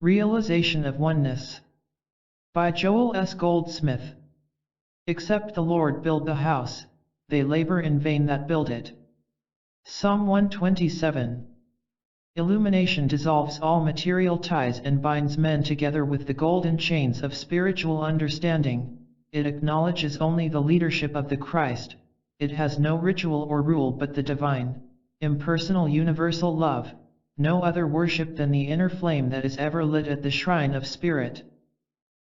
Realization of Oneness. By Joel Goldsmith. Except the Lord build the house, they labor in vain that build it. Psalm 127. Illumination dissolves all material ties and binds men together with the golden chains of spiritual understanding. It acknowledges only the leadership of the Christ. It has no ritual or rule but the divine, impersonal universal love. No other worship than the inner flame that is ever lit at the shrine of spirit.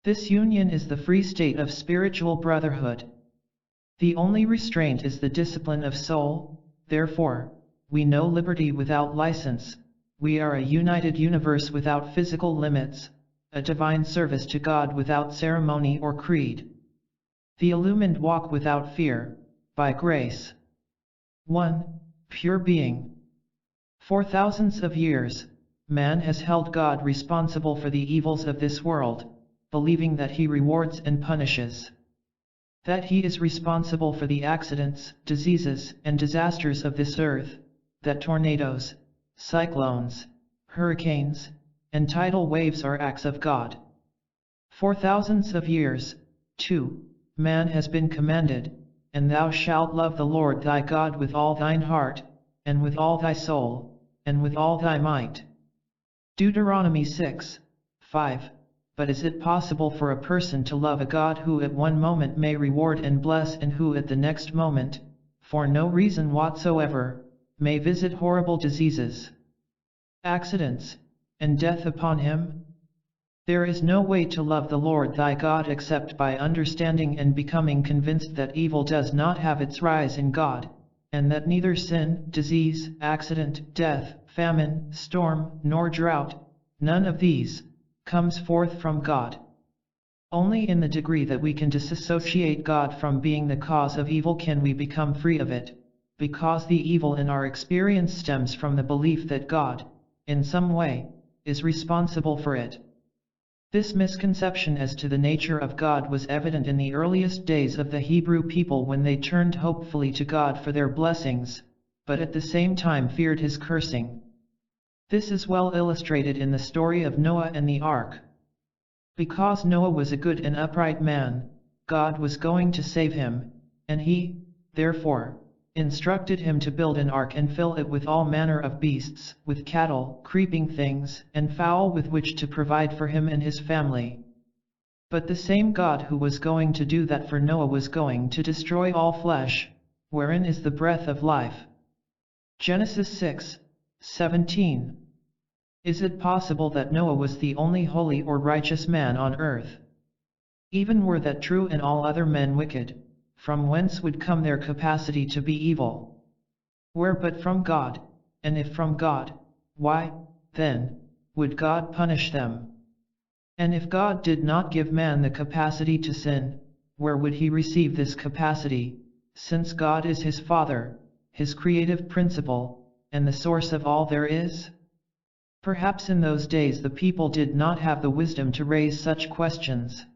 This union is the free state of spiritual brotherhood. The only restraint is the discipline of soul. Therefore, we know liberty without license. We are a united universe without physical limits, a divine service to God without ceremony or creed. The illumined walk without fear, by grace. 1. Pure being. For thousands of years, man has held God responsible for the evils of this world, believing that he rewards and punishes. That he is responsible for the accidents, diseases, and disasters of this earth, that tornadoes, cyclones, hurricanes, and tidal waves are acts of God. For thousands of years, too, man has been commanded, "And thou shalt love the Lord thy God with all thine heart, and with all thy soul, and with all thy might." Deuteronomy 6:5. But is it possible for a person to love a God who at one moment may reward and bless and who at the next moment, for no reason whatsoever, may visit horrible diseases, accidents, and death upon him? There is no way to love the Lord thy God except by understanding and becoming convinced that evil does not have its rise in God, and that neither sin, disease, accident, death, famine, storm, nor drought, none of these, comes forth from God. Only in the degree that we can disassociate God from being the cause of evil can we become free of it, because the evil in our experience stems from the belief that God, in some way, is responsible for it. This misconception as to the nature of God was evident in the earliest days of the Hebrew people when they turned hopefully to God for their blessings, but at the same time feared his cursing. This is well illustrated in the story of Noah and the ark. Because Noah was a good and upright man, God was going to save him, and he, therefore, instructed him to build an ark and fill it with all manner of beasts, with cattle, creeping things, and fowl with which to provide for him and his family. But the same God who was going to do that for Noah was going to destroy all flesh, wherein is the breath of life. Genesis 6:17. Is it possible that Noah was the only holy or righteous man on earth? Even were that true and all other men wicked, from whence would come their capacity to be evil? Where but from God, and if from God, why, then, would God punish them? And if God did not give man the capacity to sin, where would he receive this capacity, since God is his Father, his creative principle, and the source of all there is? Perhaps in those days the people did not have the wisdom to raise such questions.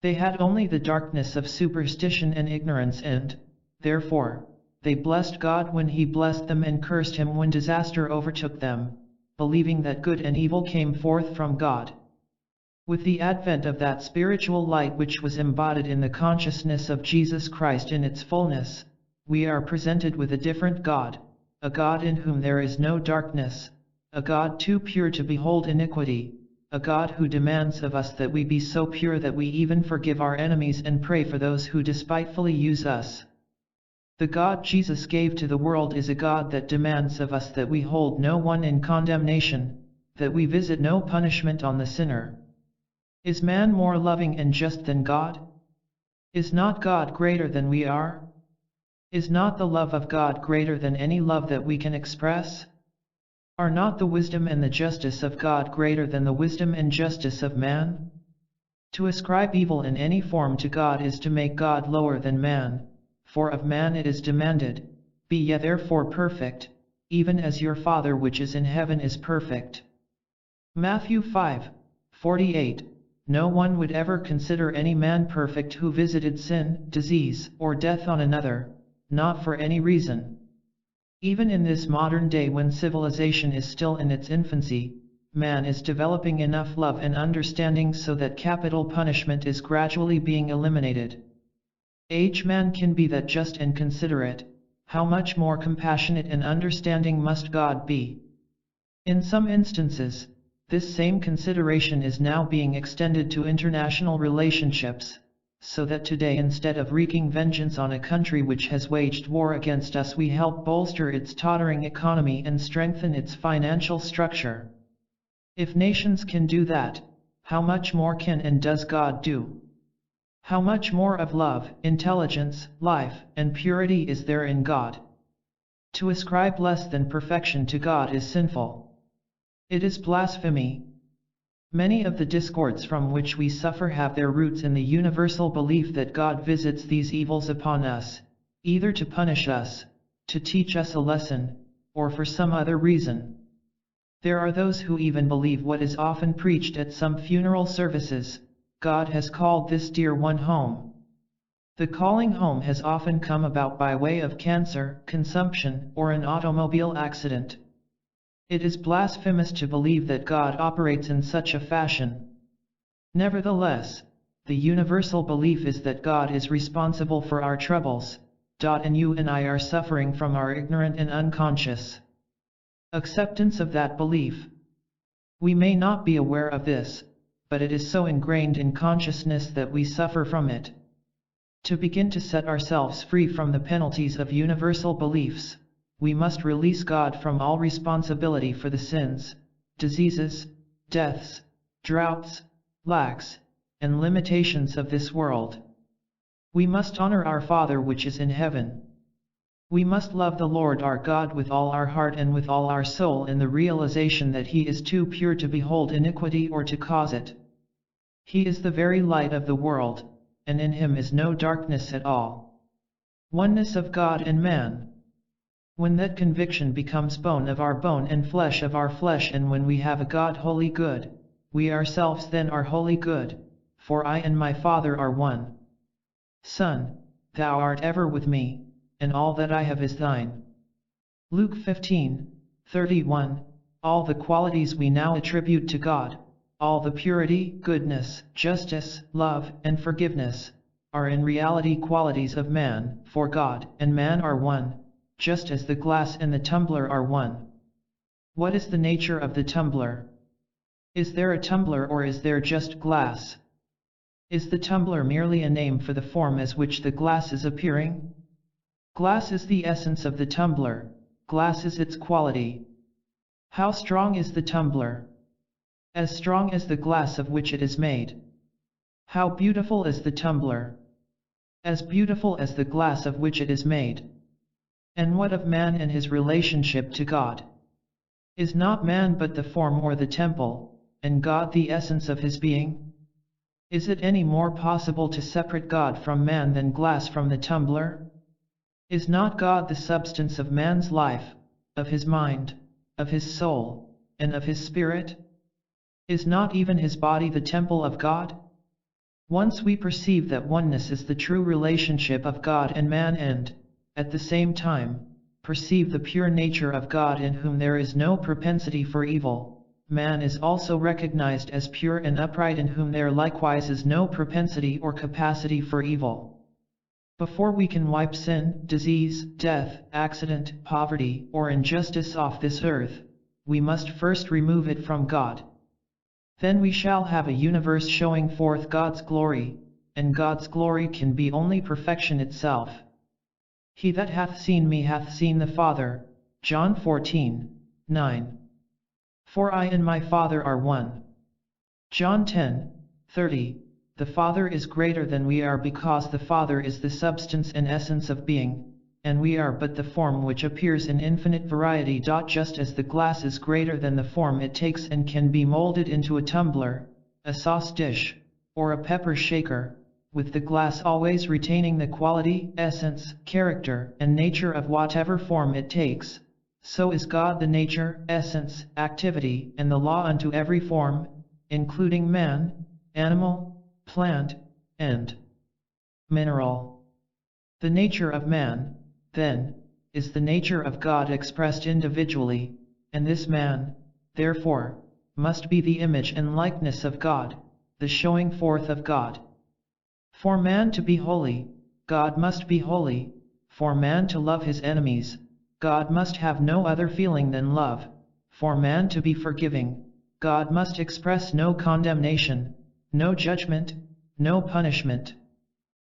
They had only the darkness of superstition and ignorance and, therefore, they blessed God when he blessed them and cursed him when disaster overtook them, believing that good and evil came forth from God. With the advent of that spiritual light which was embodied in the consciousness of Jesus Christ in its fullness, we are presented with a different God, a God in whom there is no darkness, a God too pure to behold iniquity, a God who demands of us that we be so pure that we even forgive our enemies and pray for those who despitefully use us. The God Jesus gave to the world is a God that demands of us that we hold no one in condemnation, that we visit no punishment on the sinner. Is man more loving and just than God? Is not God greater than we are? Is not the love of God greater than any love that we can express? Are not the wisdom and the justice of God greater than the wisdom and justice of man? To ascribe evil in any form to God is to make God lower than man, for of man it is demanded, "Be ye therefore perfect, even as your Father which is in heaven is perfect." Matthew 5:48. No one would ever consider any man perfect who visited sin, disease, or death on another, not for any reason. Even in this modern day when civilization is still in its infancy, man is developing enough love and understanding so that capital punishment is gradually being eliminated. Each man can be that just and considerate. How much more compassionate and understanding must God be? In some instances, this same consideration is now being extended to international relationships, so that today, instead of wreaking vengeance on a country which has waged war against us, we help bolster its tottering economy and strengthen its financial structure. If nations can do that, how much more can and does God do? How much more of love, intelligence, life, and purity is there in God? To ascribe less than perfection to God is sinful. It is blasphemy. Many of the discords from which we suffer have their roots in the universal belief that God visits these evils upon us, either to punish us, to teach us a lesson, or for some other reason. There are those who even believe what is often preached at some funeral services: God has called this dear one home. The calling home has often come about by way of cancer, consumption, or an automobile accident. It is blasphemous to believe that God operates in such a fashion. Nevertheless, the universal belief is that God is responsible for our troubles, and you and I are suffering from our ignorant and unconscious acceptance of that belief. We may not be aware of this, but it is so ingrained in consciousness that we suffer from it. To begin to set ourselves free from the penalties of universal beliefs, we must release God from all responsibility for the sins, diseases, deaths, droughts, lacks, and limitations of this world. We must honor our Father which is in heaven. We must love the Lord our God with all our heart and with all our soul, in the realization that He is too pure to behold iniquity or to cause it. He is the very light of the world, and in Him is no darkness at all. Oneness of God and man. When that conviction becomes bone of our bone and flesh of our flesh, and when we have a God wholly good, we ourselves then are wholly good, for I and my Father are one. Son, thou art ever with me, and all that I have is thine. Luke 15:31. All the qualities we now attribute to God, all the purity, goodness, justice, love, and forgiveness, are in reality qualities of man, for God and man are one, just as the glass and the tumbler are one. What is the nature of the tumbler? Is there a tumbler, or is there just glass? Is the tumbler merely a name for the form as which the glass is appearing? Glass is the essence of the tumbler, glass is its quality. How strong is the tumbler? As strong as the glass of which it is made. How beautiful is the tumbler? As beautiful as the glass of which it is made. And what of man and his relationship to God? Is not man but the form or the temple, and God the essence of his being? Is it any more possible to separate God from man than glass from the tumbler? Is not God the substance of man's life, of his mind, of his soul, and of his spirit? Is not even his body the temple of God? Once we perceive that oneness is the true relationship of God and man, and, at the same time, perceive the pure nature of God in whom there is no propensity for evil, man is also recognized as pure and upright in whom there likewise is no propensity or capacity for evil. Before we can wipe sin, disease, death, accident, poverty, or injustice off this earth, we must first remove it from God. Then we shall have a universe showing forth God's glory, and God's glory can be only perfection itself. He that hath seen me hath seen the Father, John 14:9. For I and my Father are one. John 10:30. The Father is greater than we are, because the Father is the substance and essence of being, and we are but the form which appears in infinite variety. Just as the glass is greater than the form it takes and can be molded into a tumbler, a sauce dish, or a pepper shaker, with the glass always retaining the quality, essence, character, and nature of whatever form it takes, so is God the nature, essence, activity, and the law unto every form, including man, animal, plant, and mineral. The nature of man, then, is the nature of God expressed individually, and this man, therefore, must be the image and likeness of God, the showing forth of God. For man to be holy, God must be holy. For man to love his enemies, God must have no other feeling than love. For man to be forgiving, God must express no condemnation, no judgment, no punishment.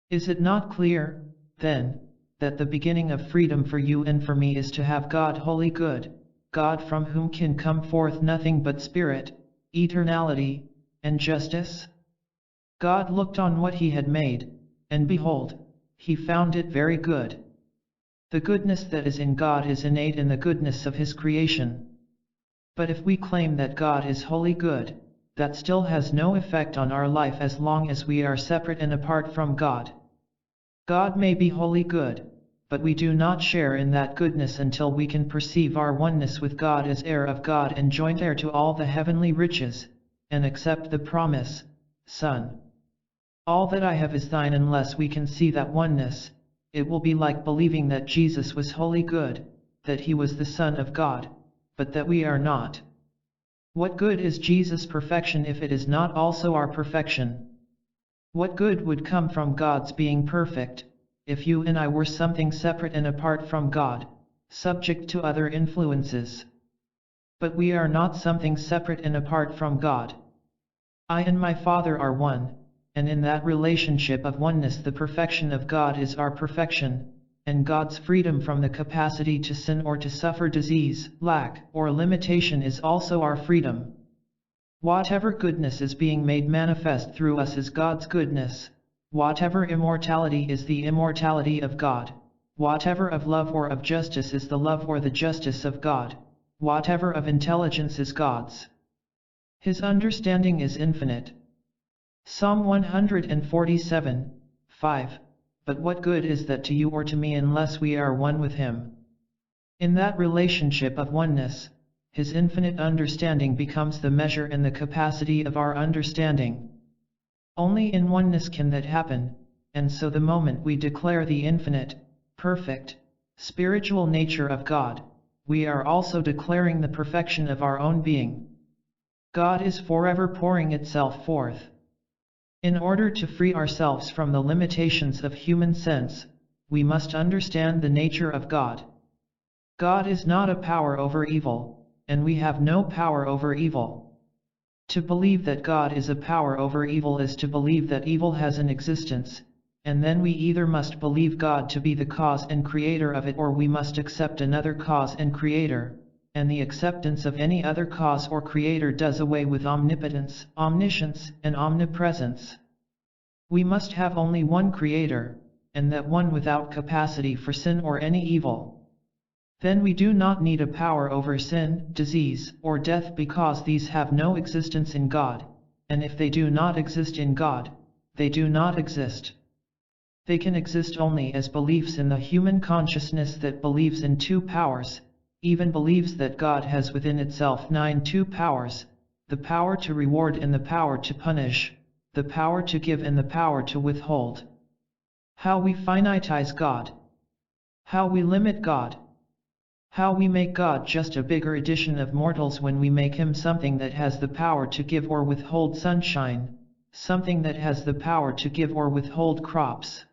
Is it not clear, then, that the beginning of freedom for you and for me is to have God wholly good, God from whom can come forth nothing but spirit, eternality, and justice? God looked on what he had made, and behold, he found it very good. The goodness that is in God is innate in the goodness of his creation. But if we claim that God is wholly good, that still has no effect on our life as long as we are separate and apart from God. God may be wholly good, but we do not share in that goodness until we can perceive our oneness with God as heir of God and joint heir to all the heavenly riches, and accept the promise, Son, all that I have is thine. Unless we can see that oneness, it will be like believing that Jesus was wholly good, that he was the Son of God, but that we are not. What good is Jesus' perfection if it is not also our perfection? What good would come from God's being perfect, if you and I were something separate and apart from God, subject to other influences? But we are not something separate and apart from God. I and my Father are one, and in that relationship of oneness the perfection of God is our perfection, and God's freedom from the capacity to sin or to suffer disease, lack, or limitation is also our freedom. Whatever goodness is being made manifest through us is God's goodness. Whatever immortality is the immortality of God. Whatever of love or of justice is the love or the justice of God. Whatever of intelligence is God's. His understanding is infinite. Psalm 147, 5. But what good is that to you or to me unless we are one with him? In that relationship of oneness, his infinite understanding becomes the measure and the capacity of our understanding. Only in oneness can that happen, and so the moment we declare the infinite, perfect, spiritual nature of God, we are also declaring the perfection of our own being. God is forever pouring itself forth. In order to free ourselves from the limitations of human sense, we must understand the nature of God. God is not a power over evil, and we have no power over evil. To believe that God is a power over evil is to believe that evil has an existence, and then we either must believe God to be the cause and creator of it or we must accept another cause and creator, and the acceptance of any other cause or creator does away with omnipotence, omniscience, and omnipresence. We must have only one creator, and that one without capacity for sin or any evil. Then we do not need a power over sin, disease, or death because these have no existence in God, and if they do not exist in God, they do not exist. They can exist only as beliefs in the human consciousness that believes in two powers, even believes that God has within itself 9 two powers, the power to reward and the power to punish, the power to give and the power to withhold. How we finitize God. How we limit God. How we make God just a bigger edition of mortals when we make him something that has the power to give or withhold sunshine, something that has the power to give or withhold crops.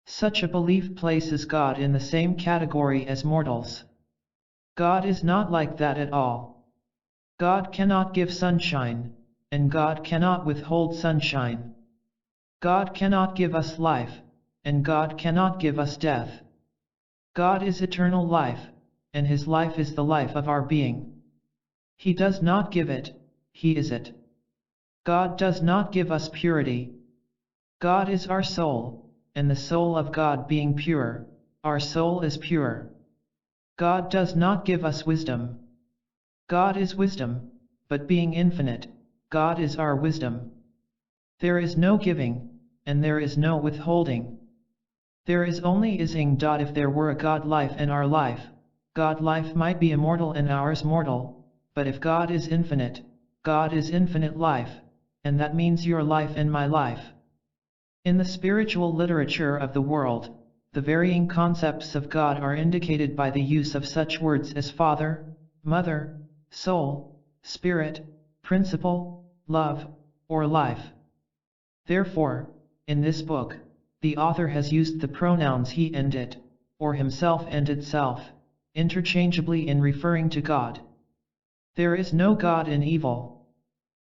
Such a belief places God in the same category as mortals. God is not like that at all. God cannot give sunshine, and God cannot withhold sunshine. God cannot give us life, and God cannot give us death. God is eternal life, and his life is the life of our being. He does not give it, he is it. God does not give us purity. God is our soul, and the soul of God being pure, our soul is pure. God does not give us wisdom. God is wisdom, but being infinite, God is our wisdom. There is no giving, and there is no withholding. There is only ising. If there were a God life and our life, God life might be immortal and ours mortal, but if God is infinite, God is infinite life, and that means your life and my life. In the spiritual literature of the world, the varying concepts of God are indicated by the use of such words as Father, Mother, Soul, Spirit, principle, love, or life. Therefore, in this book, the author has used the pronouns he and it, or himself and itself, interchangeably in referring to God. There is no God in evil.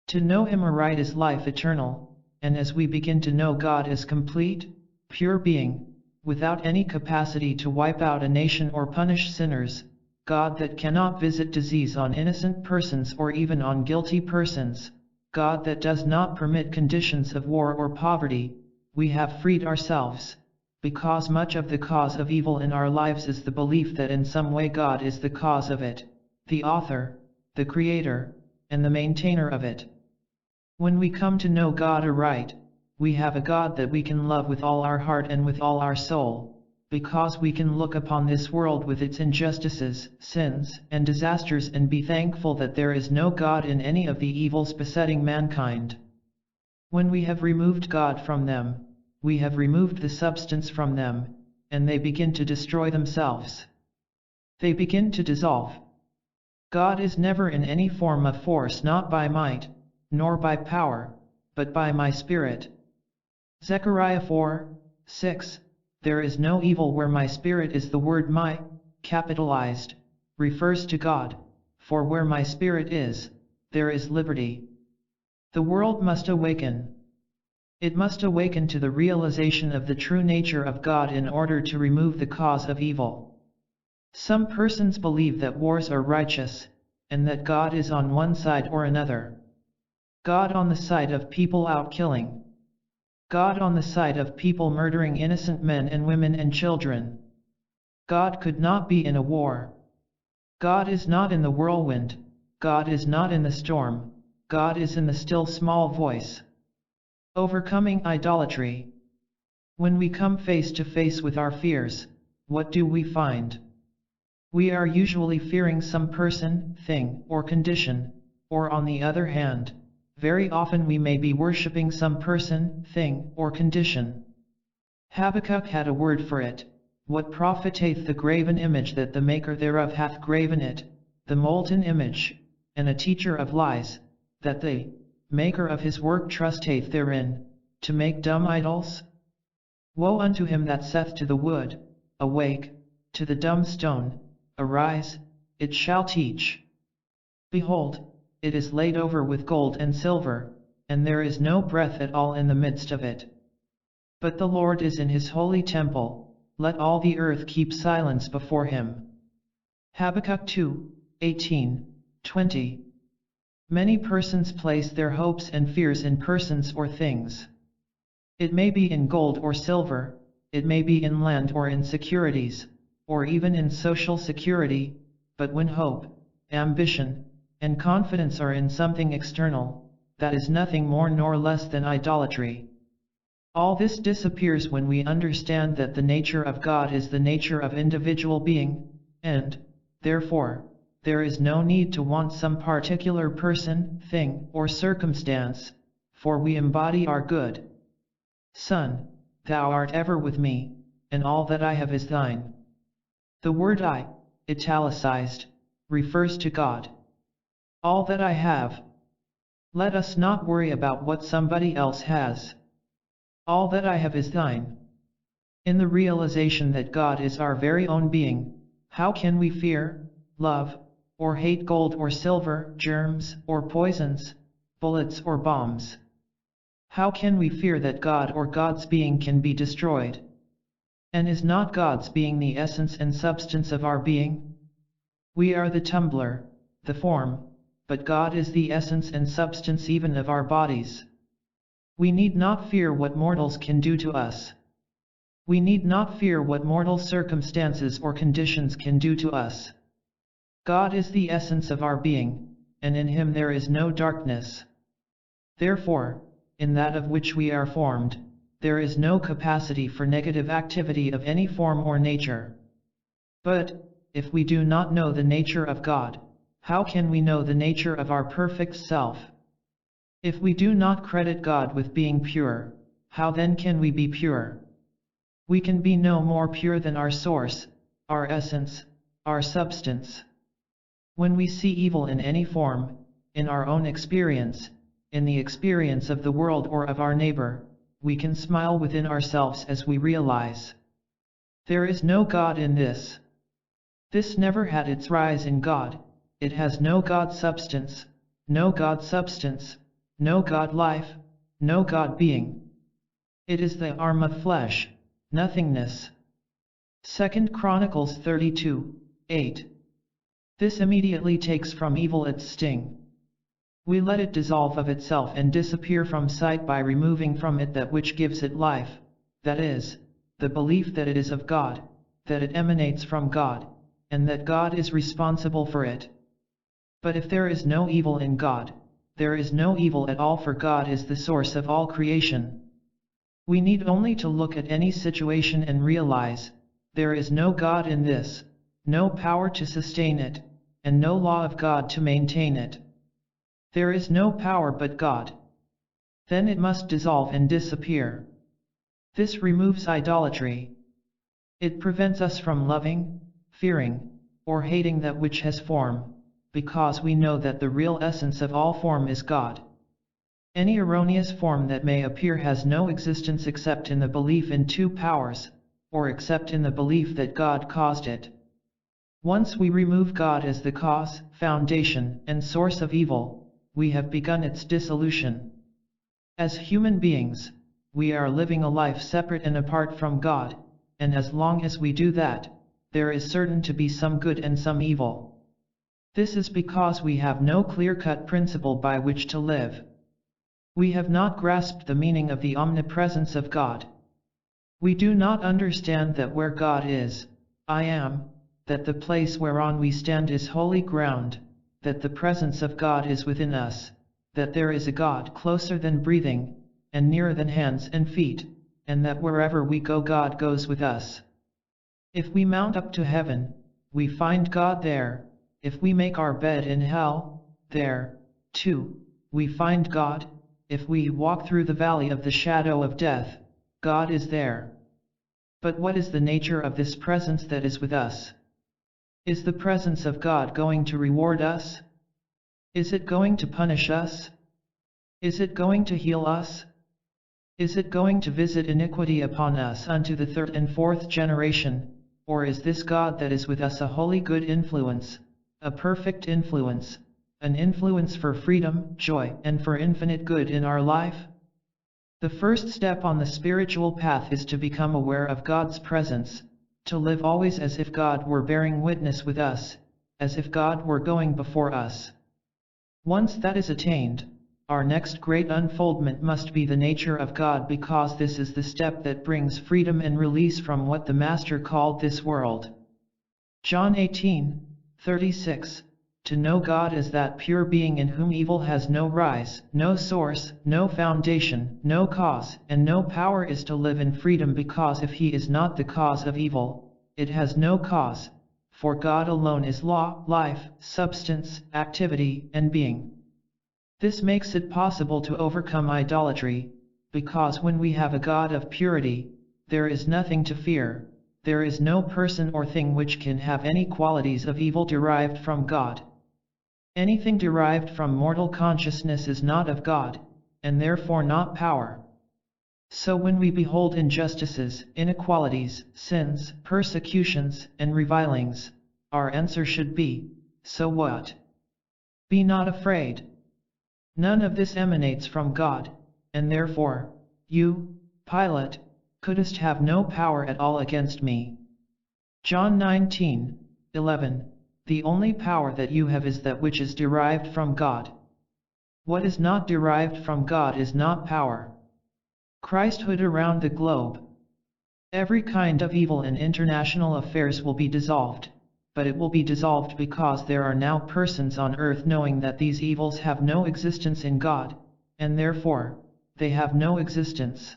To know him aright is life eternal, and as we begin to know God as complete, pure being, without any capacity to wipe out a nation or punish sinners, God that cannot visit disease on innocent persons or even on guilty persons, God that does not permit conditions of war or poverty, we have freed ourselves, because much of the cause of evil in our lives is the belief that in some way God is the cause of it, the author, the creator, and the maintainer of it. When we come to know God aright, we have a God that we can love with all our heart and with all our soul, because we can look upon this world with its injustices, sins, and disasters and be thankful that there is no God in any of the evils besetting mankind. When we have removed God from them, we have removed the substance from them, and they begin to destroy themselves. They begin to dissolve. God is never in any form of force, not by might, nor by power, but by my Spirit. Zechariah 4:6, there is no evil where my Spirit is. The word my, capitalized, refers to God, for where my Spirit is, there is liberty. The world must awaken. It must awaken to the realization of the true nature of God in order to remove the cause of evil. Some persons believe that wars are righteous, and that God is on one side or another. God on the side of people out killing. God on the side of people murdering innocent men and women and children. God could not be in a war. God is not in the whirlwind, God is not in the storm, God is in the still small voice. Overcoming idolatry. When we come face to face with our fears, what do we find? We are usually fearing some person, thing, or condition, or on the other hand, very often we may be worshipping some person, thing, or condition. Habakkuk had a word for it. What profiteth the graven image that the maker thereof hath graven it, the molten image, and a teacher of lies, that the maker of his work trusteth therein, to make dumb idols? Woe unto him that saith to the wood, awake, to the dumb stone, arise, it shall teach. Behold, it is laid over with gold and silver, and there is no breath at all in the midst of it. But the Lord is in his holy temple, let all the earth keep silence before him. Habakkuk 2:18-20. Many persons place their hopes and fears in persons or things. It may be in gold or silver, it may be in land or in securities, or even in social security, but when hope, ambition, and confidence are in something external, that is nothing more nor less than idolatry. All this disappears when we understand that the nature of God is the nature of individual being, and, therefore, there is no need to want some particular person, thing, or circumstance, for we embody our good. Son, thou art ever with me, and all that I have is thine. The word I, italicized, refers to God. All that I have. Let us not worry about what somebody else has. All that I have is thine. In the realization that God is our very own being, how can we fear, love, or hate gold or silver, germs or poisons, bullets or bombs? How can we fear that God or God's being can be destroyed? And is not God's being the essence and substance of our being? We are the tumbler, the form, but God is the essence and substance even of our bodies. We need not fear what mortals can do to us. We need not fear what mortal circumstances or conditions can do to us. God is the essence of our being, and in him there is no darkness. Therefore, in that of which we are formed, there is no capacity for negative activity of any form or nature. But, if we do not know the nature of God, how can we know the nature of our perfect self? If we do not credit God with being pure, how then can we be pure? We can be no more pure than our source, our essence, our substance. When we see evil in any form, in our own experience, in the experience of the world or of our neighbor, we can smile within ourselves as we realize there is no God in this. This never had its rise in God, it has no God substance, no God substance, no God life, no God being. It is the arm of flesh, nothingness. 2 Chronicles 32:8. This immediately takes from evil its sting. We let it dissolve of itself and disappear from sight by removing from it that which gives it life, that is, the belief that it is of God, that it emanates from God, and that God is responsible for it. But if there is no evil in God, there is no evil at all, for God is the source of all creation. We need only to look at any situation and realize, there is no God in this, no power to sustain it, and no law of God to maintain it. There is no power but God. Then it must dissolve and disappear. This removes idolatry. It prevents us from loving, fearing, or hating that which has form, because we know that the real essence of all form is God. Any erroneous form that may appear has no existence except in the belief in two powers, or except in the belief that God caused it. Once we remove God as the cause, foundation, and source of evil, we have begun its dissolution. As human beings, we are living a life separate and apart from God, and as long as we do that, there is certain to be some good and some evil. This is because we have no clear-cut principle by which to live. We have not grasped the meaning of the omnipresence of God. We do not understand that where God is, I am, that the place whereon we stand is holy ground, that the presence of God is within us, that there is a God closer than breathing, and nearer than hands and feet, and that wherever we go God goes with us. If we mount up to heaven, we find God there. If we make our bed in hell, there, too, we find God. If we walk through the valley of the shadow of death, God is there. But what is the nature of this presence that is with us? Is the presence of God going to reward us? Is it going to punish us? Is it going to heal us? Is it going to visit iniquity upon us unto the third and fourth generation? Or is this God that is with us a holy good influence, a perfect influence, an influence for freedom, joy, and for infinite good in our life? The first step on the spiritual path is to become aware of God's presence, to live always as if God were bearing witness with us, as if God were going before us. Once that is attained, our next great unfoldment must be the nature of God, because this is the step that brings freedom and release from what the Master called this world. John 18:36. To know God as that pure being in whom evil has no rise, no source, no foundation, no cause, and no power is to live in freedom, because if he is not the cause of evil, it has no cause, for God alone is law, life, substance, activity, and being. This makes it possible to overcome idolatry, because when we have a God of purity, there is nothing to fear, there is no person or thing which can have any qualities of evil derived from God. Anything derived from mortal consciousness is not of God, and therefore not power. So when we behold injustices, inequalities, sins, persecutions, and revilings, our answer should be, so what? Be not afraid. None of this emanates from God, and therefore, you, Pilate, couldst have no power at all against me. John 19:11. The only power that you have is that which is derived from God. What is not derived from God is not power. Christhood around the globe. Every kind of evil in international affairs will be dissolved, but it will be dissolved because there are now persons on earth knowing that these evils have no existence in God, and therefore, they have no existence.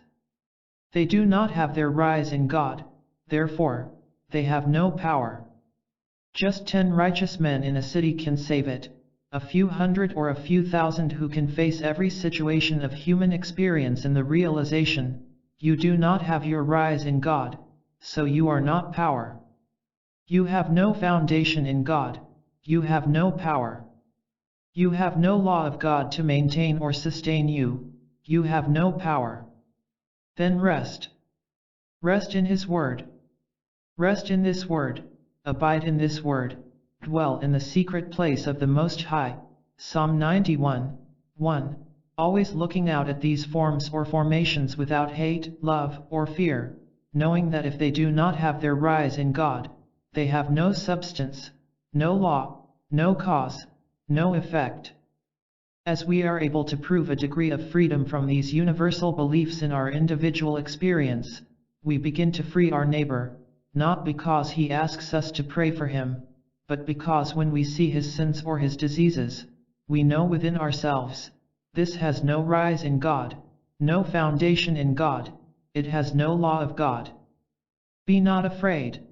They do not have their rise in God, therefore, they have no power. Just 10 righteous men in a city can save it, a few hundred or a few thousand who can face every situation of human experience in the realization, you do not have your rise in God, so you are not power. You have no foundation in God, you have no power. You have no law of God to maintain or sustain you, you have no power. Then rest. Rest in His word. Rest in this word, abide in this word, dwell in the secret place of the Most High. Psalm 91, 1. Always looking out at these forms or formations without hate, love, or fear, knowing that if they do not have their rise in God, they have no substance, no law, no cause, no effect. As we are able to prove a degree of freedom from these universal beliefs in our individual experience, we begin to free our neighbor, not because he asks us to pray for him, but because when we see his sins or his diseases, we know within ourselves, this has no rise in God, no foundation in God, it has no law of God. Be not afraid.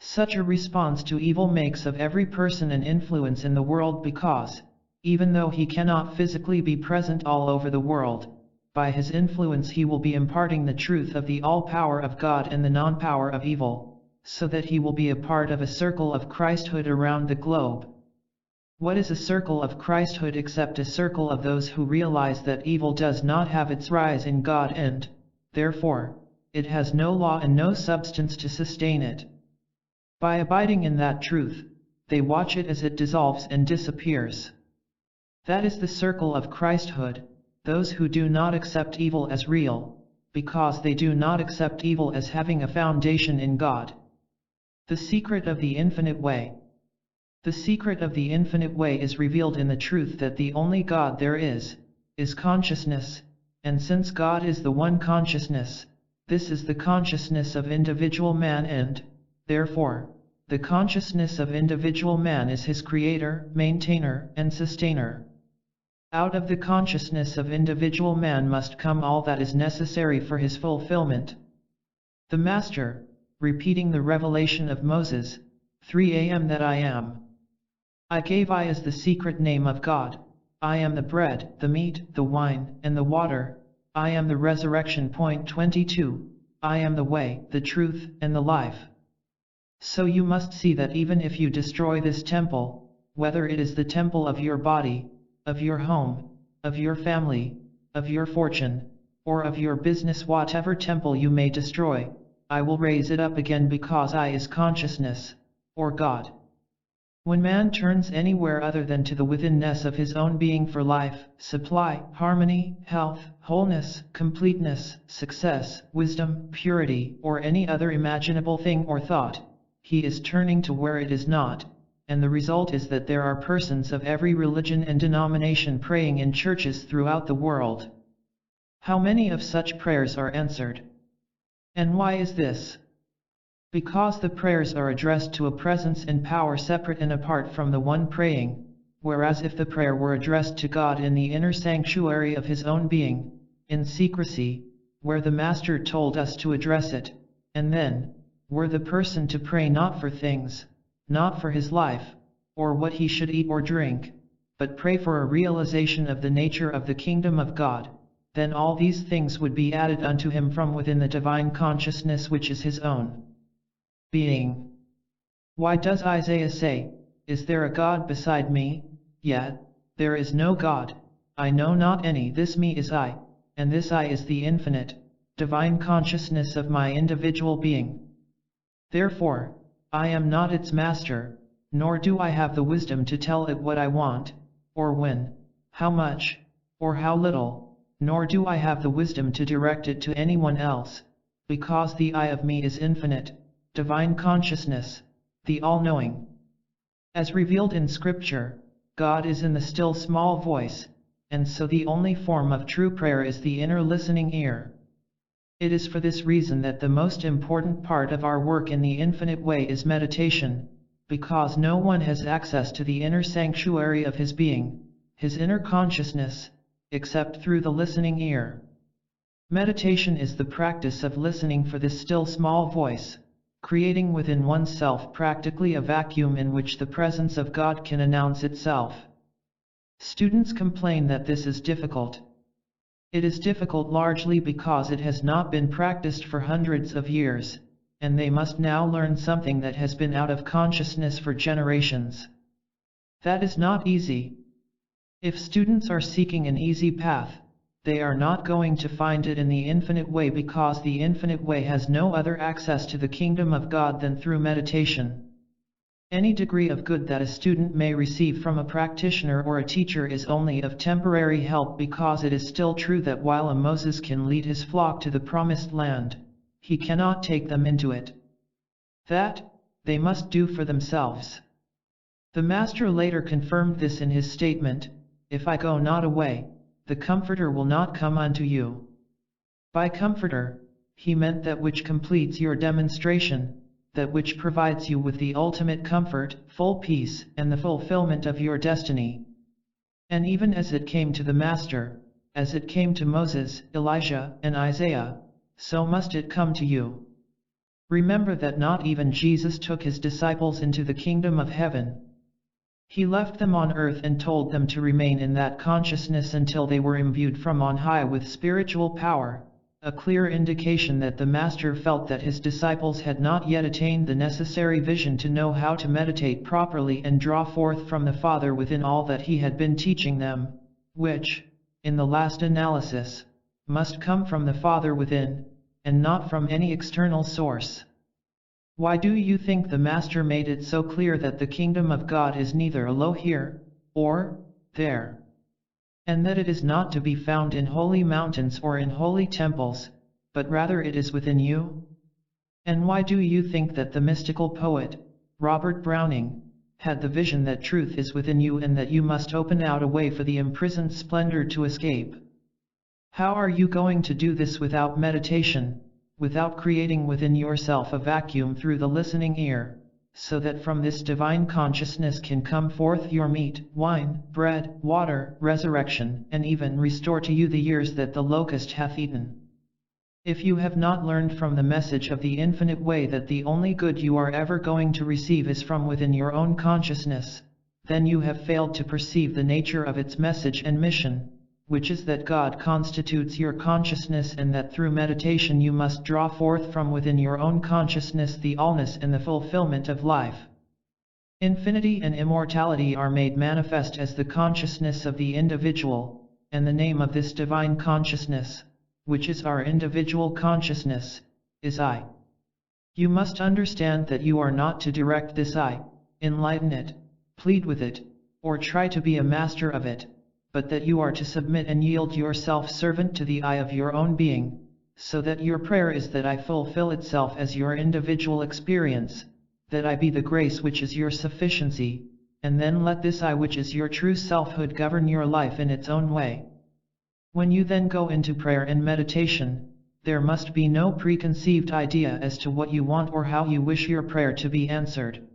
Such a response to evil makes of every person an influence in the world because, even though he cannot physically be present all over the world, by his influence he will be imparting the truth of the all-power of God and the non-power of evil, so that he will be a part of a circle of Christhood around the globe. What is a circle of Christhood except a circle of those who realize that evil does not have its rise in God and, therefore, it has no law and no substance to sustain it. By abiding in that truth, they watch it as it dissolves and disappears. That is the circle of Christhood, those who do not accept evil as real, because they do not accept evil as having a foundation in God. The secret of the infinite way. The secret of the infinite way is revealed in the truth that the only God there is consciousness, and since God is the one consciousness, this is the consciousness of individual man and, therefore, the consciousness of individual man is his creator, maintainer, and sustainer. Out of the consciousness of individual man must come all that is necessary for his fulfillment. The Master, repeating the revelation of Moses, 3 am that I am. I gave I as the secret name of God, I am the bread, the meat, the wine, and the water, I am the resurrection. 22, I am the way, the truth, and the life. So you must see that even if you destroy this temple, whether it is the temple of your body, of your home, of your family, of your fortune, or of your business, whatever temple you may destroy, I will raise it up again because I is consciousness, or God. When man turns anywhere other than to the withinness of his own being for life, supply, harmony, health, wholeness, completeness, success, wisdom, purity, or any other imaginable thing or thought, he is turning to where it is not, and the result is that there are persons of every religion and denomination praying in churches throughout the world. How many of such prayers are answered? And why is this? Because the prayers are addressed to a presence and power separate and apart from the one praying, whereas if the prayer were addressed to God in the inner sanctuary of his own being, in secrecy, where the Master told us to address it, and then, were the person to pray not for things, not for his life, or what he should eat or drink, but pray for a realization of the nature of the kingdom of God, then all these things would be added unto him from within the divine consciousness which is his own being. Why does Isaiah say, is there a God beside me? Yet, there is no God, I know not any. This me is I, and this I is the infinite, divine consciousness of my individual being. Therefore, I am not its master, nor do I have the wisdom to tell it what I want, or when, how much, or how little, nor do I have the wisdom to direct it to anyone else, because the I of me is infinite, divine consciousness, the all-knowing. As revealed in Scripture, God is in the still small voice, and so the only form of true prayer is the inner listening ear. It is for this reason that the most important part of our work in the infinite way is meditation, because no one has access to the inner sanctuary of his being, his inner consciousness, except through the listening ear. Meditation is the practice of listening for this still small voice, creating within oneself practically a vacuum in which the presence of God can announce itself. Students complain that this is difficult. It is difficult largely because it has not been practiced for hundreds of years, and they must now learn something that has been out of consciousness for generations. That is not easy. If students are seeking an easy path, they are not going to find it in the infinite way, because the infinite way has no other access to the kingdom of God than through meditation. Any degree of good that a student may receive from a practitioner or a teacher is only of temporary help, because it is still true that while a Moses can lead his flock to the promised land, he cannot take them into it. That, they must do for themselves. The Master later confirmed this in his statement, "If I go not away, the Comforter will not come unto you." By Comforter, he meant that which completes your demonstration, that which provides you with the ultimate comfort, full peace, and the fulfillment of your destiny. And even as it came to the Master, as it came to Moses, Elijah, and Isaiah, so must it come to you. Remember that not even Jesus took his disciples into the kingdom of heaven. He left them on earth and told them to remain in that consciousness until they were imbued from on high with spiritual power, a clear indication that the Master felt that his disciples had not yet attained the necessary vision to know how to meditate properly and draw forth from the Father within all that he had been teaching them, which, in the last analysis, must come from the Father within, and not from any external source. Why do you think the Master made it so clear that the kingdom of God is neither a lo here, or there, and that it is not to be found in holy mountains or in holy temples, but rather it is within you? And why do you think that the mystical poet, Robert Browning, had the vision that truth is within you and that you must open out a way for the imprisoned splendor to escape? How are you going to do this without meditation, without creating within yourself a vacuum through the listening ear, so that from this divine consciousness can come forth your meat, wine, bread, water, resurrection, and even restore to you the years that the locust hath eaten? If you have not learned from the message of the infinite way that the only good you are ever going to receive is from within your own consciousness, then you have failed to perceive the nature of its message and mission, which is that God constitutes your consciousness, and that through meditation you must draw forth from within your own consciousness the allness and the fulfillment of life. Infinity and immortality are made manifest as the consciousness of the individual, and the name of this divine consciousness, which is our individual consciousness, is I. You must understand that you are not to direct this I, enlighten it, plead with it, or try to be a master of it, but that you are to submit and yield yourself servant to the I of your own being, so that your prayer is that I fulfill itself as your individual experience, that I be the grace which is your sufficiency, and then let this I which is your true selfhood govern your life in its own way. When you then go into prayer and meditation, there must be no preconceived idea as to what you want or how you wish your prayer to be answered.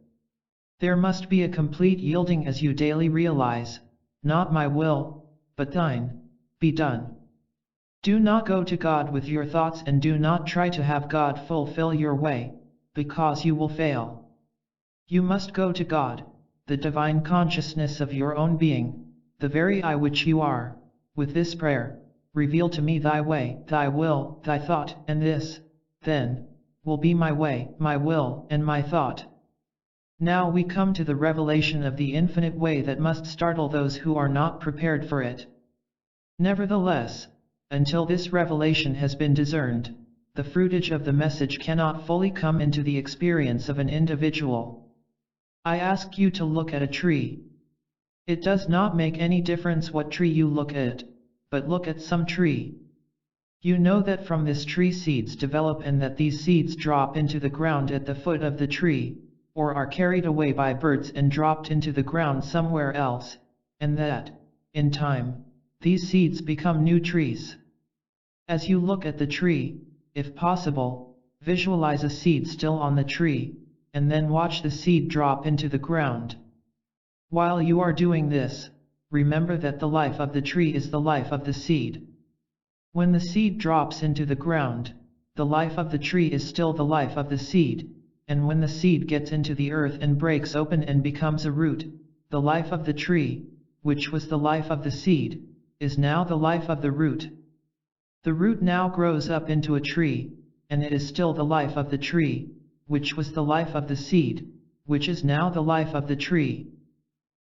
There must be a complete yielding as you daily realize, "Not my will, but thine, be done." Do not go to God with your thoughts, and do not try to have God fulfill your way, because you will fail. You must go to God, the divine consciousness of your own being, the very I which you are, with this prayer: "Reveal to me thy way, thy will, thy thought," and this, then, will be my way, my will, and my thought. Now we come to the revelation of the infinite way that must startle those who are not prepared for it. Nevertheless, until this revelation has been discerned, the fruitage of the message cannot fully come into the experience of an individual. I ask you to look at a tree. It does not make any difference what tree you look at, but look at some tree. You know that from this tree seeds develop, and that these seeds drop into the ground at the foot of the tree, or are carried away by birds and dropped into the ground somewhere else, and that, in time, these seeds become new trees. As you look at the tree, if possible, visualize a seed still on the tree, and then watch the seed drop into the ground. While you are doing this, remember that the life of the tree is the life of the seed. When the seed drops into the ground, the life of the tree is still the life of the seed, and when the seed gets into the earth and breaks open and becomes a root, the life of the tree, which was the life of the seed, is now the life of the root. The root now grows up into a tree, and it is still the life of the tree, which was the life of the seed, which is now the life of the tree.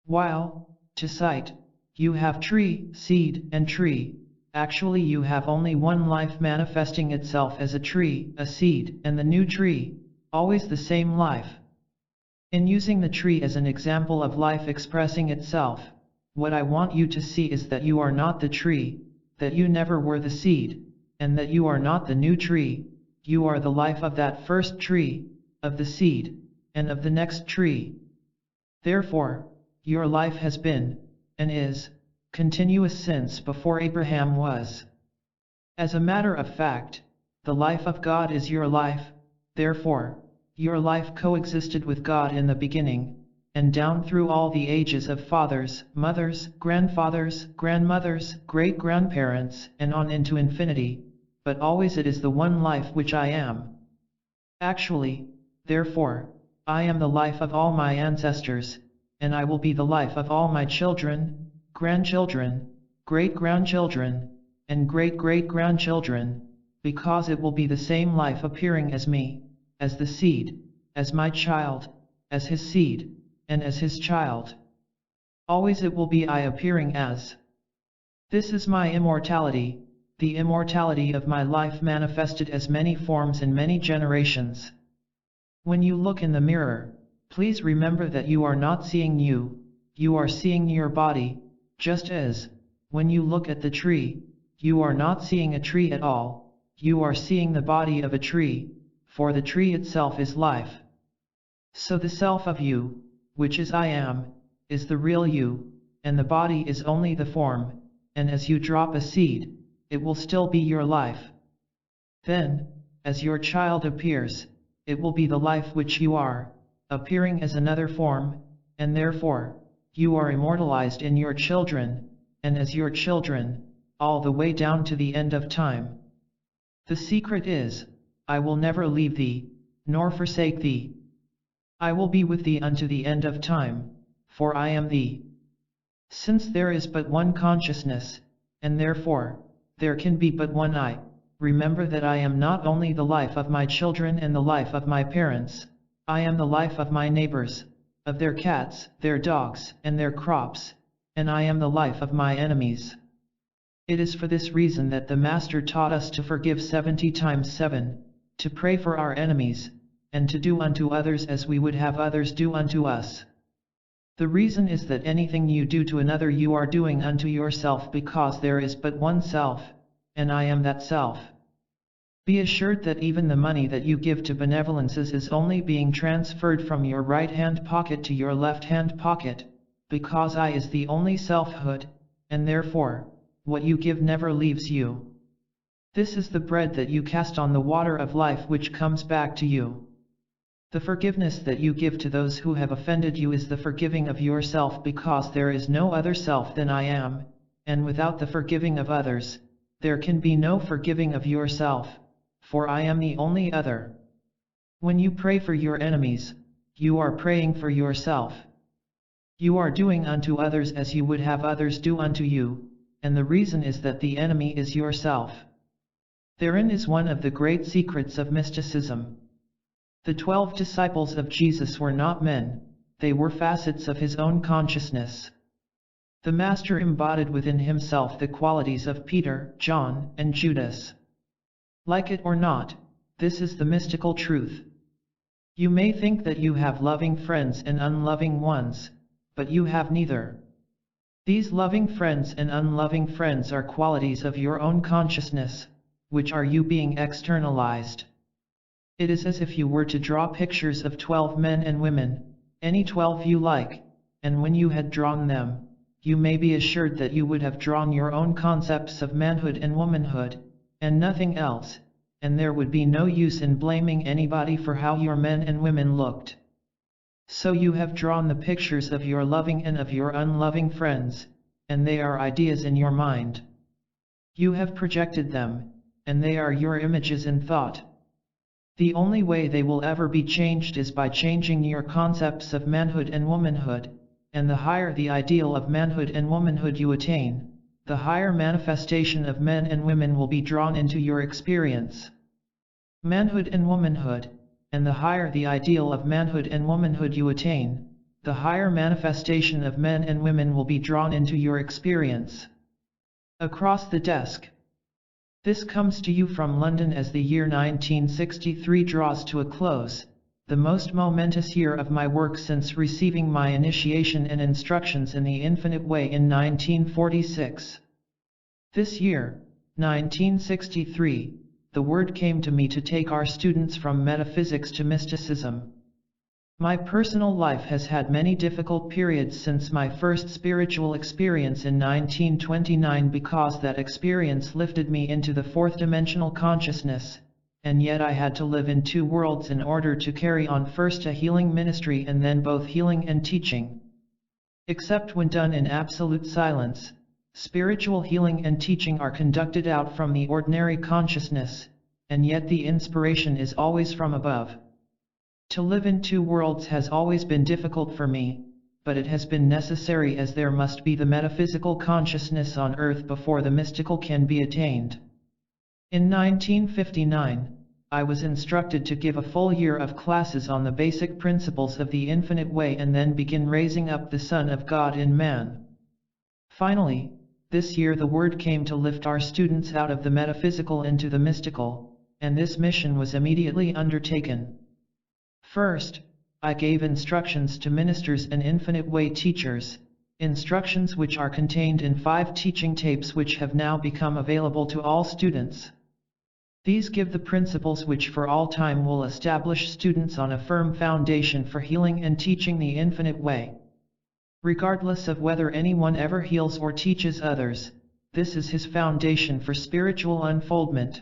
While, to sight, You have tree, seed, and tree. Actually you have only one life manifesting itself as a tree, a seed, and the new tree, always the same life. In using the tree as an example of life expressing itself, what I want you to see is that you are not the tree, that you never were the seed, and that you are not the new tree. You are the life of that first tree, of the seed, and of the next tree. Therefore, your life has been, and is, continuous since before Abraham was. As a matter of fact, the life of God is your life, therefore, your life coexisted with God in the beginning, and down through all the ages of fathers, mothers, grandfathers, grandmothers, great-grandparents, and on into infinity, but always it is the one life which I am. Actually, therefore, I am the life of all my ancestors, and I will be the life of all my children, grandchildren, great-grandchildren, and great-great-grandchildren, because it will be the same life appearing as me, as the seed, as my child, as his seed, and as his child. Always it will be I appearing as. This is my immortality, the immortality of my life manifested as many forms in many generations. When you look in the mirror, please remember that you are not seeing you are seeing your body, just as, when you look at the tree, you are not seeing a tree at all, you are seeing the body of a tree, for the tree itself is life. So the self of you, which is I am, is the real you, and the body is only the form, and as you drop a seed, it will still be your life. Then, as your child appears, it will be the life which you are, appearing as another form, and therefore, you are immortalized in your children, and as your children, all the way down to the end of time. The secret is, I will never leave thee, nor forsake thee. I will be with thee unto the end of time, for I am thee. Since there is but one consciousness, and therefore, there can be but one I, remember that I am not only the life of my children and the life of my parents, I am the life of my neighbors, of their cats, their dogs, and their crops, and I am the life of my enemies. It is for this reason that the Master taught us to forgive 70 times 7, to pray for our enemies, and to do unto others as we would have others do unto us. The reason is that anything you do to another you are doing unto yourself, because there is but one self, and I am that self. Be assured that even the money that you give to benevolences is only being transferred from your right hand pocket to your left hand pocket, because I is the only selfhood, and therefore, what you give never leaves you. This is the bread that you cast on the water of life which comes back to you. The forgiveness that you give to those who have offended you is the forgiving of yourself, because there is no other self than I am, and without the forgiving of others, there can be no forgiving of yourself, for I am the only other. When you pray for your enemies, you are praying for yourself. You are doing unto others as you would have others do unto you, and the reason is that the enemy is yourself. Therein is one of the great secrets of mysticism. The 12 disciples of Jesus were not men, they were facets of his own consciousness. The Master embodied within himself the qualities of Peter, John, and Judas. Like it or not, this is the mystical truth. You may think that you have loving friends and unloving ones, but you have neither. These loving friends and unloving friends are qualities of your own consciousness, which are you being externalized. It is as if you were to draw pictures of 12 men and women, any 12 you like, and when you had drawn them, you may be assured that you would have drawn your own concepts of manhood and womanhood, and nothing else, and there would be no use in blaming anybody for how your men and women looked. So you have drawn the pictures of your loving and of your unloving friends, and they are ideas in your mind. You have projected them, and they are your images in thought. The only way they will ever be changed is by changing your concepts of manhood and womanhood, and the higher the ideal of manhood and womanhood you attain, the higher manifestation of men and women will be drawn into your experience. Manhood and womanhood, and the higher the ideal of manhood and womanhood you attain, the higher manifestation of men and women will be drawn into your experience. Across the desk. This comes to you from London as the year 1963 draws to a close, the most momentous year of my work since receiving my initiation and instructions in the Infinite Way in 1946. This year, 1963, the word came to me to take our students from metaphysics to mysticism. My personal life has had many difficult periods since my first spiritual experience in 1929 because that experience lifted me into the fourth dimensional consciousness, and yet I had to live in two worlds in order to carry on first a healing ministry and then both healing and teaching. Except when done in absolute silence, spiritual healing and teaching are conducted out from the ordinary consciousness, and yet the inspiration is always from above. To live in two worlds has always been difficult for me, but it has been necessary as there must be the metaphysical consciousness on earth before the mystical can be attained. In 1959, I was instructed to give a full year of classes on the basic principles of the Infinite Way and then begin raising up the Son of God in man. Finally, this year the word came to lift our students out of the metaphysical into the mystical, and this mission was immediately undertaken. First, I gave instructions to ministers and Infinite Way teachers, instructions which are contained in 5 teaching tapes which have now become available to all students. These give the principles which for all time will establish students on a firm foundation for healing and teaching the Infinite Way. Regardless of whether anyone ever heals or teaches others, this is his foundation for spiritual unfoldment.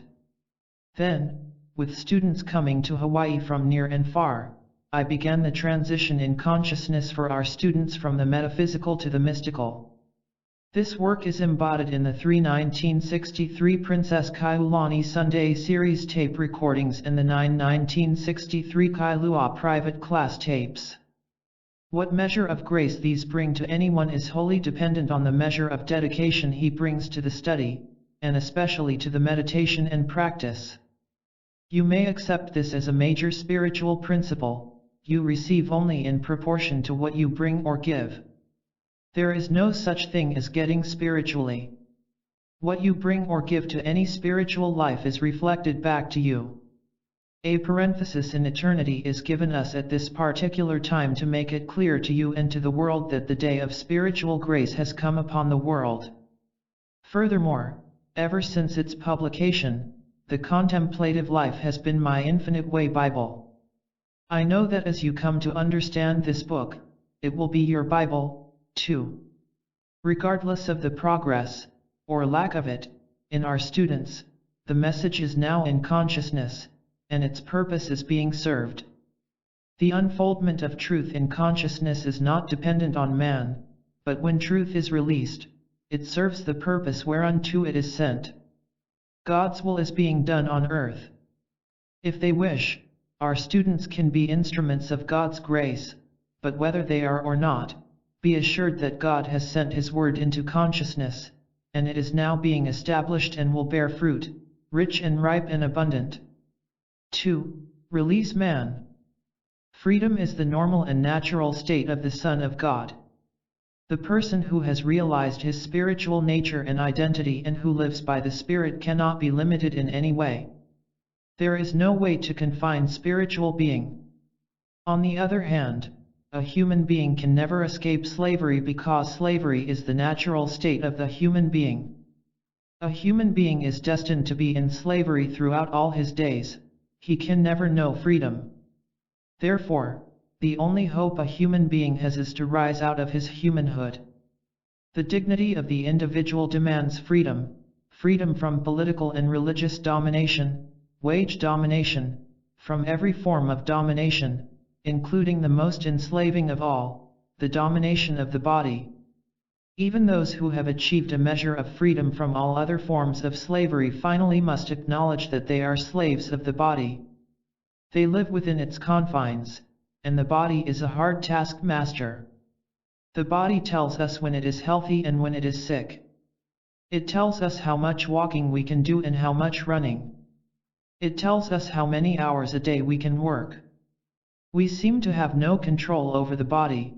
Then, with students coming to Hawaii from near and far, I began the transition in consciousness for our students from the metaphysical to the mystical. This work is embodied in the 3 1963 Princess Kailani Sunday series tape recordings and the 9 1963 Kailua private class tapes. What measure of grace these bring to anyone is wholly dependent on the measure of dedication he brings to the study, and especially to the meditation and practice. You may accept this as a major spiritual principle: you receive only in proportion to what you bring or give. There is no such thing as getting spiritually. What you bring or give to any spiritual life is reflected back to you. A parenthesis in eternity is given us at this particular time to make it clear to you and to the world that the day of spiritual grace has come upon the world. Furthermore, ever since its publication, the contemplative life has been my Infinite Way Bible. I know that as you come to understand this book, it will be your Bible, too. Regardless of the progress, or lack of it, in our students, the message is now in consciousness, and its purpose is being served. The unfoldment of truth in consciousness is not dependent on man, but when truth is released, it serves the purpose whereunto it is sent. God's will is being done on earth. If they wish, our students can be instruments of God's grace, but whether they are or not, be assured that God has sent His word into consciousness, and it is now being established and will bear fruit, rich and ripe and abundant. 2. Release man. Freedom is the normal and natural state of the Son of God. The person who has realized his spiritual nature and identity and who lives by the Spirit cannot be limited in any way. There is no way to confine spiritual being. On the other hand, a human being can never escape slavery because slavery is the natural state of the human being. A human being is destined to be in slavery throughout all his days. He can never know freedom. Therefore, the only hope a human being has is to rise out of his humanhood. The dignity of the individual demands freedom, freedom from political and religious domination, wage domination, from every form of domination, including the most enslaving of all, the domination of the body. Even those who have achieved a measure of freedom from all other forms of slavery finally must acknowledge that they are slaves of the body. They live within its confines, and the body is a hard taskmaster. The body tells us when it is healthy and when it is sick. It tells us how much walking we can do and how much running. It tells us how many hours a day we can work. We seem to have no control over the body,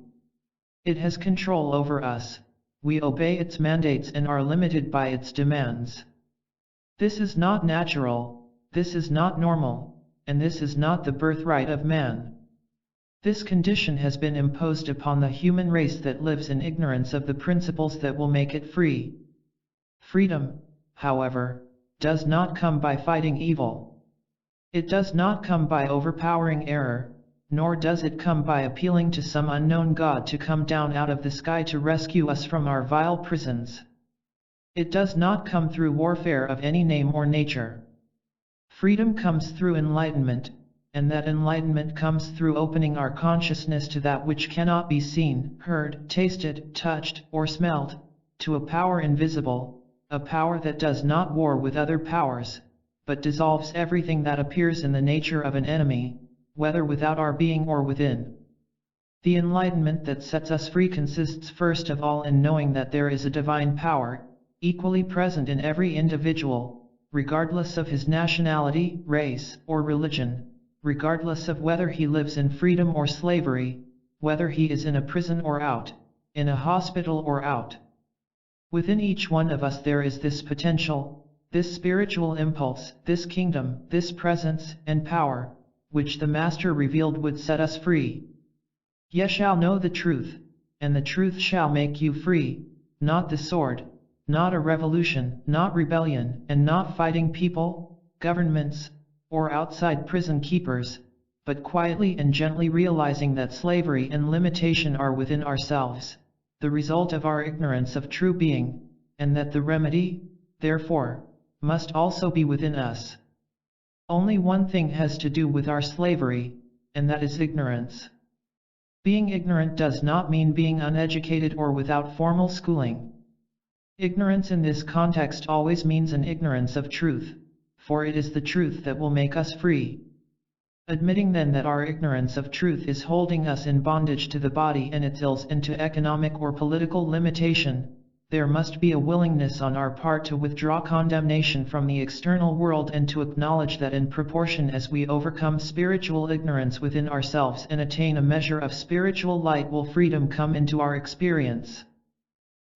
It has control over us, we obey its mandates and are limited by its demands. This is not natural, this is not normal, and this is not the birthright of man. This condition has been imposed upon the human race that lives in ignorance of the principles that will make it free. Freedom, however, does not come by fighting evil. It does not come by overpowering error, nor does it come by appealing to some unknown God to come down out of the sky to rescue us from our vile prisons. It does not come through warfare of any name or nature. Freedom comes through enlightenment, and that enlightenment comes through opening our consciousness to that which cannot be seen, heard, tasted, touched, or smelled, to a power invisible, a power that does not war with other powers, but dissolves everything that appears in the nature of an enemy, whether without our being or within. The enlightenment that sets us free consists first of all in knowing that there is a divine power, equally present in every individual, regardless of his nationality, race, or religion, regardless of whether he lives in freedom or slavery, whether he is in a prison or out, in a hospital or out. Within each one of us there is this potential, this spiritual impulse, this kingdom, this presence and power, which the Master revealed would set us free. Ye shall know the truth, and the truth shall make you free, not the sword, not a revolution, not rebellion, and not fighting people, governments, or outside prison keepers, but quietly and gently realizing that slavery and limitation are within ourselves, the result of our ignorance of true being, and that the remedy, therefore, must also be within us. Only one thing has to do with our slavery, and that is ignorance. Being ignorant does not mean being uneducated or without formal schooling. Ignorance in this context always means an ignorance of truth, for it is the truth that will make us free. Admitting then that our ignorance of truth is holding us in bondage to the body and its ills and to economic or political limitation, there must be a willingness on our part to withdraw condemnation from the external world and to acknowledge that in proportion as we overcome spiritual ignorance within ourselves and attain a measure of spiritual light will freedom come into our experience.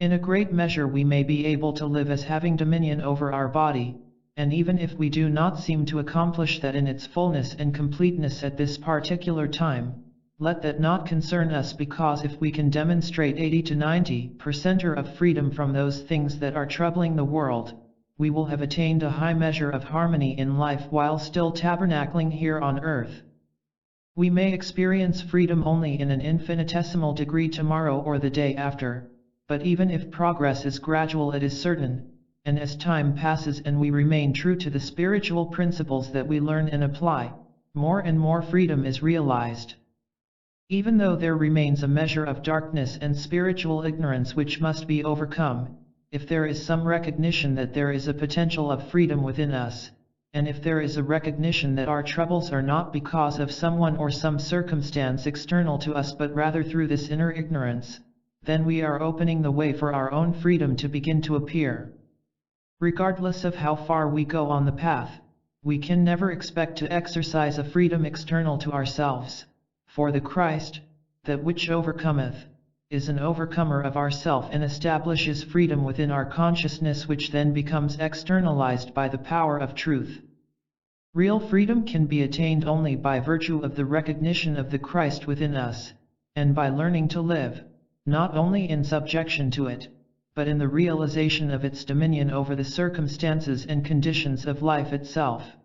In a great measure we may be able to live as having dominion over our body, and even if we do not seem to accomplish that in its fullness and completeness at this particular time, let that not concern us, because if we can demonstrate 80 to 90% of freedom from those things that are troubling the world, we will have attained a high measure of harmony in life while still tabernacling here on earth. We may experience freedom only in an infinitesimal degree tomorrow or the day after, but even if progress is gradual it is certain, and as time passes and we remain true to the spiritual principles that we learn and apply, more and more freedom is realized. Even though there remains a measure of darkness and spiritual ignorance which must be overcome, if there is some recognition that there is a potential of freedom within us, and if there is a recognition that our troubles are not because of someone or some circumstance external to us but rather through this inner ignorance, then we are opening the way for our own freedom to begin to appear. Regardless of how far we go on the path, we can never expect to exercise a freedom external to ourselves. For the Christ, that which overcometh, is an overcomer of ourself and establishes freedom within our consciousness, which then becomes externalized by the power of truth. Real freedom can be attained only by virtue of the recognition of the Christ within us, and by learning to live, not only in subjection to it, but in the realization of its dominion over the circumstances and conditions of life itself.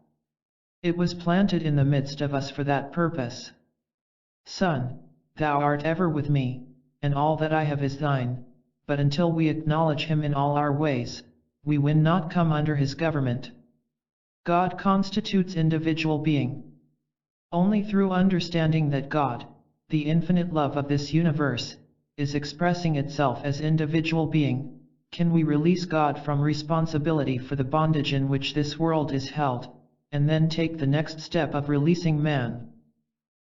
It was planted in the midst of us for that purpose. Son, thou art ever with me, and all that I have is thine, but until we acknowledge him in all our ways, we will not come under his government. God constitutes individual being. Only through understanding that God, the infinite love of this universe, is expressing itself as individual being, can we release God from responsibility for the bondage in which this world is held, and then take the next step of releasing man.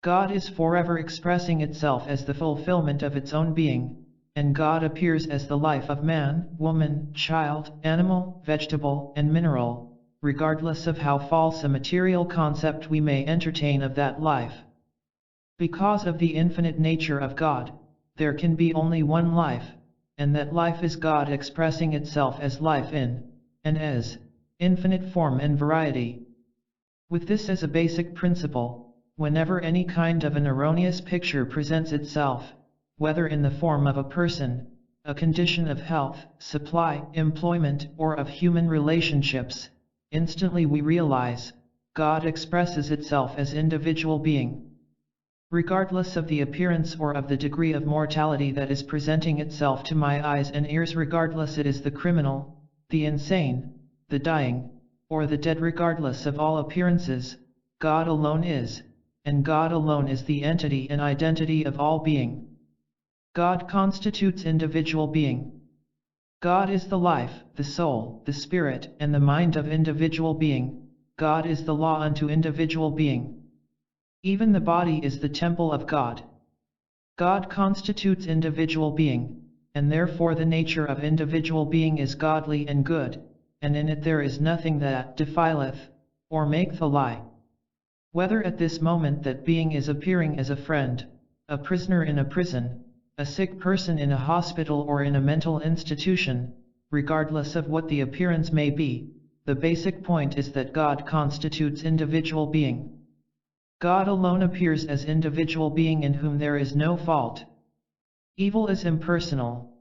God is forever expressing itself as the fulfillment of its own being, and God appears as the life of man, woman, child, animal, vegetable, and mineral, regardless of how false a material concept we may entertain of that life. Because of the infinite nature of God, there can be only one life, and that life is God expressing itself as life in, and as, infinite form and variety. With this as a basic principle, whenever any kind of an erroneous picture presents itself, whether in the form of a person, a condition of health, supply, employment, or of human relationships, instantly we realize, God expresses itself as individual being. Regardless of the appearance or of the degree of mortality that is presenting itself to my eyes and ears, regardless it is the criminal, the insane, the dying, or the dead, regardless of all appearances, God alone is, and God alone is the entity and identity of all being. God constitutes individual being. God is the life, the soul, the spirit, and the mind of individual being. God is the law unto individual being. Even the body is the temple of God. God constitutes individual being, and therefore the nature of individual being is godly and good, and in it there is nothing that defileth, or maketh a lie. Whether at this moment that being is appearing as a friend, a prisoner in a prison, a sick person in a hospital or in a mental institution, regardless of what the appearance may be, the basic point is that God constitutes individual being. God alone appears as individual being in whom there is no fault. Evil is impersonal.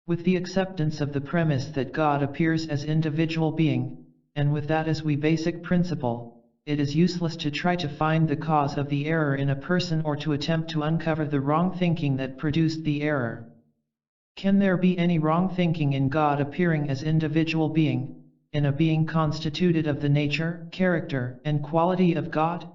With the acceptance of the premise that God appears as individual being, and with that as we basic principle, it is useless to try to find the cause of the error in a person or to attempt to uncover the wrong thinking that produced the error. Can there be any wrong thinking in God appearing as individual being, in a being constituted of the nature, character, and quality of God?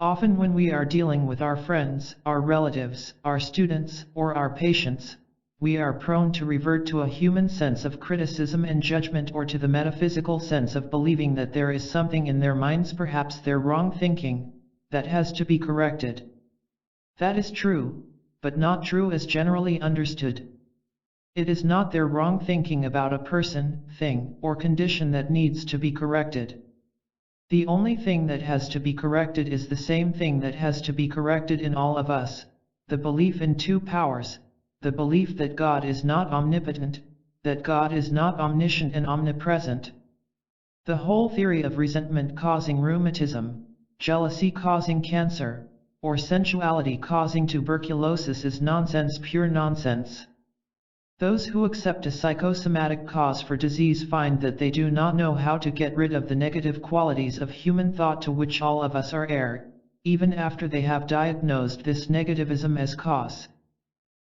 Often when we are dealing with our friends, our relatives, our students, or our patients, we are prone to revert to a human sense of criticism and judgment, or to the metaphysical sense of believing that there is something in their minds, perhaps their wrong thinking, that has to be corrected. That is true, but not true as generally understood. It is not their wrong thinking about a person, thing, or condition that needs to be corrected. The only thing that has to be corrected is the same thing that has to be corrected in all of us, the belief in two powers, the belief that God is not omnipotent, that God is not omniscient and omnipresent. The whole theory of resentment causing rheumatism, jealousy causing cancer, or sensuality causing tuberculosis is nonsense, pure nonsense. Those who accept a psychosomatic cause for disease find that they do not know how to get rid of the negative qualities of human thought to which all of us are heir, even after they have diagnosed this negativism as cause.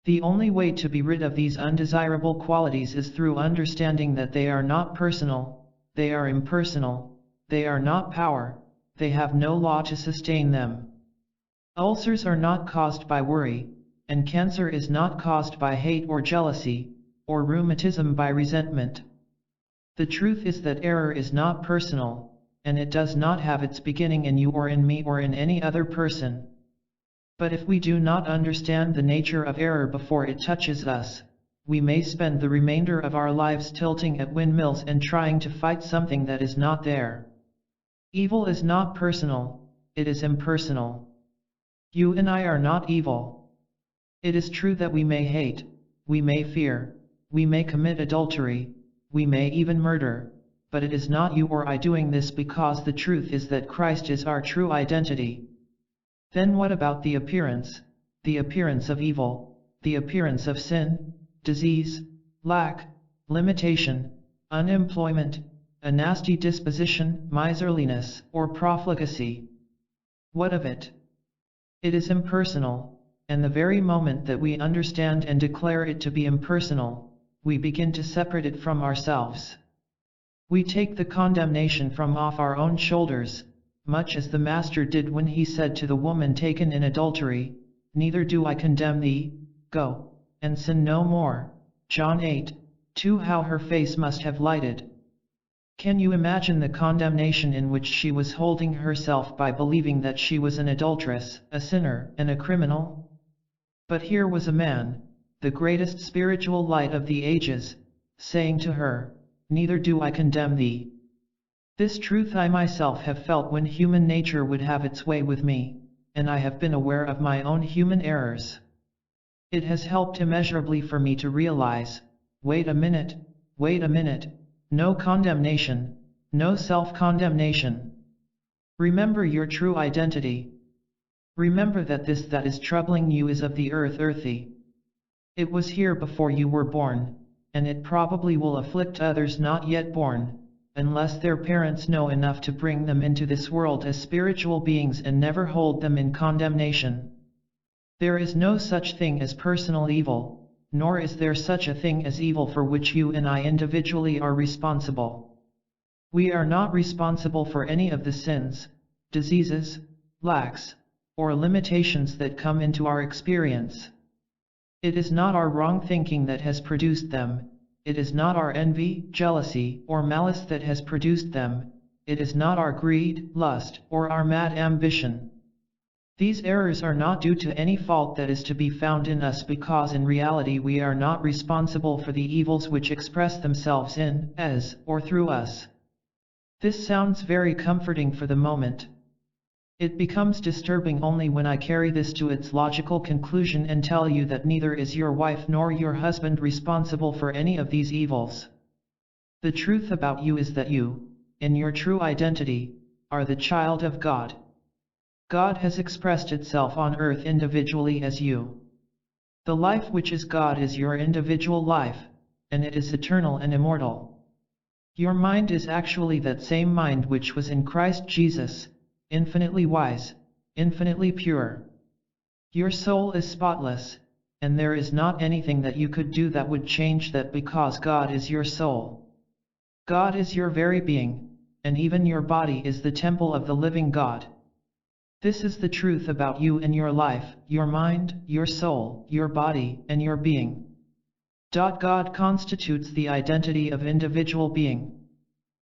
The only way to be rid of these undesirable qualities is through understanding that they are not personal, they are impersonal, they are not power, they have no law to sustain them. Ulcers are not caused by worry, and cancer is not caused by hate or jealousy, or rheumatism by resentment. The truth is that error is not personal, and it does not have its beginning in you or in me or in any other person. But if we do not understand the nature of error before it touches us, we may spend the remainder of our lives tilting at windmills and trying to fight something that is not there. Evil is not personal, it is impersonal. You and I are not evil. It is true that we may hate, we may fear, we may commit adultery, we may even murder, but it is not you or I doing this, because the truth is that Christ is our true identity. Then what about the appearance of evil, the appearance of sin, disease, lack, limitation, unemployment, a nasty disposition, miserliness, or profligacy? What of it? It is impersonal. And the very moment that we understand and declare it to be impersonal, we begin to separate it from ourselves. We take the condemnation from off our own shoulders, much as the Master did when he said to the woman taken in adultery, "Neither do I condemn thee, go, and sin no more." John 8:2. How her face must have lighted. Can you imagine the condemnation in which she was holding herself by believing that she was an adulteress, a sinner, and a criminal? But here was a man, the greatest spiritual light of the ages, saying to her, "Neither do I condemn thee." This truth I myself have felt when human nature would have its way with me, and I have been aware of my own human errors. It has helped immeasurably for me to realize, wait a minute, no condemnation, no self-condemnation. Remember your true identity. Remember that this that is troubling you is of the earthy. It was here before you were born, and it probably will afflict others not yet born, unless their parents know enough to bring them into this world as spiritual beings and never hold them in condemnation. There is no such thing as personal evil, nor is there such a thing as evil for which you and I individually are responsible. We are not responsible for any of the sins, diseases, lacks, or limitations that come into our experience. It is not our wrong thinking that has produced them. It is not our envy, jealousy, or malice that has produced them. It is not our greed, lust, or our mad ambition. These errors are not due to any fault that is to be found in us, because in reality we are not responsible for the evils which express themselves in, as, or through us. This sounds very comforting for the moment. It becomes disturbing only when I carry this to its logical conclusion and tell you that neither is your wife nor your husband responsible for any of these evils. The truth about you is that you, in your true identity, are the child of God. God has expressed itself on earth individually as you. The life which is God is your individual life, and it is eternal and immortal. Your mind is actually that same mind which was in Christ Jesus, infinitely wise, infinitely pure. Your soul is spotless, and there is not anything that you could do that would change that, because God is your soul. God is your very being, and even your body is the temple of the living God. This is the truth about you and your life, your mind, your soul, your body, and your being. God constitutes the identity of individual being.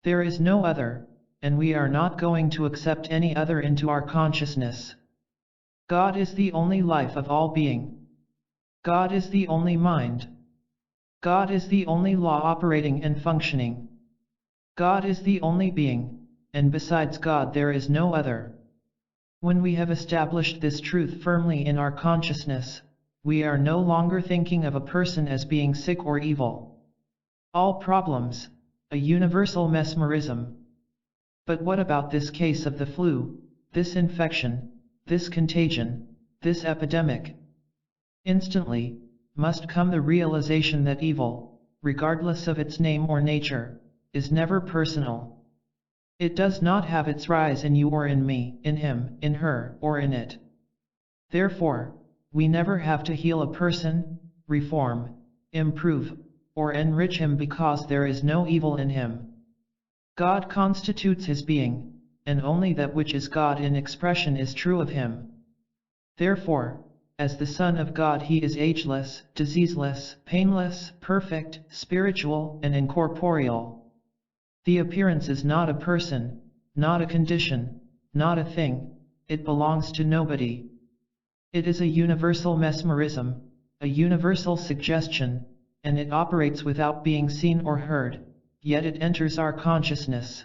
There is no other, and we are not going to accept any other into our consciousness. God is the only life of all being. God is the only mind. God is the only law operating and functioning. God is the only being, and besides God there is no other. When we have established this truth firmly in our consciousness, we are no longer thinking of a person as being sick or evil. All problems, a universal mesmerism. But what about this case of the flu, this infection, this contagion, this epidemic? Instantly, must come the realization that evil, regardless of its name or nature, is never personal. It does not have its rise in you or in me, in him, in her, or in it. Therefore, we never have to heal a person, reform, improve, or enrich him, because there is no evil in him. God constitutes his being, and only that which is God in expression is true of him. Therefore, as the Son of God he is ageless, diseaseless, painless, perfect, spiritual, and incorporeal. The appearance is not a person, not a condition, not a thing, it belongs to nobody. It is a universal mesmerism, a universal suggestion, and it operates without being seen or heard, yet it enters our consciousness.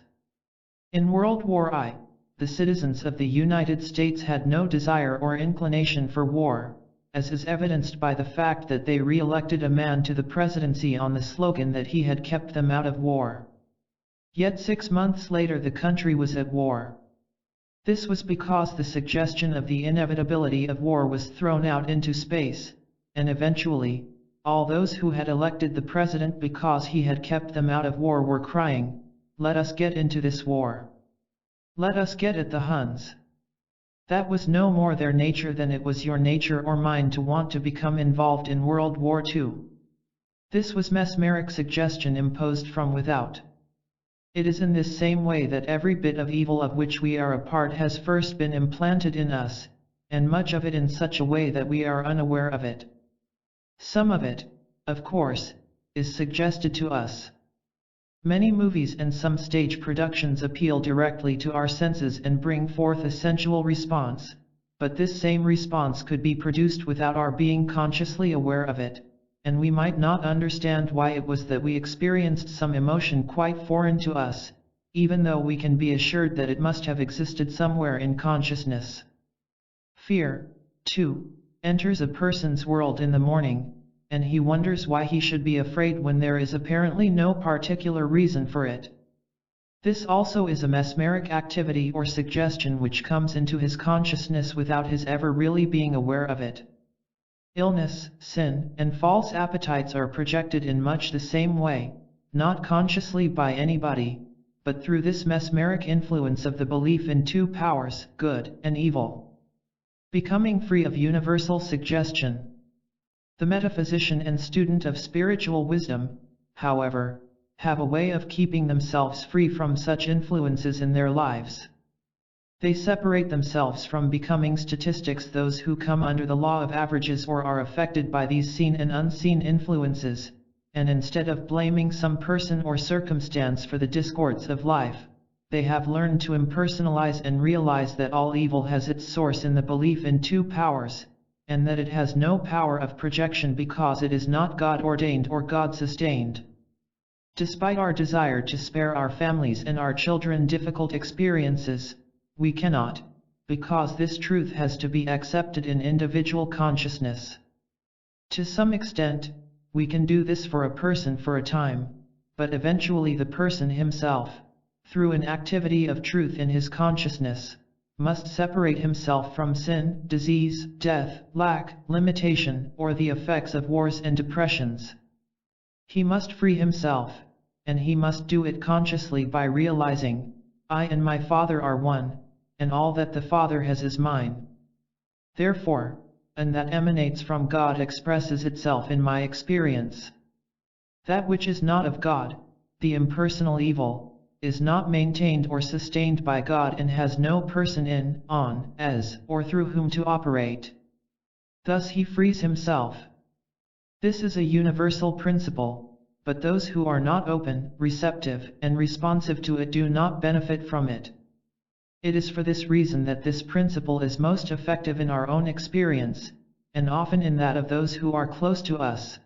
In World War I, the citizens of the United States had no desire or inclination for war, as is evidenced by the fact that they re-elected a man to the presidency on the slogan that he had kept them out of war. Yet 6 months later the country was at war. This was because the suggestion of the inevitability of war was thrown out into space, and eventually, all those who had elected the president because he had kept them out of war were crying, "Let us get into this war. Let us get at the Huns." That was no more their nature than it was your nature or mine to want to become involved in World War II. This was mesmeric suggestion imposed from without. It is in this same way that every bit of evil of which we are a part has first been implanted in us, and much of it in such a way that we are unaware of it. Some of it, of course, is suggested to us. Many movies and some stage productions appeal directly to our senses and bring forth a sensual response, but this same response could be produced without our being consciously aware of it, and we might not understand why it was that we experienced some emotion quite foreign to us, even though we can be assured that it must have existed somewhere in consciousness. Fear, too, enters a person's world in the morning, and he wonders why he should be afraid when there is apparently no particular reason for it. This also is a mesmeric activity or suggestion which comes into his consciousness without his ever really being aware of it. Illness, sin, and false appetites are projected in much the same way, not consciously by anybody, but through this mesmeric influence of the belief in two powers, good and evil. Becoming free of universal suggestion. The metaphysician and student of spiritual wisdom, however, have a way of keeping themselves free from such influences in their lives. They separate themselves from becoming statistics, those who come under the law of averages or are affected by these seen and unseen influences, and instead of blaming some person or circumstance for the discords of life, they have learned to impersonalize and realize that all evil has its source in the belief in two powers, and that it has no power of projection because it is not God-ordained or God-sustained. Despite our desire to spare our families and our children difficult experiences, we cannot, because this truth has to be accepted in individual consciousness. To some extent, we can do this for a person for a time, but eventually the person himself, through an activity of truth in his consciousness, must separate himself from sin, disease, death, lack, limitation, or the effects of wars and depressions. He must free himself, and he must do it consciously by realizing, I and my Father are one, and all that the Father has is mine. Therefore, and that emanates from God expresses itself in my experience. That which is not of God, the impersonal evil, is not maintained or sustained by God and has no person in, on, as, or through whom to operate. Thus he frees himself. This is a universal principle, but those who are not open, receptive, and responsive to it do not benefit from it. It is for this reason that this principle is most effective in our own experience, and often in that of those who are close to us.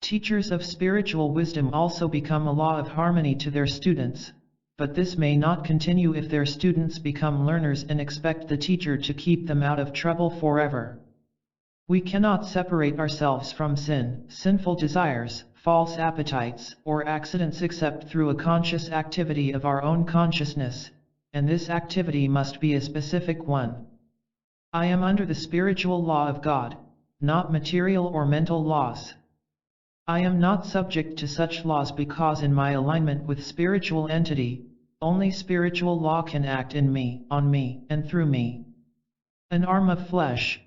Teachers of spiritual wisdom also become a law of harmony to their students, but this may not continue if their students become learners and expect the teacher to keep them out of trouble forever. We cannot separate ourselves from sin, sinful desires, false appetites, or accidents except through a conscious activity of our own consciousness, and this activity must be a specific one. I am under the spiritual law of God, not material or mental laws. I am not subject to such laws because in my alignment with spiritual entity, only spiritual law can act in me, on me, and through me. An arm of flesh.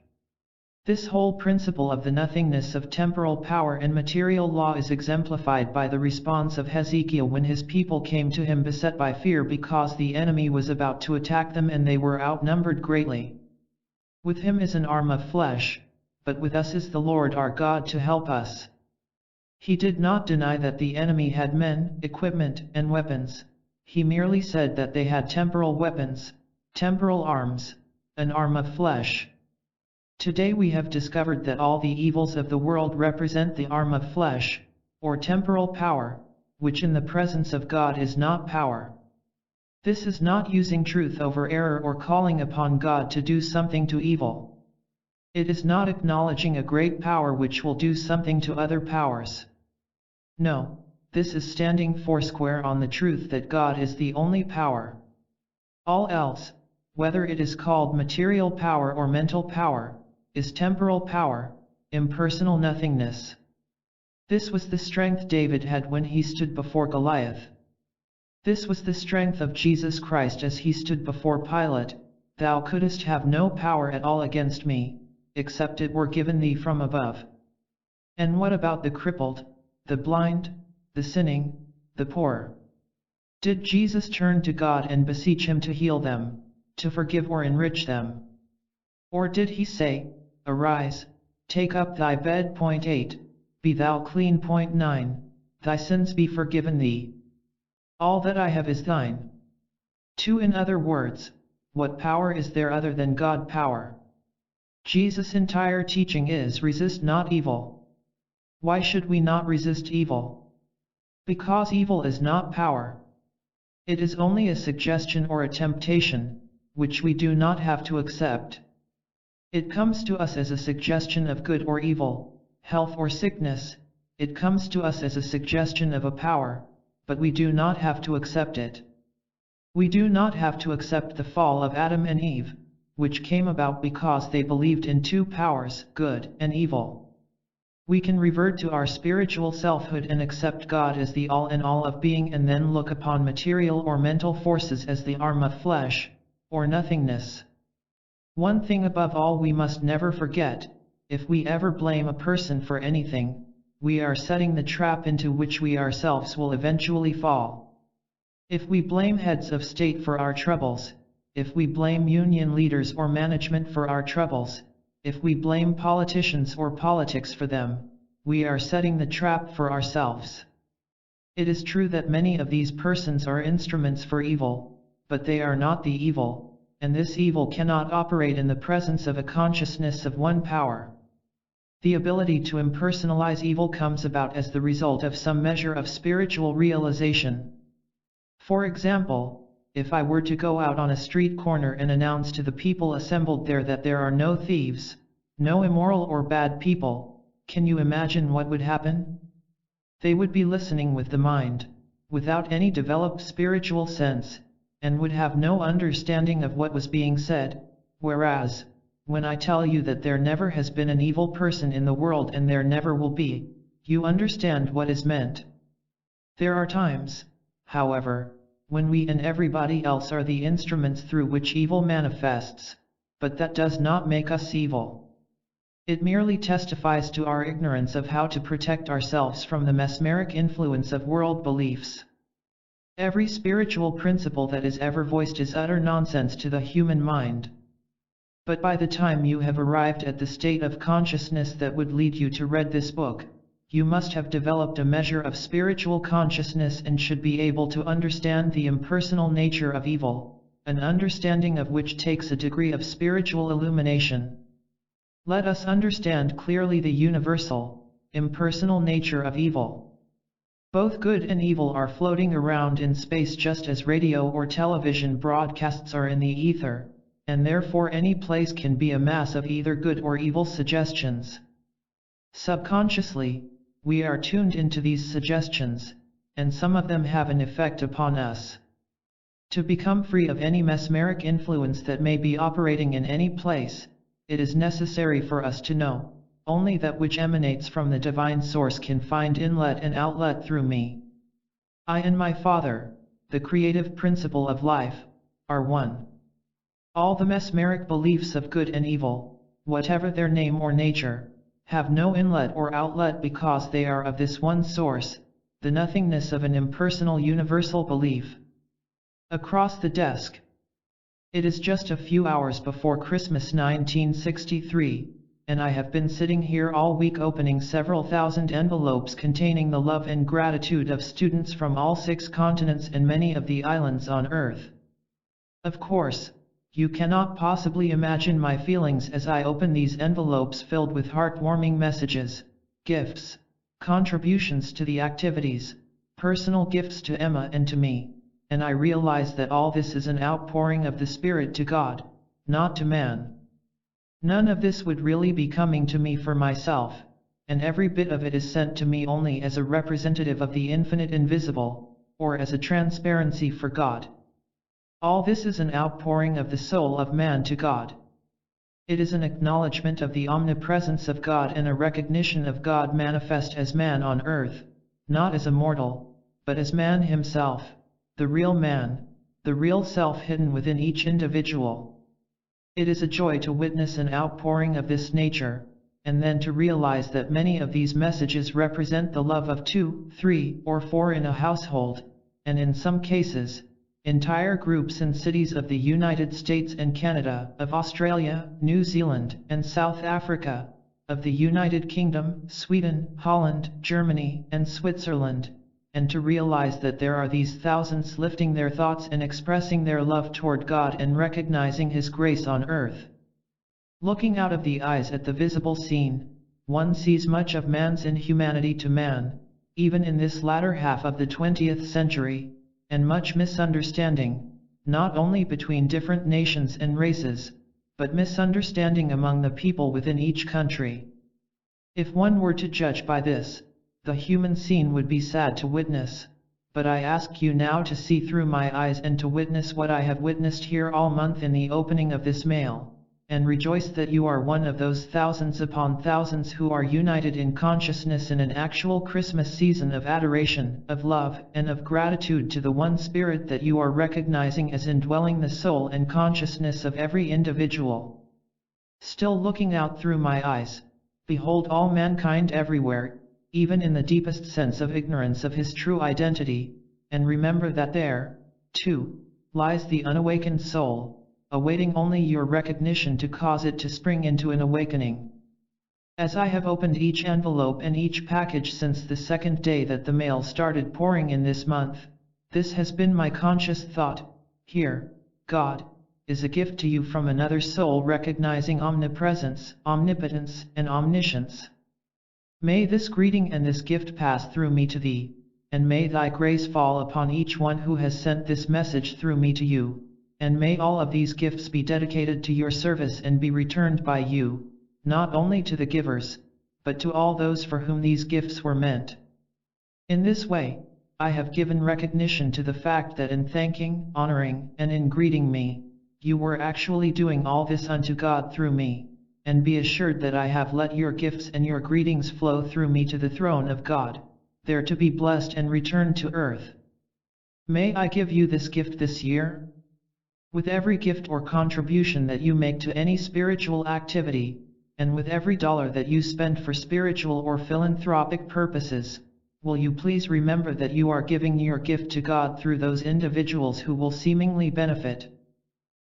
This whole principle of the nothingness of temporal power and material law is exemplified by the response of Hezekiah when his people came to him beset by fear because the enemy was about to attack them and they were outnumbered greatly. With him is an arm of flesh, but with us is the Lord our God to help us. He did not deny that the enemy had men, equipment, and weapons. He merely said that they had temporal weapons, temporal arms, an arm of flesh. Today we have discovered that all the evils of the world represent the arm of flesh, or temporal power, which in the presence of God is not power. This is not using truth over error or calling upon God to do something to evil. It is not acknowledging a great power which will do something to other powers. No, this is standing foursquare on the truth that God is the only power. All else, whether it is called material power or mental power, is temporal power, impersonal nothingness. This was the strength David had when he stood before Goliath. This was the strength of Jesus Christ as he stood before Pilate. Thou couldst have no power at all against me, except it were given thee from above. And what about the crippled, the blind, the sinning, the poor? Did Jesus turn to God and beseech him to heal them, to forgive or enrich them? Or did he say, Arise, take up thy bed. 8, be thou clean. 9, thy sins be forgiven thee. All that I have is thine. 2. In other words, what power is there other than God power? Jesus' entire teaching is resist not evil. Why should we not resist evil? Because evil is not power. It is only a suggestion or a temptation, which we do not have to accept. It comes to us as a suggestion of good or evil, health or sickness. It comes to us as a suggestion of a power, but we do not have to accept it. We do not have to accept the fall of Adam and Eve, which came about because they believed in two powers, good and evil. We can revert to our spiritual selfhood and accept God as the all in all of being, and then look upon material or mental forces as the arm of flesh, or nothingness. One thing above all we must never forget: if we ever blame a person for anything, we are setting the trap into which we ourselves will eventually fall. If we blame heads of state for our troubles, if we blame union leaders or management for our troubles, if we blame politicians or politics for them, we are setting the trap for ourselves. It is true that many of these persons are instruments for evil, but they are not the evil, and this evil cannot operate in the presence of a consciousness of one power. The ability to impersonalize evil comes about as the result of some measure of spiritual realization. For example, if I were to go out on a street corner and announce to the people assembled there that there are no thieves, no immoral or bad people, can you imagine what would happen? They would be listening with the mind, without any developed spiritual sense, and would have no understanding of what was being said, whereas, when I tell you that there never has been an evil person in the world and there never will be, you understand what is meant. There are times, however, when we and everybody else are the instruments through which evil manifests, but that does not make us evil. It merely testifies to our ignorance of how to protect ourselves from the mesmeric influence of world beliefs. Every spiritual principle that is ever voiced is utter nonsense to the human mind. But by the time you have arrived at the state of consciousness that would lead you to read this book, you must have developed a measure of spiritual consciousness and should be able to understand the impersonal nature of evil, an understanding of which takes a degree of spiritual illumination. Let us understand clearly the universal, impersonal nature of evil. Both good and evil are floating around in space just as radio or television broadcasts are in the ether, and therefore any place can be a mass of either good or evil suggestions. Subconsciously, we are tuned into these suggestions, and some of them have an effect upon us. To become free of any mesmeric influence that may be operating in any place, it is necessary for us to know only that which emanates from the divine source can find inlet and outlet through me. I and my Father, the creative principle of life, are one. All the mesmeric beliefs of good and evil, whatever their name or nature, have no inlet or outlet because they are of this one source, the nothingness of an impersonal universal belief. Across the desk. It is just a few hours before Christmas 1963, and I have been sitting here all week opening several thousand envelopes containing the love and gratitude of students from all 6 continents and many of the islands on Earth. Of course, you cannot possibly imagine my feelings as I open these envelopes filled with heartwarming messages, gifts, contributions to the activities, personal gifts to Emma and to me, and I realize that all this is an outpouring of the Spirit to God, not to man. None of this would really be coming to me for myself, and every bit of it is sent to me only as a representative of the infinite invisible, or as a transparency for God. All this is an outpouring of the soul of man to God. It is an acknowledgement of the omnipresence of God and a recognition of God manifest as man on earth, not as a mortal, but as man himself, the real man, the real self hidden within each individual. It is a joy to witness an outpouring of this nature, and then to realize that many of these messages represent the love of 2, 3, or 4 in a household, and in some cases, entire groups and cities of the United States and Canada, of Australia, New Zealand, and South Africa, of the United Kingdom, Sweden, Holland, Germany, and Switzerland, and to realize that there are these thousands lifting their thoughts and expressing their love toward God and recognizing His grace on earth. Looking out of the eyes at the visible scene, one sees much of man's inhumanity to man, even in this latter half of the 20th century, and much misunderstanding, not only between different nations and races, but misunderstanding among the people within each country. If one were to judge by this, the human scene would be sad to witness, but I ask you now to see through my eyes and to witness what I have witnessed here all month in the opening of this mail, and rejoice that you are one of those thousands upon thousands who are united in consciousness in an actual Christmas season of adoration, of love, and of gratitude to the one Spirit that you are recognizing as indwelling the soul and consciousness of every individual. Still looking out through my eyes, behold all mankind everywhere, even in the deepest sense of ignorance of his true identity, and remember that there, too, lies the unawakened soul, awaiting only your recognition to cause it to spring into an awakening. As I have opened each envelope and each package since the second day that the mail started pouring in this month, this has been my conscious thought: here, God, is a gift to you from another soul recognizing omnipresence, omnipotence, and omniscience. May this greeting and this gift pass through me to thee, and may thy grace fall upon each one who has sent this message through me to you, and may all of these gifts be dedicated to your service and be returned by you, not only to the givers, but to all those for whom these gifts were meant. In this way, I have given recognition to the fact that in thanking, honoring, and in greeting me, you were actually doing all this unto God through me, and be assured that I have let your gifts and your greetings flow through me to the throne of God, there to be blessed and returned to earth. May I give you this gift this year? With every gift or contribution that you make to any spiritual activity, and with every dollar that you spend for spiritual or philanthropic purposes, will you please remember that you are giving your gift to God through those individuals who will seemingly benefit?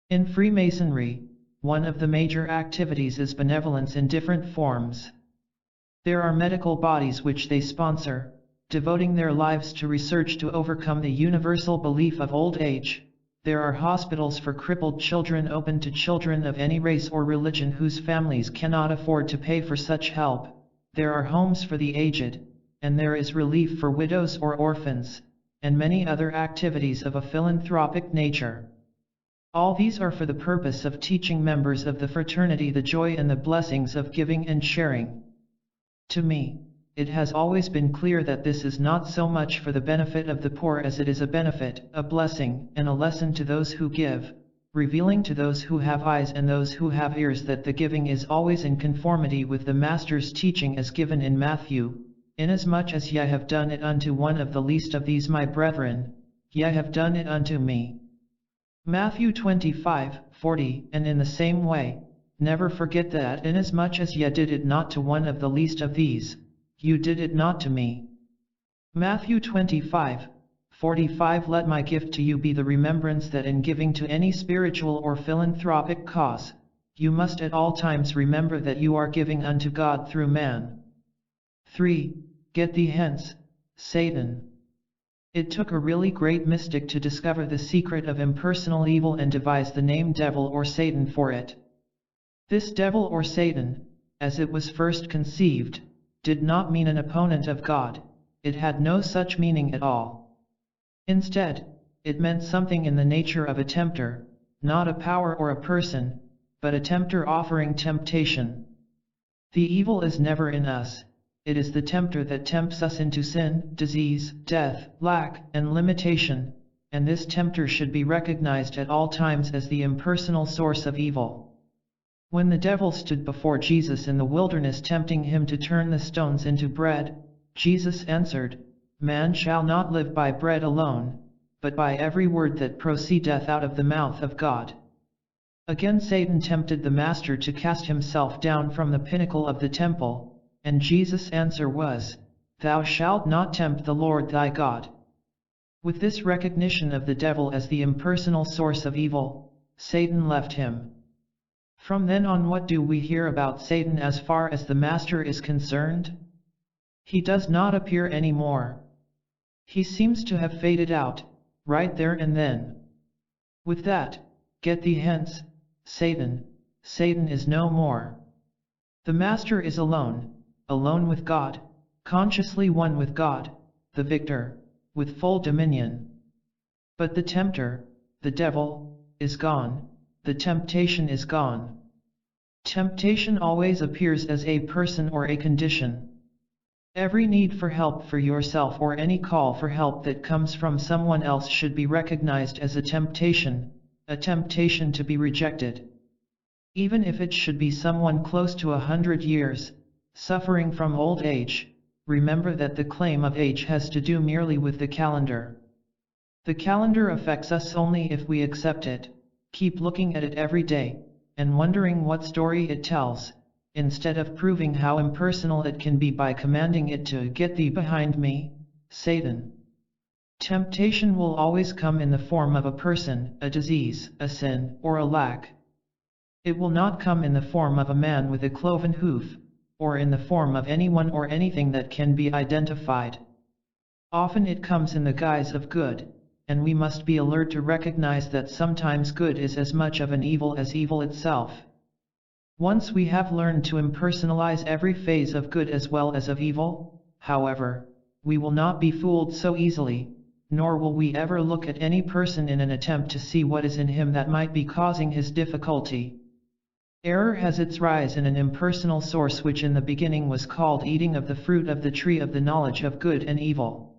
In Freemasonry, one of the major activities is benevolence in different forms. There are medical bodies which they sponsor, devoting their lives to research to overcome the universal belief of old age. There are hospitals for crippled children open to children of any race or religion whose families cannot afford to pay for such help. There are homes for the aged, and there is relief for widows or orphans, and many other activities of a philanthropic nature. All these are for the purpose of teaching members of the fraternity the joy and the blessings of giving and sharing. To me, it has always been clear that this is not so much for the benefit of the poor as it is a benefit, a blessing, and a lesson to those who give, revealing to those who have eyes and those who have ears that the giving is always in conformity with the Master's teaching as given in Matthew, inasmuch as ye have done it unto one of the least of these my brethren, ye have done it unto me. Matthew 25:40. And in the same way, never forget that inasmuch as ye did it not to one of the least of these, you did it not to me. Matthew 25:45. Let my gift to you be the remembrance that in giving to any spiritual or philanthropic cause, you must at all times remember that you are giving unto God through man. 3. Get thee hence, Satan. It took a really great mystic to discover the secret of impersonal evil and devise the name devil or Satan for it. This devil or Satan, as it was first conceived, did not mean an opponent of God. It had no such meaning at all. Instead, it meant something in the nature of a tempter, not a power or a person, but a tempter offering temptation. The evil is never in us. It is the tempter that tempts us into sin, disease, death, lack, and limitation, and this tempter should be recognized at all times as the impersonal source of evil. When the devil stood before Jesus in the wilderness tempting him to turn the stones into bread, Jesus answered, "Man shall not live by bread alone, but by every word that proceedeth out of the mouth of God." Again Satan tempted the Master to cast himself down from the pinnacle of the temple, and Jesus' answer was, "Thou shalt not tempt the Lord thy God." With this recognition of the devil as the impersonal source of evil, Satan left him. From then on, what do we hear about Satan as far as the Master is concerned? He does not appear anymore. He seems to have faded out, right there and then. With that, get thee hence, Satan. Satan is no more. The Master is alone with God, consciously one with God, the victor, with full dominion. But the tempter, the devil, is gone, the temptation is gone. Temptation always appears as a person or a condition. Every need for help for yourself or any call for help that comes from someone else should be recognized as a temptation to be rejected. Even if it should be someone close to 100 years, suffering from old age, remember that the claim of age has to do merely with the calendar. The calendar affects us only if we accept it, keep looking at it every day, and wondering what story it tells, instead of proving how impersonal it can be by commanding it to "Get thee behind me, Satan." Temptation will always come in the form of a person, a disease, a sin, or a lack. It will not come in the form of a man with a cloven hoof, or in the form of anyone or anything that can be identified. Often it comes in the guise of good, and we must be alert to recognize that sometimes good is as much of an evil as evil itself. Once we have learned to impersonalize every phase of good as well as of evil, however, we will not be fooled so easily, nor will we ever look at any person in an attempt to see what is in him that might be causing his difficulty. Error has its rise in an impersonal source which in the beginning was called eating of the fruit of the tree of the knowledge of good and evil.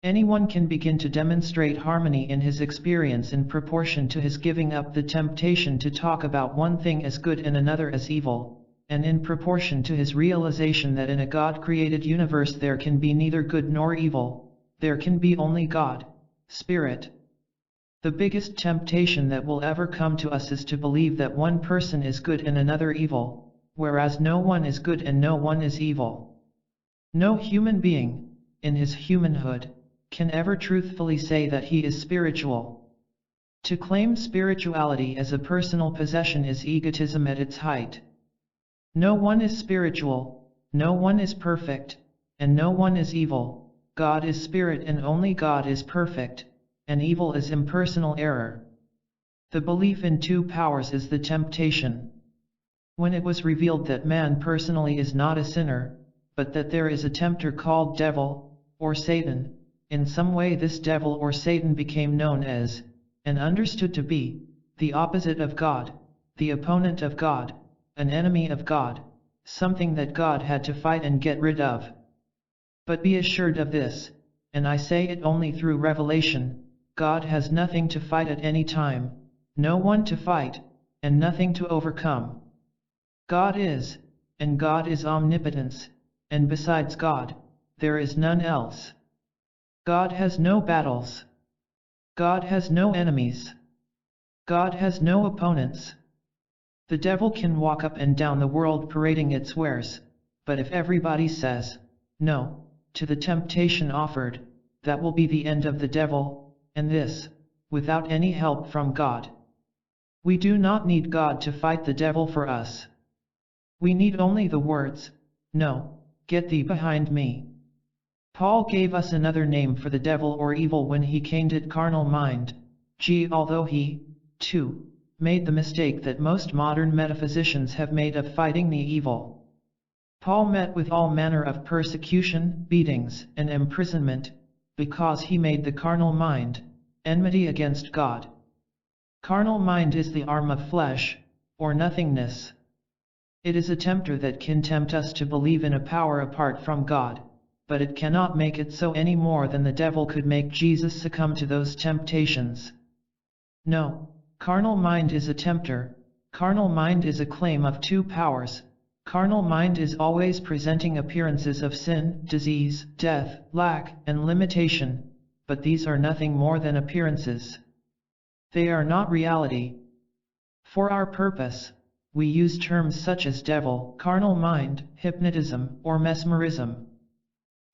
Anyone can begin to demonstrate harmony in his experience in proportion to his giving up the temptation to talk about one thing as good and another as evil, and in proportion to his realization that in a God-created universe there can be neither good nor evil, there can be only God, Spirit. The biggest temptation that will ever come to us is to believe that one person is good and another evil, whereas no one is good and no one is evil. No human being, in his humanhood, can ever truthfully say that he is spiritual. To claim spirituality as a personal possession is egotism at its height. No one is spiritual, no one is perfect, and no one is evil. God is spirit and only God is perfect, and evil is impersonal error. The belief in two powers is the temptation. When it was revealed that man personally is not a sinner, but that there is a tempter called devil, or Satan, in some way this devil or Satan became known as, and understood to be, the opposite of God, the opponent of God, an enemy of God, something that God had to fight and get rid of. But be assured of this, and I say it only through revelation, God has nothing to fight at any time, no one to fight, and nothing to overcome. God is, and God is omnipotence, and besides God, there is none else. God has no battles. God has no enemies. God has no opponents. The devil can walk up and down the world parading its wares, but if everybody says, no, to the temptation offered, that will be the end of the devil, and this, without any help from God. We do not need God to fight the devil for us. We need only the words, no, get thee behind me. Paul gave us another name for the devil or evil when he caned it carnal mind, although he, too, made the mistake that most modern metaphysicians have made of fighting the evil. Paul met with all manner of persecution, beatings, and imprisonment, because he made the carnal mind enmity against God. Carnal mind is the arm of flesh, or nothingness. It is a tempter that can tempt us to believe in a power apart from God, but it cannot make it so any more than the devil could make Jesus succumb to those temptations. No, carnal mind is a tempter, carnal mind is a claim of two powers, carnal mind is always presenting appearances of sin, disease, death, lack, and limitation, but these are nothing more than appearances. They are not reality. For our purpose, we use terms such as devil, carnal mind, hypnotism, or mesmerism.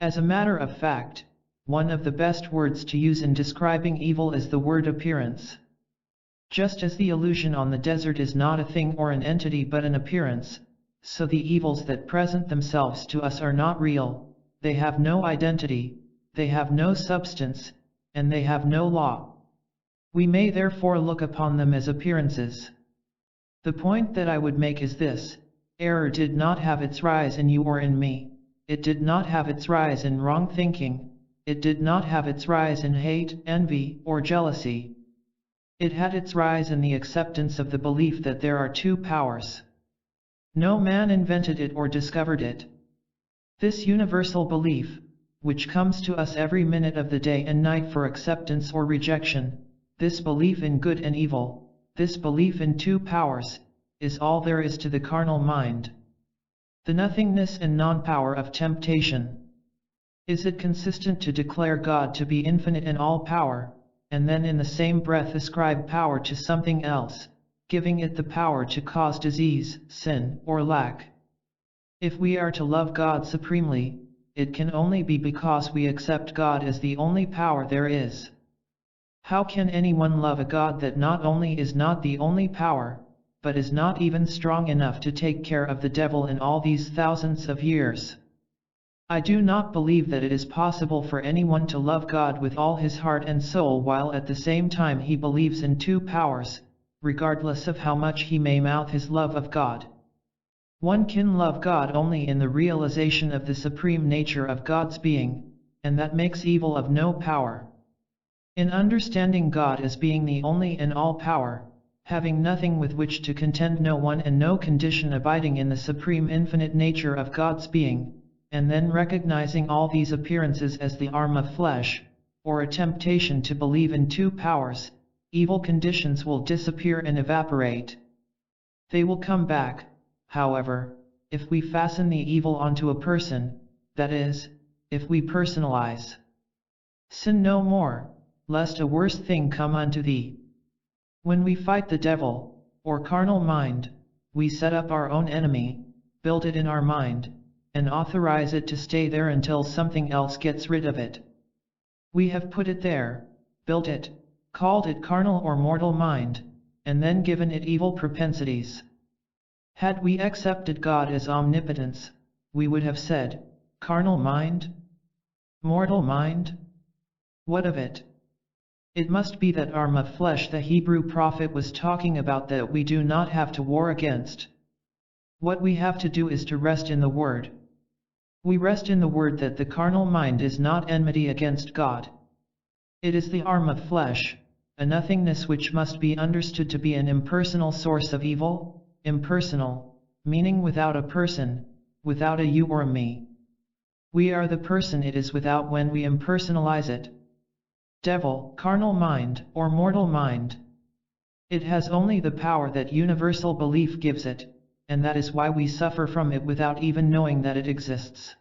As a matter of fact, one of the best words to use in describing evil is the word appearance. Just as the illusion on the desert is not a thing or an entity but an appearance, so the evils that present themselves to us are not real, they have no identity, they have no substance, and they have no law. We may therefore look upon them as appearances. The point that I would make is this: error did not have its rise in you or in me. It did not have its rise in wrong thinking, it did not have its rise in hate, envy, or jealousy. It had its rise in the acceptance of the belief that there are two powers. No man invented it or discovered it. This universal belief, which comes to us every minute of the day and night for acceptance or rejection, this belief in good and evil, this belief in two powers, is all there is to the carnal mind. The nothingness and non-power of temptation. Is it consistent to declare God to be infinite and all-power, and then in the same breath ascribe power to something else, giving it the power to cause disease, sin, or lack? If we are to love God supremely, it can only be because we accept God as the only power there is. How can anyone love a God that not only is not the only power, but is not even strong enough to take care of the devil in all these thousands of years? I do not believe that it is possible for anyone to love God with all his heart and soul while at the same time he believes in two powers, regardless of how much he may mouth his love of God. One can love God only in the realization of the supreme nature of God's being, and that makes evil of no power. In understanding God as being the only and all power, having nothing with which to contend, no one and no condition, abiding in the supreme infinite nature of God's being, and then recognizing all these appearances as the arm of flesh, or a temptation to believe in two powers, evil conditions will disappear and evaporate. They will come back, however, if we fasten the evil onto a person, that is, if we personalize. Sin no more, lest a worse thing come unto thee. When we fight the devil, or carnal mind, we set up our own enemy, build it in our mind, and authorize it to stay there until something else gets rid of it. We have put it there, built it, called it carnal or mortal mind, and then given it evil propensities. Had we accepted God as omnipotence, we would have said, carnal mind? Mortal mind? What of it? It must be that arm of flesh the Hebrew prophet was talking about that we do not have to war against. What we have to do is to rest in the Word. We rest in the Word that the carnal mind is not enmity against God. It is the arm of flesh, a nothingness which must be understood to be an impersonal source of evil, impersonal, meaning without a person, without a you or a me. We are the person it is without when we impersonalize it. Devil, carnal mind, or mortal mind. It has only the power that universal belief gives it, and that is why we suffer from it without even knowing that it exists.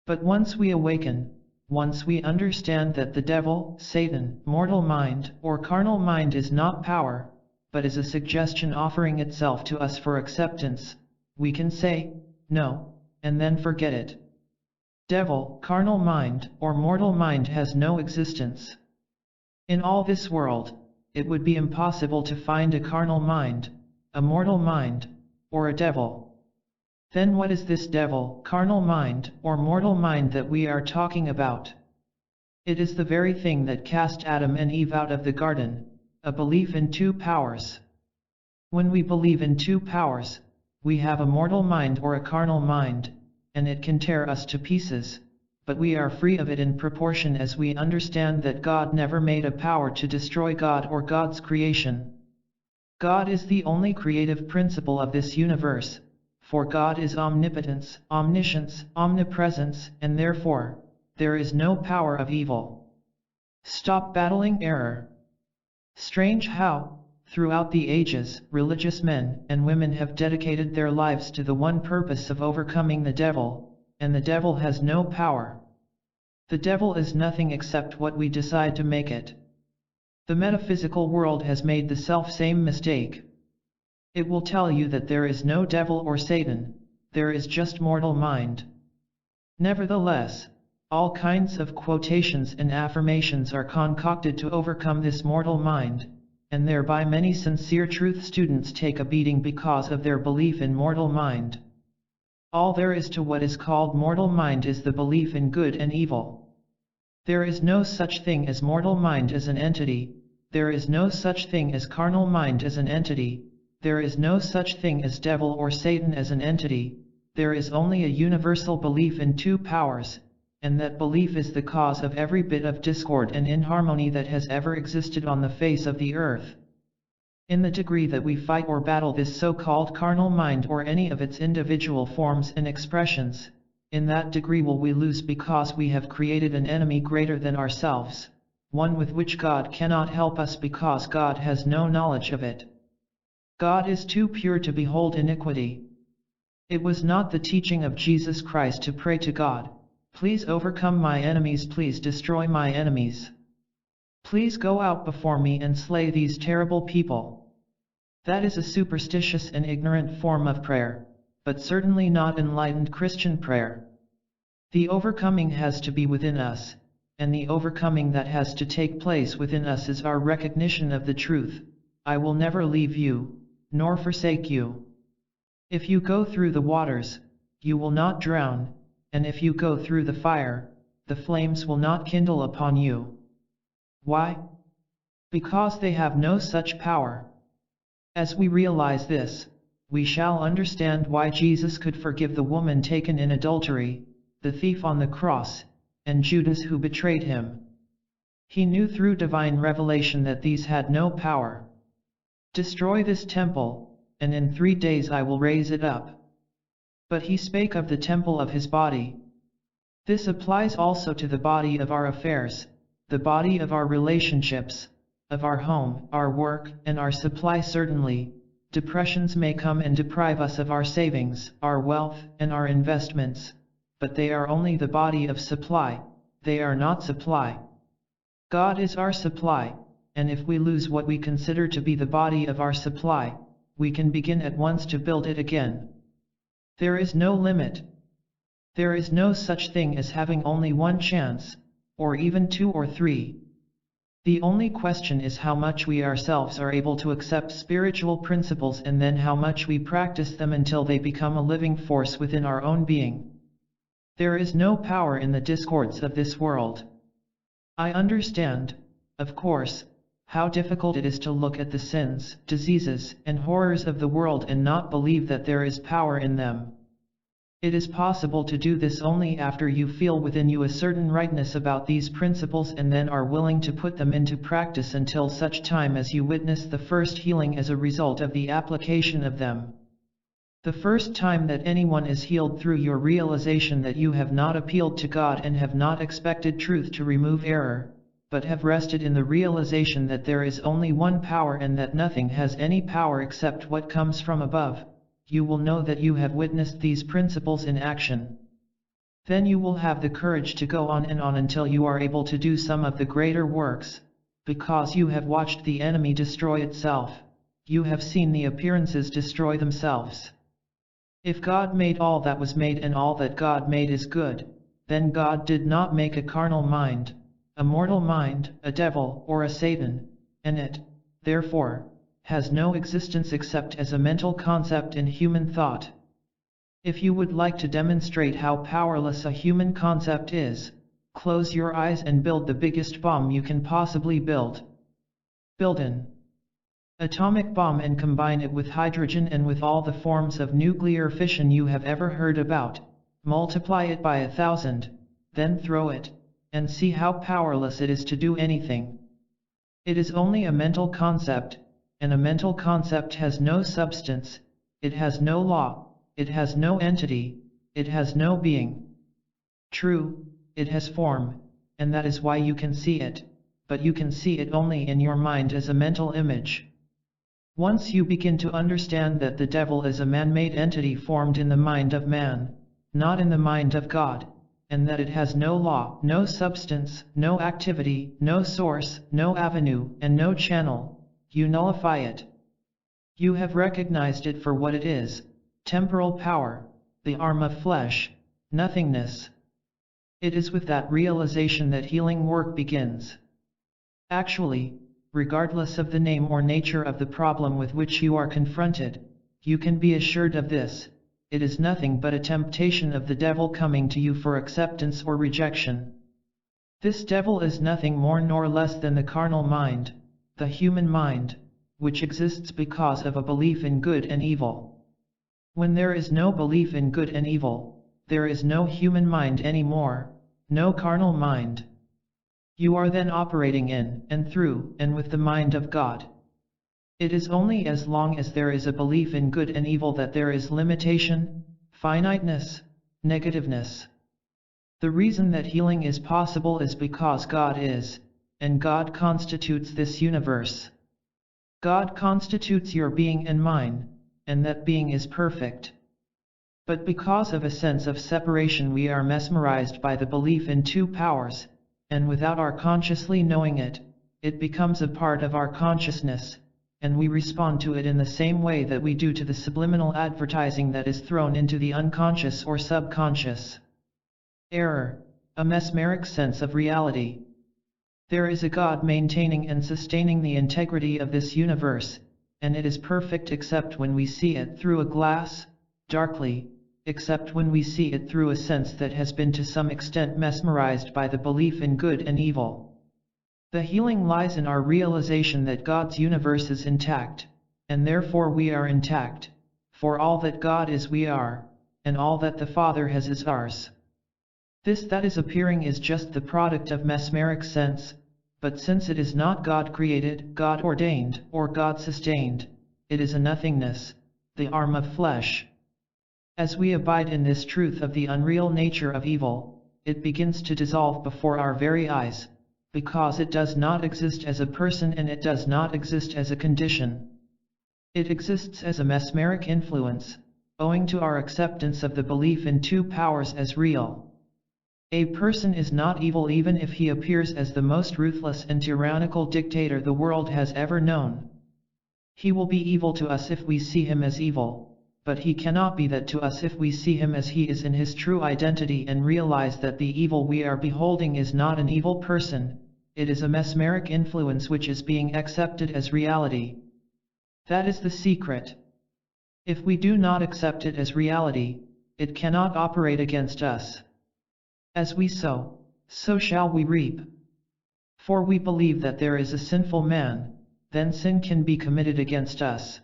But once we awaken, once we understand that the devil, Satan, mortal mind, or carnal mind is not power, but is a suggestion offering itself to us for acceptance, we can say, no, and then forget it. Devil, carnal mind, or mortal mind has no existence. In all this world, it would be impossible to find a carnal mind, a mortal mind, or a devil. Then what is this devil, carnal mind, or mortal mind that we are talking about? It is the very thing that cast Adam and Eve out of the garden, a belief in two powers. When we believe in two powers, we have a mortal mind or a carnal mind, and it can tear us to pieces, but we are free of it in proportion as we understand that God never made a power to destroy God or God's creation. God is the only creative principle of this universe, for God is omnipotence, omniscience, omnipresence, and therefore, there is no power of evil. Stop battling error. Strange how, throughout the ages, religious men and women have dedicated their lives to the one purpose of overcoming the devil, and the devil has no power. The devil is nothing except what we decide to make it. The metaphysical world has made the self-same mistake. It will tell you that there is no devil or Satan, there is just mortal mind. Nevertheless, all kinds of quotations and affirmations are concocted to overcome this mortal mind, and thereby many sincere truth students take a beating because of their belief in mortal mind. All there is to what is called mortal mind is the belief in good and evil. There is no such thing as mortal mind as an entity, there is no such thing as carnal mind as an entity, there is no such thing as devil or Satan as an entity, there is only a universal belief in two powers, and that belief is the cause of every bit of discord and inharmony that has ever existed on the face of the earth. In the degree that we fight or battle this so-called carnal mind or any of its individual forms and expressions, in that degree will we lose, because we have created an enemy greater than ourselves, one with which God cannot help us because God has no knowledge of it. God is too pure to behold iniquity. It was not the teaching of Jesus Christ to pray to God, "Please overcome my enemies, please destroy my enemies. Please go out before me and slay these terrible people." That is a superstitious and ignorant form of prayer, but certainly not enlightened Christian prayer. The overcoming has to be within us, and the overcoming that has to take place within us is our recognition of the truth, "I will never leave you, nor forsake you." If you go through the waters, you will not drown, and if you go through the fire, the flames will not kindle upon you. Why? Because they have no such power. As we realize this, we shall understand why Jesus could forgive the woman taken in adultery, the thief on the cross, and Judas who betrayed him. He knew through divine revelation that these had no power. "Destroy this temple, and in 3 days I will raise it up." But he spake of the temple of his body. This applies also to the body of our affairs, the body of our relationships, of our home, our work, and our supply. Certainly, depressions may come and deprive us of our savings, our wealth, and our investments, but they are only the body of supply, they are not supply. God is our supply, and if we lose what we consider to be the body of our supply, we can begin at once to build it again. There is no limit. There is no such thing as having only one chance, or even 2 or 3. The only question is how much we ourselves are able to accept spiritual principles, and then how much we practice them until they become a living force within our own being. There is no power in the discords of this world. I understand, of course, how difficult it is to look at the sins, diseases, and horrors of the world and not believe that there is power in them. It is possible to do this only after you feel within you a certain rightness about these principles and then are willing to put them into practice until such time as you witness the first healing as a result of the application of them. The first time that anyone is healed through your realization that you have not appealed to God and have not expected truth to remove error, but have rested in the realization that there is only one power and that nothing has any power except what comes from above, you will know that you have witnessed these principles in action. Then you will have the courage to go on and on until you are able to do some of the greater works, because you have watched the enemy destroy itself, you have seen the appearances destroy themselves. If God made all that was made and all that God made is good, then God did not make a carnal mind, a mortal mind, a devil, or a Satan, and it, therefore, has no existence except as a mental concept in human thought. If you would like to demonstrate how powerless a human concept is, close your eyes and build the biggest bomb you can possibly build. Build an atomic bomb and combine it with hydrogen and with all the forms of nuclear fission you have ever heard about, multiply it by 1,000, then throw it, and see how powerless it is to do anything. It is only a mental concept, and a mental concept has no substance, it has no law, it has no entity, it has no being. True, it has form, and that is why you can see it, but you can see it only in your mind as a mental image. Once you begin to understand that the devil is a man-made entity formed in the mind of man, not in the mind of God, and that it has no law, no substance, no activity, no source, no avenue, and no channel, you nullify it. You have recognized it for what it is, temporal power, the arm of flesh, nothingness. It is with that realization that healing work begins. Actually, regardless of the name or nature of the problem with which you are confronted, you can be assured of this: it is nothing but a temptation of the devil coming to you for acceptance or rejection. This devil is nothing more nor less than the carnal mind, the human mind, which exists because of a belief in good and evil. When there is no belief in good and evil, there is no human mind anymore, no carnal mind. You are then operating in, and through, and with the mind of God. It is only as long as there is a belief in good and evil that there is limitation, finiteness, negativeness. The reason that healing is possible is because God is, and God constitutes this universe. God constitutes your being and mine, and that being is perfect. But because of a sense of separation we are mesmerized by the belief in two powers, and without our consciously knowing it, it becomes a part of our consciousness, and we respond to it in the same way that we do to the subliminal advertising that is thrown into the unconscious or subconscious. Error, a mesmeric sense of reality. There is a God maintaining and sustaining the integrity of this universe, and it is perfect except when we see it through a glass, darkly, except when we see it through a sense that has been to some extent mesmerized by the belief in good and evil. The healing lies in our realization that God's universe is intact, and therefore we are intact, for all that God is we are, and all that the Father has is ours. This that is appearing is just the product of mesmeric sense, but since it is not God created, God ordained, or God sustained, it is a nothingness, the arm of flesh. As we abide in this truth of the unreal nature of evil, it begins to dissolve before our very eyes, because it does not exist as a person and it does not exist as a condition. It exists as a mesmeric influence, owing to our acceptance of the belief in two powers as real. A person is not evil even if he appears as the most ruthless and tyrannical dictator the world has ever known. He will be evil to us if we see him as evil, but he cannot be that to us if we see him as he is in his true identity and realize that the evil we are beholding is not an evil person, it is a mesmeric influence which is being accepted as reality. That is the secret. If we do not accept it as reality, it cannot operate against us. As we sow, so shall we reap. For we believe that there is a sinful man, then sin can be committed against us.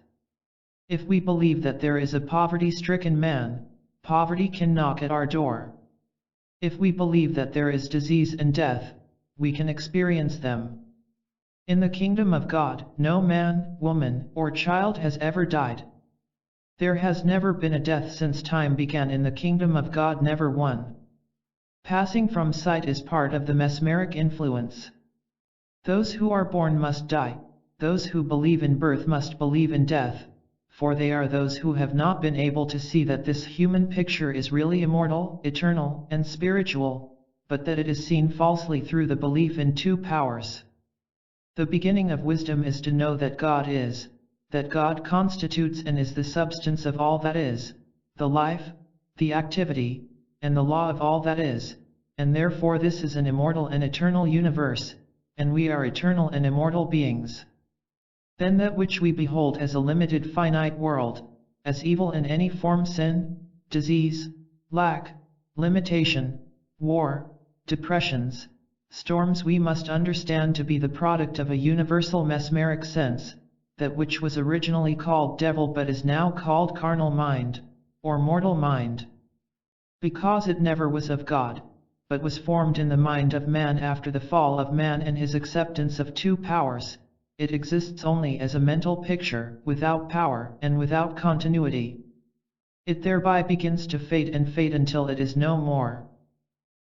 If we believe that there is a poverty-stricken man, poverty can knock at our door. If we believe that there is disease and death, we can experience them. In the kingdom of God, no man, woman, or child has ever died. There has never been a death since time began in the kingdom of God, never one. Passing from sight is part of the mesmeric influence. Those who are born must die, those who believe in birth must believe in death, for they are those who have not been able to see that this human picture is really immortal, eternal, and spiritual, but that it is seen falsely through the belief in two powers. The beginning of wisdom is to know that God is, that God constitutes and is the substance of all that is, the life, the activity, and the law of all that is, and therefore this is an immortal and eternal universe, and we are eternal and immortal beings. Then that which we behold as a limited finite world, as evil in any form, sin, disease, lack, limitation, war, depressions, storms, we must understand to be the product of a universal mesmeric sense, that which was originally called devil but is now called carnal mind, or mortal mind. Because it never was of God, but was formed in the mind of man after the fall of man and his acceptance of two powers, it exists only as a mental picture, without power and without continuity. It thereby begins to fade and fade until it is no more.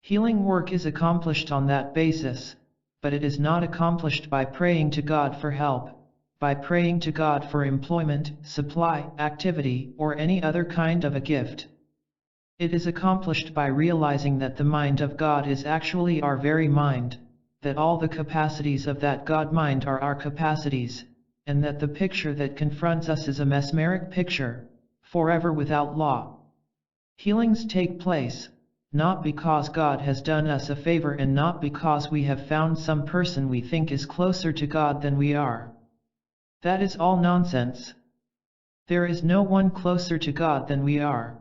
Healing work is accomplished on that basis, but it is not accomplished by praying to God for help, by praying to God for employment, supply, activity, or any other kind of a gift. It is accomplished by realizing that the mind of God is actually our very mind, that all the capacities of that God mind are our capacities, and that the picture that confronts us is a mesmeric picture, forever without law. Healings take place, not because God has done us a favor and not because we have found some person we think is closer to God than we are. That is all nonsense. There is no one closer to God than we are.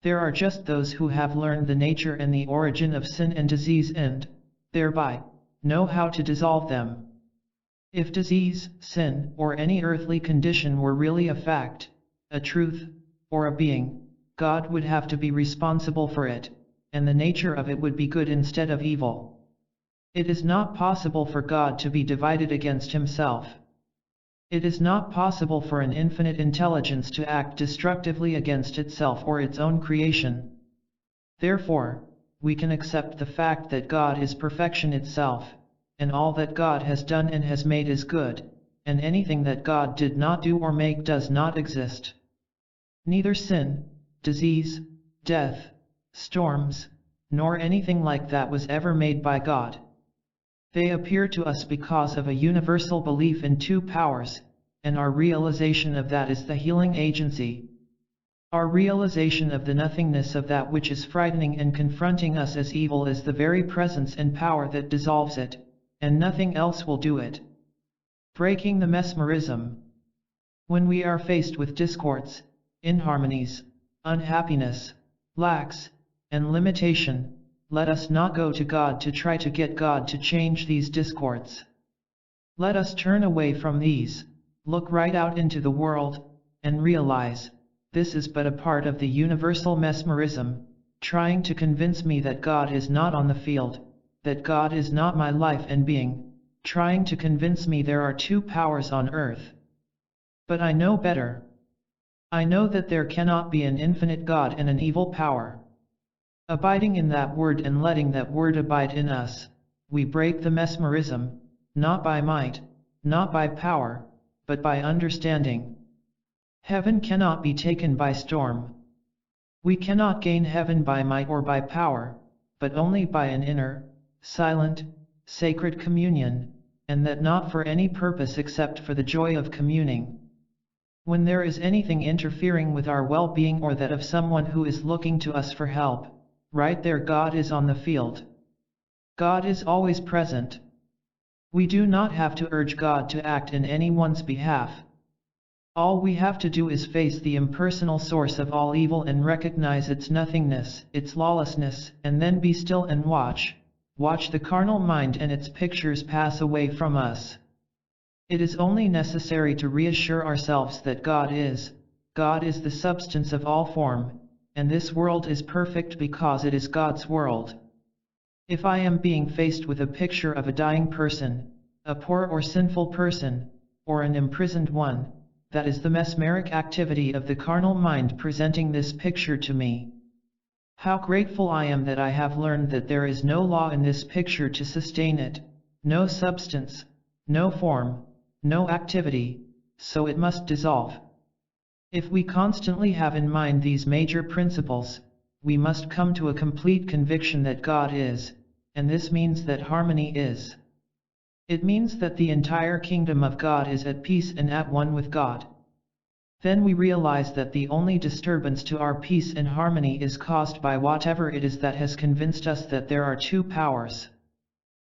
There are just those who have learned the nature and the origin of sin and disease and, thereby, know how to dissolve them. If disease, sin, or any earthly condition were really a fact, a truth, or a being, God would have to be responsible for it, and the nature of it would be good instead of evil. It is not possible for God to be divided against himself. It is not possible for an infinite intelligence to act destructively against itself or its own creation. Therefore, we can accept the fact that God is perfection itself, and all that God has done and has made is good, and anything that God did not do or make does not exist. Neither sin, disease, death, storms, nor anything like that was ever made by God. They appear to us because of a universal belief in two powers, and our realization of that is the healing agency. Our realization of the nothingness of that which is frightening and confronting us as evil is the very presence and power that dissolves it, and nothing else will do it. Breaking the mesmerism. When we are faced with discords, inharmonies, unhappiness, lacks, and limitation, let us not go to God to try to get God to change these discords. Let us turn away from these, look right out into the world, and realize, this is but a part of the universal mesmerism, trying to convince me that God is not on the field, that God is not my life and being, trying to convince me there are two powers on earth. But I know better. I know that there cannot be an infinite God and an evil power. Abiding in that word and letting that word abide in us, we break the mesmerism, not by might, not by power, but by understanding. Heaven cannot be taken by storm. We cannot gain heaven by might or by power, but only by an inner, silent, sacred communion, and that not for any purpose except for the joy of communing. When there is anything interfering with our well-being or that of someone who is looking to us for help, right there God is on the field. God is always present. We do not have to urge God to act in anyone's behalf. All we have to do is face the impersonal source of all evil and recognize its nothingness, its lawlessness, and then be still and watch the carnal mind and its pictures pass away from us. It is only necessary to reassure ourselves that God is the substance of all form, and this world is perfect because it is God's world. If I am being faced with a picture of a dying person, a poor or sinful person, or an imprisoned one, that is the mesmeric activity of the carnal mind presenting this picture to me. How grateful I am that I have learned that there is no law in this picture to sustain it, no substance, no form, no activity, so it must dissolve. If we constantly have in mind these major principles, we must come to a complete conviction that God is, and this means that harmony is. It means that the entire kingdom of God is at peace and at one with God. Then we realize that the only disturbance to our peace and harmony is caused by whatever it is that has convinced us that there are two powers.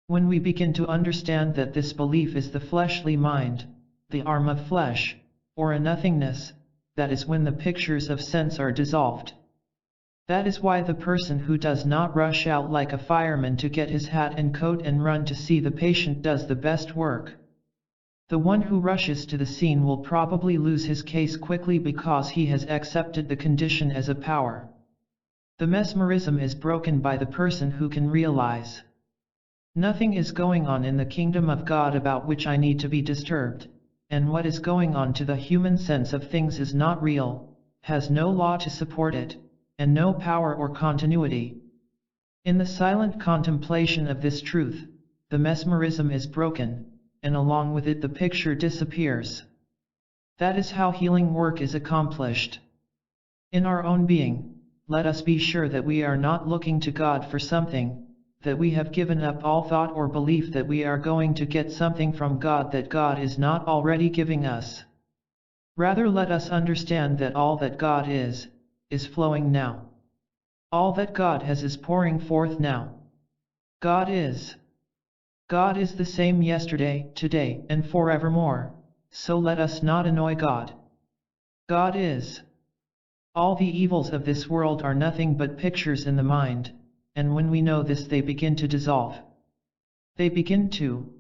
When we begin to understand that this belief is the fleshly mind, the arm of flesh, or a nothingness, that is when the pictures of sense are dissolved. That is why the person who does not rush out like a fireman to get his hat and coat and run to see the patient does the best work. The one who rushes to the scene will probably lose his case quickly because he has accepted the condition as a power. The mesmerism is broken by the person who can realize, nothing is going on in the kingdom of God about which I need to be disturbed, and what is going on to the human sense of things is not real, has no law to support it, and no power or continuity. In the silent contemplation of this truth, the mesmerism is broken, and along with it the picture disappears. That is how healing work is accomplished. In our own being, let us be sure that we are not looking to God for something, that we have given up all thought or belief that we are going to get something from God that God is not already giving us. Rather, let us understand that all that God is flowing now. All that God has is pouring forth now. God is the same yesterday, today, and forevermore, so let us not annoy God. God is. All the evils of this world are nothing but pictures in the mind, and when we know this they begin to dissolve. They begin to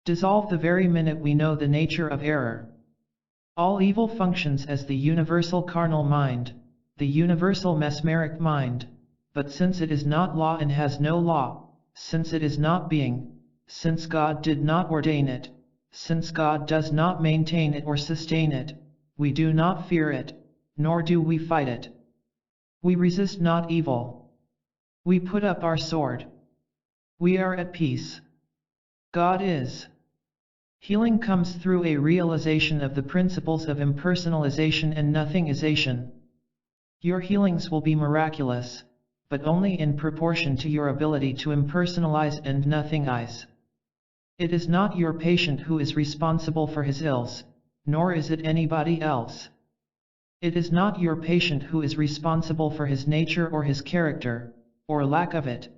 dissolve the very minute we know the nature of error. All evil functions as the universal carnal mind, the universal mesmeric mind, but since it is not law and has no law, since it is not being, since God did not ordain it, since God does not maintain it or sustain it, we do not fear it, nor do we fight it. We resist not evil. We put up our sword. We are at peace. God is. Healing comes through a realization of the principles of impersonalization and nothingization. Your healings will be miraculous, but only in proportion to your ability to impersonalize and nothingize. It is not your patient who is responsible for his ills, nor is it anybody else. It is not your patient who is responsible for his nature or his character, or lack of it.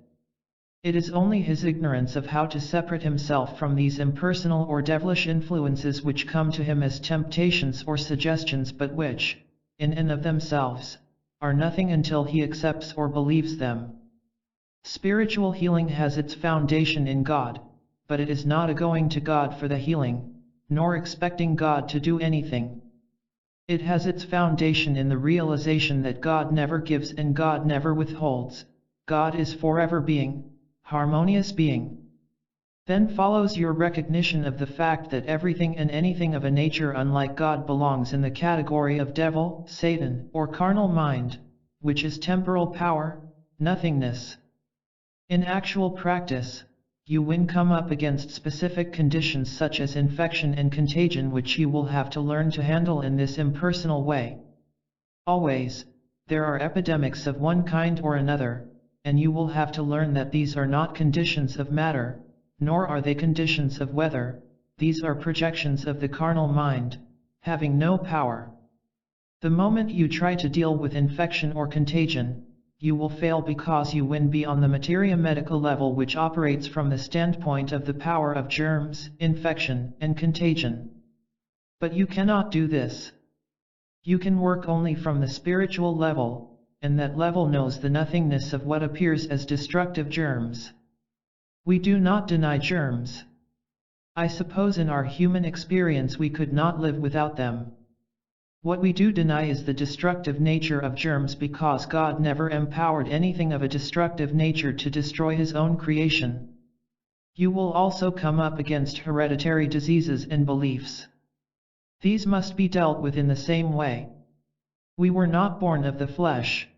It is only his ignorance of how to separate himself from these impersonal or devilish influences which come to him as temptations or suggestions, but which, in and of themselves, are nothing until he accepts or believes them. Spiritual healing has its foundation in God, but it is not a going to God for the healing, nor expecting God to do anything. It has its foundation in the realization that God never gives and God never withholds. God is forever being, harmonious being. Then follows your recognition of the fact that everything and anything of a nature unlike God belongs in the category of devil, Satan, or carnal mind, which is temporal power, nothingness. In actual practice, you will come up against specific conditions such as infection and contagion, which you will have to learn to handle in this impersonal way. Always, there are epidemics of one kind or another, and you will have to learn that these are not conditions of matter, nor are they conditions of weather. These are projections of the carnal mind, having no power. The moment you try to deal with infection or contagion, you will fail because you win beyond the materia medica level, which operates from the standpoint of the power of germs, infection, and contagion. But you cannot do this. You can work only from the spiritual level, and that level knows the nothingness of what appears as destructive germs. We do not deny germs. I suppose in our human experience we could not live without them. What we do deny is the destructive nature of germs, because God never empowered anything of a destructive nature to destroy his own creation. You will also come up against hereditary diseases and beliefs. These must be dealt with in the same way. We were not born of the flesh.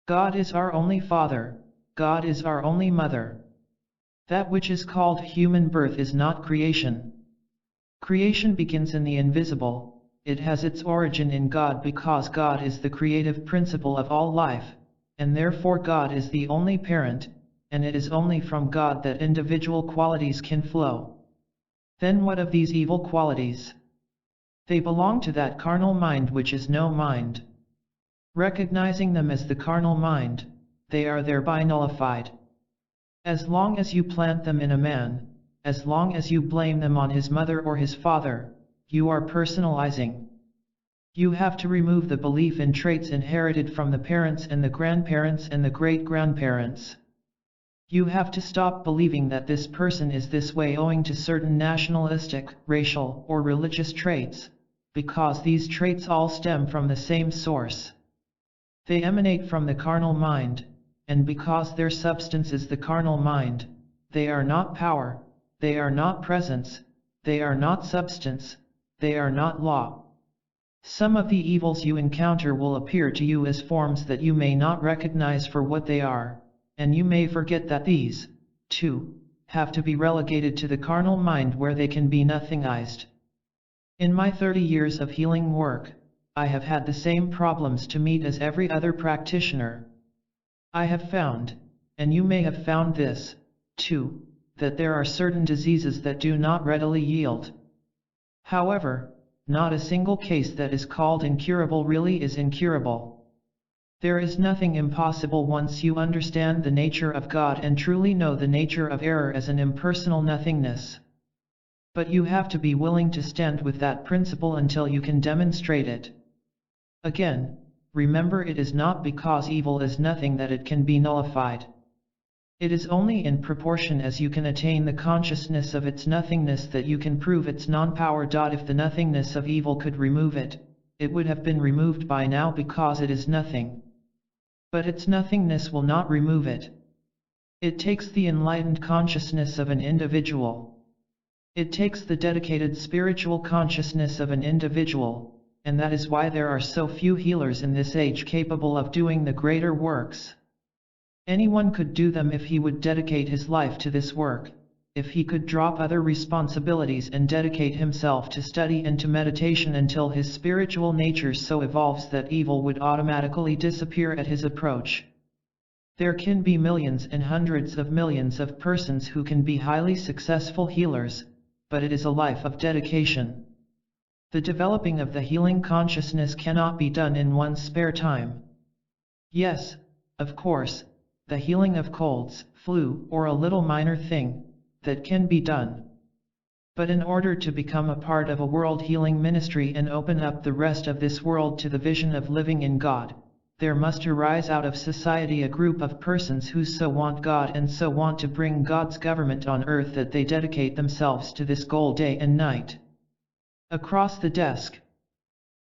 God is our only Father, God is our only Mother. That which is called human birth is not creation. Creation begins in the invisible. It has its origin in God because God is the creative principle of all life, and therefore God is the only parent, and it is only from God that individual qualities can flow. Then what of these evil qualities? They belong to that carnal mind which is no mind. Recognizing them as the carnal mind, they are thereby nullified. As long as you plant them in a man, as long as you blame them on his mother or his father, you are personalizing. You have to remove the belief in traits inherited from the parents and the grandparents and the great-grandparents. You have to stop believing that this person is this way owing to certain nationalistic, racial, or religious traits, because these traits all stem from the same source. They emanate from the carnal mind, and because their substance is the carnal mind, they are not power, they are not presence, they are not substance, they are not law. Some of the evils you encounter will appear to you as forms that you may not recognize for what they are, and you may forget that these, too, have to be relegated to the carnal mind where they can be nothingized. In my 30 years of healing work, I have had the same problems to meet as every other practitioner. I have found, and you may have found this, too, that there are certain diseases that do not readily yield. However, not a single case that is called incurable really is incurable. There is nothing impossible once you understand the nature of God and truly know the nature of error as an impersonal nothingness. But you have to be willing to stand with that principle until you can demonstrate it. Again, remember, it is not because evil is nothing that it can be nullified. It is only in proportion as you can attain the consciousness of its nothingness that you can prove its non-power. If the nothingness of evil could remove it, it would have been removed by now because it is nothing. But its nothingness will not remove it. It takes the enlightened consciousness of an individual. It takes the dedicated spiritual consciousness of an individual, and that is why there are so few healers in this age capable of doing the greater works. Anyone could do them if he would dedicate his life to this work, if he could drop other responsibilities and dedicate himself to study and to meditation until his spiritual nature so evolves that evil would automatically disappear at his approach. There can be millions and hundreds of millions of persons who can be highly successful healers, but it is a life of dedication. The developing of the healing consciousness cannot be done in one's spare time. Yes, of course, the healing of colds, flu, or a little minor thing, that can be done. But in order to become a part of a world healing ministry and open up the rest of this world to the vision of living in God, there must arise out of society a group of persons who so want God and so want to bring God's government on earth that they dedicate themselves to this goal day and night. Across the desk,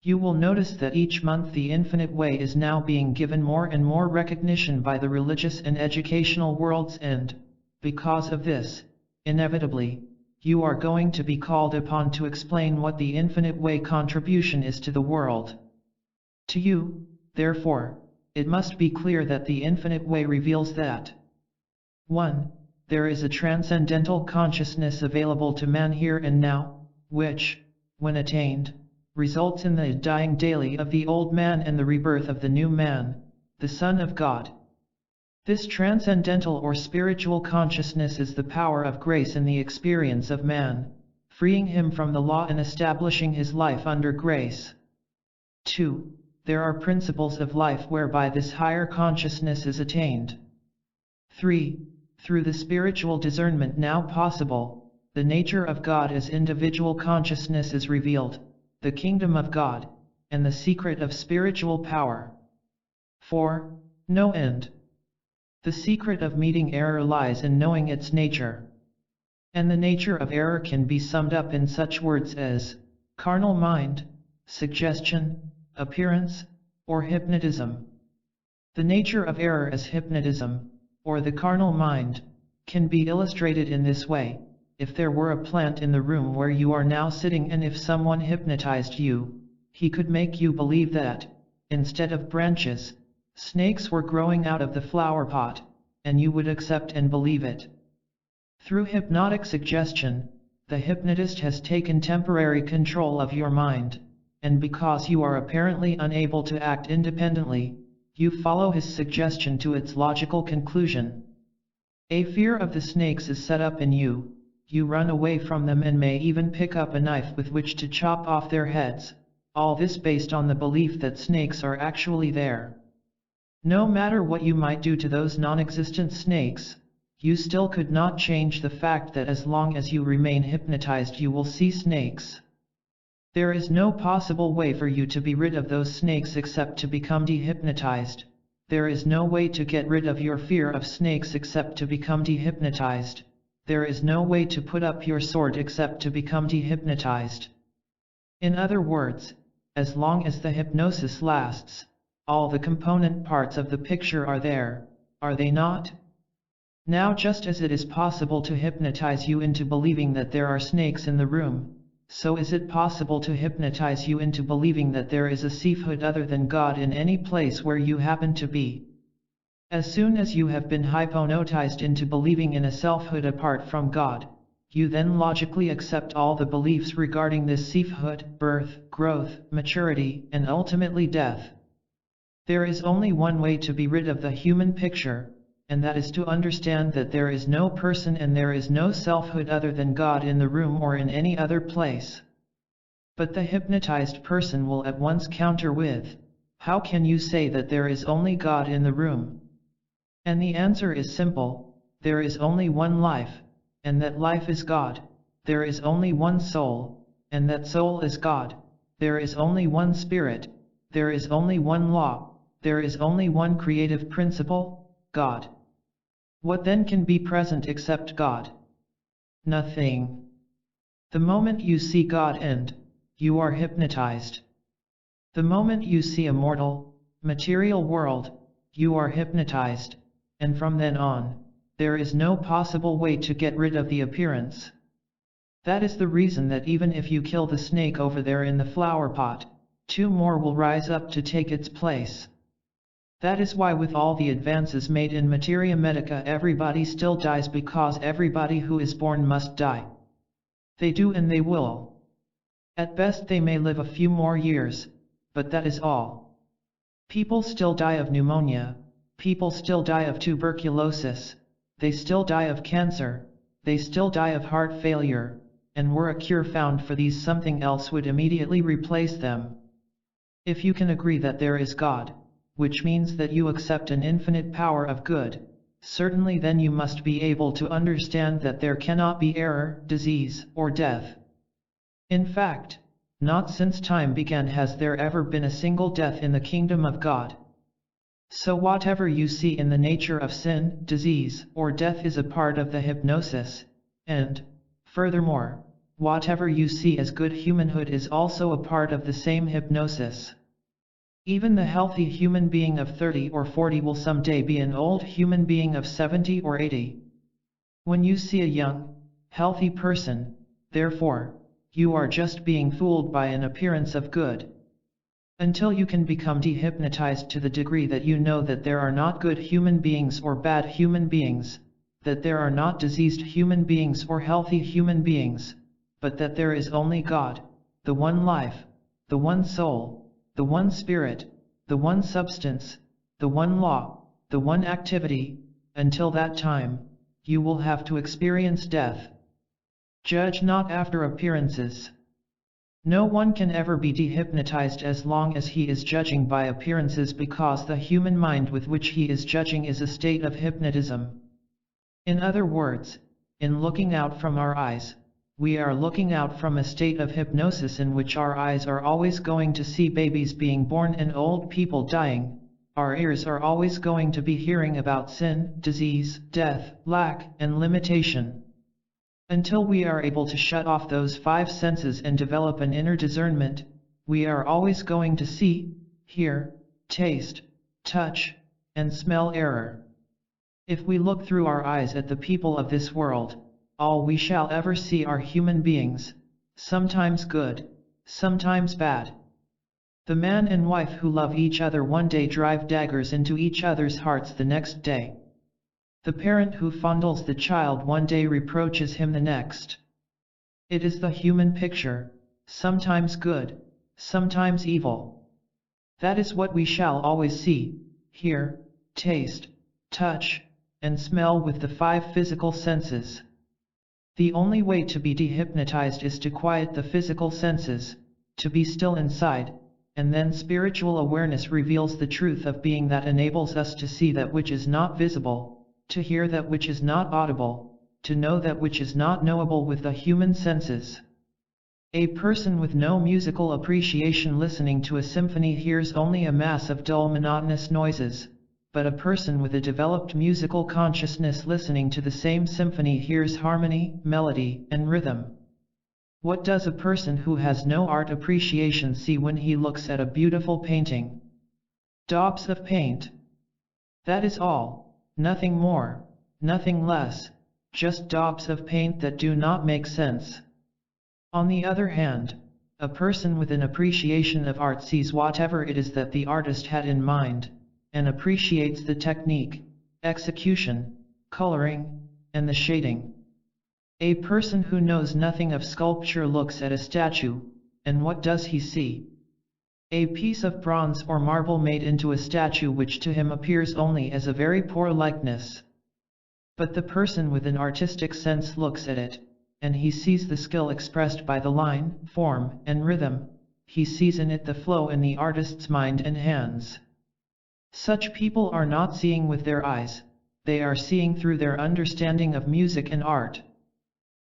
you will notice that each month the Infinite Way is now being given more and more recognition by the religious and educational worlds, and, because of this, inevitably, you are going to be called upon to explain what the Infinite Way contribution is to the world. To you, therefore, it must be clear that the Infinite Way reveals that 1. There is a transcendental consciousness available to man here and now, which, when attained, results in the dying daily of the old man and the rebirth of the new man, the Son of God. This transcendental or spiritual consciousness is the power of grace in the experience of man, freeing him from the law and establishing his life under grace. 2. There are principles of life whereby this higher consciousness is attained. 3. Through the spiritual discernment now possible, the nature of God as individual consciousness is revealed, the kingdom of God, and the secret of spiritual power. 4. No end. The secret of meeting error lies in knowing its nature. And the nature of error can be summed up in such words as carnal mind, suggestion, appearance, or hypnotism. The nature of error as hypnotism, or the carnal mind, can be illustrated in this way. If there were a plant in the room where you are now sitting, and if someone hypnotized you, he could make you believe that, instead of branches, snakes were growing out of the flower pot, and you would accept and believe it. Through hypnotic suggestion, the hypnotist has taken temporary control of your mind, and because you are apparently unable to act independently, you follow his suggestion to its logical conclusion. A fear of the snakes is set up in you. You run away from them and may even pick up a knife with which to chop off their heads, all this based on the belief that snakes are actually there. No matter what you might do to those non-existent snakes, you still could not change the fact that as long as you remain hypnotized you will see snakes. There is no possible way for you to be rid of those snakes except to become dehypnotized. There is no way to get rid of your fear of snakes except to become dehypnotized. There is no way to put up your sword except to become dehypnotized. In other words, as long as the hypnosis lasts, all the component parts of the picture are there, are they not? Now, just as it is possible to hypnotize you into believing that there are snakes in the room, so is it possible to hypnotize you into believing that there is a selfhood other than God in any place where you happen to be. As soon as you have been hypnotized into believing in a selfhood apart from God, you then logically accept all the beliefs regarding this selfhood, birth, growth, maturity, and ultimately death. There is only one way to be rid of the human picture, and that is to understand that there is no person and there is no selfhood other than God in the room or in any other place. But the hypnotized person will at once counter with, "How can you say that there is only God in the room?" And the answer is simple: there is only one life, and that life is God. There is only one soul, and that soul is God. There is only one spirit. There is only one law. There is only one creative principle, God. What then can be present except God? Nothing. The moment you see God and you are hypnotized. The moment you see a mortal, material world, you are hypnotized, and from then on, there is no possible way to get rid of the appearance. That is the reason that even if you kill the snake over there in the flower pot, 2 more will rise up to take its place. That is why with all the advances made in materia medica everybody still dies, because everybody who is born must die. They do and they will. At best they may live a few more years, but that is all. People still die of pneumonia, people still die of tuberculosis, they still die of cancer, they still die of heart failure, and were a cure found for these, something else would immediately replace them. If you can agree that there is God, which means that you accept an infinite power of good, certainly then you must be able to understand that there cannot be error, disease, or death. In fact, not since time began has there ever been a single death in the kingdom of God. So whatever you see in the nature of sin, disease, or death is a part of the hypnosis, and, furthermore, whatever you see as good humanhood is also a part of the same hypnosis. Even the healthy human being of 30 or 40 will someday be an old human being of 70 or 80. When you see a young, healthy person, therefore, you are just being fooled by an appearance of good. Until you can become dehypnotized to the degree that you know that there are not good human beings or bad human beings, that there are not diseased human beings or healthy human beings, but that there is only God, the one life, the one soul, the one spirit, the one substance, the one law, the one activity, until that time, you will have to experience death. Judge not after appearances. No one can ever be dehypnotized as long as he is judging by appearances, because the human mind with which he is judging is a state of hypnotism. In other words, in looking out from our eyes, we are looking out from a state of hypnosis in which our eyes are always going to see babies being born and old people dying, our ears are always going to be hearing about sin, disease, death, lack, and limitation. Until we are able to shut off those 5 senses and develop an inner discernment, we are always going to see, hear, taste, touch, and smell error. If we look through our eyes at the people of this world, all we shall ever see are human beings, sometimes good, sometimes bad. The man and wife who love each other one day drive daggers into each other's hearts the next day. The parent who fondles the child one day reproaches him the next. It is the human picture, sometimes good, sometimes evil. That is what we shall always see, hear, taste, touch, and smell with the 5 physical senses. The only way to be dehypnotized is to quiet the physical senses, to be still inside, and then spiritual awareness reveals the truth of being that enables us to see that which is not visible, to hear that which is not audible, to know that which is not knowable with the human senses. A person with no musical appreciation listening to a symphony hears only a mass of dull monotonous noises, but a person with a developed musical consciousness listening to the same symphony hears harmony, melody, and rhythm. What does a person who has no art appreciation see when he looks at a beautiful painting? Daubs of paint. That is all. Nothing more, nothing less, just daubs of paint that do not make sense. On the other hand, a person with an appreciation of art sees whatever it is that the artist had in mind, and appreciates the technique, execution, coloring, and the shading. A person who knows nothing of sculpture looks at a statue, and what does he see? A piece of bronze or marble made into a statue which to him appears only as a very poor likeness. But the person with an artistic sense looks at it, and he sees the skill expressed by the line, form, and rhythm, he sees in it the flow in the artist's mind and hands. Such people are not seeing with their eyes, they are seeing through their understanding of music and art.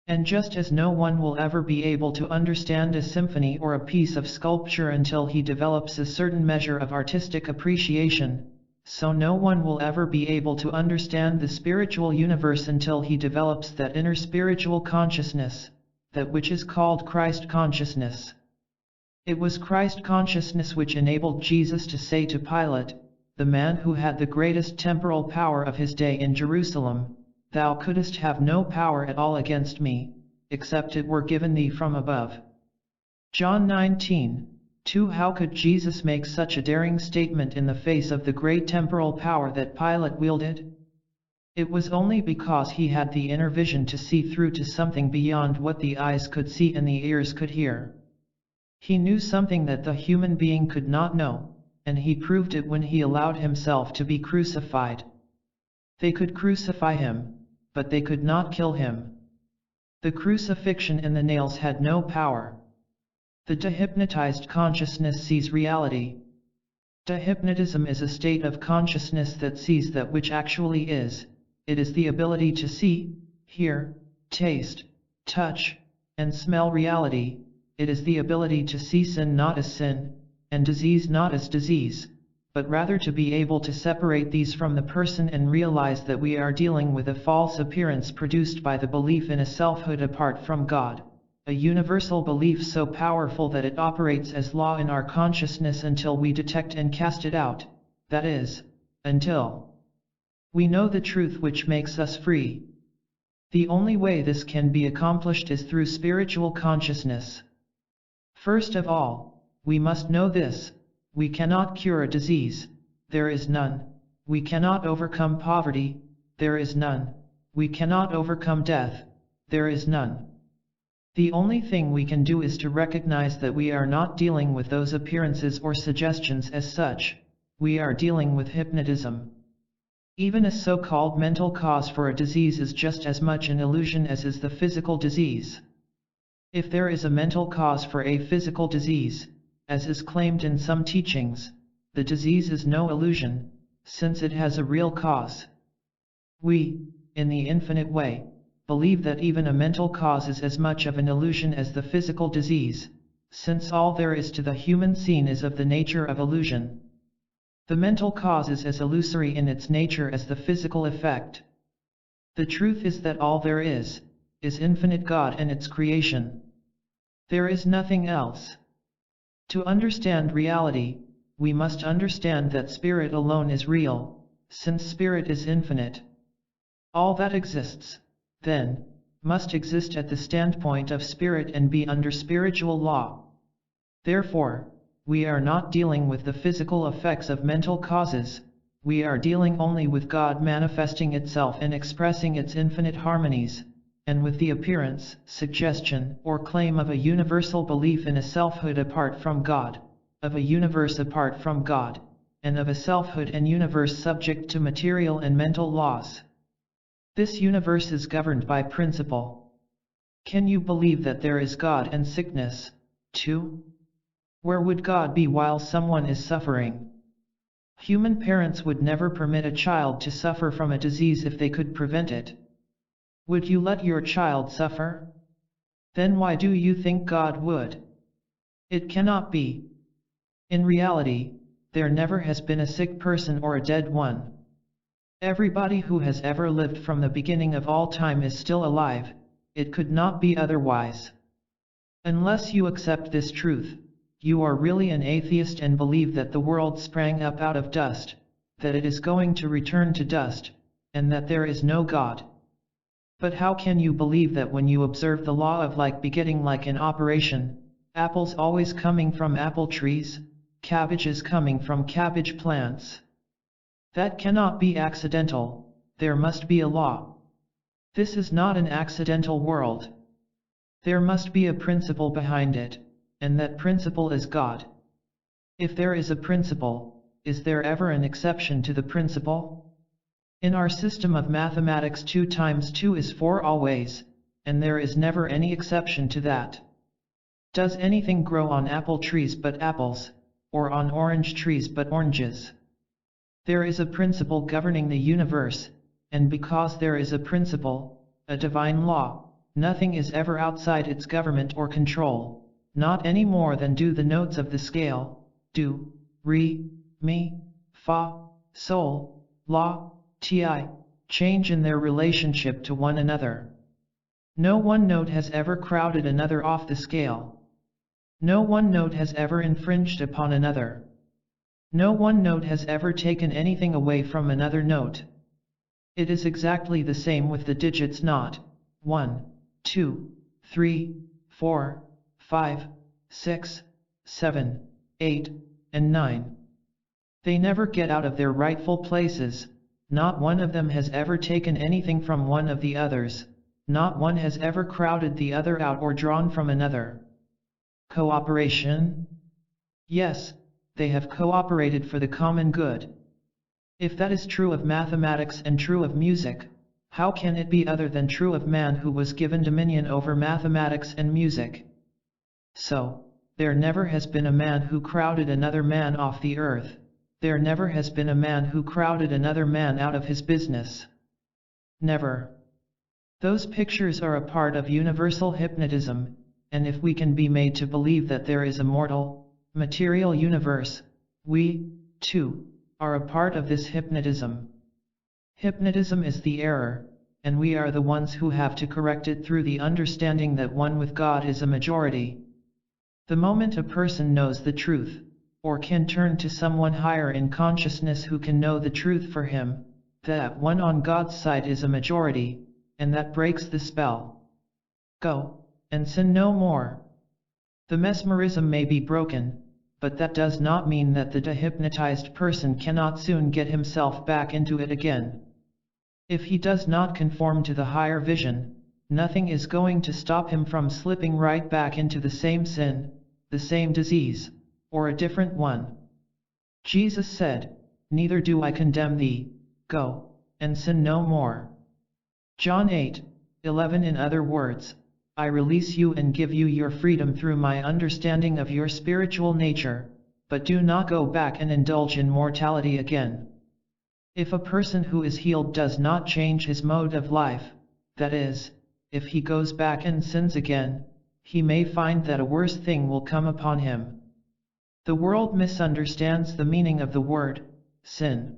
And just as no one will ever be able to understand a symphony or a piece of sculpture until he develops a certain measure of artistic appreciation, so no one will ever be able to understand the spiritual universe until he develops that inner spiritual consciousness, that which is called Christ consciousness. It was Christ consciousness which enabled Jesus to say to Pilate, the man who had the greatest temporal power of his day in Jerusalem, "Thou couldst have no power at all against me, except it were given thee from above. John 19:2. How could Jesus make such a daring statement in the face of the great temporal power that Pilate wielded? It was only because he had the inner vision to see through to something beyond what the eyes could see and the ears could hear. He knew something that the human being could not know, and he proved it when he allowed himself to be crucified. They could crucify him, but they could not kill him. The crucifixion and the nails had no power. The dehypnotized consciousness sees reality. Dehypnotism is a state of consciousness that sees that which actually is. It is the ability to see, hear, taste, touch, and smell reality. It is the ability to see sin not as sin, and disease not as disease, but rather to be able to separate these from the person and realize that we are dealing with a false appearance produced by the belief in a selfhood apart from God, a universal belief so powerful that it operates as law in our consciousness until we detect and cast it out, that is, until we know the truth which makes us free. The only way this can be accomplished is through spiritual consciousness. First of all, we must know this: we cannot cure a disease, there is none. We cannot overcome poverty, there is none. We cannot overcome death, there is none. The only thing we can do is to recognize that we are not dealing with those appearances or suggestions as such. We are dealing with hypnotism. Even a so-called mental cause for a disease is just as much an illusion as is the physical disease. If there is a mental cause for a physical disease, as is claimed in some teachings, the disease is no illusion, since it has a real cause. We, in the infinite way, believe that even a mental cause is as much of an illusion as the physical disease, since all there is to the human scene is of the nature of illusion. The mental cause is as illusory in its nature as the physical effect. The truth is that all there is infinite God and its creation. There is nothing else. To understand reality, we must understand that spirit alone is real, since spirit is infinite. All that exists, then, must exist at the standpoint of spirit and be under spiritual law. Therefore, we are not dealing with the physical effects of mental causes, we are dealing only with God manifesting itself and expressing its infinite harmonies, and with the appearance, suggestion, or claim of a universal belief in a selfhood apart from God, of a universe apart from God, and of a selfhood and universe subject to material and mental laws. This universe is governed by principle. Can you believe that there is God and sickness, too? Where would God be while someone is suffering? Human parents would never permit a child to suffer from a disease if they could prevent it. Would you let your child suffer? Then why do you think God would? It cannot be. In reality, there never has been a sick person or a dead one. Everybody who has ever lived from the beginning of all time is still alive. It could not be otherwise. Unless you accept this truth, you are really an atheist and believe that the world sprang up out of dust, that it is going to return to dust, and that there is no God. But how can you believe that when you observe the law of like begetting like in operation, apples always coming from apple trees, cabbages coming from cabbage plants? That cannot be accidental, there must be a law. This is not an accidental world. There must be a principle behind it, and that principle is God. If there is a principle, is there ever an exception to the principle? In our system of mathematics 2 times 2 is 4 always, and there is never any exception to that. Does anything grow on apple trees but apples, or on orange trees but oranges? There is a principle governing the universe, and because there is a principle, a divine law, nothing is ever outside its government or control. Not any more than do the notes of the scale, do, re, mi, fa, sol, la, ti, change in their relationship to one another. No one note has ever crowded another off the scale. No one note has ever infringed upon another. No one note has ever taken anything away from another note. It is exactly the same with the digits not 1, 2, 3, 4, 5, 6, 7, 8, and 9. They never get out of their rightful places. Not one of them has ever taken anything from one of the others. Not one has ever crowded the other out or drawn from another. Cooperation? Yes, they have cooperated for the common good. If that is true of mathematics and true of music, how can it be other than true of man who was given dominion over mathematics and music? So, there never has been a man who crowded another man off the earth. There never has been a man who crowded another man out of his business. Never. Those pictures are a part of universal hypnotism, and if we can be made to believe that there is a mortal, material universe, we, too, are a part of this hypnotism. Hypnotism is the error, and we are the ones who have to correct it through the understanding that one with God is a majority. The moment a person knows the truth, or can turn to someone higher in consciousness who can know the truth for him, that one on God's side is a majority, and that breaks the spell. Go, and sin no more. The mesmerism may be broken, but that does not mean that the dehypnotized person cannot soon get himself back into it again. If he does not conform to the higher vision, nothing is going to stop him from slipping right back into the same sin, the same disease, or a different one. Jesus said, "Neither do I condemn thee, go, and sin no more." John 8:11. In other words, I release you and give you your freedom through my understanding of your spiritual nature, but do not go back and indulge in mortality again. If a person who is healed does not change his mode of life, that is, if he goes back and sins again, he may find that a worse thing will come upon him. The world misunderstands the meaning of the word sin.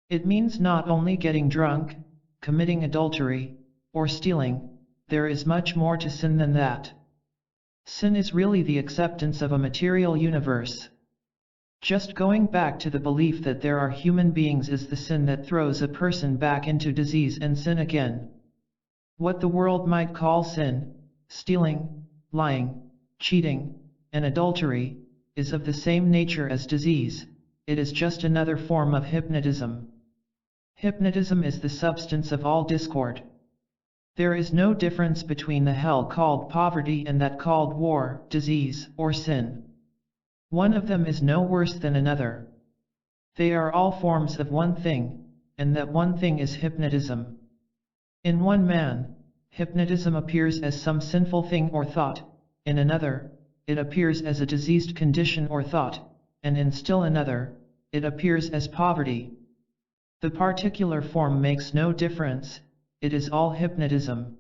It means not only getting drunk, committing adultery, or stealing. There is much more to sin than that. Sin is really the acceptance of a material universe. Just going back to the belief that there are human beings is the sin that throws a person back into disease and sin again. What the world might call sin, stealing, lying, cheating, and adultery, is of the same nature as disease. It is just another form of hypnotism. Hypnotism is the substance of all discord. There is no difference between the hell called poverty and that called war, disease, or sin. One of them is no worse than another. They are all forms of one thing, and that one thing is hypnotism. In one man, hypnotism appears as some sinful thing or thought, in another, it appears as a diseased condition or thought, and in still another, it appears as poverty. The particular form makes no difference, it is all hypnotism.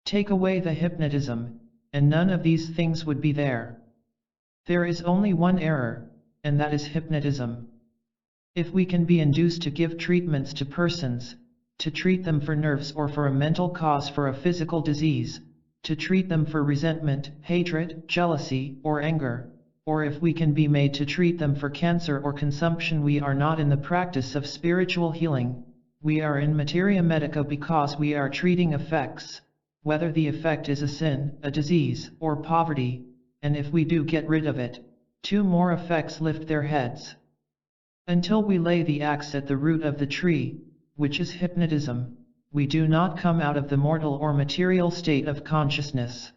Take away the hypnotism, and none of these things would be there. There is only one error, and that is hypnotism. If we can be induced to give treatments to persons, to treat them for nerves or for a mental cause for a physical disease, to treat them for resentment, hatred, jealousy, or anger, or if we can be made to treat them for cancer or consumption, we are not in the practice of spiritual healing, we are in materia medica because we are treating effects, whether the effect is a sin, a disease, or poverty, and if we do get rid of it, two more effects lift their heads. Until we lay the axe at the root of the tree, which is hypnotism, we do not come out of the mortal or material state of consciousness.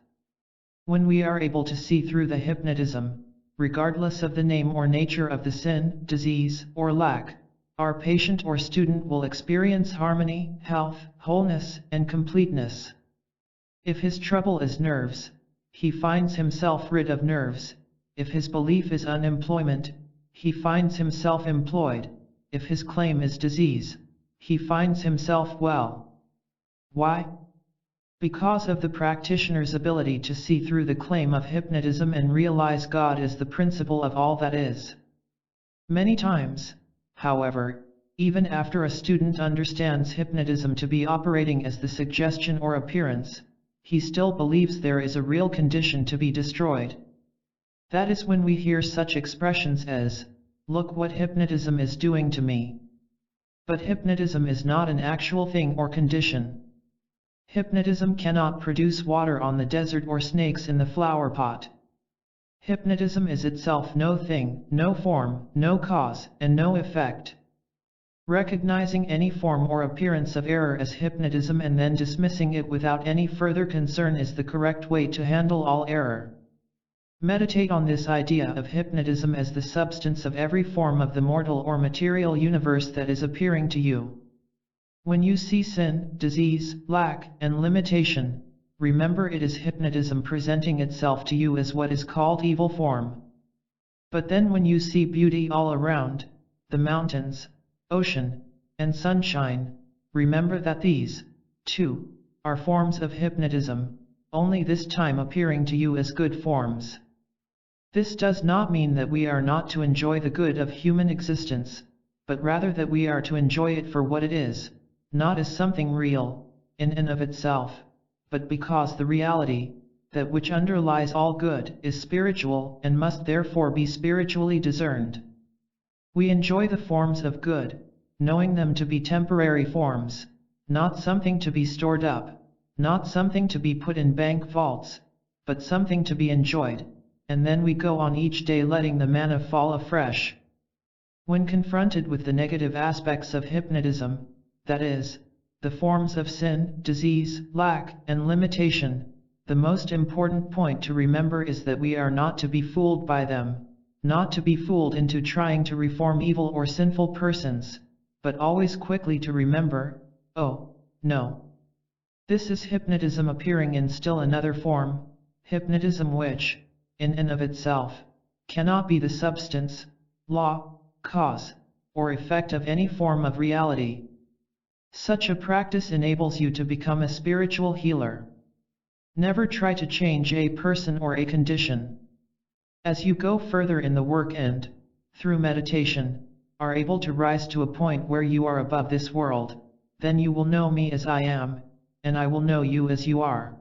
When we are able to see through the hypnotism, regardless of the name or nature of the sin, disease, or lack, our patient or student will experience harmony, health, wholeness, and completeness. If his trouble is nerves, he finds himself rid of nerves. If his belief is unemployment, he finds himself employed. If his claim is disease, he finds himself well. Why? Because of the practitioner's ability to see through the claim of hypnotism and realize God is the principle of all that is. Many times, however, even after a student understands hypnotism to be operating as the suggestion or appearance, he still believes there is a real condition to be destroyed. That is when we hear such expressions as, "Look what hypnotism is doing to me." But hypnotism is not an actual thing or condition. Hypnotism cannot produce water on the desert or snakes in the flower pot. Hypnotism is itself no thing, no form, no cause, and no effect. Recognizing any form or appearance of error as hypnotism and then dismissing it without any further concern is the correct way to handle all error. Meditate on this idea of hypnotism as the substance of every form of the mortal or material universe that is appearing to you. When you see sin, disease, lack, and limitation, remember it is hypnotism presenting itself to you as what is called evil form. But then when you see beauty all around, the mountains, ocean, and sunshine, remember that these, too, are forms of hypnotism, only this time appearing to you as good forms. This does not mean that we are not to enjoy the good of human existence, but rather that we are to enjoy it for what it is, not as something real, in and of itself, but because the reality, that which underlies all good, is spiritual and must therefore be spiritually discerned. We enjoy the forms of good, knowing them to be temporary forms, not something to be stored up, not something to be put in bank vaults, but something to be enjoyed, and then we go on each day letting the manna fall afresh. When confronted with the negative aspects of hypnotism, that is, the forms of sin, disease, lack, and limitation, the most important point to remember is that we are not to be fooled by them, not to be fooled into trying to reform evil or sinful persons, but always quickly to remember, oh, no. This is hypnotism appearing in still another form, hypnotism which, in and of itself, cannot be the substance, law, cause, or effect of any form of reality. Such a practice enables you to become a spiritual healer. Never try to change a person or a condition. As you go further in the work and, through meditation, are able to rise to a point where you are above this world, then you will know me as I am, and I will know you as you are.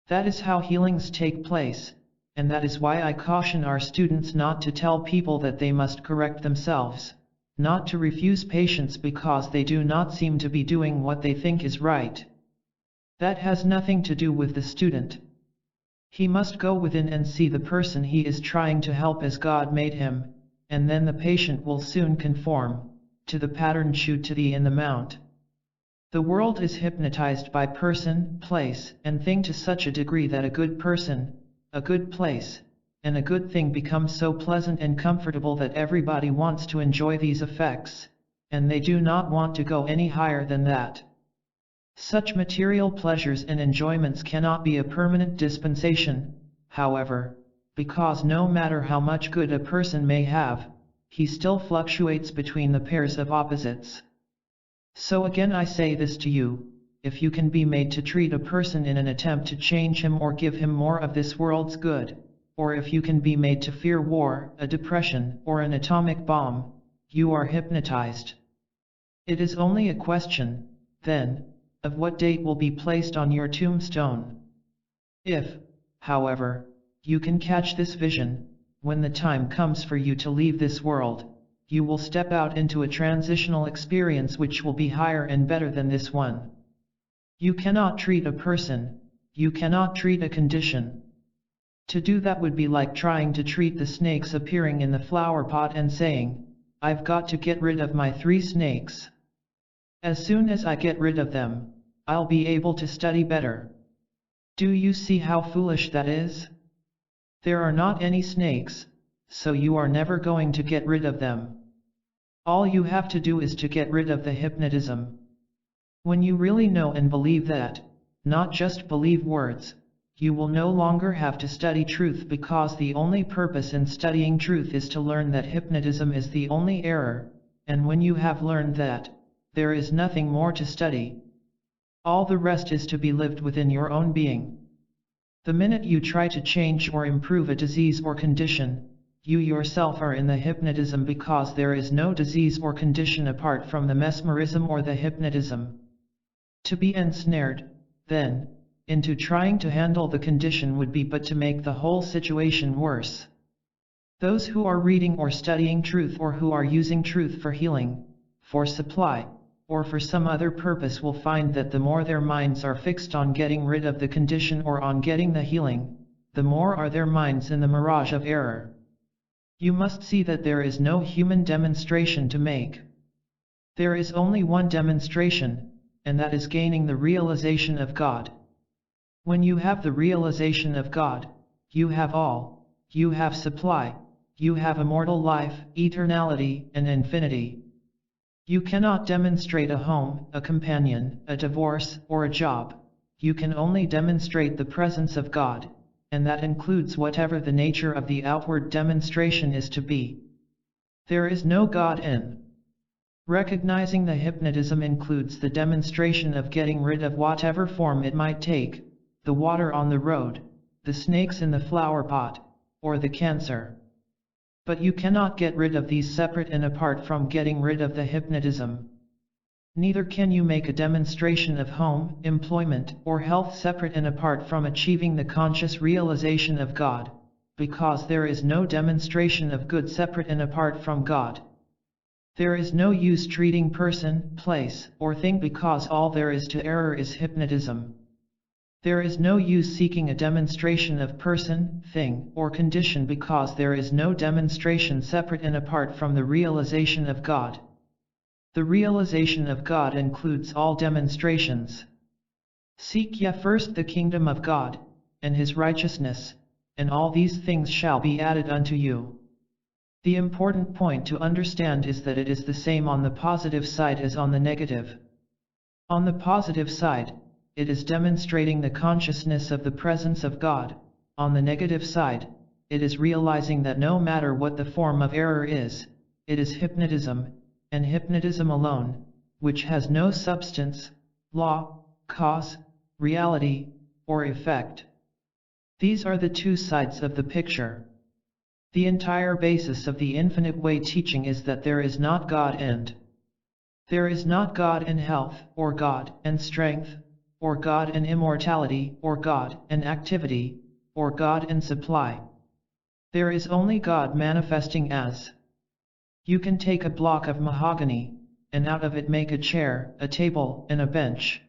That is how healings take place, and that is why I caution our students not to tell people that they must correct themselves, not to refuse patients because they do not seem to be doing what they think is right. That has nothing to do with the student. He must go within and see the person he is trying to help as God made him, and then the patient will soon conform to the pattern shewed to thee in the mount. The world is hypnotized by person, place, and thing to such a degree that a good person, a good place, and a good thing become so pleasant and comfortable that everybody wants to enjoy these effects, and they do not want to go any higher than that. Such material pleasures and enjoyments cannot be a permanent dispensation, however, because no matter how much good a person may have, he still fluctuates between the pairs of opposites. So again I say this to you, if you can be made to treat a person in an attempt to change him or give him more of this world's good, or if you can be made to fear war, a depression, or an atomic bomb, you are hypnotized. It is only a question, then, of what date will be placed on your tombstone. If, however, you can catch this vision, when the time comes for you to leave this world, you will step out into a transitional experience which will be higher and better than this one. You cannot treat a person, you cannot treat a condition. To do that would be like trying to treat the snakes appearing in the flower pot and saying, I've got to get rid of my 3 snakes. As soon as I get rid of them, I'll be able to study better. Do you see how foolish that is? There are not any snakes, so you are never going to get rid of them. All you have to do is to get rid of the hypnotism. When you really know and believe that, not just believe words, you will no longer have to study truth because the only purpose in studying truth is to learn that hypnotism is the only error, and when you have learned that, there is nothing more to study. All the rest is to be lived within your own being. The minute you try to change or improve a disease or condition, you yourself are in the hypnotism because there is no disease or condition apart from the mesmerism or the hypnotism. To be ensnared, then, into trying to handle the condition would be but to make the whole situation worse. Those who are reading or studying truth or who are using truth for healing, for supply, or for some other purpose will find that the more their minds are fixed on getting rid of the condition or on getting the healing, the more are their minds in the mirage of error. You must see that there is no human demonstration to make. There is only one demonstration, and that is gaining the realization of God. When you have the realization of God, you have all, you have supply, you have immortal life, eternality, and infinity. You cannot demonstrate a home, a companion, a divorce, or a job. You can only demonstrate the presence of God, and that includes whatever the nature of the outward demonstration is to be. There is no God in. Recognizing the hypnotism includes the demonstration of getting rid of whatever form it might take, the water on the road, the snakes in the flower pot, or the cancer. But you cannot get rid of these separate and apart from getting rid of the hypnotism. Neither can you make a demonstration of home, employment, or health separate and apart from achieving the conscious realization of God, because there is no demonstration of good separate and apart from God. There is no use treating person, place, or thing because all there is to error is hypnotism. There is no use seeking a demonstration of person, thing, or condition because there is no demonstration separate and apart from the realization of God. The realization of God includes all demonstrations. Seek ye first the kingdom of God, and his righteousness, and all these things shall be added unto you. The important point to understand is that it is the same on the positive side as on the negative. On the positive side, it is demonstrating the consciousness of the presence of God. On the negative side, it is realizing that no matter what the form of error is, it is hypnotism, and hypnotism alone, which has no substance, law, cause, reality, or effect. These are the two sides of the picture. The entire basis of the infinite way teaching is that there is not God and there is not God in health, or God and strength, or God and immortality, or God and activity, or God and supply. There is only God manifesting as. You can take a block of mahogany, and out of it make a chair, a table, and a bench.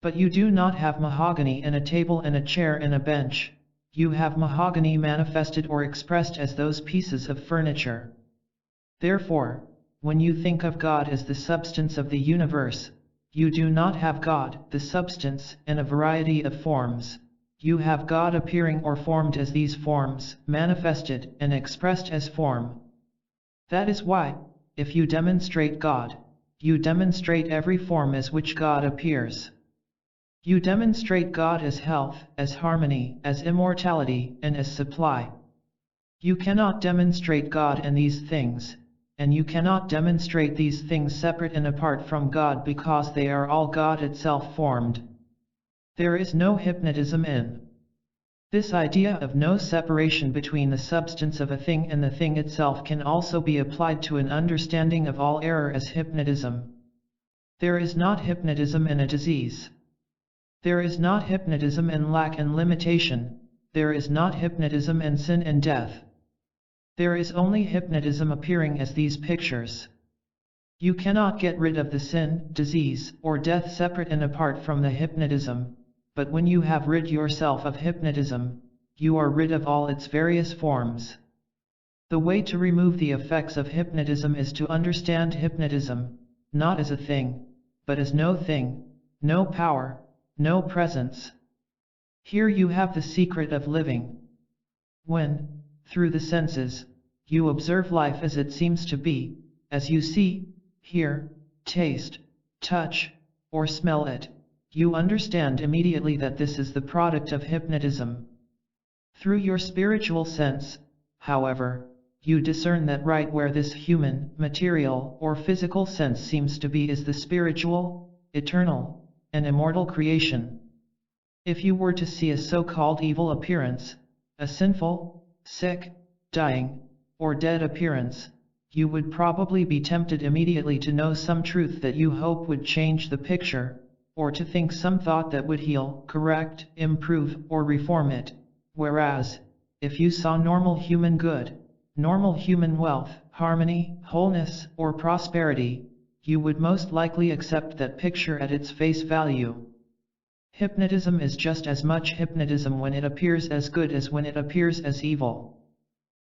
But you do not have mahogany and a table and a chair and a bench. You have mahogany manifested or expressed as those pieces of furniture. Therefore, when you think of God as the substance of the universe, you do not have God, the substance, in a variety of forms. You have God appearing or formed as these forms, manifested and expressed as form. That is why, if you demonstrate God, you demonstrate every form as which God appears. You demonstrate God as health, as harmony, as immortality, and as supply. You cannot demonstrate God in these things, and you cannot demonstrate these things separate and apart from God because they are all God itself formed. There is no hypnotism in. This idea of no separation between the substance of a thing and the thing itself can also be applied to an understanding of all error as hypnotism. There is not hypnotism in a disease. There is not hypnotism in lack and limitation. There is not hypnotism in sin and death. There is only hypnotism appearing as these pictures. You cannot get rid of the sin, disease, or death separate and apart from the hypnotism, but when you have rid yourself of hypnotism, you are rid of all its various forms. The way to remove the effects of hypnotism is to understand hypnotism, not as a thing, but as no thing, no power, no presence. Here you have the secret of living. When, through the senses, you observe life as it seems to be, as you see, hear, taste, touch, or smell it, you understand immediately that this is the product of hypnotism. Through your spiritual sense, however, you discern that right where this human, material, or physical sense seems to be is the spiritual, eternal, and immortal creation. If you were to see a so-called evil appearance, a sinful, sick, dying, or dead appearance, you would probably be tempted immediately to know some truth that you hope would change the picture, or to think some thought that would heal, correct, improve, or reform it. Whereas, if you saw normal human good, normal human wealth, harmony, wholeness, or prosperity, you would most likely accept that picture at its face value. Hypnotism is just as much hypnotism when it appears as good as when it appears as evil.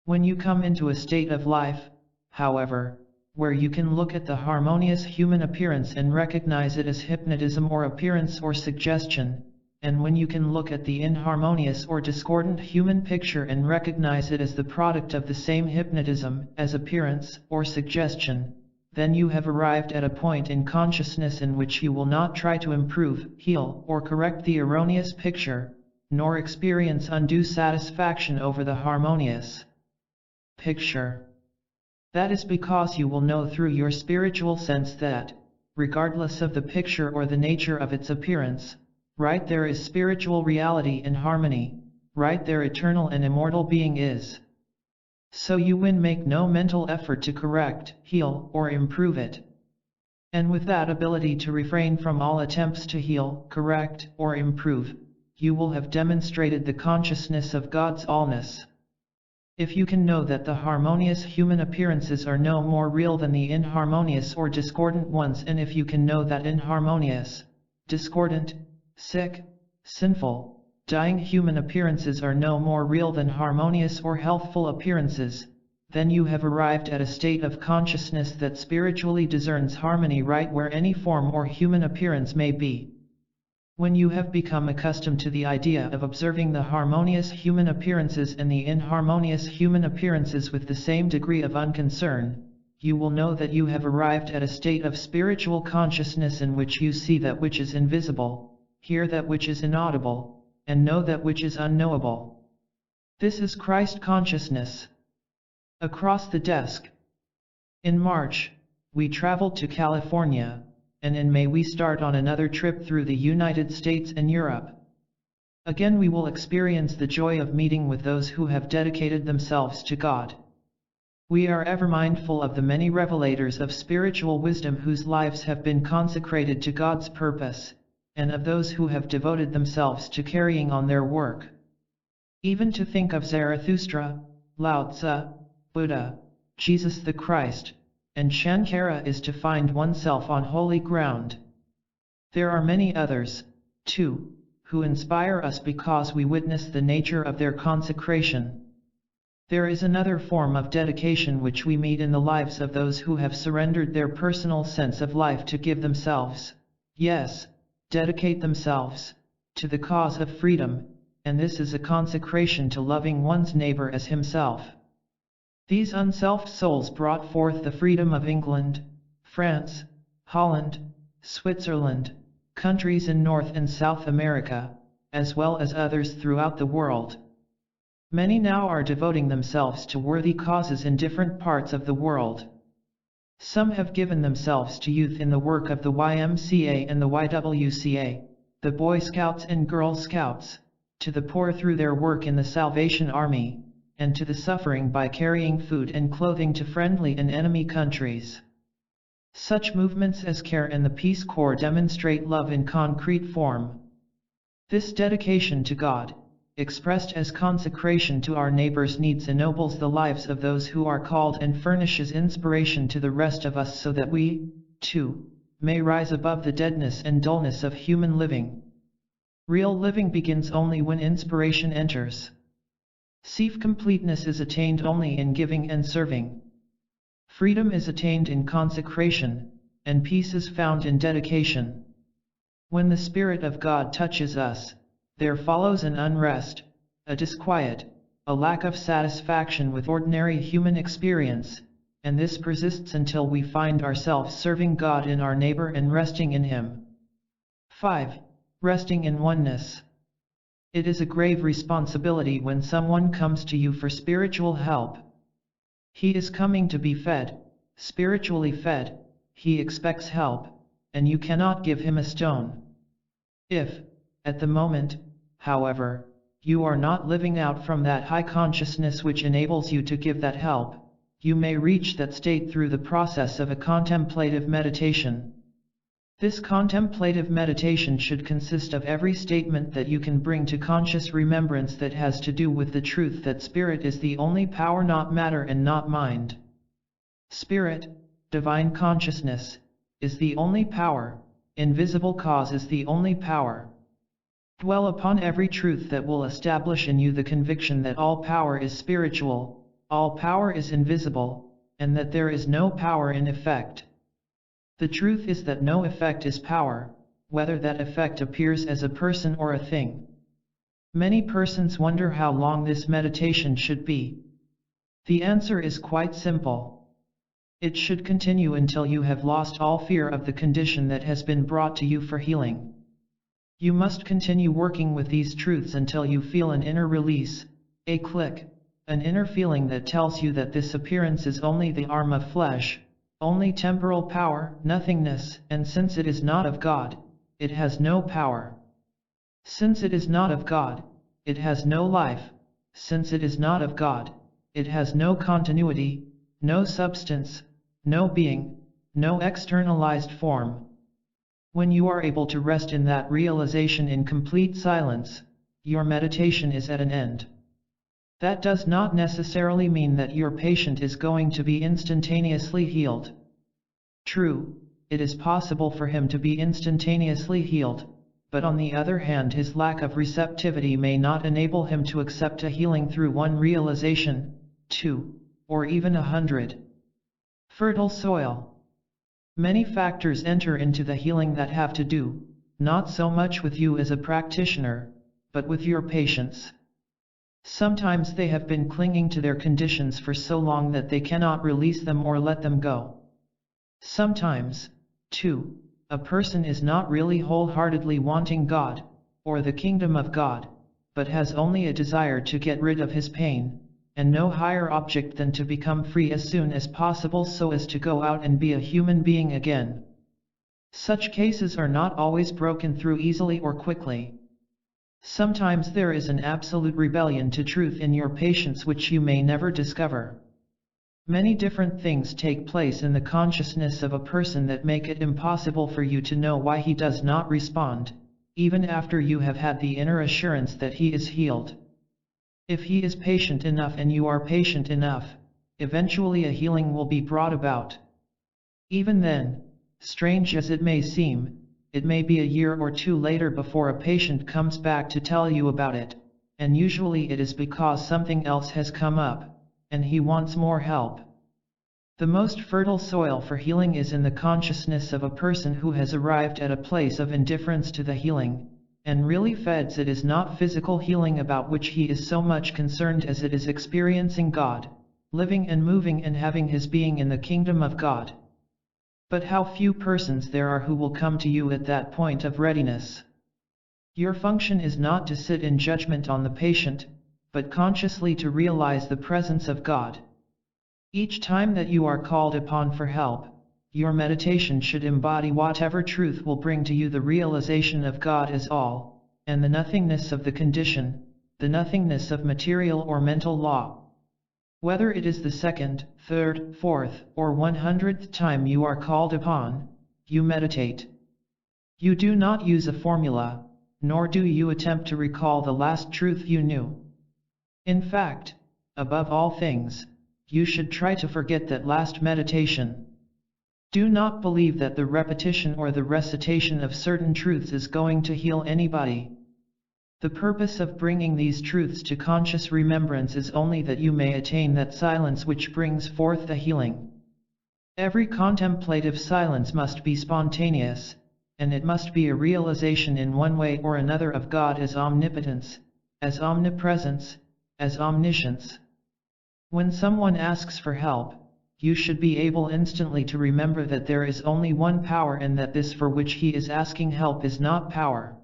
When you come into a state of life, however, where you can look at the harmonious human appearance and recognize it as hypnotism or appearance or suggestion, and when you can look at the inharmonious or discordant human picture and recognize it as the product of the same hypnotism as appearance or suggestion, then you have arrived at a point in consciousness in which you will not try to improve, heal, or correct the erroneous picture, nor experience undue satisfaction over the harmonious picture. That is because you will know through your spiritual sense that, regardless of the picture or the nature of its appearance, right there is spiritual reality and harmony, right there eternal and immortal being is. So you make no mental effort to correct, heal, or improve it. And with that ability to refrain from all attempts to heal, correct, or improve, you will have demonstrated the consciousness of God's allness. If you can know that the harmonious human appearances are no more real than the inharmonious or discordant ones, and if you can know that inharmonious, discordant, sick, sinful, dying human appearances are no more real than harmonious or healthful appearances, then you have arrived at a state of consciousness that spiritually discerns harmony right where any form or human appearance may be. When you have become accustomed to the idea of observing the harmonious human appearances and the inharmonious human appearances with the same degree of unconcern, you will know that you have arrived at a state of spiritual consciousness in which you see that which is invisible, hear that which is inaudible, and know that which is unknowable. This is Christ consciousness. Across the desk. In March, we traveled to California, and in May we start on another trip through the United States and Europe. Again we will experience the joy of meeting with those who have dedicated themselves to God. We are ever mindful of the many revelators of spiritual wisdom whose lives have been consecrated to God's purpose, and of those who have devoted themselves to carrying on their work. Even to think of Zarathustra, Lao Tzu, Buddha, Jesus the Christ, and Shankara is to find oneself on holy ground. There are many others, too, who inspire us because we witness the nature of their consecration. There is another form of dedication which we meet in the lives of those who have surrendered their personal sense of life to give themselves, yes, dedicate themselves, to the cause of freedom, and this is a consecration to loving one's neighbor as himself. These unselfed souls brought forth the freedom of England, France, Holland, Switzerland, countries in North and South America, as well as others throughout the world. Many now are devoting themselves to worthy causes in different parts of the world. Some have given themselves to youth in the work of the YMCA and the YWCA, the Boy Scouts and Girl Scouts, to the poor through their work in the Salvation Army, and to the suffering by carrying food and clothing to friendly and enemy countries. Such movements as CARE and the Peace Corps demonstrate love in concrete form. This dedication to God, expressed as consecration to our neighbor's needs, ennobles the lives of those who are called and furnishes inspiration to the rest of us so that we, too, may rise above the deadness and dullness of human living. Real living begins only when inspiration enters. Self-completeness is attained only in giving and serving. Freedom is attained in consecration, and peace is found in dedication. When the Spirit of God touches us, there follows an unrest, a disquiet, a lack of satisfaction with ordinary human experience, and this persists until we find ourselves serving God in our neighbor and resting in Him. 5. Resting in oneness. It is a grave responsibility when someone comes to you for spiritual help. He is coming to be fed, spiritually fed, he expects help, and you cannot give him a stone. If, at the moment, however, you are not living out from that high consciousness which enables you to give that help, you may reach that state through the process of a contemplative meditation. This contemplative meditation should consist of every statement that you can bring to conscious remembrance that has to do with the truth that spirit is the only power, not matter and not mind. Spirit, divine consciousness, is the only power, invisible cause is the only power. Dwell upon every truth that will establish in you the conviction that all power is spiritual, all power is invisible, and that there is no power in effect. The truth is that no effect is power, whether that effect appears as a person or a thing. Many persons wonder how long this meditation should be. The answer is quite simple. It should continue until you have lost all fear of the condition that has been brought to you for healing. You must continue working with these truths until you feel an inner release, a click, an inner feeling that tells you that this appearance is only the arm of flesh, only temporal power, nothingness, and since it is not of God, it has no power. Since it is not of God, it has no life. Since it is not of God, it has no continuity, no substance, no being, no externalized form. When you are able to rest in that realization in complete silence, your meditation is at an end. That does not necessarily mean that your patient is going to be instantaneously healed. True, it is possible for him to be instantaneously healed, but on the other hand his lack of receptivity may not enable him to accept a healing through one realization, 2, or even 100. Fertile soil. Many factors enter into the healing that have to do, not so much with you as a practitioner, but with your patients. Sometimes they have been clinging to their conditions for so long that they cannot release them or let them go. Sometimes, too, a person is not really wholeheartedly wanting God, or the kingdom of God, but has only a desire to get rid of his pain, and no higher object than to become free as soon as possible so as to go out and be a human being again. Such cases are not always broken through easily or quickly. Sometimes there is an absolute rebellion to truth in your patients which you may never discover. Many different things take place in the consciousness of a person that make it impossible for you to know why he does not respond, even after you have had the inner assurance that he is healed. If he is patient enough and you are patient enough, eventually a healing will be brought about. Even then, strange as it may seem, it may be a year or two later before a patient comes back to tell you about it, and usually it is because something else has come up, and he wants more help. The most fertile soil for healing is in the consciousness of a person who has arrived at a place of indifference to the healing, and really feds it is not physical healing about which he is so much concerned as it is experiencing God, living and moving and having his being in the kingdom of God. But how few persons there are who will come to you at that point of readiness. Your function is not to sit in judgment on the patient, but consciously to realize the presence of God. Each time that you are called upon for help, your meditation should embody whatever truth will bring to you the realization of God as all, and the nothingness of the condition, the nothingness of material or mental law. Whether it is the second, third, fourth, or 100th time you are called upon, you meditate. You do not use a formula, nor do you attempt to recall the last truth you knew. In fact, above all things, you should try to forget that last meditation. Do not believe that the repetition or the recitation of certain truths is going to heal anybody. The purpose of bringing these truths to conscious remembrance is only that you may attain that silence which brings forth the healing. Every contemplative silence must be spontaneous, and it must be a realization in one way or another of God as omnipotence, as omnipresence, as omniscience. When someone asks for help, you should be able instantly to remember that there is only one power and that this for which he is asking help is not power.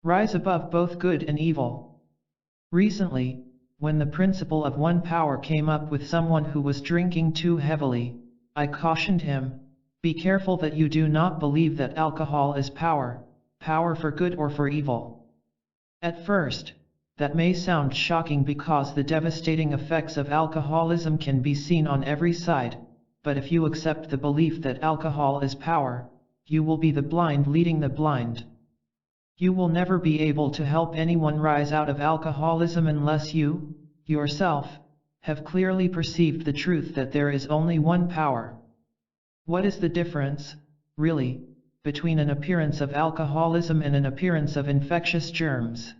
Rise above both good and evil. Recently, when the principle of one power came up with someone who was drinking too heavily, I cautioned him, be careful that you do not believe that alcohol is power, power for good or for evil. At first, that may sound shocking because the devastating effects of alcoholism can be seen on every side, but if you accept the belief that alcohol is power, you will be the blind leading the blind. You will never be able to help anyone rise out of alcoholism unless you, yourself, have clearly perceived the truth that there is only one power. What is the difference? really, between an appearance of alcoholism and an appearance of infectious germs.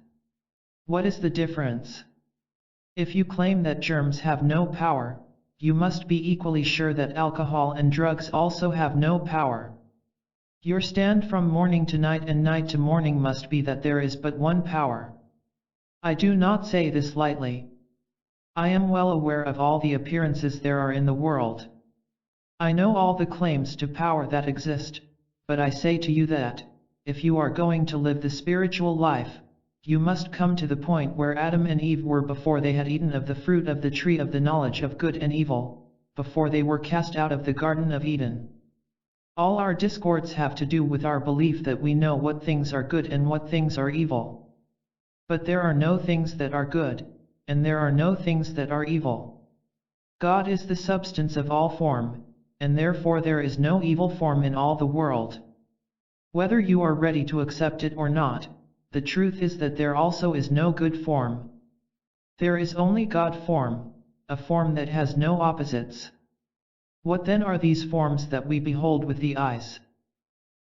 What is the difference? If you claim that germs have no power, you must be equally sure that alcohol and drugs also have no power. Your stand from morning to night and night to morning must be that there is but one power. I do not say this lightly. I am well aware of all the appearances there are in the world. I know all the claims to power that exist, but I say to you that, if you are going to live the spiritual life, you must come to the point where Adam and Eve were before they had eaten of the fruit of the tree of the knowledge of good and evil, before they were cast out of the Garden of Eden. All our discords have to do with our belief that we know what things are good and what things are evil. But there are no things that are good, and there are no things that are evil. God is the substance of all form, and therefore there is no evil form in all the world. Whether you are ready to accept it or not, the truth is that there also is no good form. There is only God form, a form that has no opposites. What then are these forms that we behold with the eyes?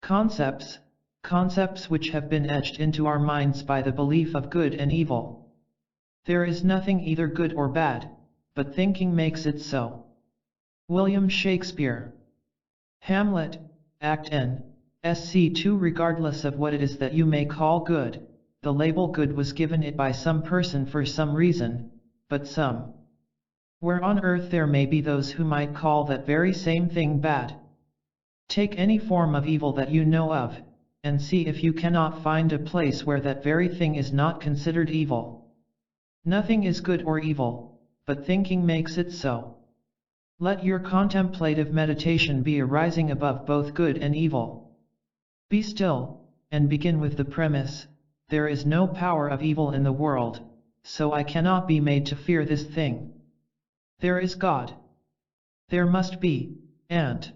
Concepts, concepts which have been etched into our minds by the belief of good and evil. There is nothing either good or bad, but thinking makes it so. William Shakespeare. Hamlet, Act N, Sc. 2. Regardless of what it is that you may call good, the label good was given it by some person for some reason, but some. Where on earth there may be those who might call that very same thing bad. Take any form of evil that you know of, and see if you cannot find a place where that very thing is not considered evil. Nothing is good or evil, but thinking makes it so. Let your contemplative meditation be arising above both good and evil. Be still, and begin with the premise, there is no power of evil in the world, so I cannot be made to fear this thing. There is God. There must be, and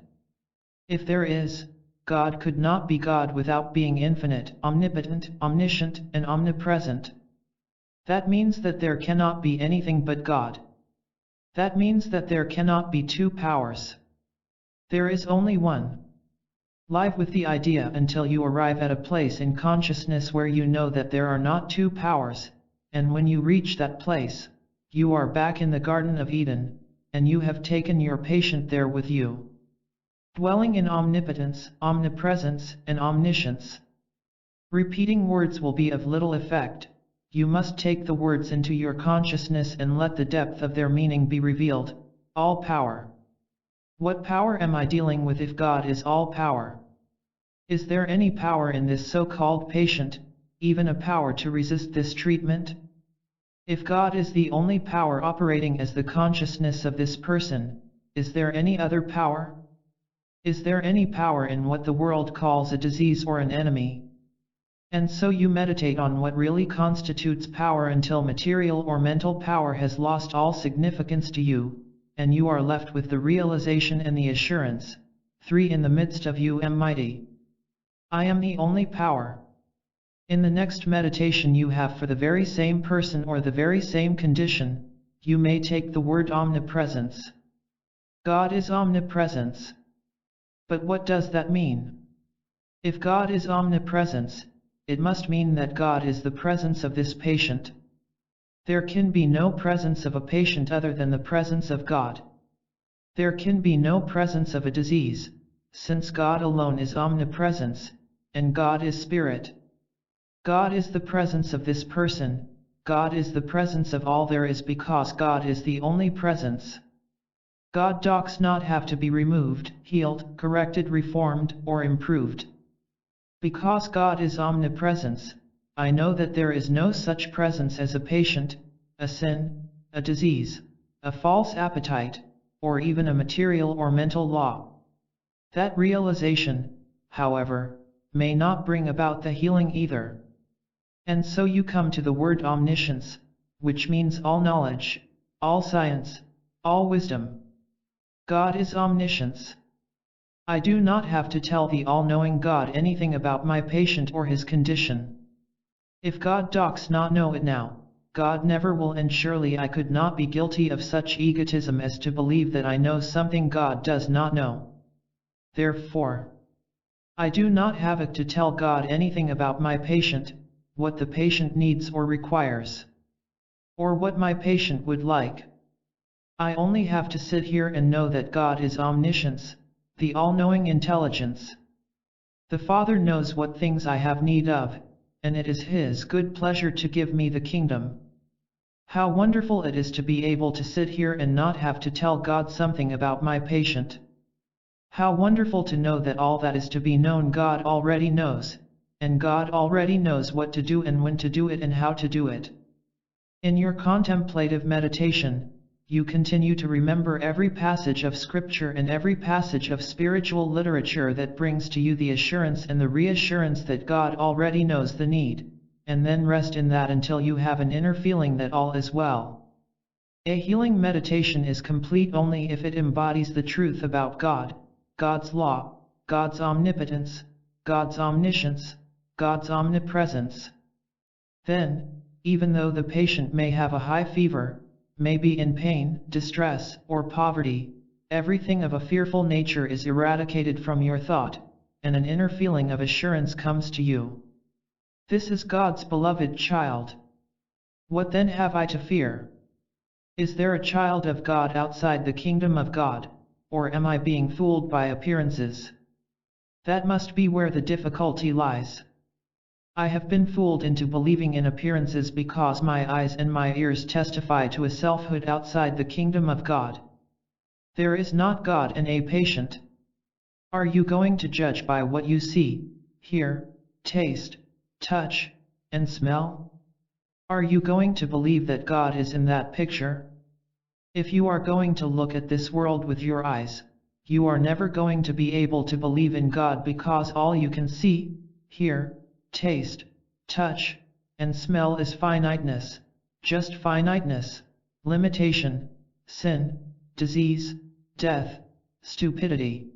if there is, God could not be God without being infinite, omnipotent, omniscient, and omnipresent. That means that there cannot be anything but God. That means that there cannot be two powers. There is only one. Live with the idea until you arrive at a place in consciousness where you know that there are not two powers, and when you reach that place, you are back in the Garden of Eden, and you have taken your patient there with you. Dwelling in omnipotence, omnipresence, and omniscience. Repeating words will be of little effect. You must take the words into your consciousness and let the depth of their meaning be revealed. All power. What power am I dealing with if God is all power? Is there any power in this so-called patient, even a power to resist this treatment? If God is the only power operating as the consciousness of this person, is there any other power? Is there any power in what the world calls a disease or an enemy? And so you meditate on what really constitutes power until material or mental power has lost all significance to you, and you are left with the realization and the assurance, 3 in the midst of you am mighty. I am the only power. In the next meditation you have for the very same person or the very same condition, you may take the word omnipresence. God is omnipresence. But what does that mean? If God is omnipresence, it must mean that God is the presence of this patient. There can be no presence of a patient other than the presence of God. There can be no presence of a disease, since God alone is omnipresence, and God is spirit. God is the presence of this person, God is the presence of all there is because God is the only presence. God does not have to be removed, healed, corrected, reformed, or improved. Because God is omnipresence, I know that there is no such presence as a patient, a sin, a disease, a false appetite, or even a material or mental law. That realization, however, may not bring about the healing either. And so you come to the word omniscience, which means all knowledge, all science, all wisdom. God is omniscience. I do not have to tell the all-knowing God anything about my patient or his condition. If God does not know it now, God never will, and surely I could not be guilty of such egotism as to believe that I know something God does not know. Therefore, I do not have it to tell God anything about my patient, what the patient needs or requires, or what my patient would like. I only have to sit here and know that God is omniscience, the all-knowing intelligence. The Father knows what things I have need of, and it is His good pleasure to give me the kingdom. How wonderful it is to be able to sit here and not have to tell God something about my patient. How wonderful to know that all that is to be known God already knows, and God already knows what to do and when to do it and how to do it. In your contemplative meditation, you continue to remember every passage of scripture and every passage of spiritual literature that brings to you the assurance and the reassurance that God already knows the need, and then rest in that until you have an inner feeling that all is well. A healing meditation is complete only if it embodies the truth about God, God's law, God's omnipotence, God's omniscience, God's omnipresence. Then, even though the patient may have a high fever, may be in pain, distress, or poverty, everything of a fearful nature is eradicated from your thought, and an inner feeling of assurance comes to you. This is God's beloved child. What then have I to fear? Is there a child of God outside the kingdom of God, or am I being fooled by appearances? That must be where the difficulty lies. I have been fooled into believing in appearances because my eyes and my ears testify to a selfhood outside the kingdom of God. There is not God in a patient. Are you going to judge by what you see, hear, taste, touch, and smell? Are you going to believe that God is in that picture? If you are going to look at this world with your eyes, you are never going to be able to believe in God because all you can see, hear, taste, touch, and smell is finiteness, just finiteness, limitation, sin, disease, death, stupidity.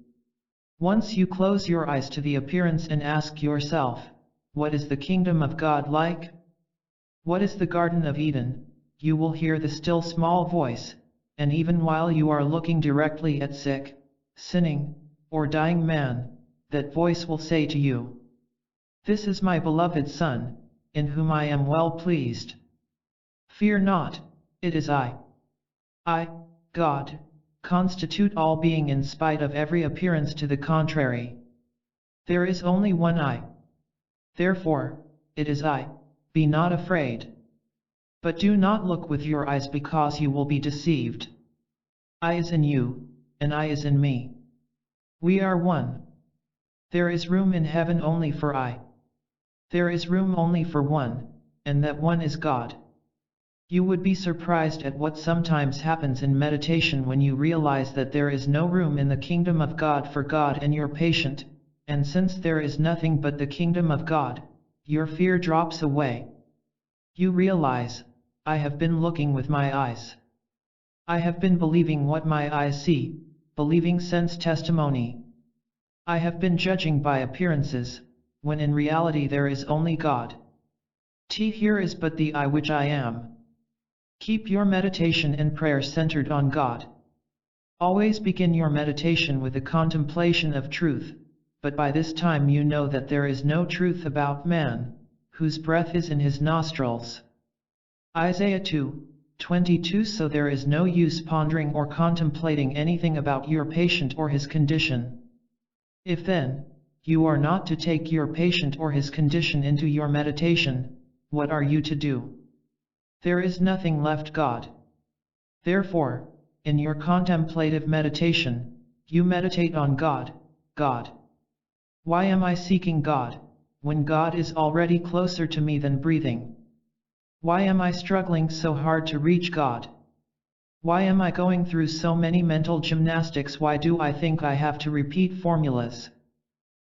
Once you close your eyes to the appearance and ask yourself, what is the kingdom of God like? What is the Garden of Eden? You will hear the still small voice, and even while you are looking directly at sick, sinning, or dying man, that voice will say to you, "This is my beloved Son, in whom I am well pleased. Fear not, it is I, God, constitute all being in spite of every appearance to the contrary. There is only one I. Therefore, it is I, be not afraid. But do not look with your eyes because you will be deceived. I is in you, and I is in me. We are one. There is room in heaven only for I. There is room only for one, and that one is God." You would be surprised at what sometimes happens in meditation when you realize that there is no room in the kingdom of God for God and your patient, and since there is nothing but the kingdom of God, your fear drops away. You realize, I have been looking with my eyes. I have been believing what my eyes see, believing sense testimony. I have been judging by appearances, when in reality there is only God. Here is but the I which I am. Keep your meditation and prayer centered on God. Always begin your meditation with a contemplation of truth, but by this time you know that there is no truth about man, whose breath is in his nostrils. Isaiah 2:22. So there is no use pondering or contemplating anything about your patient or his condition. If then, you are not to take your patient or his condition into your meditation, what are you to do? There is nothing left God. Therefore, in your contemplative meditation, you meditate on God, God. Why am I seeking God, when God is already closer to me than breathing? Why am I struggling so hard to reach God? Why am I going through so many mental gymnastics? Why do I think I have to repeat formulas?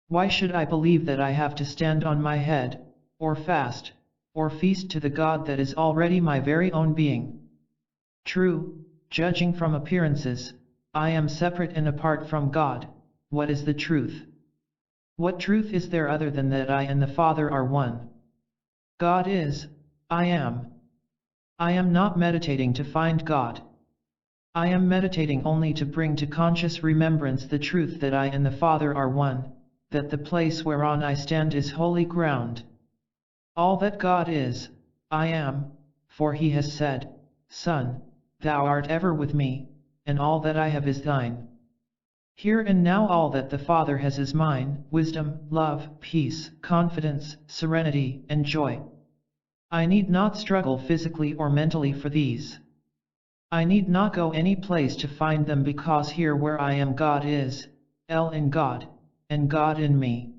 Why should I believe that I have to stand on my head, or fast, or feast to the God that is already my very own being? True, judging from appearances, I am separate and apart from God. What is the truth? What truth is there other than that I and the Father are one? God is, I am. I am not meditating to find God. I am meditating only to bring to conscious remembrance the truth that I and the Father are one, that the place whereon I stand is holy ground. All that God is, I am, for he has said, Son, thou art ever with me, and all that I have is thine. Here and now all that the Father has is mine, wisdom, love, peace, confidence, serenity, and joy. I need not struggle physically or mentally for these. I need not go any place to find them, because here where I am God is, in God, and God in me.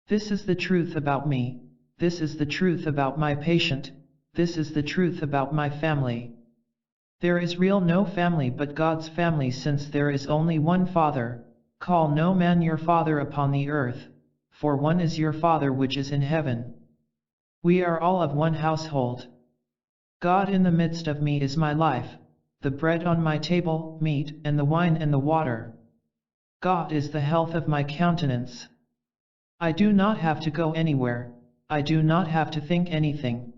This is the truth about me, this is the truth about my patient, this is the truth about my family. There is real no family but God's family, since there is only one Father. Call no man your father upon the earth, for one is your Father which is in heaven. We are all of one household. God in the midst of me is my life, the bread on my table, meat, and the wine and the water. God is the health of my countenance. I do not have to go anywhere, I do not have to think anything.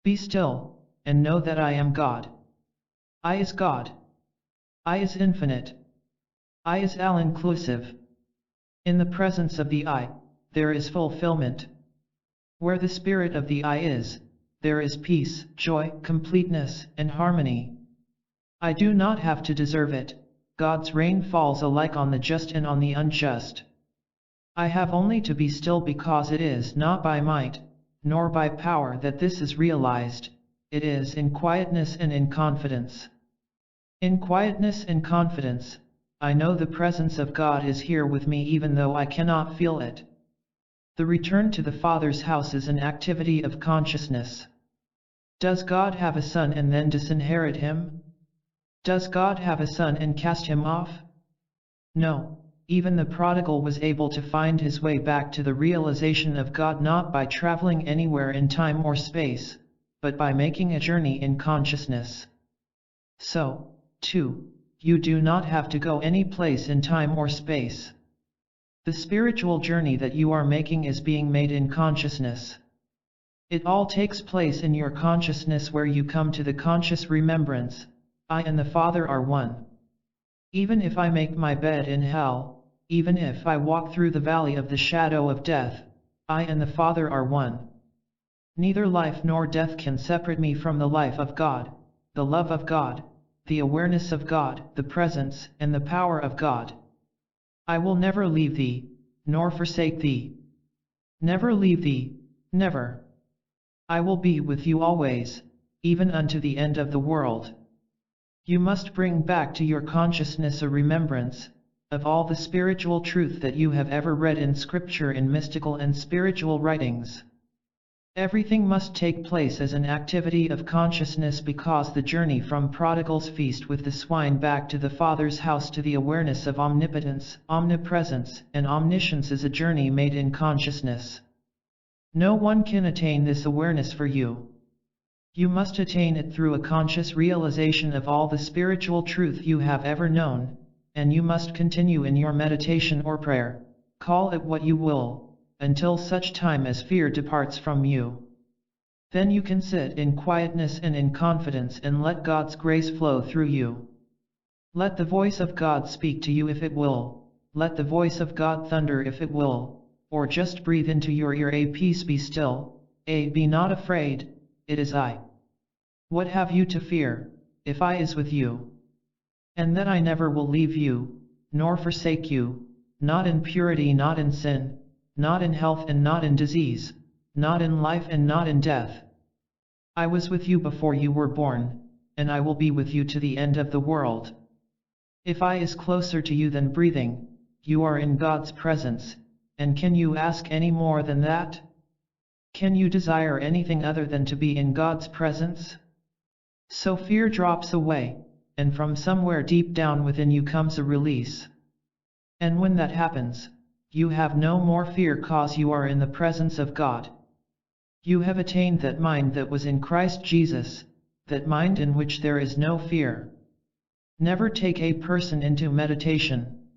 Be still, and know that I am God. I is God. I is infinite. I is all-inclusive. In the presence of the I, there is fulfillment. Where the spirit of the I is, there is peace, joy, completeness, and harmony. I do not have to deserve it. God's rain falls alike on the just and on the unjust. I have only to be still, because it is not by might, nor by power that this is realized. It is in quietness and in confidence. In quietness and confidence, I know the presence of God is here with me even though I cannot feel it. The return to the Father's house is an activity of consciousness. Does God have a son and then disinherit him? Does God have a son and cast him off? No, even the prodigal was able to find his way back to the realization of God not by traveling anywhere in time or space, but by making a journey in consciousness. So, too, you do not have to go any place in time or space. The spiritual journey that you are making is being made in consciousness. It all takes place in your consciousness, where you come to the conscious remembrance, I and the Father are one. Even if I make my bed in hell, even if I walk through the valley of the shadow of death, I and the Father are one. Neither life nor death can separate me from the life of God, the love of God, the awareness of God, the presence and the power of God. I will never leave thee, nor forsake thee. Never leave thee, never. I will be with you always, even unto the end of the world. You must bring back to your consciousness a remembrance of all the spiritual truth that you have ever read in Scripture, in mystical and spiritual writings. Everything must take place as an activity of consciousness, because the journey from prodigal's feast with the swine back to the Father's house to the awareness of omnipotence, omnipresence, and omniscience is a journey made in consciousness. No one can attain this awareness for you. You must attain it through a conscious realization of all the spiritual truth you have ever known, and you must continue in your meditation or prayer, call it what you will, until such time as fear departs from you. Then you can sit in quietness and in confidence and let God's grace flow through you. Let the voice of God speak to you if it will, let the voice of God thunder if it will, or just breathe into your ear, a peace, be still, be not afraid, it is I. What have you to fear, if I is with you? And that I never will leave you, nor forsake you, not in purity, not in sin, not in health and not in disease, not in life and not in death. I was with you before you were born, and I will be with you to the end of the world. If I is closer to you than breathing, you are in God's presence, and can you ask any more than that? Can you desire anything other than to be in God's presence? So fear drops away, and from somewhere deep down within you comes a release. And when that happens, you have no more fear, cause you are in the presence of God. You have attained that mind that was in Christ Jesus, that mind in which there is no fear. Never take a person into meditation.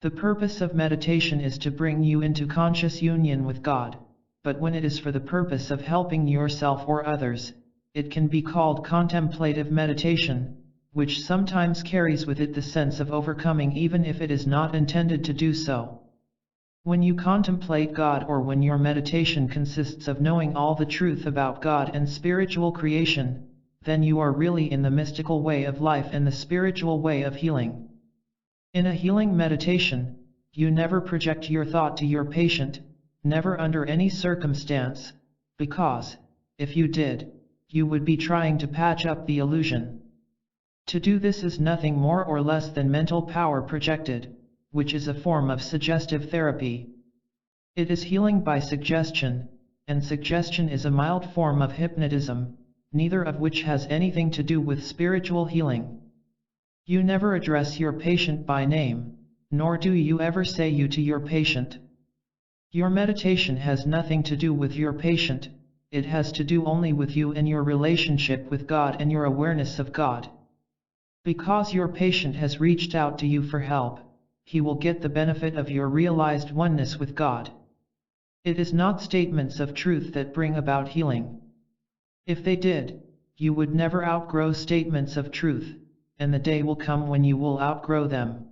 The purpose of meditation is to bring you into conscious union with God, but when it is for the purpose of helping yourself or others, it can be called contemplative meditation, which sometimes carries with it the sense of overcoming even if it is not intended to do so. When you contemplate God, or when your meditation consists of knowing all the truth about God and spiritual creation, then you are really in the mystical way of life and the spiritual way of healing. In a healing meditation, you never project your thought to your patient, never under any circumstance, because, if you did, you would be trying to patch up the illusion. To do this is nothing more or less than mental power projected, which is a form of suggestive therapy. It is healing by suggestion, and suggestion is a mild form of hypnotism, neither of which has anything to do with spiritual healing. You never address your patient by name, nor do you ever say you to your patient. Your meditation has nothing to do with your patient, it has to do only with you and your relationship with God and your awareness of God. Because your patient has reached out to you for help, he will get the benefit of your realized oneness with God. It is not statements of truth that bring about healing. If they did, you would never outgrow statements of truth, and the day will come when you will outgrow them.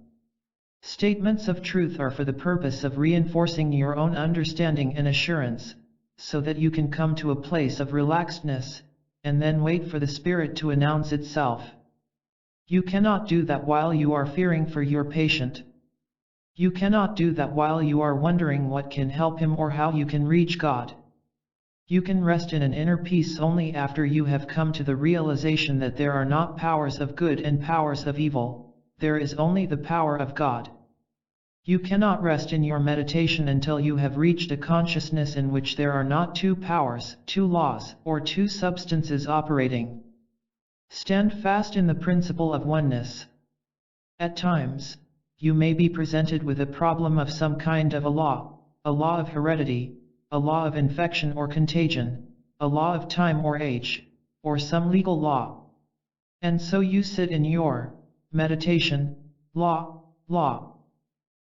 Statements of truth are for the purpose of reinforcing your own understanding and assurance, so that you can come to a place of relaxedness, and then wait for the Spirit to announce itself. You cannot do that while you are fearing for your patient. You cannot do that while you are wondering what can help him or how you can reach God. You can rest in an inner peace only after you have come to the realization that there are not powers of good and powers of evil, there is only the power of God. You cannot rest in your meditation until you have reached a consciousness in which there are not two powers, two laws, or two substances operating. Stand fast in the principle of oneness. At times, you may be presented with a problem of some kind of a law of heredity, a law of infection or contagion, a law of time or age, or some legal law. And so you sit in your meditation, law.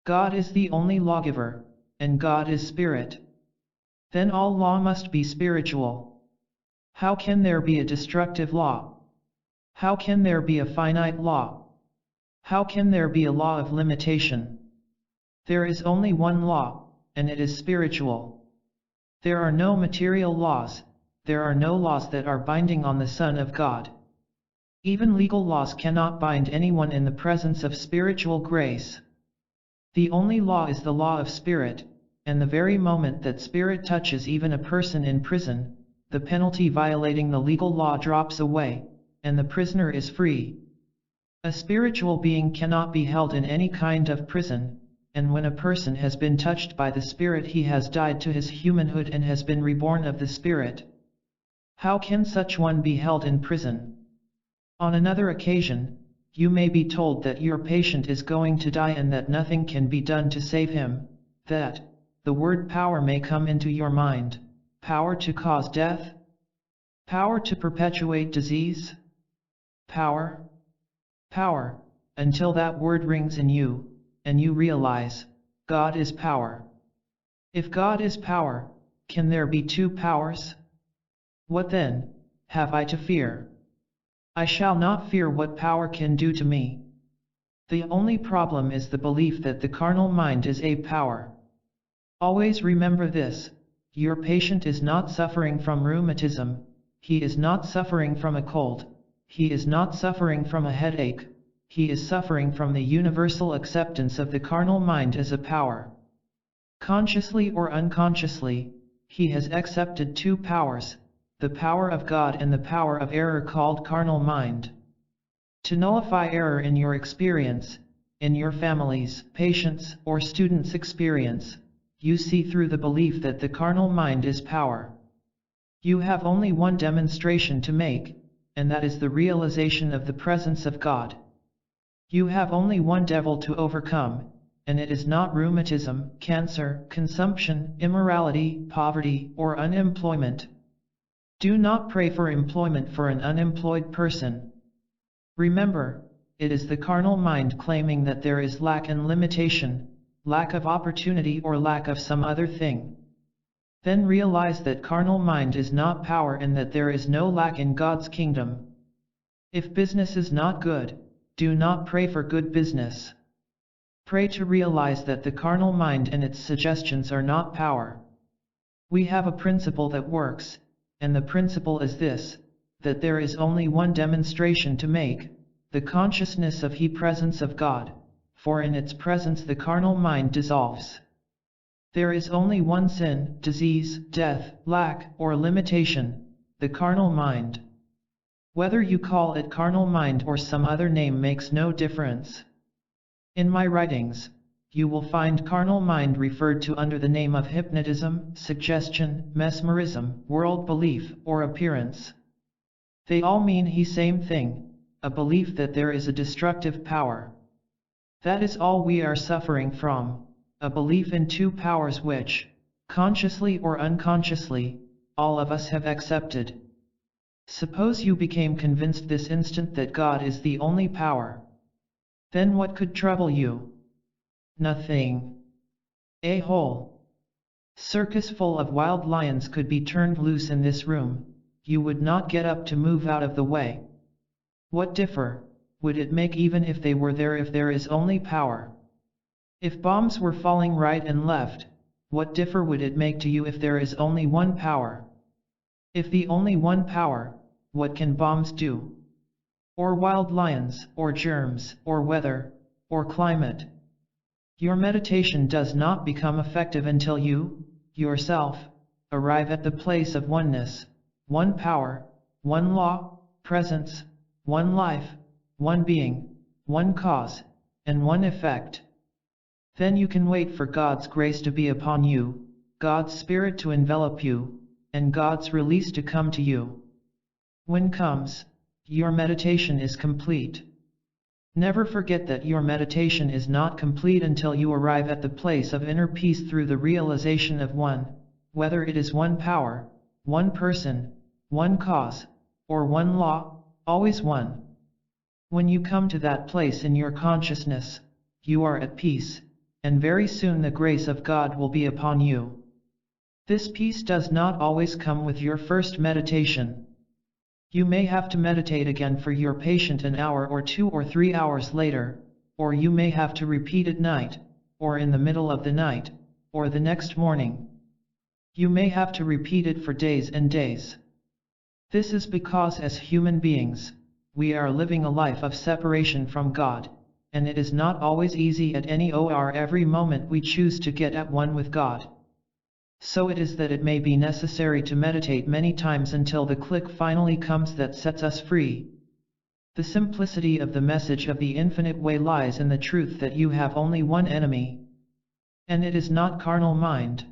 God is the only lawgiver, and God is spirit. Then all law must be spiritual. How can there be a destructive law? How can there be a finite law? How can there be a law of limitation? There is only one law, and it is spiritual. There are no material laws, there are no laws that are binding on the Son of God. Even legal laws cannot bind anyone in the presence of spiritual grace. The only law is the law of spirit, and the very moment that spirit touches even a person in prison, the penalty violating the legal law drops away, and the prisoner is free. A spiritual being cannot be held in any kind of prison, and when a person has been touched by the Spirit, he has died to his humanhood and has been reborn of the Spirit. How can such one be held in prison? On another occasion, you may be told that your patient is going to die and that nothing can be done to save him, that the word power may come into your mind. Power to cause death? Power to perpetuate disease? Power, until that word rings in you, and you realize, God is power. If God is power, can there be two powers? What then, have I to fear? I shall not fear what power can do to me. The only problem is the belief that the carnal mind is a power. Always remember this, your patient is not suffering from rheumatism, he is not suffering from a cold, he is not suffering from a headache, he is suffering from the universal acceptance of the carnal mind as a power. Consciously or unconsciously, he has accepted two powers, the power of God and the power of error called carnal mind. To nullify error in your experience, in your family's, patient's, or student's experience, you see through the belief that the carnal mind is power. You have only one demonstration to make, and that is the realization of the presence of God. You have only one devil to overcome, and it is not rheumatism, cancer, consumption, immorality, poverty, or unemployment. Do not pray for employment for an unemployed person. Remember, it is the carnal mind claiming that there is lack and limitation, lack of opportunity or lack of some other thing. Then realize that carnal mind is not power and that there is no lack in God's kingdom. If business is not good, do not pray for good business. Pray to realize that the carnal mind and its suggestions are not power. We have a principle that works, and the principle is this, that there is only one demonstration to make, the consciousness of the presence of God, for in its presence the carnal mind dissolves. There is only one sin, disease, death, lack, or limitation, the carnal mind. Whether you call it carnal mind or some other name makes no difference. In my writings, you will find carnal mind referred to under the name of hypnotism, suggestion, mesmerism, world belief, or appearance. They all mean the same thing, a belief that there is a destructive power. That is all we are suffering from, a belief in two powers which, consciously or unconsciously, all of us have accepted. Suppose you became convinced this instant that God is the only power. Then what could trouble you? Nothing. A whole circus full of wild lions could be turned loose in this room, you would not get up to move out of the way. What differ would it make even if they were there if there is only power? If bombs were falling right and left, what differ would it make to you if there is only one power? If the only one power, what can bombs do? Or wild lions, or germs, or weather, or climate? Your meditation does not become effective until you, yourself, arrive at the place of oneness, one power, one law, presence, one life, one being, one cause, and one effect. Then you can wait for God's grace to be upon you, God's Spirit to envelop you, and God's release to come to you. When comes, your meditation is complete. Never forget that your meditation is not complete until you arrive at the place of inner peace through the realization of one, whether it is one power, one person, one cause, or one law, always one. When you come to that place in your consciousness, you are at peace, and very soon the grace of God will be upon you. This peace does not always come with your first meditation. You may have to meditate again for your patient an hour or 2 or 3 hours later, or you may have to repeat at night, or in the middle of the night, or the next morning. You may have to repeat it for days and days. This is because as human beings, we are living a life of separation from God, and it is not always easy at any or every moment we choose to get at one with God. So it is that it may be necessary to meditate many times until the click finally comes that sets us free. The simplicity of the message of the infinite way lies in the truth that you have only one enemy. And it is not carnal mind.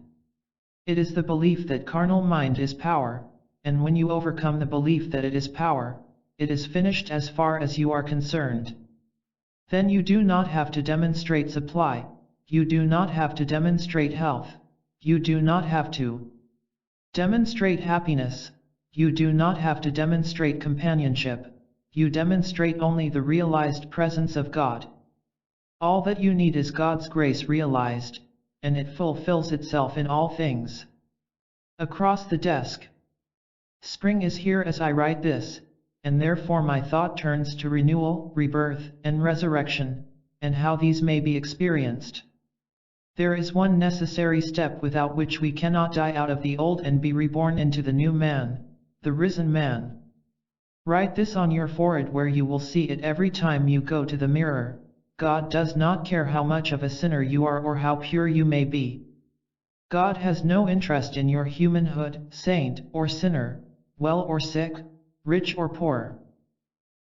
It is the belief that carnal mind is power, and when you overcome the belief that it is power, it is finished as far as you are concerned. Then you do not have to demonstrate supply, you do not have to demonstrate health, you do not have to demonstrate happiness, you do not have to demonstrate companionship, you demonstrate only the realized presence of God. All that you need is God's grace realized, and it fulfills itself in all things. Across the desk. Spring is here as I write this, and therefore my thought turns to renewal, rebirth, and resurrection, and how these may be experienced. There is one necessary step without which we cannot die out of the old and be reborn into the new man, the risen man. Write this on your forehead where you will see it every time you go to the mirror. God does not care how much of a sinner you are or how pure you may be. God has no interest in your humanhood, saint or sinner, well or sick, rich or poor.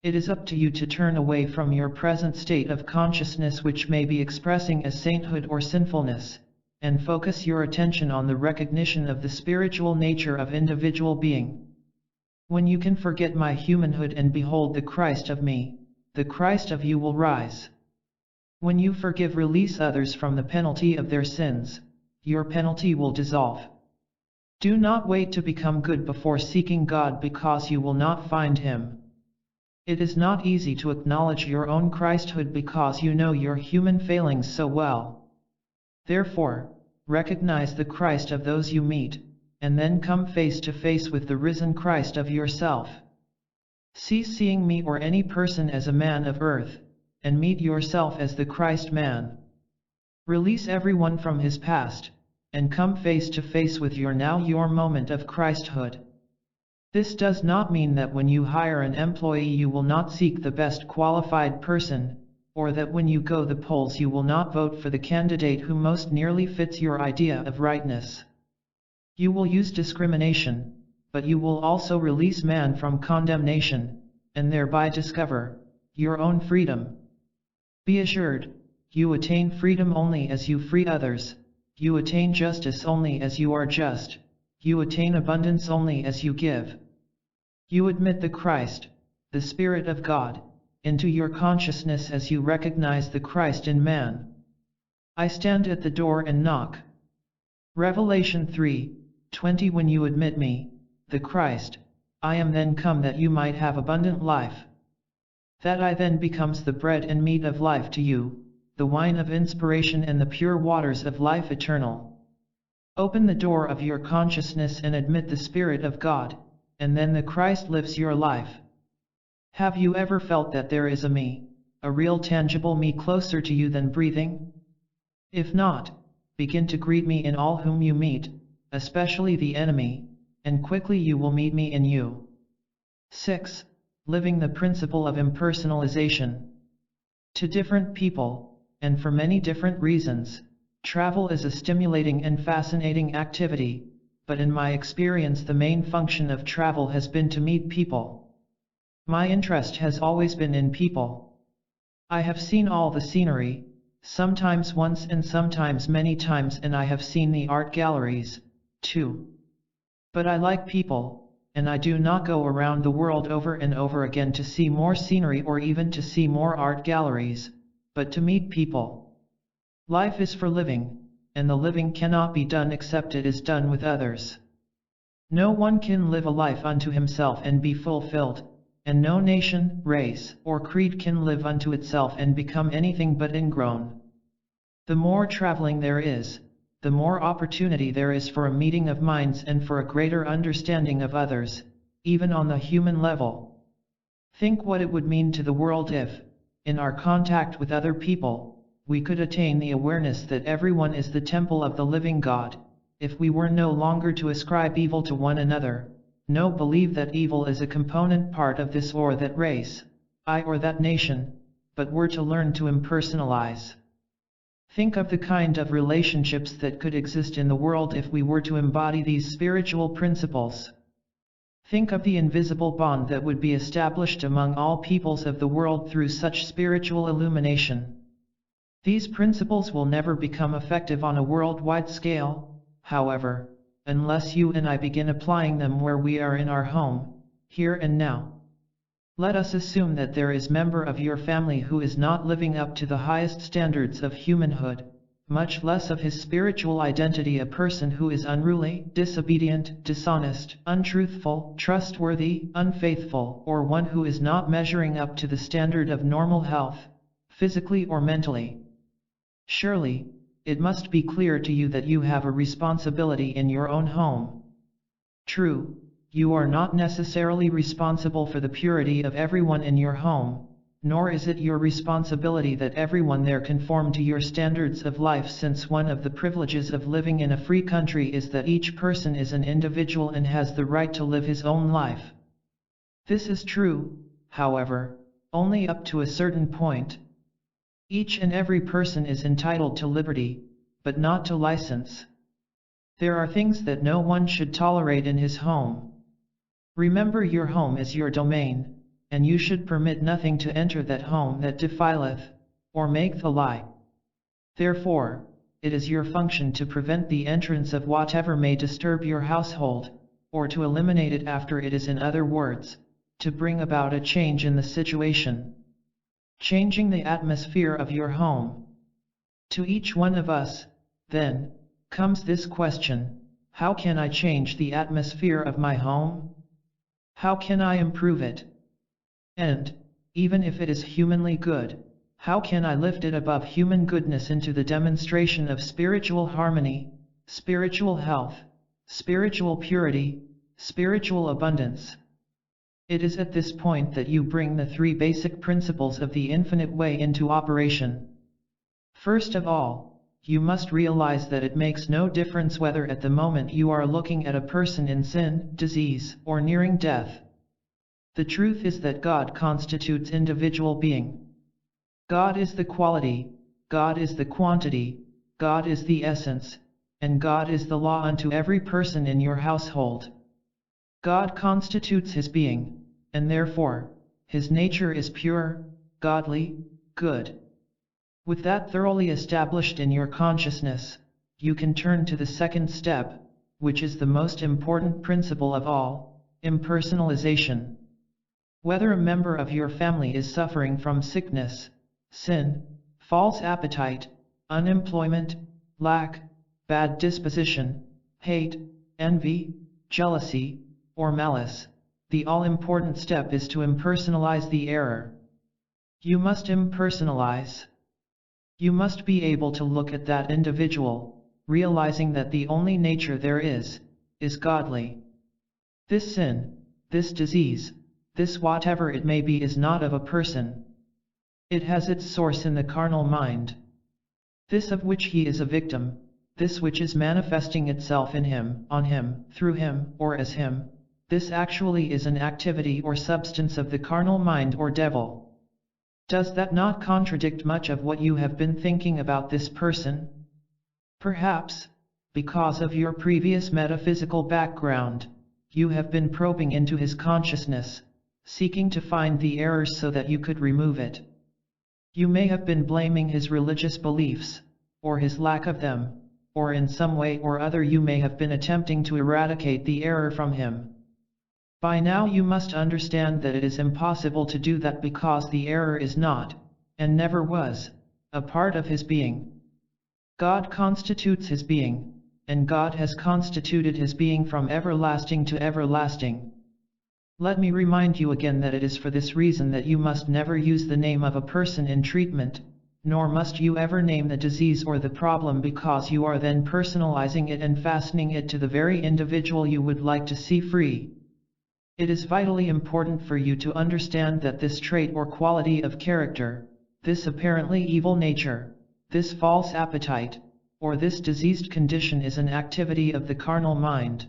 It is up to you to turn away from your present state of consciousness which may be expressing as sainthood or sinfulness, and focus your attention on the recognition of the spiritual nature of individual being. When you can forget my humanhood and behold the Christ of me, the Christ of you will rise. When you forgive, release others from the penalty of their sins, your penalty will dissolve. Do not wait to become good before seeking God because you will not find Him. It is not easy to acknowledge your own Christhood because you know your human failings so well. Therefore, recognize the Christ of those you meet, and then come face to face with the risen Christ of yourself. Cease seeing me or any person as a man of earth, and meet yourself as the Christ man. Release everyone from his past, and come face to face with your moment of Christhood. This does not mean that when you hire an employee you will not seek the best qualified person, or that when you go the polls you will not vote for the candidate who most nearly fits your idea of rightness. You will use discrimination, but you will also release man from condemnation, and thereby discover your own freedom. Be assured, you attain freedom only as you free others, you attain justice only as you are just, you attain abundance only as you give. You admit the Christ, the Spirit of God, into your consciousness as you recognize the Christ in man. I stand at the door and knock. Revelation 3:20. When you admit me, the Christ, I am then come that you might have abundant life. That I then becomes the bread and meat of life to you, the wine of inspiration and the pure waters of life eternal. Open the door of your consciousness and admit the Spirit of God, and then the Christ lives your life. Have you ever felt that there is a me, a real tangible me closer to you than breathing? If not, begin to greet me in all whom you meet, especially the enemy, and quickly you will meet me in you. 6. Living the principle of impersonalization. To different people, and for many different reasons, travel is a stimulating and fascinating activity, but in my experience the main function of travel has been to meet people. My interest has always been in people. I have seen all the scenery, sometimes once and sometimes many times, and I have seen the art galleries, too. But I like people, and I do not go around the world over and over again to see more scenery or even to see more art galleries, but to meet people. Life is for living, and the living cannot be done except it is done with others. No one can live a life unto himself and be fulfilled, and no nation, race, or creed can live unto itself and become anything but ingrown. The more traveling there is, the more opportunity there is for a meeting of minds and for a greater understanding of others, even on the human level. Think what it would mean to the world if, in our contact with other people, we could attain the awareness that everyone is the temple of the living God, if we were no longer to ascribe evil to one another, no believe that evil is a component part of this or that race, or that nation, but were to learn to impersonalize. Think of the kind of relationships that could exist in the world if we were to embody these spiritual principles. Think of the invisible bond that would be established among all peoples of the world through such spiritual illumination. These principles will never become effective on a worldwide scale, however, unless you and I begin applying them where we are in our home, here and now. Let us assume that there is a member of your family who is not living up to the highest standards of humanhood, much less of his spiritual identity, a person who is unruly, disobedient, dishonest, untruthful, trustworthy, unfaithful, or one who is not measuring up to the standard of normal health, physically or mentally. Surely, it must be clear to you that you have a responsibility in your own home. True, you are not necessarily responsible for the purity of everyone in your home, nor is it your responsibility that everyone there conform to your standards of life, since one of the privileges of living in a free country is that each person is an individual and has the right to live his own life. This is true, however, only up to a certain point. Each and every person is entitled to liberty, but not to license. There are things that no one should tolerate in his home. Remember, your home is your domain, and you should permit nothing to enter that home that defileth, or maketh a lie. Therefore, it is your function to prevent the entrance of whatever may disturb your household, or to eliminate it after it is, in other words, to bring about a change in the situation. Changing the atmosphere of your home. To each one of us, then, comes this question: how can I change the atmosphere of my home? How can I improve it? And, even if it is humanly good, how can I lift it above human goodness into the demonstration of spiritual harmony, spiritual health, spiritual purity, spiritual abundance? It is at this point that you bring the three basic principles of the infinite way into operation. First of all, you must realize that it makes no difference whether at the moment you are looking at a person in sin, disease, or nearing death. The truth is that God constitutes individual being. God is the quality, God is the quantity, God is the essence, and God is the law unto every person in your household. God constitutes his being, and therefore, his nature is pure, godly, good. With that thoroughly established in your consciousness, you can turn to the second step, which is the most important principle of all, impersonalization. Whether a member of your family is suffering from sickness, sin, false appetite, unemployment, lack, bad disposition, hate, envy, jealousy, or malice, the all-important step is to impersonalize the error. You must impersonalize. You must be able to look at that individual, realizing that the only nature there is godly. This sin, this disease, this whatever it may be is not of a person. It has its source in the carnal mind. This of which he is a victim, this which is manifesting itself in him, on him, through him, or as him, this actually is an activity or substance of the carnal mind or devil. Does that not contradict much of what you have been thinking about this person? Perhaps, because of your previous metaphysical background, you have been probing into his consciousness, seeking to find the errors so that you could remove it. You may have been blaming his religious beliefs, or his lack of them, or in some way or other you may have been attempting to eradicate the error from him. By now you must understand that it is impossible to do that because the error is not, and never was, a part of his being. God constitutes his being, and God has constituted his being from everlasting to everlasting. Let me remind you again that it is for this reason that you must never use the name of a person in treatment, nor must you ever name the disease or the problem because you are then personalizing it and fastening it to the very individual you would like to see free. It is vitally important for you to understand that this trait or quality of character, this apparently evil nature, this false appetite, or this diseased condition is an activity of the carnal mind.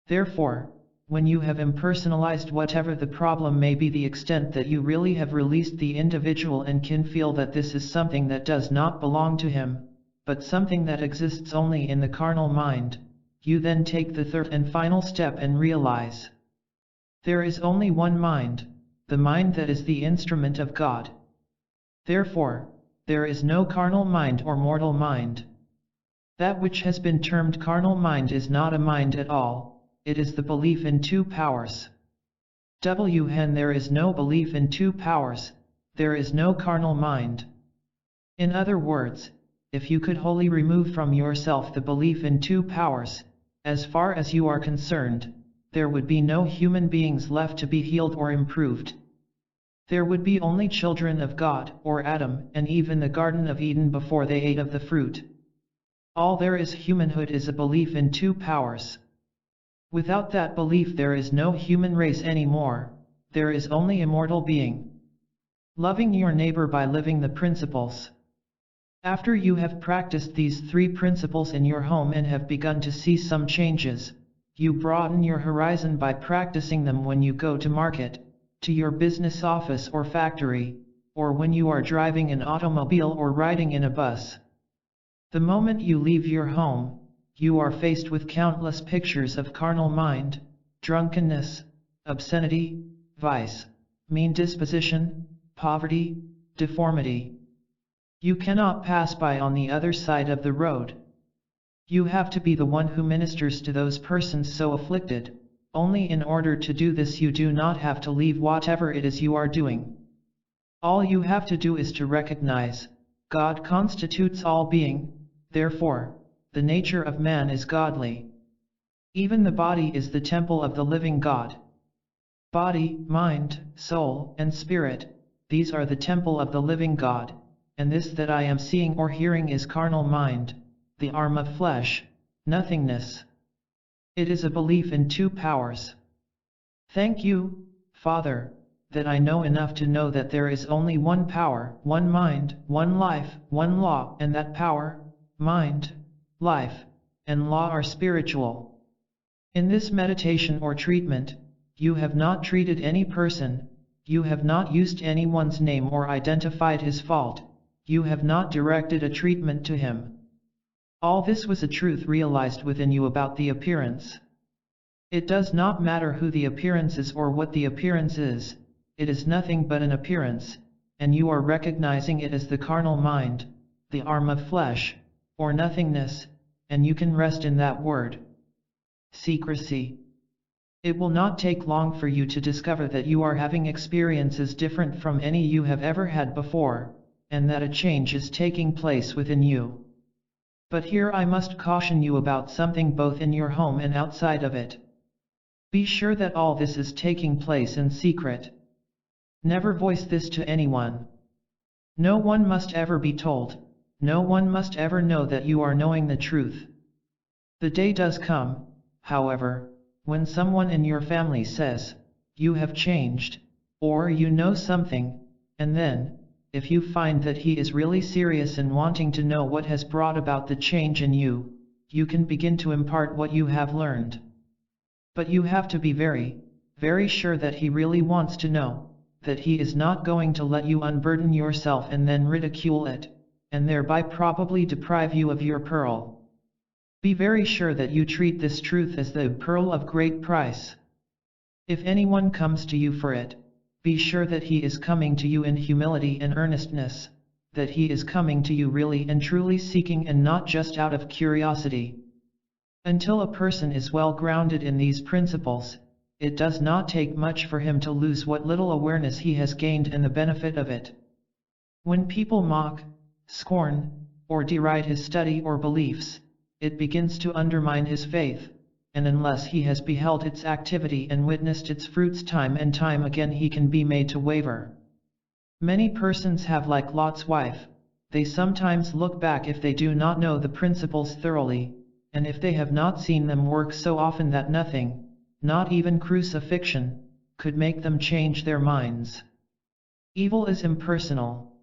Therefore, when you have impersonalized whatever the problem may be, the extent that you really have released the individual and can feel that this is something that does not belong to him, but something that exists only in the carnal mind, you then take the third and final step and realize there is only one mind, the mind that is the instrument of God. Therefore, there is no carnal mind or mortal mind. That which has been termed carnal mind is not a mind at all, it is the belief in two powers. When there is no belief in two powers, there is no carnal mind. In other words, if you could wholly remove from yourself the belief in two powers, as far as you are concerned, there would be no human beings left to be healed or improved. There would be only children of God, or Adam, and even the Garden of Eden before they ate of the fruit. All there is humanhood is a belief in two powers. Without that belief there is no human race anymore, there is only immortal being. Loving your neighbor by living the principles. After you have practiced these three principles in your home and have begun to see some changes, you broaden your horizon by practicing them when you go to market, to your business office or factory, or when you are driving an automobile or riding in a bus. The moment you leave your home, you are faced with countless pictures of carnal mind, drunkenness, obscenity, vice, mean disposition, poverty, deformity. You cannot pass by on the other side of the road. You have to be the one who ministers to those persons so afflicted. Only in order to do this you do not have to leave whatever it is you are doing. All you have to do is to recognize, God constitutes all being, therefore, the nature of man is godly. Even the body is the temple of the living God. Body, mind, soul, and spirit, these are the temple of the living God, and this that I am seeing or hearing is carnal mind, the arm of flesh, nothingness. It is a belief in two powers. Thank you, Father, that I know enough to know that there is only one power, one mind, one life, one law, and that power, mind, life, and law are spiritual. In this meditation or treatment, you have not treated any person, you have not used anyone's name or identified his fault, you have not directed a treatment to him. All this was a truth realized within you about the appearance. It does not matter who the appearance is or what the appearance is, it is nothing but an appearance, and you are recognizing it as the carnal mind, the arm of flesh, or nothingness, and you can rest in that word. Secrecy. It will not take long for you to discover that you are having experiences different from any you have ever had before, and that a change is taking place within you. But here I must caution you about something both in your home and outside of it. Be sure that all this is taking place in secret. Never voice this to anyone. No one must ever be told, no one must ever know that you are knowing the truth. The day does come, however, when someone in your family says, "You have changed," or "You know something," and then, if you find that he is really serious in wanting to know what has brought about the change in you, you can begin to impart what you have learned. But you have to be very, very sure that he really wants to know, that he is not going to let you unburden yourself and then ridicule it, and thereby probably deprive you of your pearl. Be very sure that you treat this truth as the pearl of great price. If anyone comes to you for it, be sure that he is coming to you in humility and earnestness, that he is coming to you really and truly seeking and not just out of curiosity. Until a person is well grounded in these principles, it does not take much for him to lose what little awareness he has gained and the benefit of it. When people mock, scorn, or deride his study or beliefs, it begins to undermine his faith, and unless he has beheld its activity and witnessed its fruits time and time again, he can be made to waver. Many persons have like Lot's wife, they sometimes look back if they do not know the principles thoroughly, and if they have not seen them work so often that nothing, not even crucifixion, could make them change their minds. Evil is impersonal.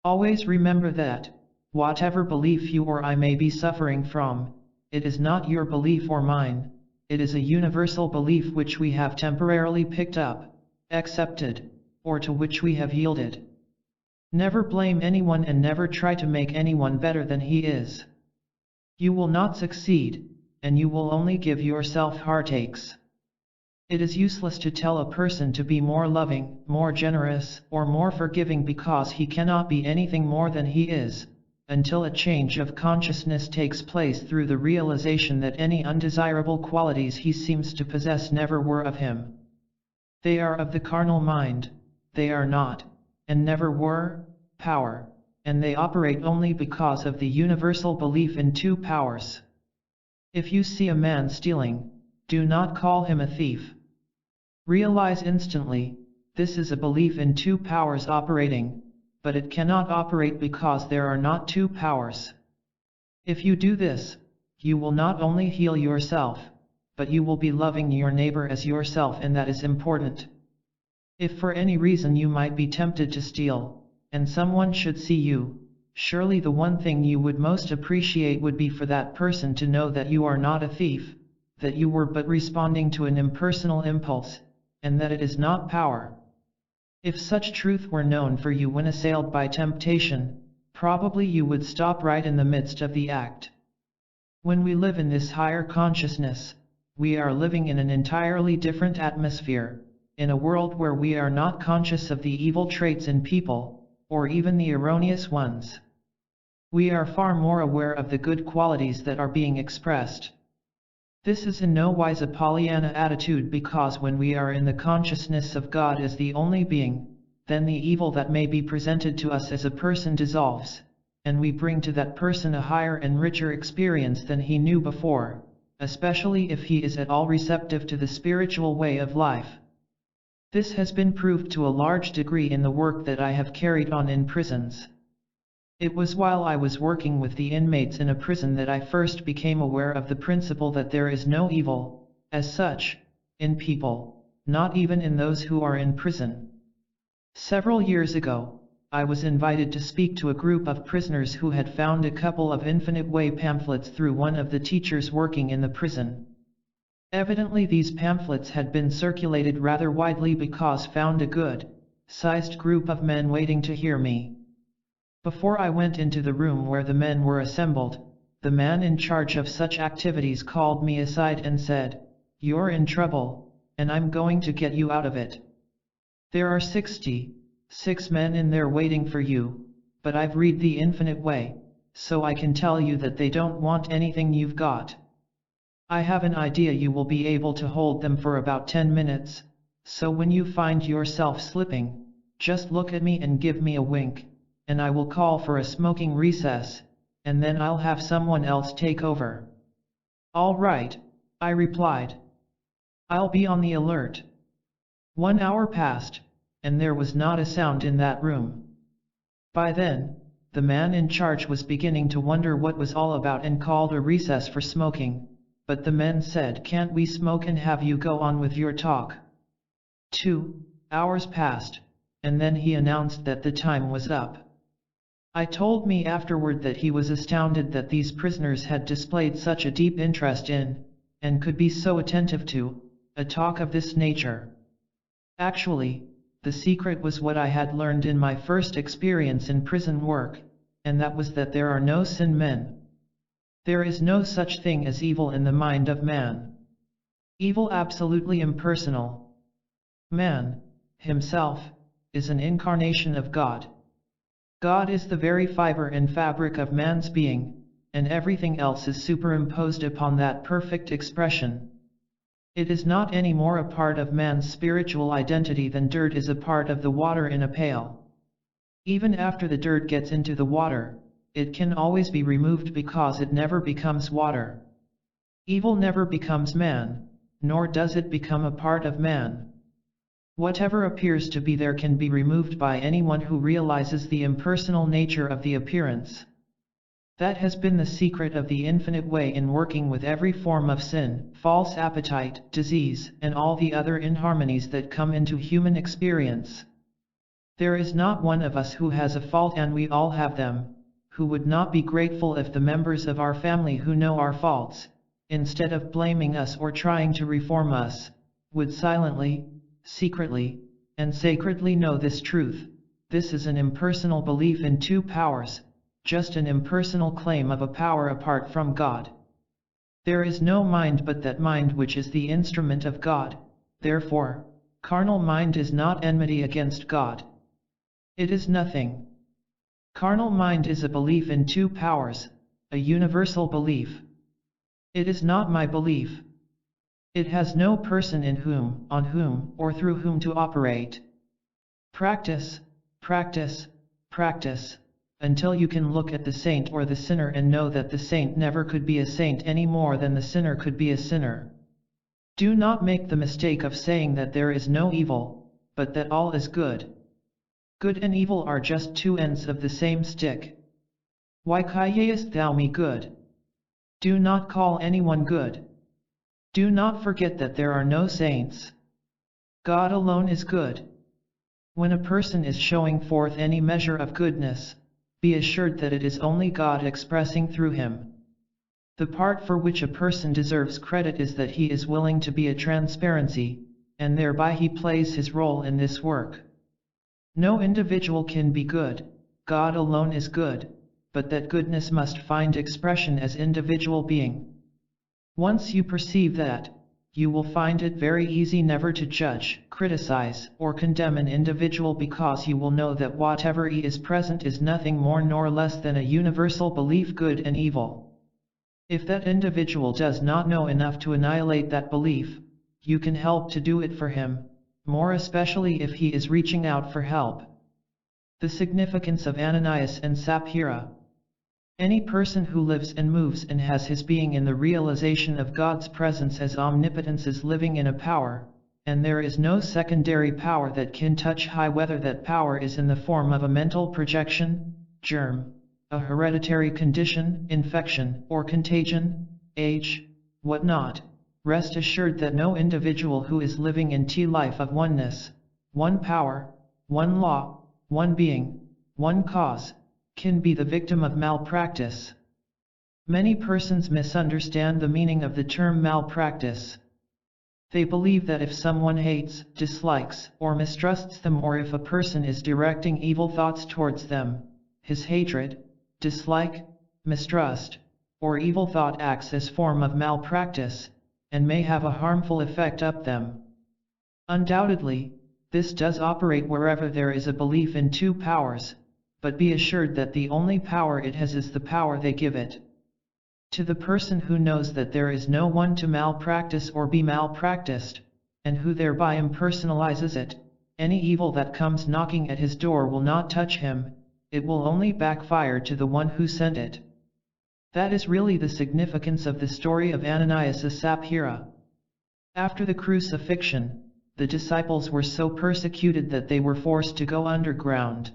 Always remember that, whatever belief you or I may be suffering from, it is not your belief or mine, it is a universal belief which we have temporarily picked up, accepted, or to which we have yielded. Never blame anyone and never try to make anyone better than he is. You will not succeed, and you will only give yourself heartaches. It is useless to tell a person to be more loving, more generous, or more forgiving because he cannot be anything more than he is, until a change of consciousness takes place through the realization that any undesirable qualities he seems to possess never were of him. They are of the carnal mind, they are not, and never were, power, and they operate only because of the universal belief in two powers. If you see a man stealing, do not call him a thief. Realize instantly, this is a belief in two powers operating, but it cannot operate because there are not two powers. If you do this, you will not only heal yourself, but you will be loving your neighbor as yourself, and that is important. If for any reason you might be tempted to steal, and someone should see you, surely the one thing you would most appreciate would be for that person to know that you are not a thief, that you were but responding to an impersonal impulse, and that it is not power. If such truth were known for you when assailed by temptation, probably you would stop right in the midst of the act. When we live in this higher consciousness, we are living in an entirely different atmosphere, in a world where we are not conscious of the evil traits in people, or even the erroneous ones. We are far more aware of the good qualities that are being expressed. This is in no wise a Pollyanna attitude, because when we are in the consciousness of God as the only being, then the evil that may be presented to us as a person dissolves, and we bring to that person a higher and richer experience than he knew before, especially if he is at all receptive to the spiritual way of life. This has been proved to a large degree in the work that I have carried on in prisons. It was while I was working with the inmates in a prison that I first became aware of the principle that there is no evil, as such, in people, not even in those who are in prison. Several years ago, I was invited to speak to a group of prisoners who had found a couple of Infinite Way pamphlets through one of the teachers working in the prison. Evidently these pamphlets had been circulated rather widely because found a good-sized group of men waiting to hear me. Before I went into the room where the men were assembled, the man in charge of such activities called me aside and said, "You're in trouble, and I'm going to get you out of it. There are 66 men in there waiting for you, but I've read the Infinite Way, so I can tell you that they don't want anything you've got. I have an idea you will be able to hold them for about 10 minutes, so when you find yourself slipping, just look at me and give me a wink, and I will call for a smoking recess, and then I'll have someone else take over." "All right," I replied. "I'll be on the alert." 1 hour passed, and there was not a sound in that room. By then, the man in charge was beginning to wonder what was all about and called a recess for smoking, but the men said, "Can't we smoke and have you go on with your talk?" 2 hours passed, and then he announced that the time was up. I told me afterward that he was astounded that these prisoners had displayed such a deep interest in, and could be so attentive to, a talk of this nature. Actually, the secret was what I had learned in my first experience in prison work, and that was that there are no sin men. There is no such thing as evil in the mind of man. Evil absolutely impersonal. Man, himself, is an incarnation of God. God is the very fiber and fabric of man's being, and everything else is superimposed upon that perfect expression. It is not any more a part of man's spiritual identity than dirt is a part of the water in a pail. Even after the dirt gets into the water, it can always be removed because it never becomes water. Evil never becomes man, nor does it become a part of man. Whatever appears to be there can be removed by anyone who realizes the impersonal nature of the appearance. That has been the secret of the Infinite Way in working with every form of sin, false appetite, disease, and all the other inharmonies that come into human experience. There is not one of us who has a fault, and we all have them, who would not be grateful if the members of our family who know our faults, instead of blaming us or trying to reform us, would silently, secretly, and sacredly know this truth. This is an impersonal belief in two powers, just an impersonal claim of a power apart from God. There is no mind but that mind which is the instrument of God, therefore, carnal mind is not enmity against God. It is nothing. Carnal mind is a belief in two powers, a universal belief. It is not my belief. It has no person in whom, on whom, or through whom to operate. Practice, practice, practice, until you can look at the saint or the sinner and know that the saint never could be a saint any more than the sinner could be a sinner. Do not make the mistake of saying that there is no evil, but that all is good. Good and evil are just two ends of the same stick. Why callest thou me good? Do not call anyone good. Do not forget that there are no saints. God alone is good. When a person is showing forth any measure of goodness, be assured that it is only God expressing through him. The part for which a person deserves credit is that he is willing to be a transparency, and thereby he plays his role in this work. No individual can be good, God alone is good, but that goodness must find expression as individual being. Once you perceive that, you will find it very easy never to judge, criticize, or condemn an individual, because you will know that whatever is present is nothing more nor less than a universal belief, good and evil. If that individual does not know enough to annihilate that belief, you can help to do it for him, more especially if he is reaching out for help. The significance of Ananias and Sapphira. Any person who lives and moves and has his being in the realization of God's presence as omnipotence is living in a power, and there is no secondary power that can touch high, whether that power is in the form of a mental projection, germ, a hereditary condition, infection, or contagion, age, whatnot. Rest assured that no individual who is living in life of oneness, one power, one law, one being, one cause, can be the victim of malpractice. Many persons misunderstand the meaning of the term malpractice. They believe that if someone hates, dislikes, or mistrusts them, or if a person is directing evil thoughts towards them, his hatred, dislike, mistrust, or evil thought acts as form of malpractice, and may have a harmful effect up them. Undoubtedly, this does operate wherever there is a belief in two powers, but be assured that the only power it has is the power they give it. To the person who knows that there is no one to malpractice or be malpracticed, and who thereby impersonalizes it, any evil that comes knocking at his door will not touch him, it will only backfire to the one who sent it. That is really the significance of the story of Ananias and Sapphira. After the crucifixion, the disciples were so persecuted that they were forced to go underground.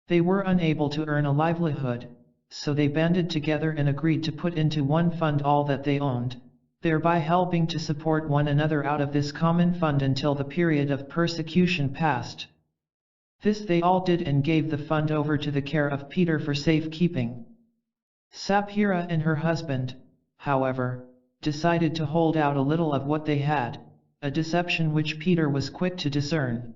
They were unable to earn a livelihood, so they banded together and agreed to put into one fund all that they owned, thereby helping to support one another out of this common fund until the period of persecution passed. This they all did and gave the fund over to the care of Peter for safekeeping. Sapphira and her husband, however, decided to hold out a little of what they had, a deception which Peter was quick to discern.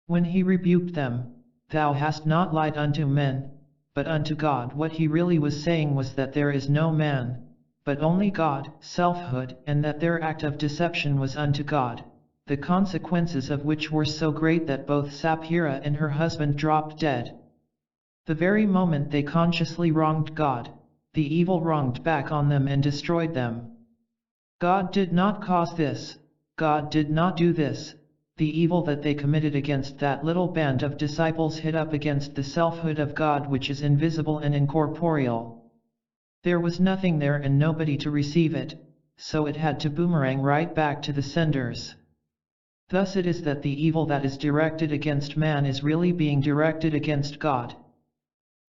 When he rebuked them, "Thou hast not lied unto men, but unto God," what he really was saying was that there is no man, but only God, selfhood, and that their act of deception was unto God, the consequences of which were so great that both Sapphira and her husband dropped dead. The very moment they consciously wronged God, the evil wronged back on them and destroyed them. God did not cause this, God did not do this. The evil that they committed against that little band of disciples hit up against the selfhood of God, which is invisible and incorporeal. There was nothing there and nobody to receive it, so it had to boomerang right back to the senders. Thus it is that the evil that is directed against man is really being directed against God.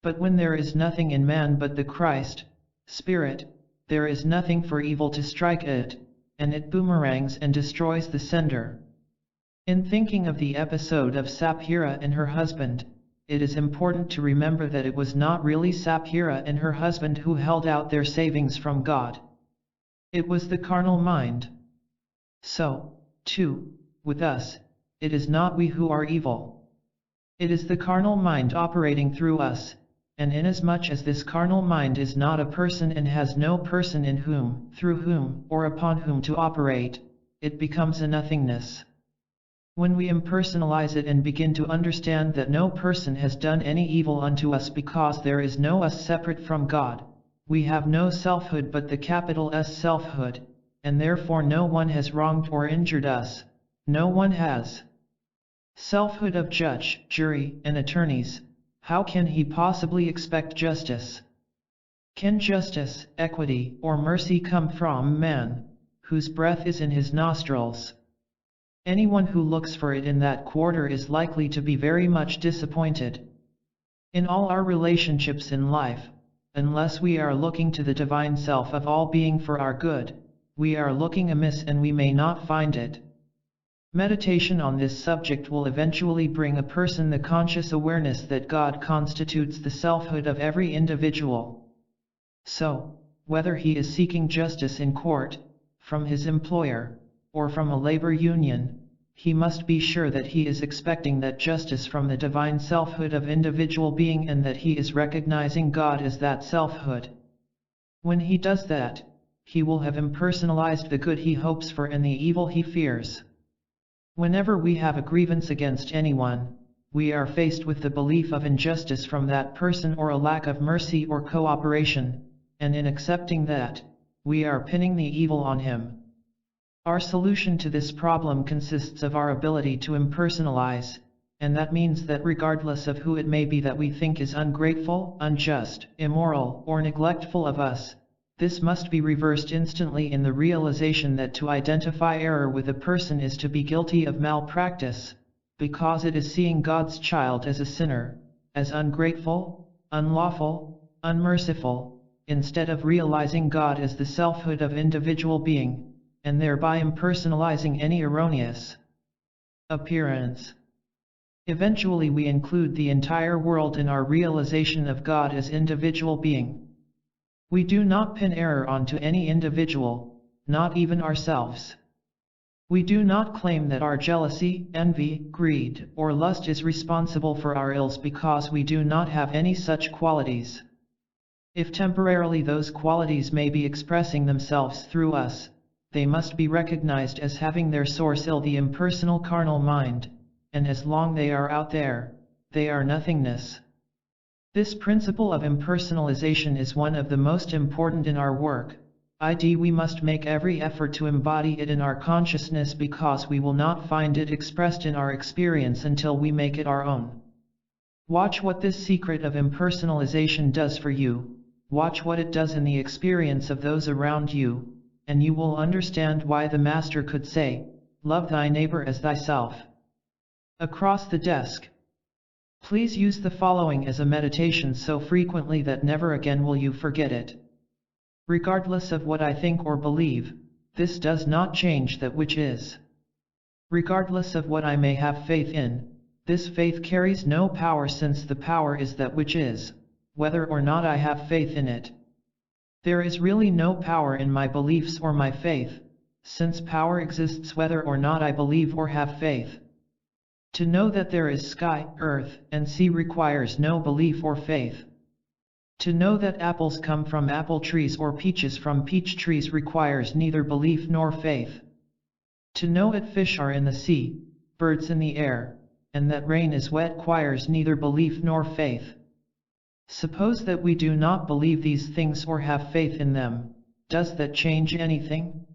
But when there is nothing in man but the Christ, Spirit, there is nothing for evil to strike at, and it boomerangs and destroys the sender. In thinking of the episode of Sapphira and her husband, it is important to remember that it was not really Sapphira and her husband who held out their savings from God. It was the carnal mind. So, too, with us, it is not we who are evil. It is the carnal mind operating through us, and inasmuch as this carnal mind is not a person and has no person in whom, through whom, or upon whom to operate, it becomes a nothingness. When we impersonalize it and begin to understand that no person has done any evil unto us because there is no us separate from God, we have no selfhood but the capital S selfhood, and therefore no one has wronged or injured us, no one has. Selfhood of judge, jury, and attorneys, how can he possibly expect justice? Can justice, equity, or mercy come from man, whose breath is in his nostrils? Anyone who looks for it in that quarter is likely to be very much disappointed. In all our relationships in life, unless we are looking to the divine self of all being for our good, we are looking amiss and we may not find it. Meditation on this subject will eventually bring a person the conscious awareness that God constitutes the selfhood of every individual. So, whether he is seeking justice in court, from his employer, or from a labor union, he must be sure that he is expecting that justice from the divine selfhood of individual being and that he is recognizing God as that selfhood. When he does that, he will have impersonalized the good he hopes for and the evil he fears. Whenever we have a grievance against anyone, we are faced with the belief of injustice from that person or a lack of mercy or cooperation, and in accepting that, we are pinning the evil on him. Our solution to this problem consists of our ability to impersonalize, and that means that regardless of who it may be that we think is ungrateful, unjust, immoral, or neglectful of us, this must be reversed instantly in the realization that to identify error with a person is to be guilty of malpractice, because it is seeing God's child as a sinner, as ungrateful, unlawful, unmerciful, instead of realizing God as the selfhood of individual being, and thereby impersonalizing any erroneous appearance. Eventually we include the entire world in our realization of God as individual being. We do not pin error onto any individual, not even ourselves. We do not claim that our jealousy, envy, greed, or lust is responsible for our ills because we do not have any such qualities. If temporarily those qualities may be expressing themselves through us, they must be recognized as having their source in the impersonal carnal mind, and as long they are out there, they are nothingness. This principle of impersonalization is one of the most important in our work, i.e. we must make every effort to embody it in our consciousness because we will not find it expressed in our experience until we make it our own. Watch what this secret of impersonalization does for you, watch what it does in the experience of those around you, and you will understand why the Master could say, "Love thy neighbor as thyself." Across the desk. Please use the following as a meditation so frequently that never again will you forget it. Regardless of what I think or believe, this does not change that which is. Regardless of what I may have faith in, this faith carries no power since the power is that which is, whether or not I have faith in it. There is really no power in my beliefs or my faith, since power exists whether or not I believe or have faith. To know that there is sky, earth, and sea requires no belief or faith. To know that apples come from apple trees or peaches from peach trees requires neither belief nor faith. To know that fish are in the sea, birds in the air, and that rain is wet requires neither belief nor faith. Suppose that we do not believe these things or have faith in them, does that change anything?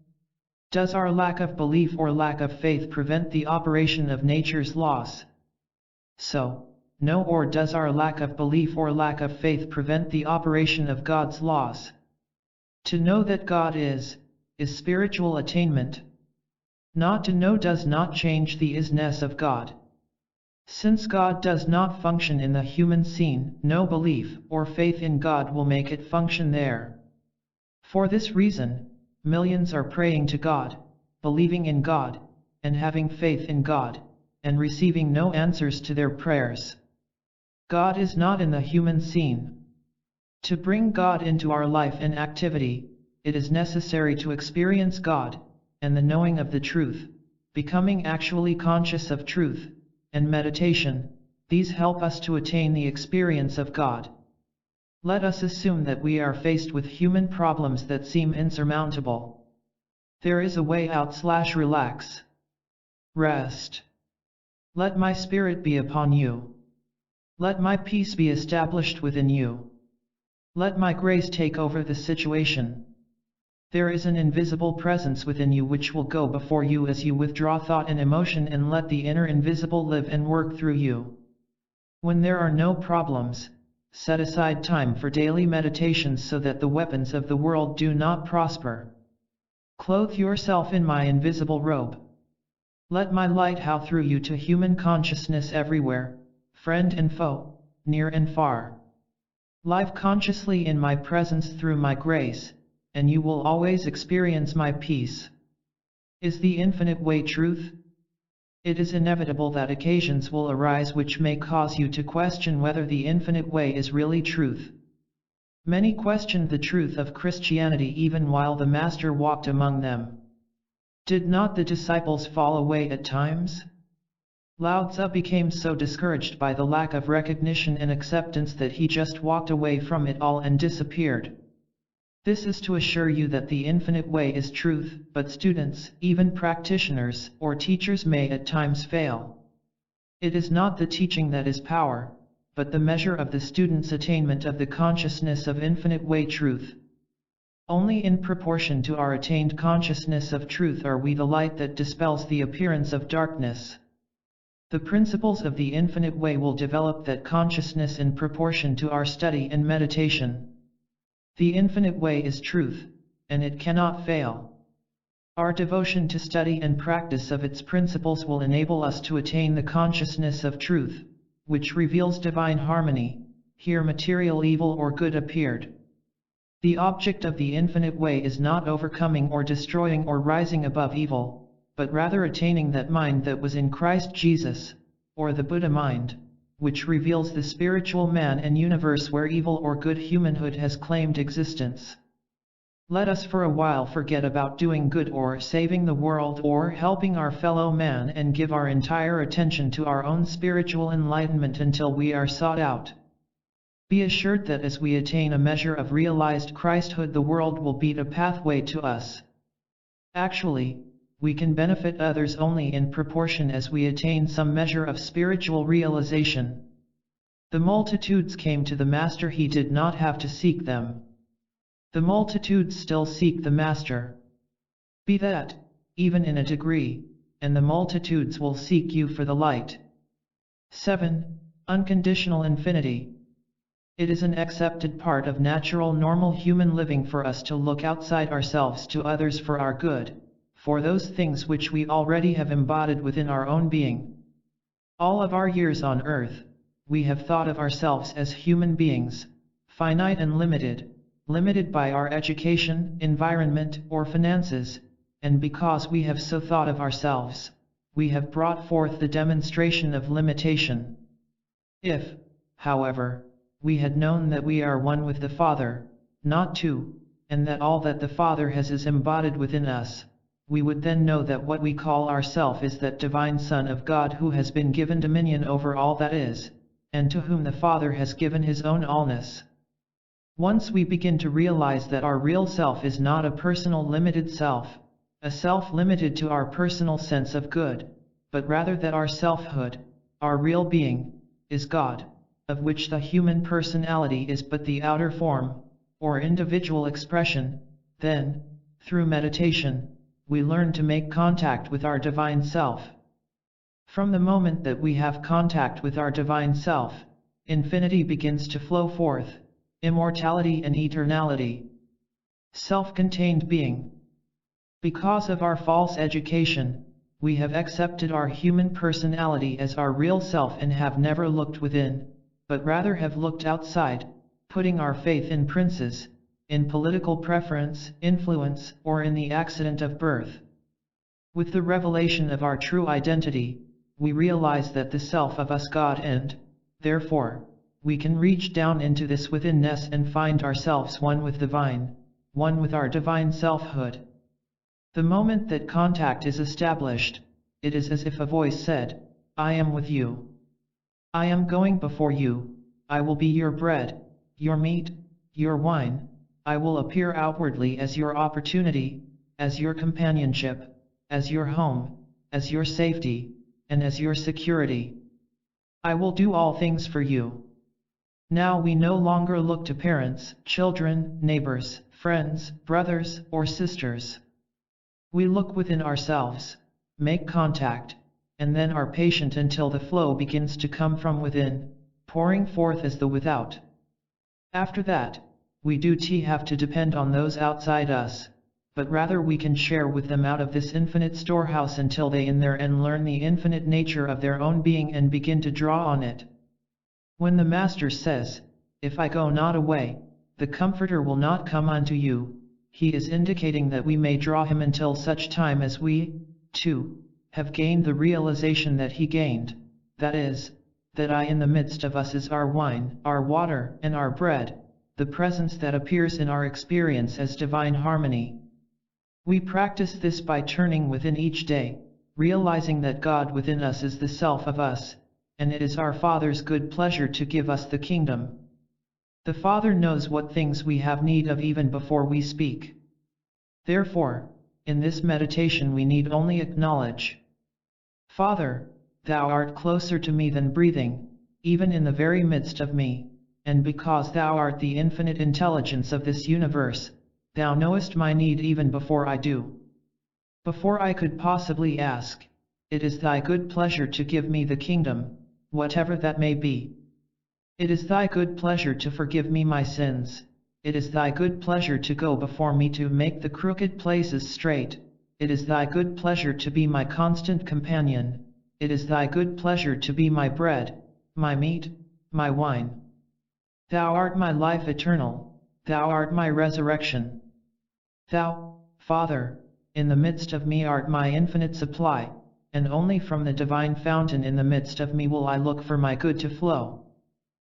Does our lack of belief or lack of faith prevent the operation of nature's laws? So, no, or does our lack of belief or lack of faith prevent the operation of God's laws? To know that God is spiritual attainment. Not to know does not change the isness of God. Since God does not function in the human scene, no belief or faith in God will make it function there. For this reason, millions are praying to God, believing in God, and having faith in God, and receiving no answers to their prayers. God is not in the human scene. To bring God into our life and activity, it is necessary to experience God, and the knowing of the truth, becoming actually conscious of truth, and meditation. These help us to attain the experience of God. Let us assume that we are faced with human problems that seem insurmountable. There is a way out / relax. Rest. Let my spirit be upon you. Let my peace be established within you. Let my grace take over the situation. There is an invisible presence within you which will go before you as you withdraw thought and emotion and let the inner invisible live and work through you. When there are no problems, set aside time for daily meditations so that the weapons of the world do not prosper. Clothe yourself in my invisible robe. Let my light how through you to human consciousness everywhere, friend and foe, near and far. Live consciously in my presence through my grace, and you will always experience my peace. Is the infinite way truth? It is inevitable that occasions will arise which may cause you to question whether the infinite way is really truth. Many questioned the truth of Christianity even while the Master walked among them. Did not the disciples fall away at times? Lao Tzu became so discouraged by the lack of recognition and acceptance that he just walked away from it all and disappeared. This is to assure you that the infinite way is truth, but students, even practitioners, or teachers may at times fail. It is not the teaching that is power, but the measure of the student's attainment of the consciousness of infinite way truth. Only in proportion to our attained consciousness of truth are we the light that dispels the appearance of darkness. The principles of the infinite way will develop that consciousness in proportion to our study and meditation. The infinite way is truth, and it cannot fail. Our devotion to study and practice of its principles will enable us to attain the consciousness of truth, which reveals divine harmony. Here material evil or good appeared. The object of the infinite way is not overcoming or destroying or rising above evil, but rather attaining that mind that was in Christ Jesus, or the Buddha mind, which reveals the spiritual man and universe where evil or good humanhood has claimed existence. Let us for a while forget about doing good or saving the world or helping our fellow man and give our entire attention to our own spiritual enlightenment until we are sought out. Be assured that as we attain a measure of realized Christhood, the world will beat a pathway to us. Actually, we can benefit others only in proportion as we attain some measure of spiritual realization. The multitudes came to the Master, he did not have to seek them. The multitudes still seek the Master. Be that, even in a degree, and the multitudes will seek you for the light. 7. Unconditional infinity. It is an accepted part of natural normal human living for us to look outside ourselves to others for our good, for those things which we already have embodied within our own being. All of our years on earth, we have thought of ourselves as human beings, finite and limited by our education, environment, or finances, and because we have so thought of ourselves, we have brought forth the demonstration of limitation. If, however, we had known that we are one with the Father, not two, and that all that the Father has is embodied within us, we would then know that what we call ourself is that divine Son of God who has been given dominion over all that is, and to whom the Father has given his own allness. Once we begin to realize that our real self is not a personal limited self, a self limited to our personal sense of good, but rather that our selfhood, our real being, is God, of which the human personality is but the outer form, or individual expression, then, through meditation, we learn to make contact with our divine self. From the moment that we have contact with our divine self, infinity begins to flow forth, immortality and eternality. Self-contained being. Because of our false education, we have accepted our human personality as our real self and have never looked within, but rather have looked outside, putting our faith in princes, in political preference, influence, or in the accident of birth. With the revelation of our true identity, we realize that the self of us God, and, therefore, we can reach down into this withinness and find ourselves one with divine, one with our divine selfhood. The moment that contact is established, it is as if a voice said, I am with you. I am going before you, I will be your bread, your meat, your wine, I will appear outwardly as your opportunity, as your companionship, as your home, as your safety, and as your security. I will do all things for you. Now we no longer look to parents, children, neighbors, friends, brothers, or sisters. We look within ourselves, make contact, and then are patient until the flow begins to come from within, pouring forth as the without. After that, we do have to depend on those outside us, but rather we can share with them out of this infinite storehouse until they in their end learn the infinite nature of their own being and begin to draw on it. When the Master says, if I go not away, the Comforter will not come unto you, he is indicating that we may draw him until such time as we, too, have gained the realization that he gained, that is, that I in the midst of us is our wine, our water, and our bread, the presence that appears in our experience as divine harmony. We practice this by turning within each day, realizing that God within us is the self of us, and it is our Father's good pleasure to give us the kingdom. The Father knows what things we have need of even before we speak. Therefore, in this meditation we need only acknowledge, Father, Thou art closer to me than breathing, even in the very midst of me, and because Thou art the infinite intelligence of this universe, Thou knowest my need even before I do. Before I could possibly ask, it is Thy good pleasure to give me the kingdom, whatever that may be. It is Thy good pleasure to forgive me my sins, it is Thy good pleasure to go before me to make the crooked places straight, it is Thy good pleasure to be my constant companion, it is Thy good pleasure to be my bread, my meat, my wine. Thou art my life eternal, Thou art my resurrection. Thou, Father, in the midst of me art my infinite supply, and only from the divine fountain in the midst of me will I look for my good to flow.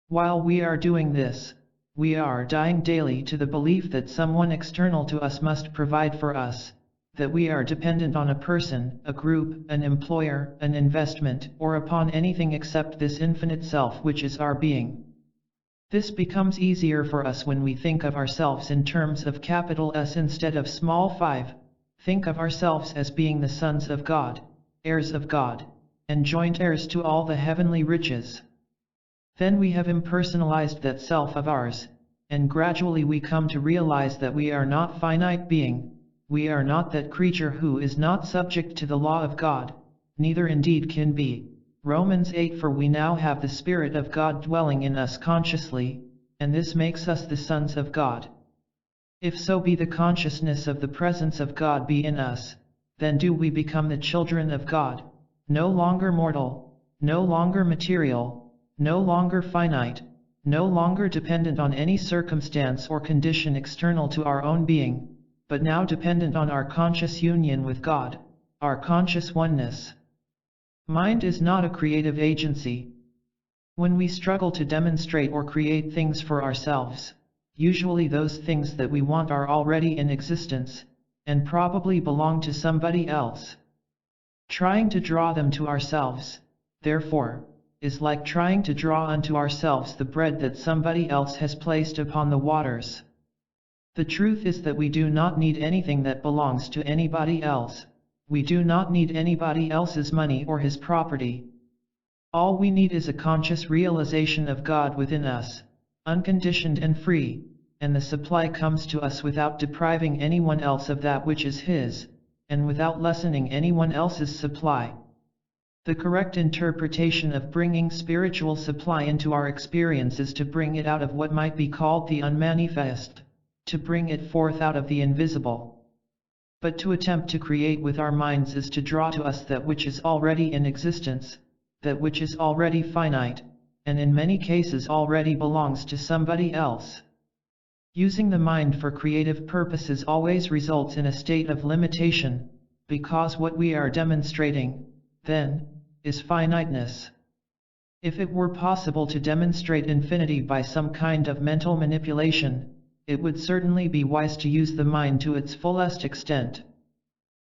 While we are doing this, we are dying daily to the belief that someone external to us must provide for us, that we are dependent on a person, a group, an employer, an investment, or upon anything except this infinite self which is our being. This becomes easier for us when we think of ourselves in terms of capital S instead of small 5, think of ourselves as being the sons of God, heirs of God, and joint heirs to all the heavenly riches. Then we have impersonalized that self of ours, and gradually we come to realize that we are not finite being, we are not that creature who is not subject to the law of God, neither indeed can be. Romans 8. For we now have the Spirit of God dwelling in us consciously, and this makes us the sons of God. If so be the consciousness of the presence of God be in us, then do we become the children of God, no longer mortal, no longer material, no longer finite, no longer dependent on any circumstance or condition external to our own being, but now dependent on our conscious union with God, our conscious oneness. Mind is not a creative agency. When we struggle to demonstrate or create things for ourselves, usually those things that we want are already in existence, and probably belong to somebody else. Trying to draw them to ourselves, therefore, is like trying to draw unto ourselves the bread that somebody else has placed upon the waters. The truth is that we do not need anything that belongs to anybody else. We do not need anybody else's money or his property. All we need is a conscious realization of God within us, unconditioned and free, and the supply comes to us without depriving anyone else of that which is his, and without lessening anyone else's supply. The correct interpretation of bringing spiritual supply into our experience is to bring it out of what might be called the unmanifest, to bring it forth out of the invisible. But to attempt to create with our minds is to draw to us that which is already in existence, that which is already finite, and in many cases already belongs to somebody else. Using the mind for creative purposes always results in a state of limitation, because what we are demonstrating, then, is finiteness. If it were possible to demonstrate infinity by some kind of mental manipulation, it would certainly be wise to use the mind to its fullest extent.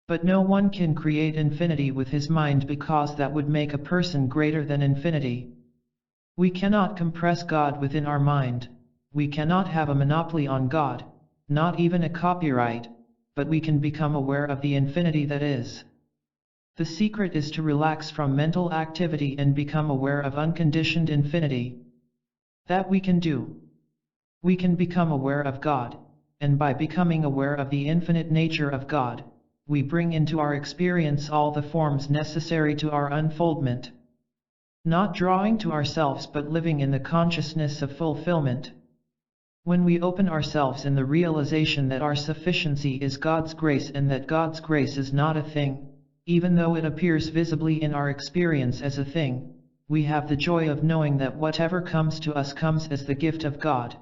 But no one can create infinity with his mind because that would make a person greater than infinity. We cannot compress God within our mind, we cannot have a monopoly on God, not even a copyright, but we can become aware of the infinity that is. The secret is to relax from mental activity and become aware of unconditioned infinity. That we can do. We can become aware of God, and by becoming aware of the infinite nature of God, we bring into our experience all the forms necessary to our unfoldment. Not drawing to ourselves but living in the consciousness of fulfillment. When we open ourselves in the realization that our sufficiency is God's grace and that God's grace is not a thing, even though it appears visibly in our experience as a thing, we have the joy of knowing that whatever comes to us comes as the gift of God.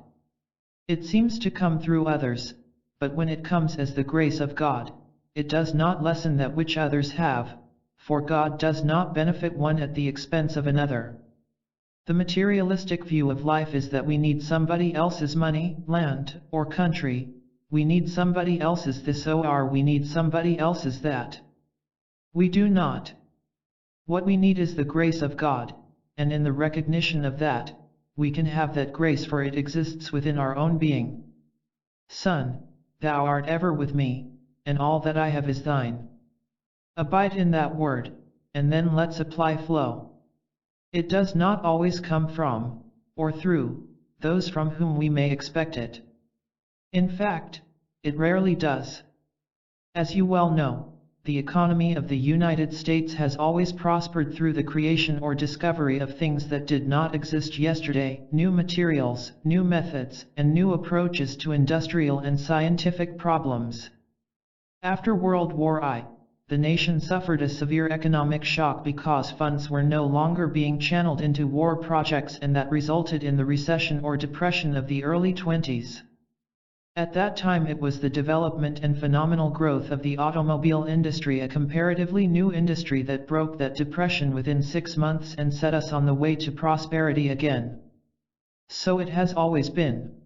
It seems to come through others, but when it comes as the grace of God, it does not lessen that which others have, for God does not benefit one at the expense of another. The materialistic view of life is that we need somebody else's money, land, or country, we need somebody else's this or we need somebody else's that. We do not. What we need is the grace of God, and in the recognition of that, we can have that grace for it exists within our own being. Son, thou art ever with me, and all that I have is thine. Abide in that word, and then let's apply flow. It does not always come from, or through, those from whom we may expect it. In fact, it rarely does. As you well know, the economy of the United States has always prospered through the creation or discovery of things that did not exist yesterday, new materials, new methods, and new approaches to industrial and scientific problems. After World War I, the nation suffered a severe economic shock because funds were no longer being channeled into war projects, and that resulted in the recession or depression of the early 20s. At that time it was the development and phenomenal growth of the automobile industry, a comparatively new industry that broke that depression within 6 months and set us on the way to prosperity again. So it has always been.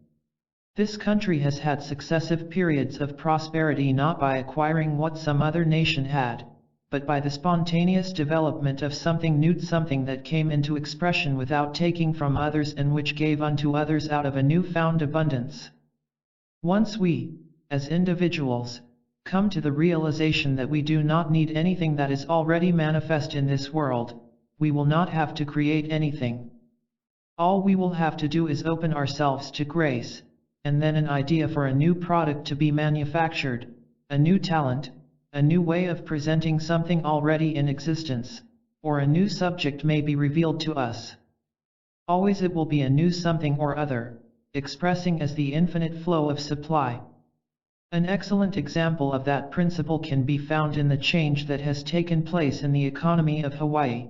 This country has had successive periods of prosperity not by acquiring what some other nation had, but by the spontaneous development of something new, something that came into expression without taking from others and which gave unto others out of a new-found abundance. Once we, as individuals, come to the realization that we do not need anything that is already manifest in this world, we will not have to create anything. All we will have to do is open ourselves to grace, and then an idea for a new product to be manufactured, a new talent, a new way of presenting something already in existence, or a new subject may be revealed to us. Always it will be a new something or other, expressing as the infinite flow of supply. An excellent example of that principle can be found in the change that has taken place in the economy of Hawaii.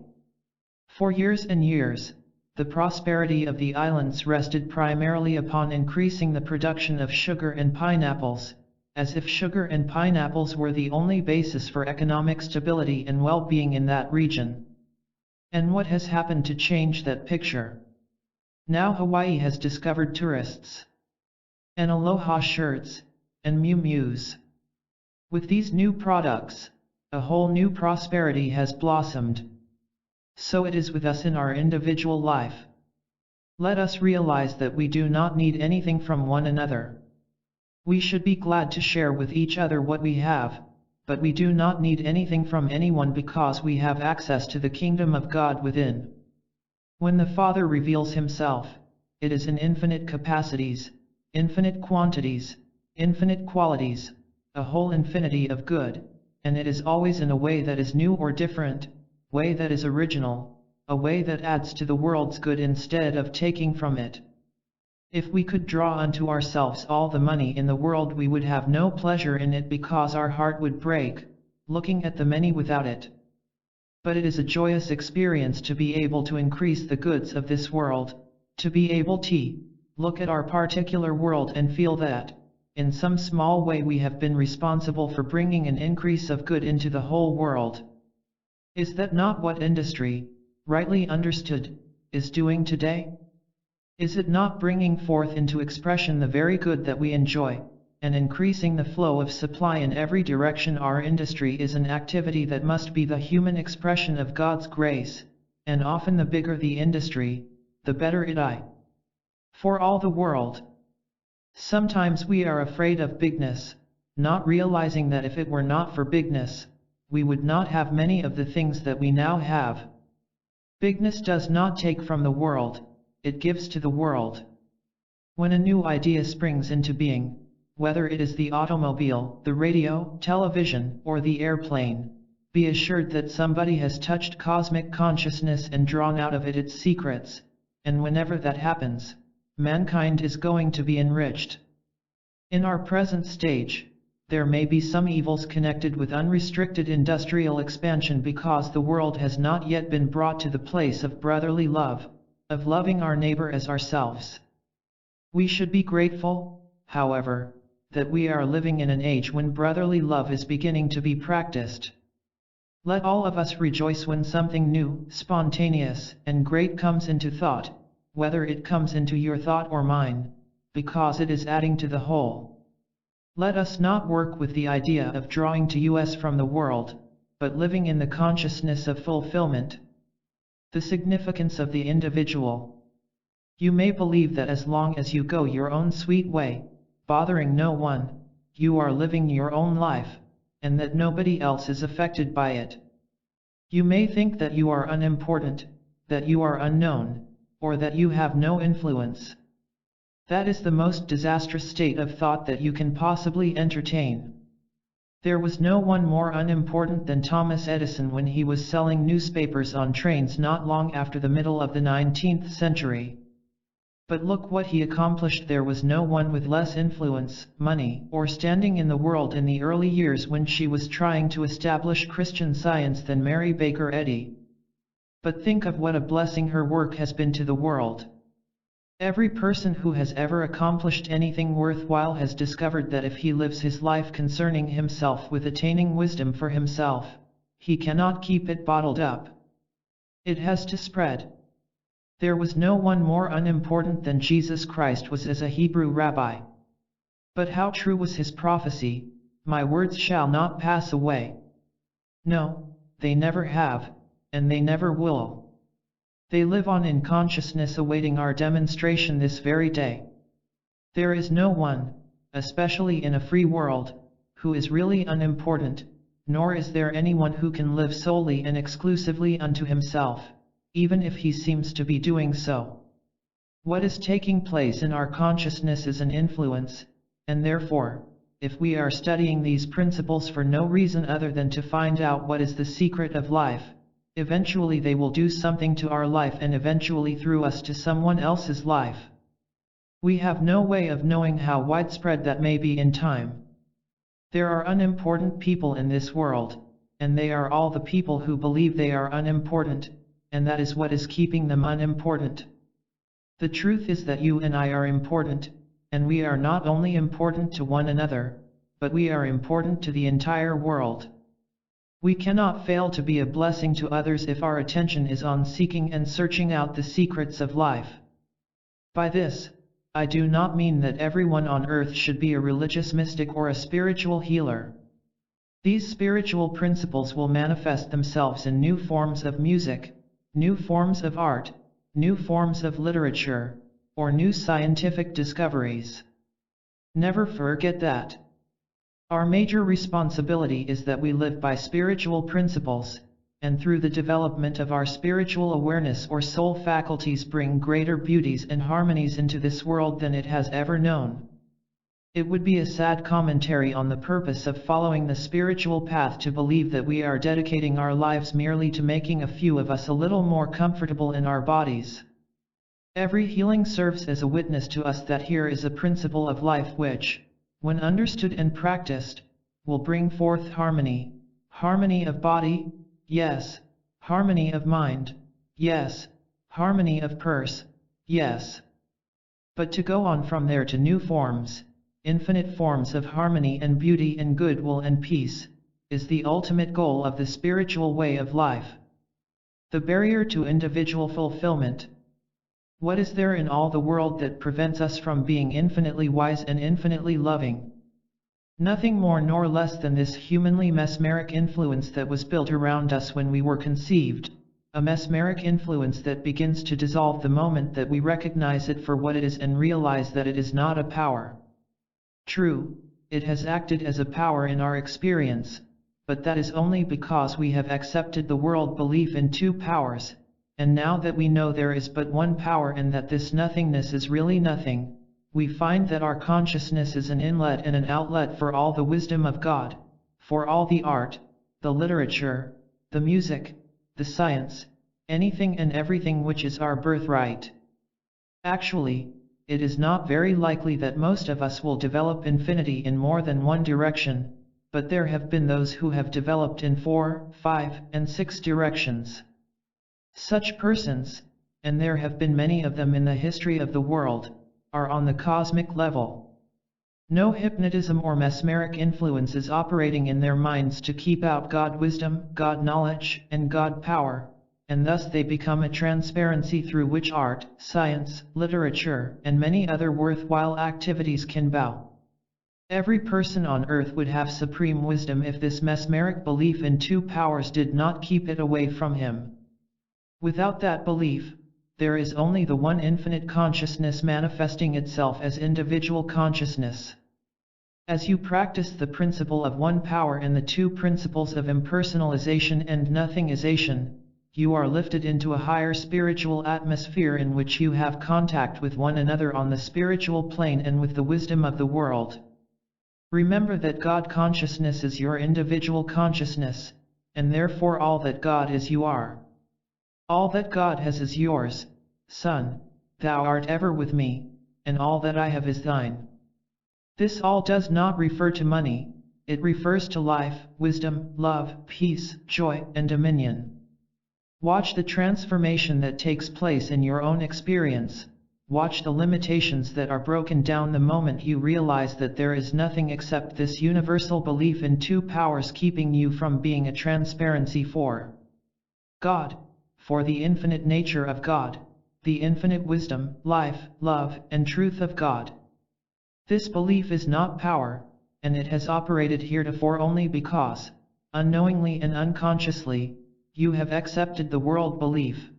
For years and years, the prosperity of the islands rested primarily upon increasing the production of sugar and pineapples, as if sugar and pineapples were the only basis for economic stability and well-being in that region. And what has happened to change that picture? Now Hawaii has discovered tourists, and aloha shirts, and miu-mius. With these new products, a whole new prosperity has blossomed. So it is with us in our individual life. Let us realize that we do not need anything from one another. We should be glad to share with each other what we have, but we do not need anything from anyone because we have access to the kingdom of God within. When the Father reveals Himself, it is in infinite capacities, infinite quantities, infinite qualities, a whole infinity of good, and it is always in a way that is new or different, way that is original, a way that adds to the world's good instead of taking from it. If we could draw unto ourselves all the money in the world, we would have no pleasure in it because our heart would break, looking at the many without it. But it is a joyous experience to be able to increase the goods of this world, to be able to look at our particular world and feel that, in some small way, we have been responsible for bringing an increase of good into the whole world. Is that not what industry, rightly understood, is doing today? Is it not bringing forth into expression the very good that we enjoy, and increasing the flow of supply in every direction? Our industry is an activity that must be the human expression of God's grace, and often the bigger the industry, the better it is for all the world. Sometimes we are afraid of bigness, not realizing that if it were not for bigness, we would not have many of the things that we now have. Bigness does not take from the world, it gives to the world. When a new idea springs into being, whether it is the automobile, the radio, television, or the airplane, be assured that somebody has touched cosmic consciousness and drawn out of it its secrets, and whenever that happens, mankind is going to be enriched. In our present stage, there may be some evils connected with unrestricted industrial expansion because the world has not yet been brought to the place of brotherly love, of loving our neighbor as ourselves. We should be grateful, however, that we are living in an age when brotherly love is beginning to be practiced. Let all of us rejoice when something new, spontaneous, and great comes into thought, whether it comes into your thought or mine, because it is adding to the whole. Let us not work with the idea of drawing to us from the world, but living in the consciousness of fulfillment. The significance of the individual. You may believe that as long as you go your own sweet way, bothering no one, you are living your own life, and that nobody else is affected by it. You may think that you are unimportant, that you are unknown, or that you have no influence. That is the most disastrous state of thought that you can possibly entertain. There was no one more unimportant than Thomas Edison when he was selling newspapers on trains not long after the middle of the 19th century. But look what he accomplished. There was no one with less influence, money, or standing in the world in the early years when she was trying to establish Christian Science than Mary Baker Eddy. But think of what a blessing her work has been to the world. Every person who has ever accomplished anything worthwhile has discovered that if he lives his life concerning himself with attaining wisdom for himself, he cannot keep it bottled up. It has to spread. There was no one more unimportant than Jesus Christ was as a Hebrew rabbi. But how true was his prophecy, "My words shall not pass away." No, they never have, and they never will. They live on in consciousness awaiting our demonstration this very day. There is no one, especially in a free world, who is really unimportant, nor is there anyone who can live solely and exclusively unto himself, even if he seems to be doing so. What is taking place in our consciousness is an influence, and therefore, if we are studying these principles for no reason other than to find out what is the secret of life, eventually they will do something to our life and eventually through us to someone else's life. We have no way of knowing how widespread that may be in time. There are unimportant people in this world, and they are all the people who believe they are unimportant, and that is what is keeping them unimportant. The truth is that you and I are important, and we are not only important to one another, but we are important to the entire world. We cannot fail to be a blessing to others if our attention is on seeking and searching out the secrets of life. By this, I do not mean that everyone on earth should be a religious mystic or a spiritual healer. These spiritual principles will manifest themselves in new forms of music, new forms of art, new forms of literature, or new scientific discoveries. Never forget that. Our major responsibility is that we live by spiritual principles, and through the development of our spiritual awareness or soul faculties bring greater beauties and harmonies into this world than it has ever known. It would be a sad commentary on the purpose of following the spiritual path to believe that we are dedicating our lives merely to making a few of us a little more comfortable in our bodies. Every healing serves as a witness to us that here is a principle of life which, when understood and practiced, will bring forth harmony. Harmony of body, yes. Harmony of mind, yes. Harmony of purse, yes. But to go on from there to new forms, infinite forms of harmony and beauty and goodwill and peace, is the ultimate goal of the spiritual way of life. The barrier to individual fulfillment. What is there in all the world that prevents us from being infinitely wise and infinitely loving? Nothing more nor less than this humanly mesmeric influence that was built around us when we were conceived, a mesmeric influence that begins to dissolve the moment that we recognize it for what it is and realize that it is not a power. True, it has acted as a power in our experience, but that is only because we have accepted the world belief in two powers. And now that we know there is but one power and that this nothingness is really nothing, we find that our consciousness is an inlet and an outlet for all the wisdom of God, for all the art, the literature, the music, the science, anything and everything which is our birthright. Actually, it is not very likely that most of us will develop infinity in more than one direction, but there have been those who have developed in 4, 5, and 6 directions. Such persons, and there have been many of them in the history of the world, are on the cosmic level. No hypnotism or mesmeric influence is operating in their minds to keep out God wisdom, God knowledge, and God power, and thus they become a transparency through which art, science, literature, and many other worthwhile activities can bow. Every person on earth would have supreme wisdom if this mesmeric belief in two powers did not keep it away from him. Without that belief, there is only the one infinite consciousness manifesting itself as individual consciousness. As you practice the principle of one power and the two principles of impersonalization and nothingization, you are lifted into a higher spiritual atmosphere in which you have contact with one another on the spiritual plane and with the wisdom of the world. Remember that God consciousness is your individual consciousness, and therefore all that God is you are. All that God has is yours, Son, thou art ever with me, and all that I have is thine. This all does not refer to money, it refers to life, wisdom, love, peace, joy, and dominion. Watch the transformation that takes place in your own experience, watch the limitations that are broken down the moment you realize that there is nothing except this universal belief in two powers keeping you from being a transparency for God, for the infinite nature of God, the infinite wisdom, life, love, and truth of God. This belief is not power, and it has operated heretofore only because, unknowingly and unconsciously, you have accepted the world belief.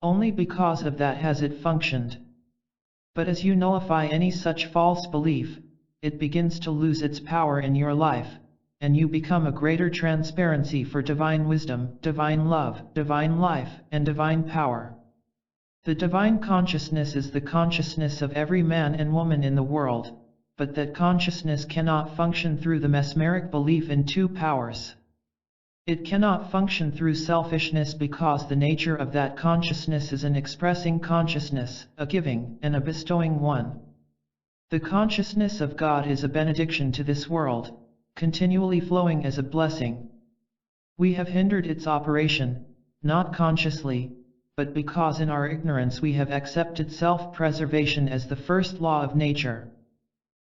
Only because of that has it functioned. But as you nullify any such false belief, it begins to lose its power in your life, and you become a greater transparency for divine wisdom, divine love, divine life, and divine power. The divine consciousness is the consciousness of every man and woman in the world, but that consciousness cannot function through the mesmeric belief in two powers. It cannot function through selfishness because the nature of that consciousness is an expressing consciousness, a giving and a bestowing one. The consciousness of God is a benediction to this world, continually flowing as a blessing. We have hindered its operation, not consciously, but because in our ignorance we have accepted self-preservation as the first law of nature.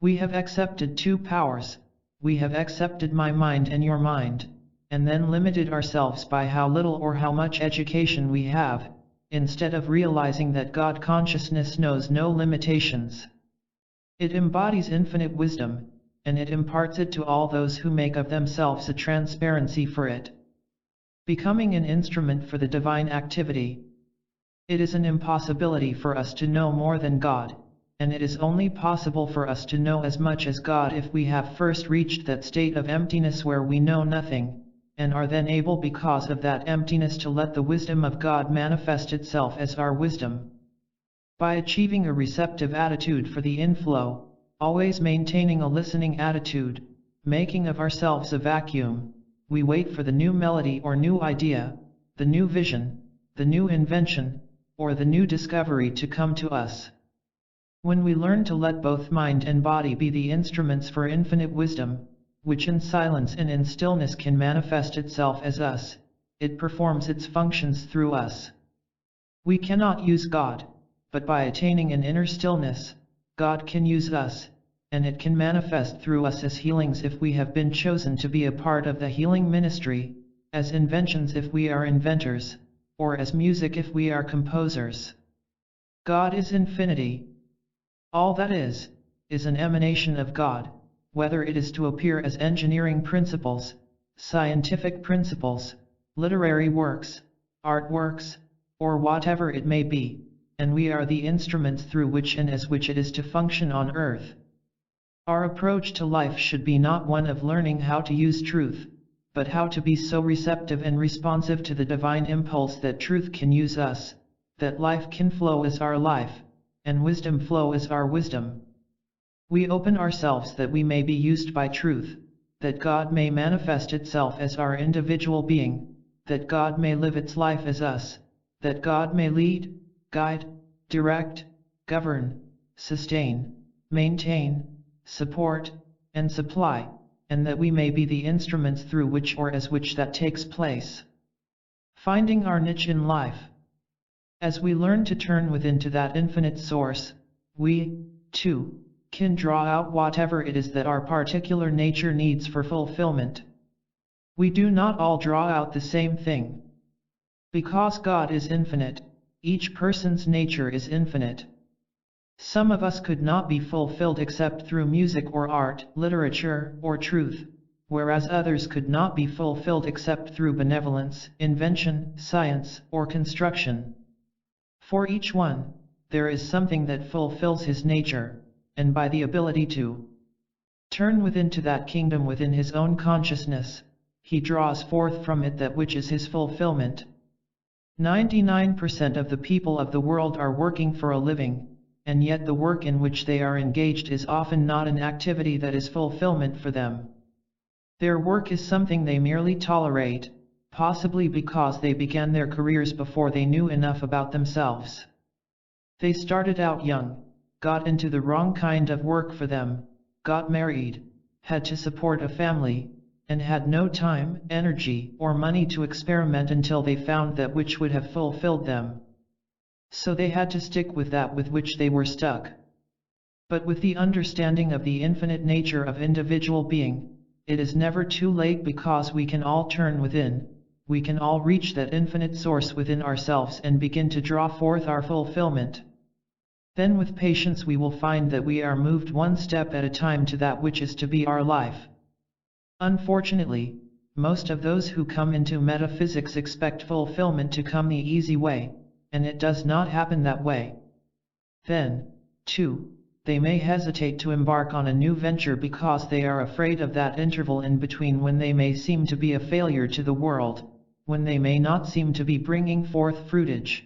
We have accepted two powers, we have accepted my mind and your mind, and then limited ourselves by how little or how much education we have, instead of realizing that God consciousness knows no limitations. It embodies infinite wisdom, and it imparts it to all those who make of themselves a transparency for it. Becoming an instrument for the divine activity. It is an impossibility for us to know more than God, and it is only possible for us to know as much as God if we have first reached that state of emptiness where we know nothing, and are then able because of that emptiness to let the wisdom of God manifest itself as our wisdom. By achieving a receptive attitude for the inflow, always maintaining a listening attitude, making of ourselves a vacuum, we wait for the new melody or new idea, the new vision, the new invention, or the new discovery to come to us. When we learn to let both mind and body be the instruments for infinite wisdom, which in silence and in stillness can manifest itself as us, it performs its functions through us. We cannot use God, but by attaining an inner stillness, God can use us, and it can manifest through us as healings if we have been chosen to be a part of the healing ministry, as inventions if we are inventors, or as music if we are composers. God is infinity. All that is an emanation of God, whether it is to appear as engineering principles, scientific principles, literary works, artworks, or whatever it may be, and we are the instruments through which and as which it is to function on earth. Our approach to life should be not one of learning how to use truth, but how to be so receptive and responsive to the divine impulse that truth can use us, that life can flow as our life, and wisdom flow as our wisdom. We open ourselves that we may be used by truth, that God may manifest itself as our individual being, that God may live its life as us, that God may lead, guide, direct, govern, sustain, maintain, support, and supply, and that we may be the instruments through which or as which that takes place. Finding our niche in life. As we learn to turn within to that infinite source, we, too, can draw out whatever it is that our particular nature needs for fulfillment. We do not all draw out the same thing. Because God is infinite, each person's nature is infinite. Some of us could not be fulfilled except through music or art, literature, or truth, whereas others could not be fulfilled except through benevolence, invention, science, or construction. For each one, there is something that fulfills his nature, and by the ability to turn within to that kingdom within his own consciousness, he draws forth from it that which is his fulfillment. 99% of the people of the world are working for a living, and yet the work in which they are engaged is often not an activity that is fulfillment for them. Their work is something they merely tolerate, possibly because they began their careers before they knew enough about themselves. They started out young, got into the wrong kind of work for them, got married, had to support a family, and had no time, energy, or money to experiment until they found that which would have fulfilled them. So they had to stick with that with which they were stuck. But with the understanding of the infinite nature of individual being, it is never too late, because we can all turn within, we can all reach that infinite source within ourselves and begin to draw forth our fulfillment. Then with patience we will find that we are moved one step at a time to that which is to be our life. Unfortunately, most of those who come into metaphysics expect fulfillment to come the easy way, and it does not happen that way. Then, too, they may hesitate to embark on a new venture because they are afraid of that interval in between when they may seem to be a failure to the world, when they may not seem to be bringing forth fruitage.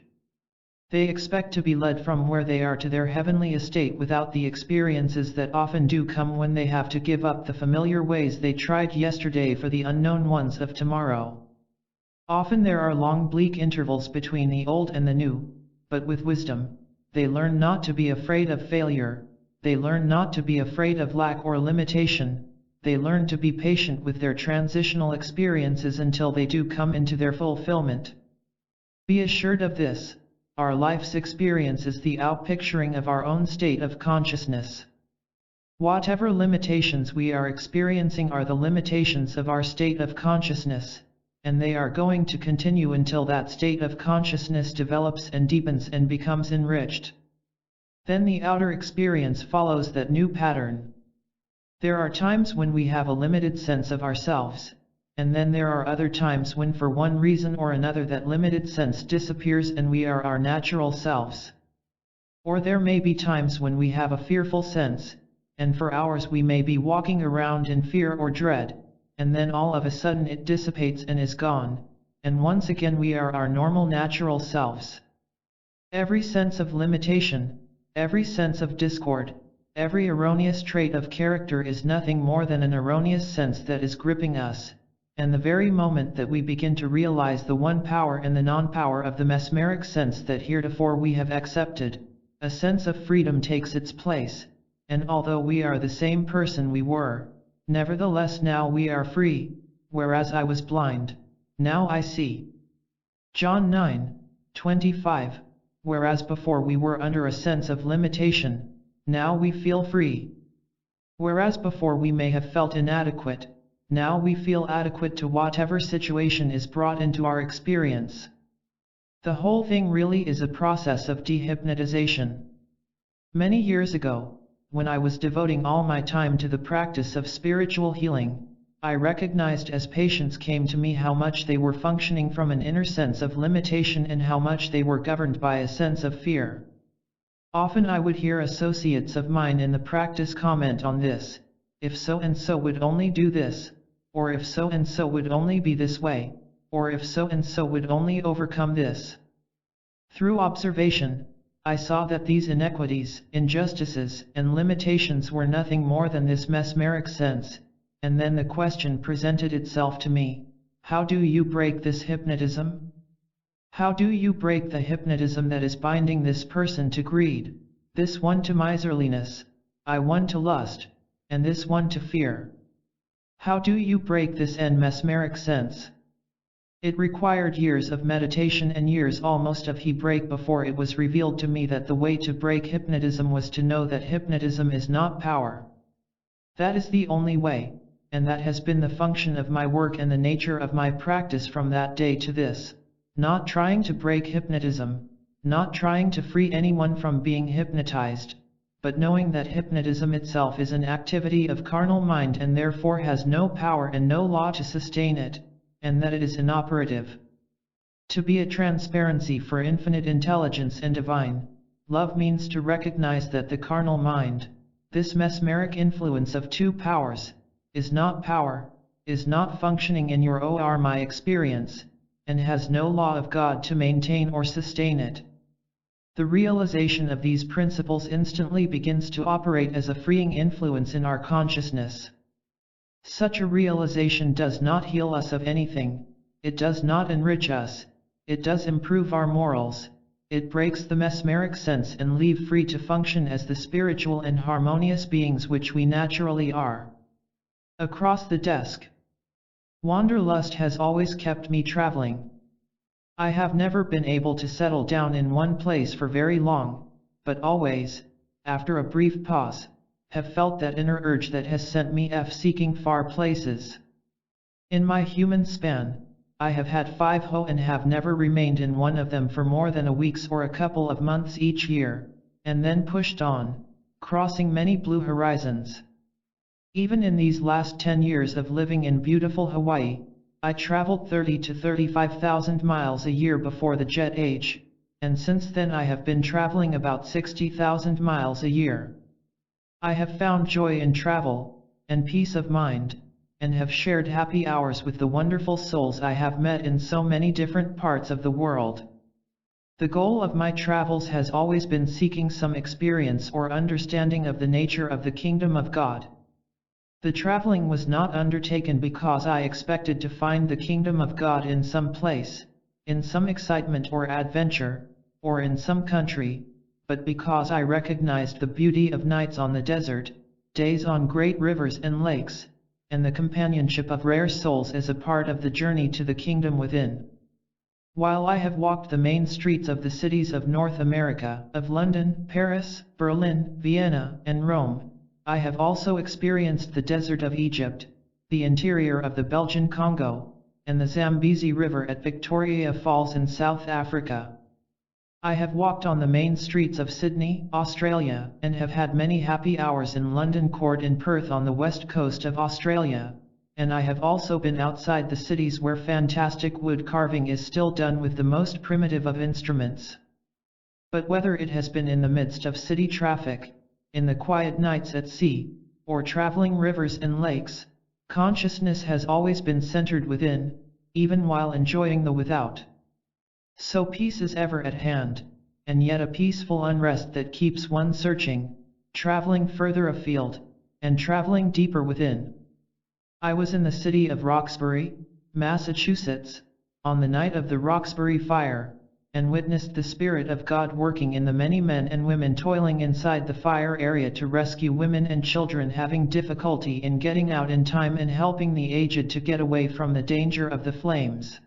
They expect to be led from where they are to their heavenly estate without the experiences that often do come when they have to give up the familiar ways they tried yesterday for the unknown ones of tomorrow. Often there are long bleak intervals between the old and the new, but with wisdom, they learn not to be afraid of failure, they learn not to be afraid of lack or limitation, they learn to be patient with their transitional experiences until they do come into their fulfillment. Be assured of this, our life's experience is the outpicturing of our own state of consciousness. Whatever limitations we are experiencing are the limitations of our state of consciousness, and they are going to continue until that state of consciousness develops and deepens and becomes enriched. Then the outer experience follows that new pattern. There are times when we have a limited sense of ourselves, and then there are other times when for one reason or another that limited sense disappears and we are our natural selves. Or there may be times when we have a fearful sense, and for hours we may be walking around in fear or dread, and then all of a sudden it dissipates and is gone, and once again we are our normal natural selves. Every sense of limitation, every sense of discord, every erroneous trait of character is nothing more than an erroneous sense that is gripping us, and the very moment that we begin to realize the one power and the non-power of the mesmeric sense that heretofore we have accepted, a sense of freedom takes its place, and although we are the same person we were, nevertheless now we are free, whereas I was blind, now I see. John 9:25. Whereas before we were under a sense of limitation, now we feel free. Whereas before we may have felt inadequate, now we feel adequate to whatever situation is brought into our experience. The whole thing really is a process of dehypnotization. Many years ago, when I was devoting all my time to the practice of spiritual healing, I recognized as patients came to me how much they were functioning from an inner sense of limitation and how much they were governed by a sense of fear. Often I would hear associates of mine in the practice comment on this: if so and so would only do this, or if so and so would only be this way, or if so and so would only overcome this. Through observation, I saw that these inequities, injustices, and limitations were nothing more than this mesmeric sense, and then the question presented itself to me: how do you break this hypnotism? How do you break the hypnotism that is binding this person to greed, this one to miserliness, I one to lust, and this one to fear? How do you break this mesmeric sense? It required years of meditation and years almost of break before it was revealed to me that the way to break hypnotism was to know that hypnotism is not power. That is the only way, and that has been the function of my work and the nature of my practice from that day to this. Not trying to break hypnotism, not trying to free anyone from being hypnotized, but knowing that hypnotism itself is an activity of carnal mind and therefore has no power and no law to sustain it, and that it is inoperative. To be a transparency for infinite intelligence and divine love means to recognize that the carnal mind, this mesmeric influence of two powers, is not power, is not functioning in your or my experience, and has no law of God to maintain or sustain it. The realization of these principles instantly begins to operate as a freeing influence in our consciousness. Such a realization does not heal us of anything, it does not enrich us, it does improve our morals, it breaks the mesmeric sense and leave free to function as the spiritual and harmonious beings which we naturally are. Across the desk. Wanderlust has always kept me traveling. I have never been able to settle down in one place for very long, but always, after a brief pause, have felt that inner urge that has sent me seeking far places. In my human span, I have had 5 and have never remained in one of them for more than a week or a couple of months each year, and then pushed on, crossing many blue horizons. Even in these last 10 years of living in beautiful Hawaii, I traveled 30 to 35,000 miles a year before the jet age, and since then I have been traveling about 60,000 miles a year. I have found joy in travel, and peace of mind, and have shared happy hours with the wonderful souls I have met in so many different parts of the world. The goal of my travels has always been seeking some experience or understanding of the nature of the kingdom of God. The traveling was not undertaken because I expected to find the kingdom of God in some place, in some excitement or adventure, or in some country, but because I recognized the beauty of nights on the desert, days on great rivers and lakes, and the companionship of rare souls as a part of the journey to the kingdom within. While I have walked the main streets of the cities of North America, of London, Paris, Berlin, Vienna, and Rome, I have also experienced the desert of Egypt, the interior of the Belgian Congo, and the Zambezi River at Victoria Falls in South Africa. I have walked on the main streets of Sydney, Australia, and have had many happy hours in London Court in Perth on the west coast of Australia, and I have also been outside the cities where fantastic wood carving is still done with the most primitive of instruments. But whether it has been in the midst of city traffic, in the quiet nights at sea, or traveling rivers and lakes, consciousness has always been centered within, even while enjoying the without. So peace is ever at hand, and yet a peaceful unrest that keeps one searching, traveling further afield, and traveling deeper within. I was in the city of Roxbury, Massachusetts, on the night of the Roxbury fire, and witnessed the Spirit of God working in the many men and women toiling inside the fire area to rescue women and children having difficulty in getting out in time and helping the aged to get away from the danger of the flames.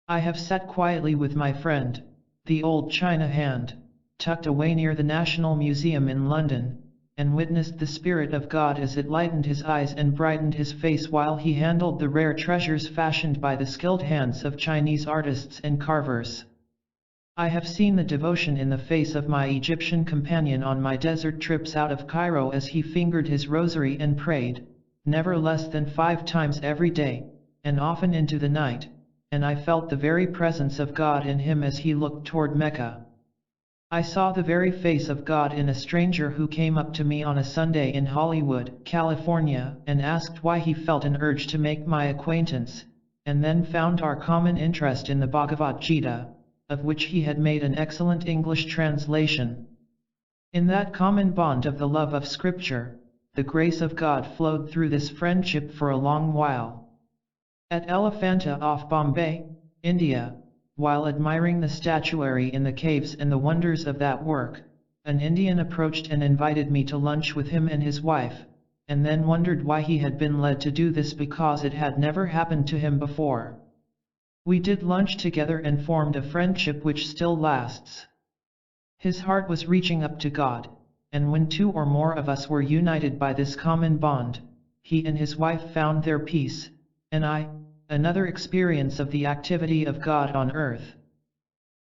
I have sat quietly with my friend, the old China hand, tucked away near the National Museum in London, and witnessed the Spirit of God as it lightened his eyes and brightened his face while he handled the rare treasures fashioned by the skilled hands of Chinese artists and carvers. I have seen the devotion in the face of my Egyptian companion on my desert trips out of Cairo as he fingered his rosary and prayed, never less than 5 times every day, and often into the night, and I felt the very presence of God in him as he looked toward Mecca. I saw the very face of God in a stranger who came up to me on a Sunday in Hollywood, California, and asked why he felt an urge to make my acquaintance, and then found our common interest in the Bhagavad Gita, of which he had made an excellent English translation. In that common bond of the love of Scripture, the grace of God flowed through this friendship for a long while. At Elephanta off Bombay, India, while admiring the statuary in the caves and the wonders of that work, an Indian approached and invited me to lunch with him and his wife, and then wondered why he had been led to do this because it had never happened to him before. We did lunch together and formed a friendship which still lasts. His heart was reaching up to God, and when 2 or more of us were united by this common bond, he and his wife found their peace, and I, another experience of the activity of God on earth.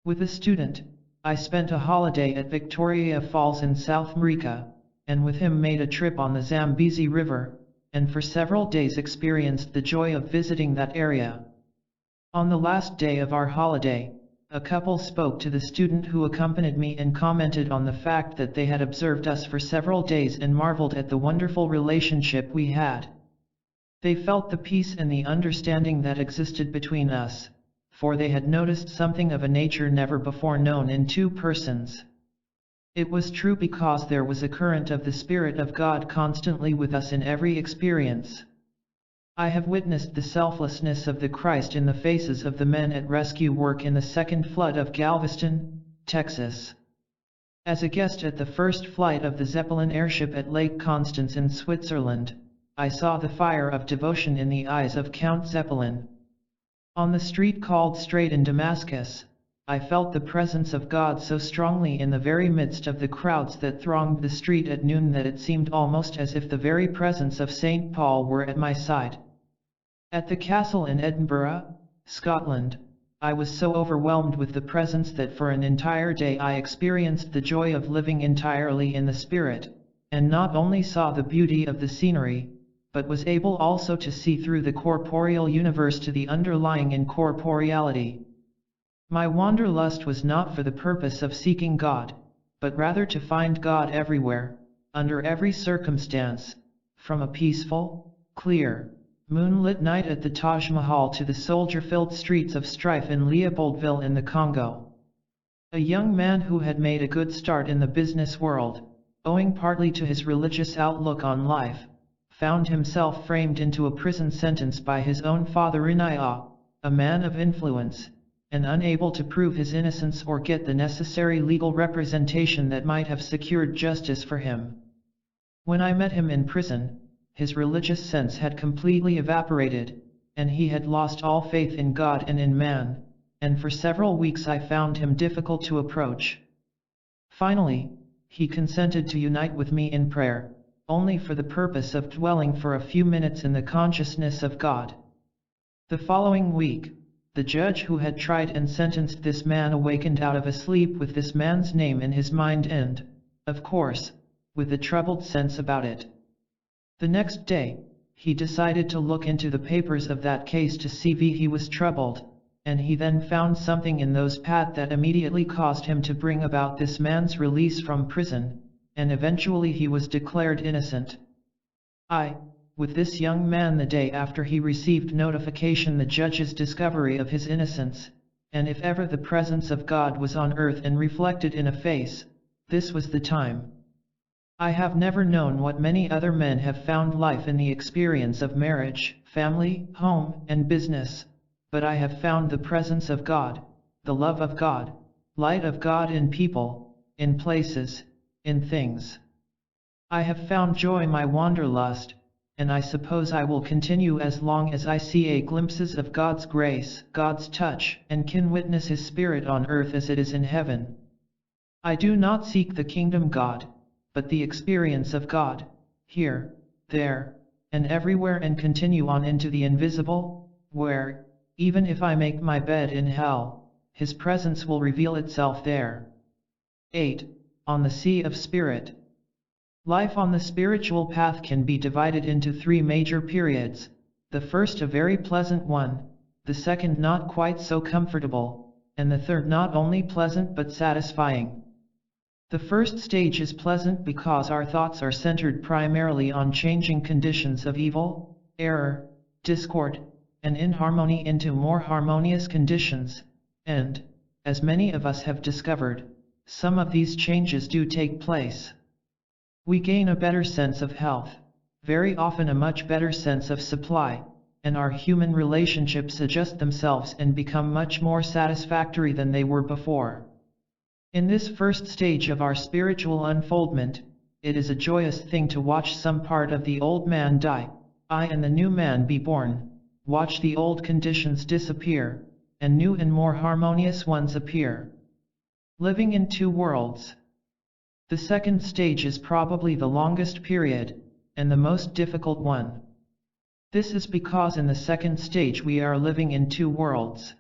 With a student, I spent a holiday at Victoria Falls in South America, and with him made a trip on the Zambezi River, and for several days experienced the joy of visiting that area. On the last day of our holiday, a couple spoke to the student who accompanied me and commented on the fact that they had observed us for several days and marveled at the wonderful relationship we had. They felt the peace and the understanding that existed between us, for they had noticed something of a nature never before known in 2 persons. It was true because there was a current of the Spirit of God constantly with us in every experience. I have witnessed the selflessness of the Christ in the faces of the men at rescue work in the second flood of Galveston, Texas. As a guest at the first flight of the Zeppelin airship at Lake Constance in Switzerland, I saw the fire of devotion in the eyes of Count Zeppelin. On the street called Straight in Damascus, I felt the presence of God so strongly in the very midst of the crowds that thronged the street at noon that it seemed almost as if the very presence of St. Paul were at my side. At the castle in Edinburgh, Scotland, I was so overwhelmed with the presence that for an entire day I experienced the joy of living entirely in the Spirit, and not only saw the beauty of the scenery, but was able also to see through the corporeal universe to the underlying incorporeality. My wanderlust was not for the purpose of seeking God, but rather to find God everywhere, under every circumstance, from a peaceful, clear, moonlit night at the Taj Mahal to the soldier-filled streets of strife in Leopoldville in the Congo. A young man who had made a good start in the business world, owing partly to his religious outlook on life, found himself framed into a prison sentence by his own father-in-law, a man of influence, and unable to prove his innocence or get the necessary legal representation that might have secured justice for him. When I met him in prison, his religious sense had completely evaporated, and he had lost all faith in God and in man, and for several weeks I found him difficult to approach. Finally, he consented to unite with me in prayer, only for the purpose of dwelling for a few minutes in the consciousness of God. The following week, the judge who had tried and sentenced this man awakened out of a sleep with this man's name in his mind and, of course, with a troubled sense about it. The next day, he decided to look into the papers of that case to see if he was troubled, and he then found something in those paths that immediately caused him to bring about this man's release from prison, and eventually he was declared innocent. I, with this young man the day after he received notification the judge's discovery of his innocence, and if ever the presence of God was on earth and reflected in a face, this was the time. I have never known what many other men have found life in the experience of marriage, family, home, and business, but I have found the presence of God, the love of God, light of God in people, in places, in things. I have found joy in my wanderlust, and I suppose I will continue as long as I see a glimpses of God's grace, God's touch, and can witness His Spirit on earth as it is in heaven. I do not seek the kingdom God, but the experience of God, here, there, and everywhere, and continue on into the invisible, where, even if I make my bed in hell, His presence will reveal itself there. 8. On the Sea of Spirit. Life on the spiritual path can be divided into 3 major periods, the first a very pleasant one, the second not quite so comfortable, and the third not only pleasant but satisfying. The first stage is pleasant because our thoughts are centered primarily on changing conditions of evil, error, discord, and inharmony into more harmonious conditions, and, as many of us have discovered, some of these changes do take place. We gain a better sense of health, very often a much better sense of supply, and our human relationships adjust themselves and become much more satisfactory than they were before. In this first stage of our spiritual unfoldment, it is a joyous thing to watch some part of the old man die, and the new man be born, watch the old conditions disappear, and new and more harmonious ones appear. Living in 2 worlds. The second stage is probably the longest period, and the most difficult one. This is because in the second stage we are living in 2 worlds.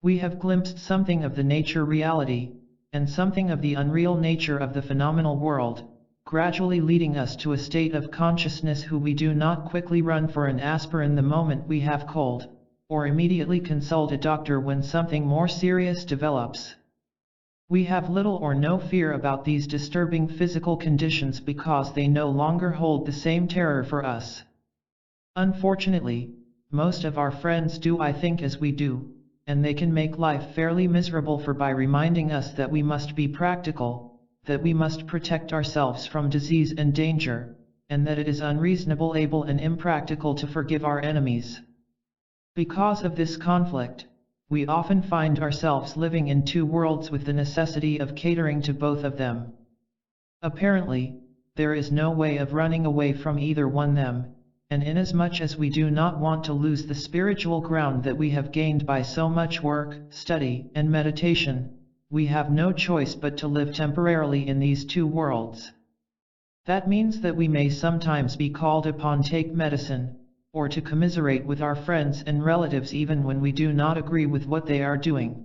We have glimpsed something of the nature reality, and something of the unreal nature of the phenomenal world, gradually leading us to a state of consciousness who we do not quickly run for an aspirin the moment we have cold, or immediately consult a doctor when something more serious develops. We have little or no fear about these disturbing physical conditions because they no longer hold the same terror for us. Unfortunately, most of our friends do I think as we do, and they can make life fairly miserable by reminding us that we must be practical, that we must protect ourselves from disease and danger, and that it is unreasonable, able and impractical to forgive our enemies. Because of this conflict, we often find ourselves living in 2 worlds with the necessity of catering to both of them. Apparently, there is no way of running away from either one of them, and inasmuch as we do not want to lose the spiritual ground that we have gained by so much work, study, and meditation, we have no choice but to live temporarily in these two worlds. That means that we may sometimes be called upon to take medicine, or to commiserate with our friends and relatives even when we do not agree with what they are doing.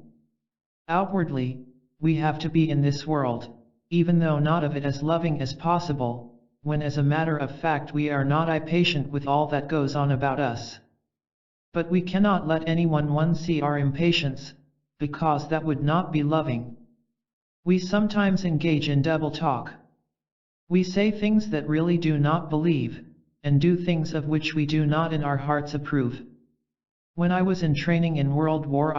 Outwardly, we have to be in this world, even though not of it as loving as possible, when as a matter of fact we are not impatient with all that goes on about us. But we cannot let anyone see our impatience, because that would not be loving. We sometimes engage in double talk. We say things that really do not believe, and do things of which we do not in our hearts approve. When I was in training in World War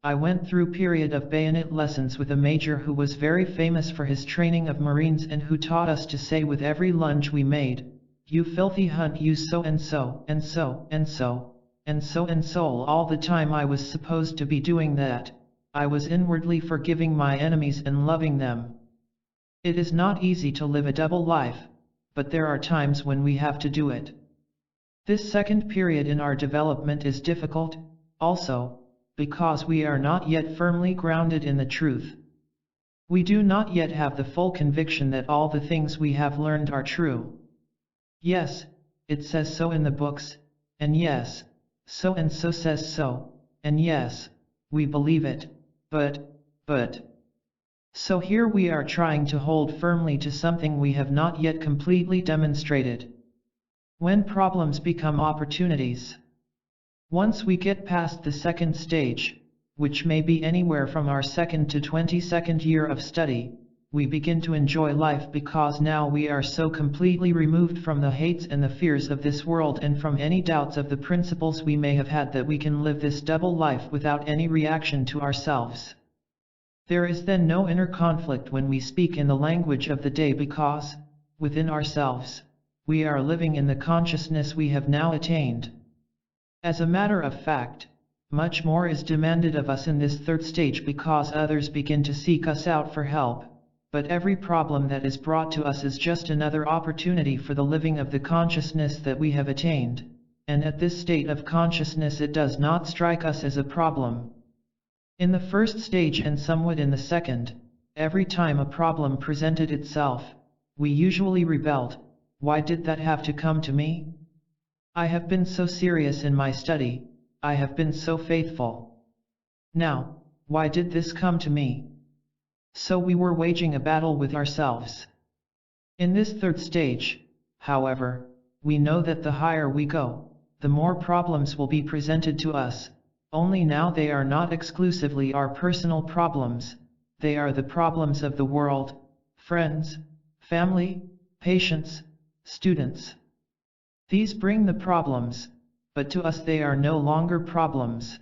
I went through period of bayonet lessons with a major who was very famous for his training of Marines and who taught us to say with every lunge we made, "You filthy hunt, you so and so, and so, and so, and so and so." All the time I was supposed to be doing that, I was inwardly forgiving my enemies and loving them. It is not easy to live a double life, but there are times when we have to do it. This second period in our development is difficult, also, because we are not yet firmly grounded in the truth. We do not yet have the full conviction that all the things we have learned are true. Yes, it says so in the books, and yes, so and so says so, and yes, we believe it, but. So here we are trying to hold firmly to something we have not yet completely demonstrated. When problems become opportunities. Once we get past the second stage, which may be anywhere from our second to 22nd year of study, we begin to enjoy life because now we are so completely removed from the hates and the fears of this world and from any doubts of the principles we may have had that we can live this double life without any reaction to ourselves. There is then no inner conflict when we speak in the language of the day because, within ourselves, we are living in the consciousness we have now attained. As a matter of fact, much more is demanded of us in this third stage because others begin to seek us out for help, but every problem that is brought to us is just another opportunity for the living of the consciousness that we have attained, and at this state of consciousness it does not strike us as a problem. In the first stage and somewhat in the second, every time a problem presented itself, we usually rebelled. Why did that have to come to me? I have been so serious in my study, I have been so faithful. Now, why did this come to me? So we were waging a battle with ourselves. In this third stage, however, we know that the higher we go, the more problems will be presented to us, only now they are not exclusively our personal problems, they are the problems of the world, friends, family, patients, students. These bring the problems, but to us they are no longer problems.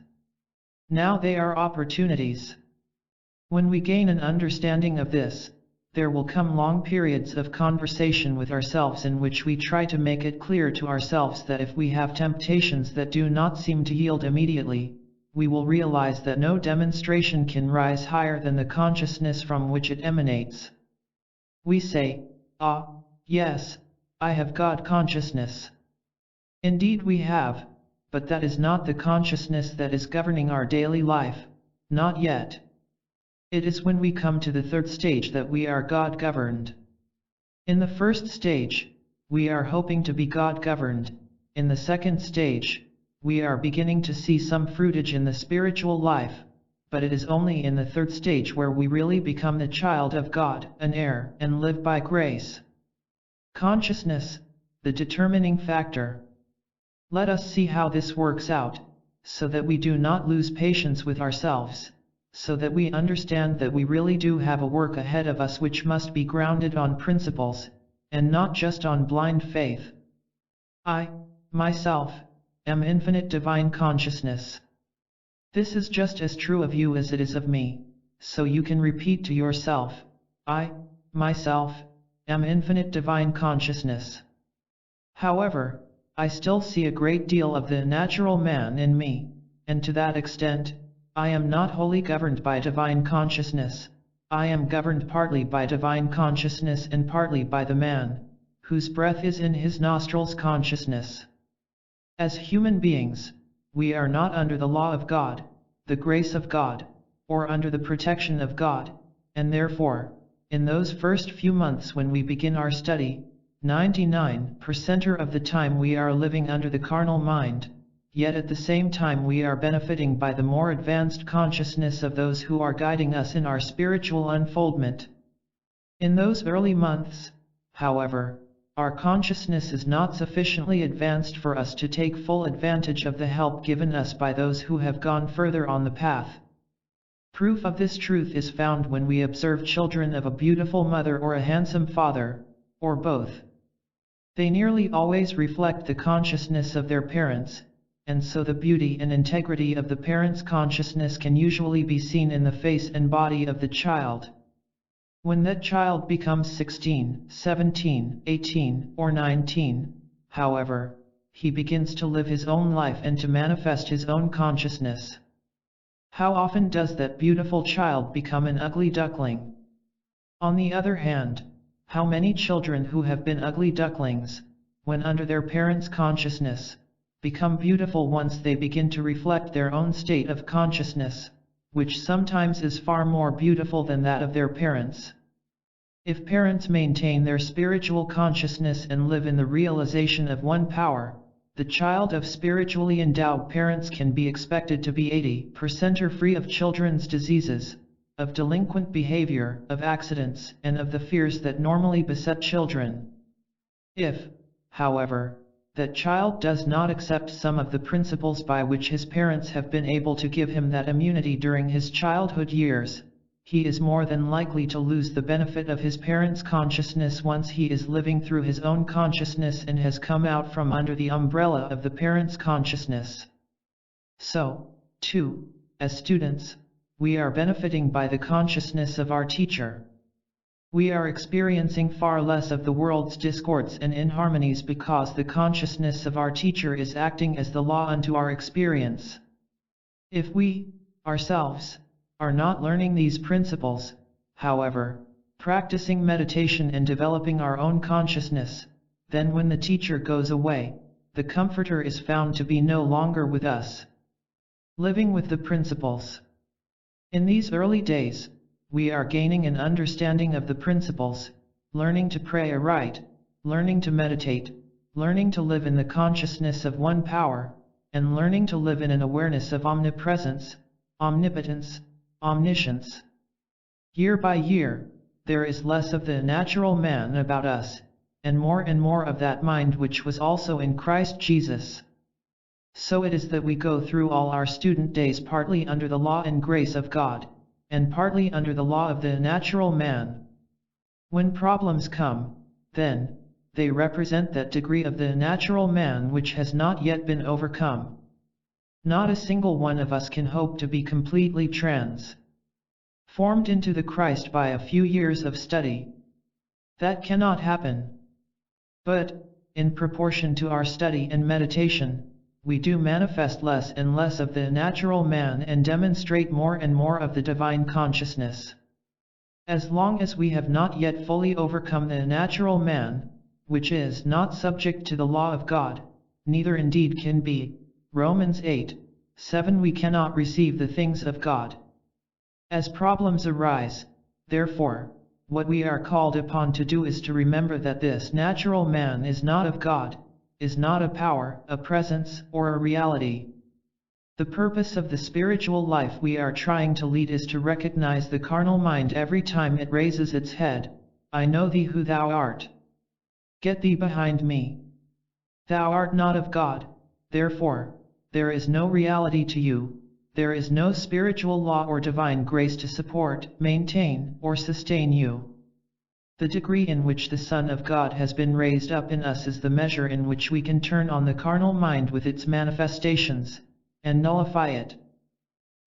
Now they are opportunities. When we gain an understanding of this, there will come long periods of conversation with ourselves in which we try to make it clear to ourselves that if we have temptations that do not seem to yield immediately, we will realize that no demonstration can rise higher than the consciousness from which it emanates. We say, "Ah, yes, I have God consciousness." Indeed we have, but that is not the consciousness that is governing our daily life, not yet. It is when we come to the third stage that we are God-governed. In the first stage, we are hoping to be God-governed. In the second stage, we are beginning to see some fruitage in the spiritual life, but it is only in the third stage where we really become the child of God, an heir, and live by grace. Consciousness, the determining factor. Let us see how this works out, so that we do not lose patience with ourselves, so that we understand that we really do have a work ahead of us which must be grounded on principles, and not just on blind faith. I, myself, am infinite divine consciousness. This is just as true of you as it is of me, so you can repeat to yourself, I, myself, am infinite divine consciousness. However, I still see a great deal of the natural man in me, and to that extent, I am not wholly governed by divine consciousness. I am governed partly by divine consciousness and partly by the man, whose breath is in his nostrils consciousness. As human beings, we are not under the law of God, the grace of God, or under the protection of God, and therefore, in those first few months when we begin our study, 99% of the time we are living under the carnal mind, yet at the same time we are benefiting by the more advanced consciousness of those who are guiding us in our spiritual unfoldment. In those early months, however, our consciousness is not sufficiently advanced for us to take full advantage of the help given us by those who have gone further on the path. Proof of this truth is found when we observe children of a beautiful mother or a handsome father, or both. They nearly always reflect the consciousness of their parents, and so the beauty and integrity of the parents' consciousness can usually be seen in the face and body of the child. When that child becomes 16, 17, 18, or 19, however, he begins to live his own life and to manifest his own consciousness. How often does that beautiful child become an ugly duckling? On the other hand, how many children who have been ugly ducklings, when under their parents' consciousness, become beautiful once they begin to reflect their own state of consciousness, which sometimes is far more beautiful than that of their parents. If parents maintain their spiritual consciousness and live in the realization of one power, the child of spiritually endowed parents can be expected to be 80% free of children's diseases, of delinquent behavior, of accidents, and of the fears that normally beset children. If, however, that child does not accept some of the principles by which his parents have been able to give him that immunity during his childhood years, he is more than likely to lose the benefit of his parents' consciousness once he is living through his own consciousness and has come out from under the umbrella of the parents' consciousness. So, too, as students, we are benefiting by the consciousness of our teacher. We are experiencing far less of the world's discords and inharmonies because the consciousness of our teacher is acting as the law unto our experience. If we, ourselves, are not learning these principles, however, practicing meditation and developing our own consciousness, then when the teacher goes away, the comforter is found to be no longer with us. Living with the principles. In these early days, we are gaining an understanding of the principles, learning to pray aright, learning to meditate, learning to live in the consciousness of one power, and learning to live in an awareness of omnipresence, omnipotence, omniscience. Year by year, there is less of the natural man about us, and more of that mind which was also in Christ Jesus. So it is that we go through all our student days partly under the law and grace of God, and partly under the law of the natural man. When problems come, then, they represent that degree of the natural man which has not yet been overcome. Not a single one of us can hope to be completely transformed into the Christ by a few years of study. That cannot happen. But, in proportion to our study and meditation, we do manifest less and less of the natural man and demonstrate more and more of the divine consciousness. As long as we have not yet fully overcome the natural man, which is not subject to the law of God, neither indeed can be, Romans 8:7, we cannot receive the things of God. As problems arise, therefore, what we are called upon to do is to remember that this natural man is not of God, is not a power, a presence, or a reality. The purpose of the spiritual life we are trying to lead is to recognize the carnal mind every time it raises its head. I know thee who thou art. Get thee behind me. Thou art not of God, therefore, there is no reality to you, there is no spiritual law or divine grace to support, maintain, or sustain you. The degree in which the Son of God has been raised up in us is the measure in which we can turn on the carnal mind with its manifestations, and nullify it.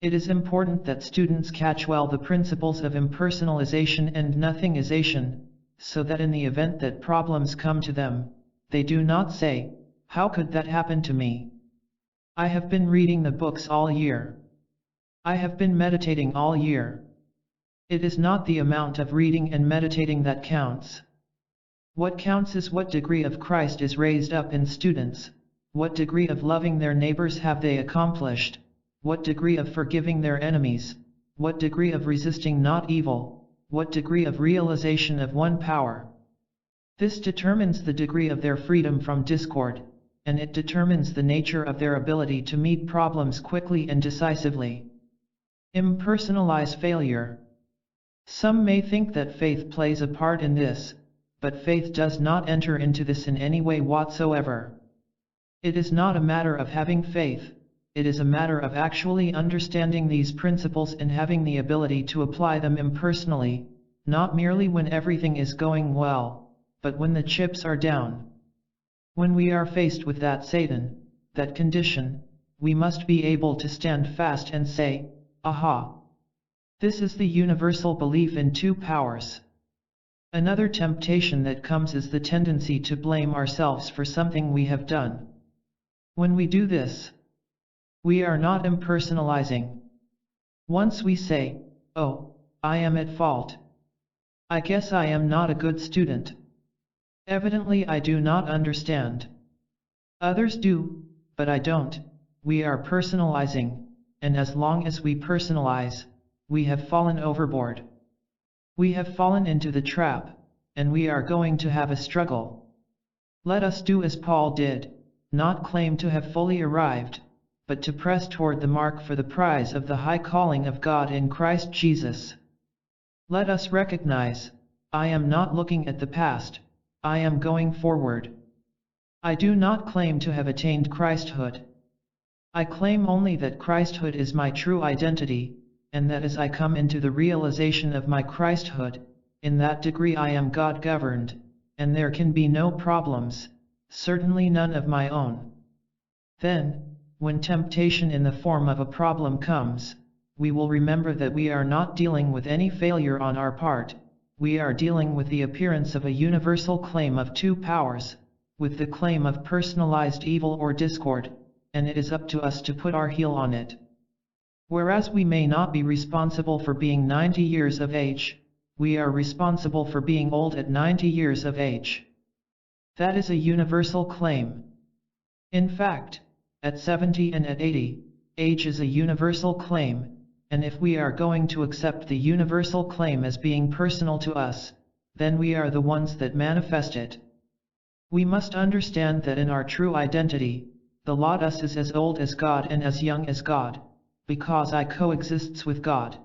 It is important that students catch well the principles of impersonalization and nothingization, so that in the event that problems come to them, they do not say, "How could that happen to me? I have been reading the books all year. I have been meditating all year." It is not the amount of reading and meditating that counts. What counts is what degree of Christ is raised up in students, What degree of loving their neighbors have they accomplished? What degree of forgiving their enemies? What degree of resisting not evil? What degree of realization of one power? This determines the degree of their freedom from discord, and it determines the nature of their ability to meet problems quickly and decisively. Impersonalize failure. Some may think that faith plays a part in this, but faith does not enter into this in any way whatsoever. It is not a matter of having faith, it is a matter of actually understanding these principles and having the ability to apply them impersonally, not merely when everything is going well, but when the chips are down. When we are faced with that Satan, that condition, we must be able to stand fast and say, "Aha! This is the universal belief in two powers." Another temptation that comes is the tendency to blame ourselves for something we have done. When we do this, we are not impersonalizing. Once we say, "Oh, I am at fault. I guess I am not a good student. Evidently I do not understand. Others do, but I don't," we are personalizing, and as long as we personalize, we have fallen overboard. We have fallen into the trap, and we are going to have a struggle. Let us do as Paul did, not claim to have fully arrived, but to press toward the mark for the prize of the high calling of God in Christ Jesus. Let us recognize, I am not looking at the past, I am going forward. I do not claim to have attained Christhood. I claim only that Christhood is my true identity, and that as I come into the realization of my Christhood, in that degree I am God-governed, and there can be no problems, certainly none of my own. Then, when temptation in the form of a problem comes, we will remember that we are not dealing with any failure on our part, we are dealing with the appearance of a universal claim of two powers, with the claim of personalized evil or discord, and it is up to us to put our heel on it. Whereas we may not be responsible for being 90 years of age, we are responsible for being old at 90 years of age. That is a universal claim. In fact, at 70 and at 80, age is a universal claim, and if we are going to accept the universal claim as being personal to us, then we are the ones that manifest it. We must understand that in our true identity, the lot us is as old as God and as young as God, because I coexists with God.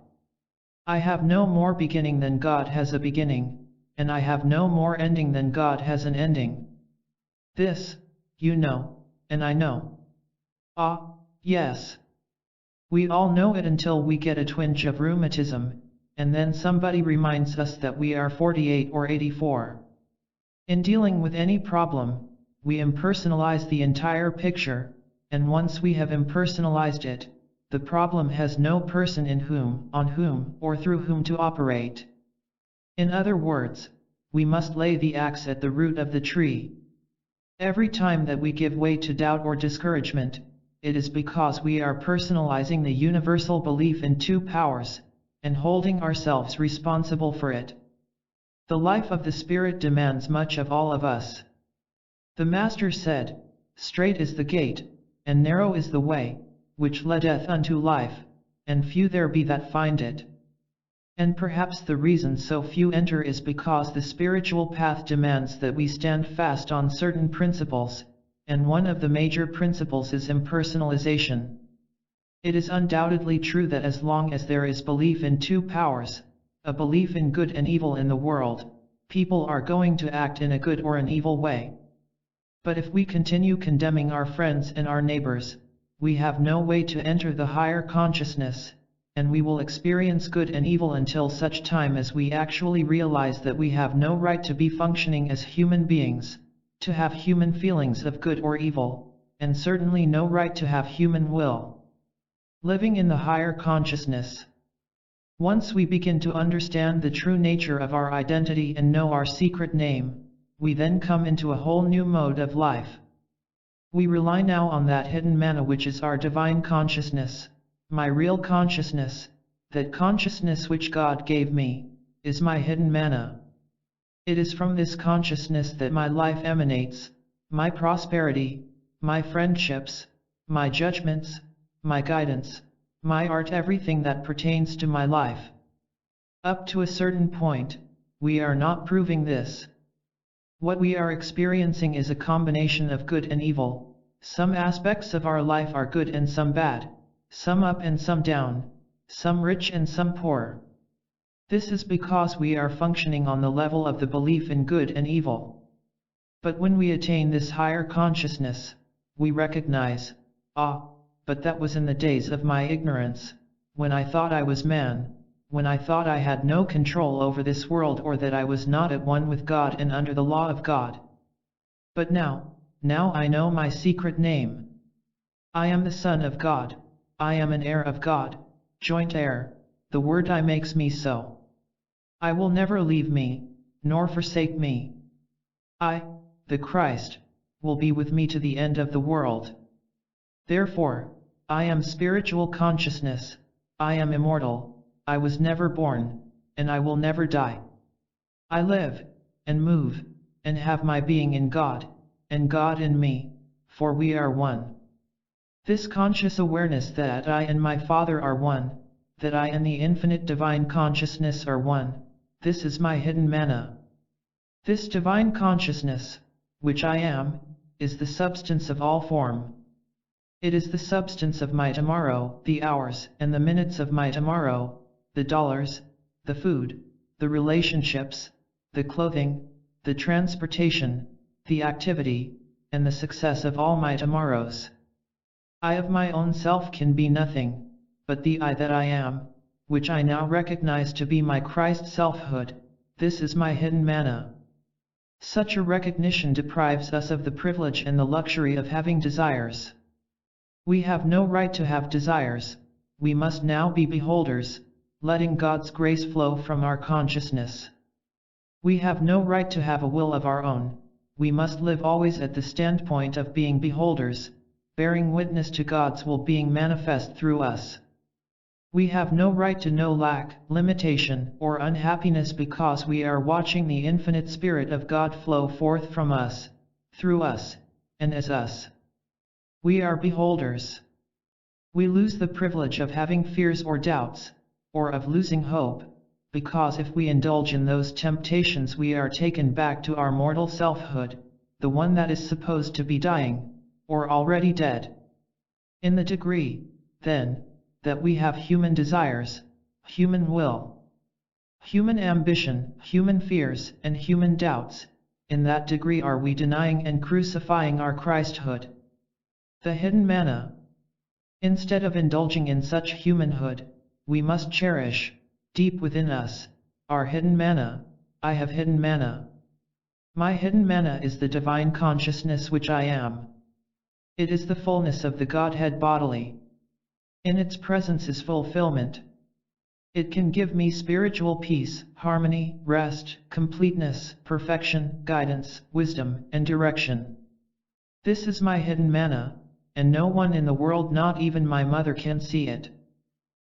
I have no more beginning than God has a beginning, and I have no more ending than God has an ending. This, you know, and I know. Ah, yes. We all know it until we get a twinge of rheumatism, and then somebody reminds us that we are 48 or 84. In dealing with any problem, we impersonalize the entire picture, and once we have impersonalized it, the problem has no person in whom, on whom, or through whom to operate. In other words, we must lay the axe at the root of the tree. Every time that we give way to doubt or discouragement, it is because we are personalizing the universal belief in two powers, and holding ourselves responsible for it. The life of the Spirit demands much of all of us. The Master said, "Strait is the gate, and narrow is the way, which leadeth unto life, and few there be that find it." And perhaps the reason so few enter is because the spiritual path demands that we stand fast on certain principles, and one of the major principles is impersonalization. It is undoubtedly true that as long as there is belief in two powers, a belief in good and evil in the world, people are going to act in a good or an evil way. But if we continue condemning our friends and our neighbors, we have no way to enter the higher consciousness, and we will experience good and evil until such time as we actually realize that we have no right to be functioning as human beings, to have human feelings of good or evil, and certainly no right to have human will. Living in the higher consciousness. Once we begin to understand the true nature of our identity and know our secret name, we then come into a whole new mode of life. We rely now on that hidden manna which is our divine consciousness, my real consciousness, that consciousness which God gave me, is my hidden manna. It is from this consciousness that my life emanates, my prosperity, my friendships, my judgments, my guidance, my art, everything that pertains to my life. Up to a certain point, we are not proving this. What we are experiencing is a combination of good and evil. Some aspects of our life are good and some bad, some up and some down, some rich and some poor. This is because we are functioning on the level of the belief in good and evil. But when we attain this higher consciousness, we recognize, but that was in the days of my ignorance, when I thought I was man, when I thought I had no control over this world, or that I was not at one with God and under the law of God. But now I know my secret name. I am the Son of God, I am an heir of God, joint heir, the Word I makes me so. I will never leave me, nor forsake me. I, the Christ, will be with me to the end of the world. Therefore, I am spiritual consciousness, I am immortal, I was never born, and I will never die. I live, and move, and have my being in God, and God in me, for we are one. This conscious awareness that I and my Father are one, that I and the infinite divine consciousness are one, this is my hidden manna. This divine consciousness, which I am, is the substance of all form. It is the substance of my tomorrow, the hours and the minutes of my tomorrow, the dollars, the food, the relationships, the clothing, the transportation, the activity, and the success of all my tomorrows. I of my own self can be nothing, but the I that I am, which I now recognize to be my Christ selfhood, this is my hidden manna. Such a recognition deprives us of the privilege and the luxury of having desires. We have no right to have desires, we must now be beholders, letting God's grace flow from our consciousness. We have no right to have a will of our own, we must live always at the standpoint of being beholders, bearing witness to God's will being manifest through us. We have no right to know lack, limitation, or unhappiness because we are watching the infinite Spirit of God flow forth from us, through us, and as us. We are beholders. We lose the privilege of having fears or doubts, or of losing hope, because if we indulge in those temptations we are taken back to our mortal selfhood, the one that is supposed to be dying, or already dead. In the degree, then, that we have human desires, human will, human ambition, human fears, and human doubts, in that degree are we denying and crucifying our Christhood. The hidden manna. Instead of indulging in such humanhood, we must cherish, deep within us, our hidden manna. I have hidden manna. My hidden manna is the divine consciousness which I am. It is the fullness of the Godhead bodily. In its presence is fulfillment. It can give me spiritual peace, harmony, rest, completeness, perfection, guidance, wisdom, and direction. This is my hidden manna, and no one in the world, not even my mother, can see it.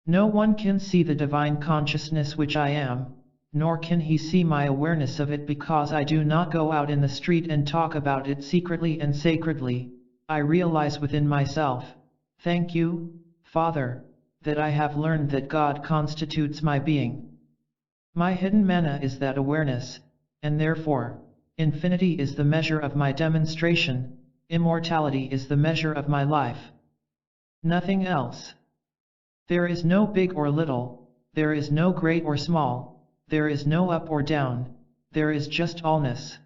No one can see the divine consciousness which I am, nor can he see my awareness of it because I do not go out in the street and talk about it secretly and sacredly. I realize within myself, thank you, Father, that I have learned that God constitutes my being. My hidden manna is that awareness, and therefore, infinity is the measure of my demonstration, immortality is the measure of my life. Nothing else. There is no big or little, there is no great or small, there is no up or down, there is just allness.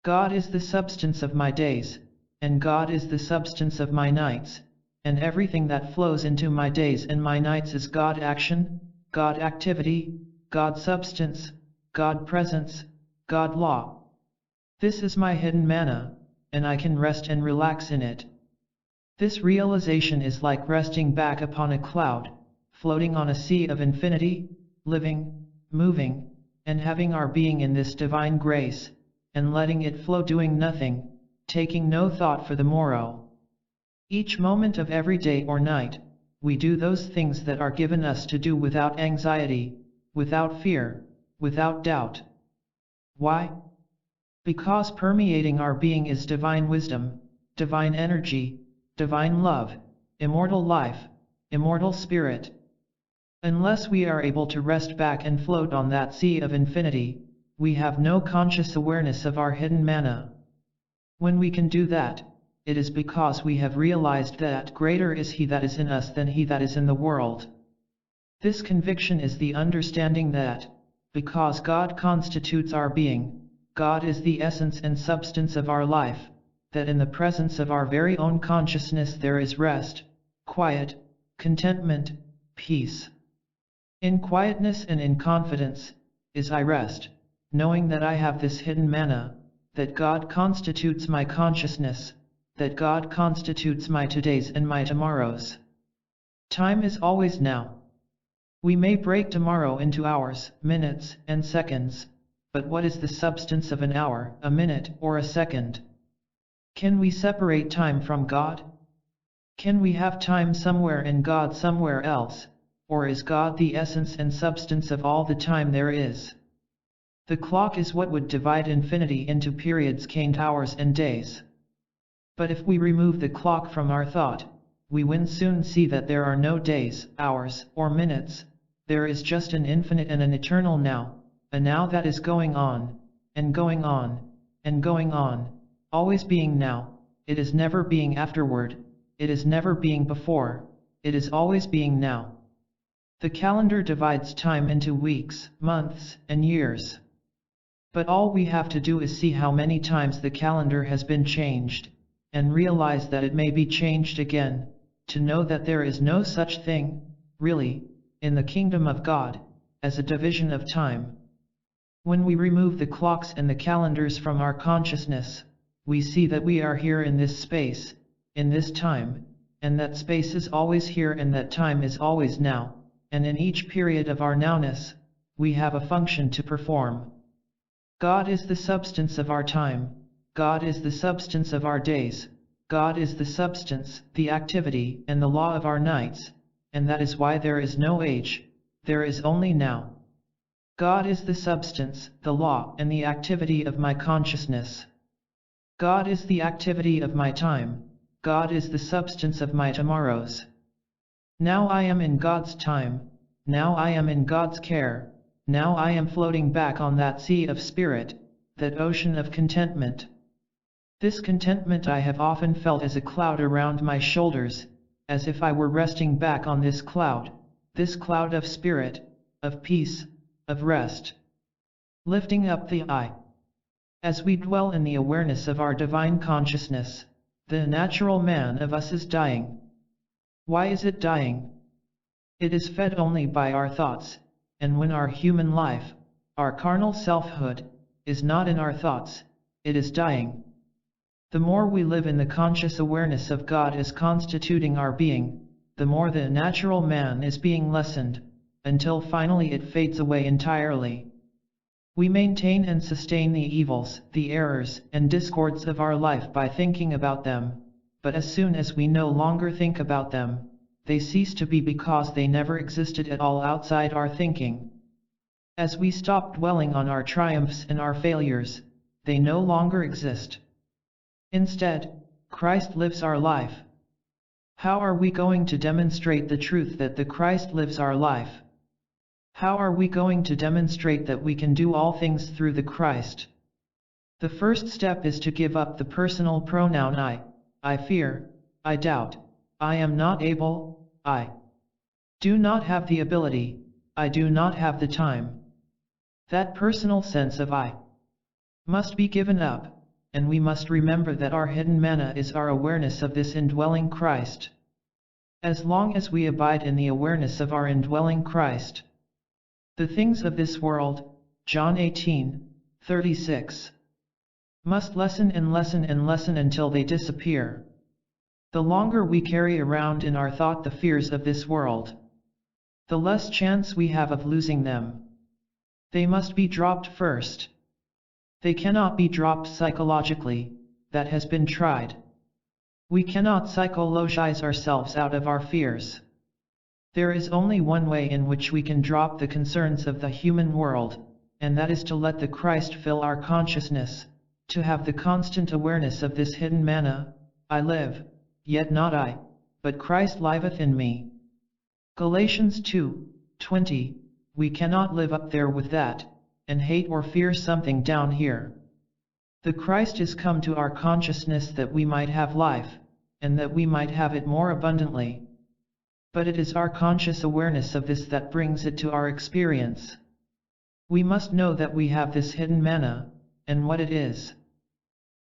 God is the substance of my days, and God is the substance of my nights, and everything that flows into my days and my nights is God action, God activity, God substance, God presence, God law. This is my hidden manna, and I can rest and relax in it. This realization is like resting back upon a cloud, floating on a sea of infinity, living, moving, and having our being in this divine grace, and letting it flow, doing nothing, taking no thought for the morrow. Each moment of every day or night, we do those things that are given us to do without anxiety, without fear, without doubt. Why? Because permeating our being is divine wisdom, divine energy, divine love, immortal life, immortal spirit. Unless we are able to rest back and float on that sea of infinity, we have no conscious awareness of our hidden mana. When we can do that, it is because we have realized that greater is He that is in us than he that is in the world. This conviction is the understanding that, because God constitutes our being, God is the essence and substance of our life, that in the presence of our very own consciousness there is rest, quiet, contentment, peace. In quietness and in confidence is I rest, knowing that I have this hidden mana, that God constitutes my consciousness, that God constitutes my todays and my tomorrows. Time is always now. We may break tomorrow into hours, minutes, and seconds, but what is the substance of an hour, a minute, or a second? Can we separate time from God? Can we have time somewhere and God somewhere else, or is God the essence and substance of all the time there is? The clock is what would divide infinity into periods called hours and days. But if we remove the clock from our thought, we will soon see that there are no days, hours, or minutes. There is just an infinite and an eternal now, a now that is going on, and going on, and going on, always being now. It is never being afterward, it is never being before, it is always being now. The calendar divides time into weeks, months, and years. But all we have to do is see how many times the calendar has been changed, and realize that it may be changed again, to know that there is no such thing, really, in the kingdom of God, as a division of time. When we remove the clocks and the calendars from our consciousness, we see that we are here in this space, in this time, and that space is always here and that time is always now, and in each period of our nowness, we have a function to perform. God is the substance of our time, God is the substance of our days, God is the substance, the activity, and the law of our nights, and that is why there is no age, there is only now. God is the substance, the law, and the activity of my consciousness. God is the activity of my time, God is the substance of my tomorrows. Now I am in God's time, now I am in God's care, now I am floating back on that sea of spirit, that ocean of contentment. This contentment I have often felt as a cloud around my shoulders, as if I were resting back on this cloud of spirit, of peace, of rest. Lifting up the eye. As we dwell in the awareness of our divine consciousness, the natural man of us is dying. Why is it dying? It is fed only by our thoughts, and when our human life, our carnal selfhood, is not in our thoughts, it is dying. The more we live in the conscious awareness of God as constituting our being, the more the natural man is being lessened, until finally it fades away entirely. We maintain and sustain the evils, the errors, and discords of our life by thinking about them, but as soon as we no longer think about them, they cease to be because they never existed at all outside our thinking. As we stop dwelling on our triumphs and our failures, they no longer exist. Instead, Christ lives our life. How are we going to demonstrate the truth that the Christ lives our life? How are we going to demonstrate that we can do all things through the Christ? The first step is to give up the personal pronoun I fear, I doubt, I am not able, I do not have the ability, I do not have the time. That personal sense of I must be given up, and we must remember that our hidden mana is our awareness of this indwelling Christ. As long as we abide in the awareness of our indwelling Christ, the things of this world, John 18:36, must lessen and lessen and lessen until they disappear. The longer we carry around in our thought the fears of this world, the less chance we have of losing them. They must be dropped first. They cannot be dropped psychologically, that has been tried. We cannot psychologize ourselves out of our fears. There is only one way in which we can drop the concerns of the human world, and that is to let the Christ fill our consciousness, to have the constant awareness of this hidden mana, I live, yet not I, but Christ liveth in me. Galatians 2:20, we cannot live up there with that, and hate or fear something down here. The Christ is come to our consciousness that we might have life, and that we might have it more abundantly. But it is our conscious awareness of this that brings it to our experience. We must know that we have this hidden manna, and what it is.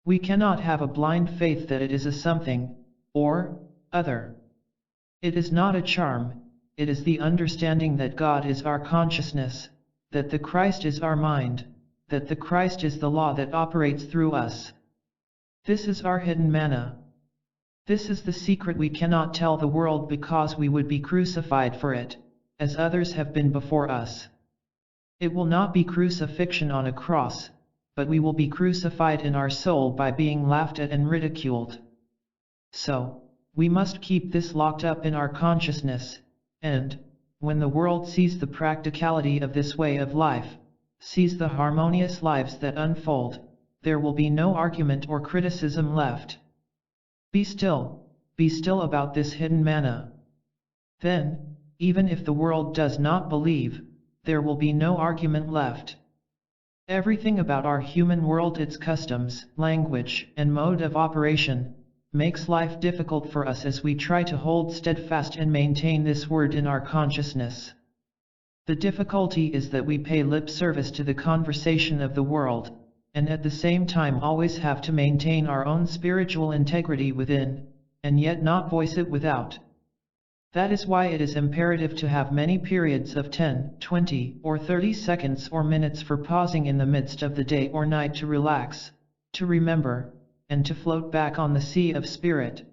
We cannot have a blind faith that it is a something, or other. It is not a charm, it is the understanding that God is our consciousness, that the Christ is our mind, that the Christ is the law that operates through us. This is our hidden manna. This is the secret we cannot tell the world because we would be crucified for it, as others have been before us. It will not be crucifixion on a cross, but we will be crucified in our soul by being laughed at and ridiculed. So, we must keep this locked up in our consciousness, and, when the world sees the practicality of this way of life, sees the harmonious lives that unfold, there will be no argument or criticism left. Be still about this hidden manna. Then, even if the world does not believe, there will be no argument left. Everything about our human world, its customs, language, and mode of operation, makes life difficult for us as we try to hold steadfast and maintain this word in our consciousness. The difficulty is that we pay lip service to the conversation of the world, and at the same time always have to maintain our own spiritual integrity within, and yet not voice it without. That is why it is imperative to have many periods of 10, 20, or 30 seconds or minutes for pausing in the midst of the day or night to relax, to remember, and to float back on the sea of spirit.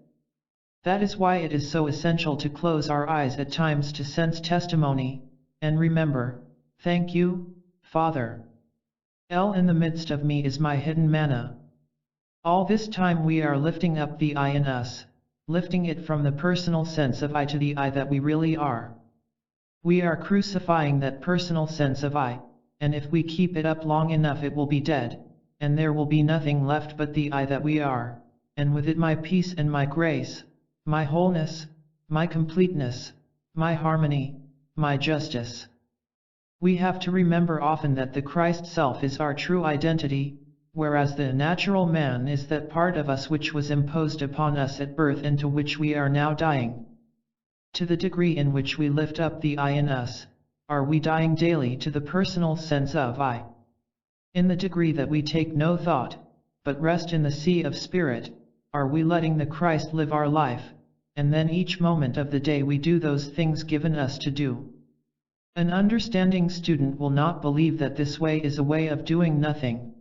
That is why it is so essential to close our eyes at times to sense testimony, and remember, thank you, Father. In the midst of me is my hidden manna. All this time we are lifting up the I in us, lifting it from the personal sense of I to the I that we really are. We are crucifying that personal sense of I, and if we keep it up long enough it will be dead, and there will be nothing left but the I that we are, and with it my peace and my grace, my wholeness, my completeness, my harmony, my justice. We have to remember often that the Christ self is our true identity, whereas the natural man is that part of us which was imposed upon us at birth and to which we are now dying. To the degree in which we lift up the I in us, are we dying daily to the personal sense of I? In the degree that we take no thought, but rest in the sea of spirit, are we letting the Christ live our life, and then each moment of the day we do those things given us to do? An understanding student will not believe that this way is a way of doing nothing.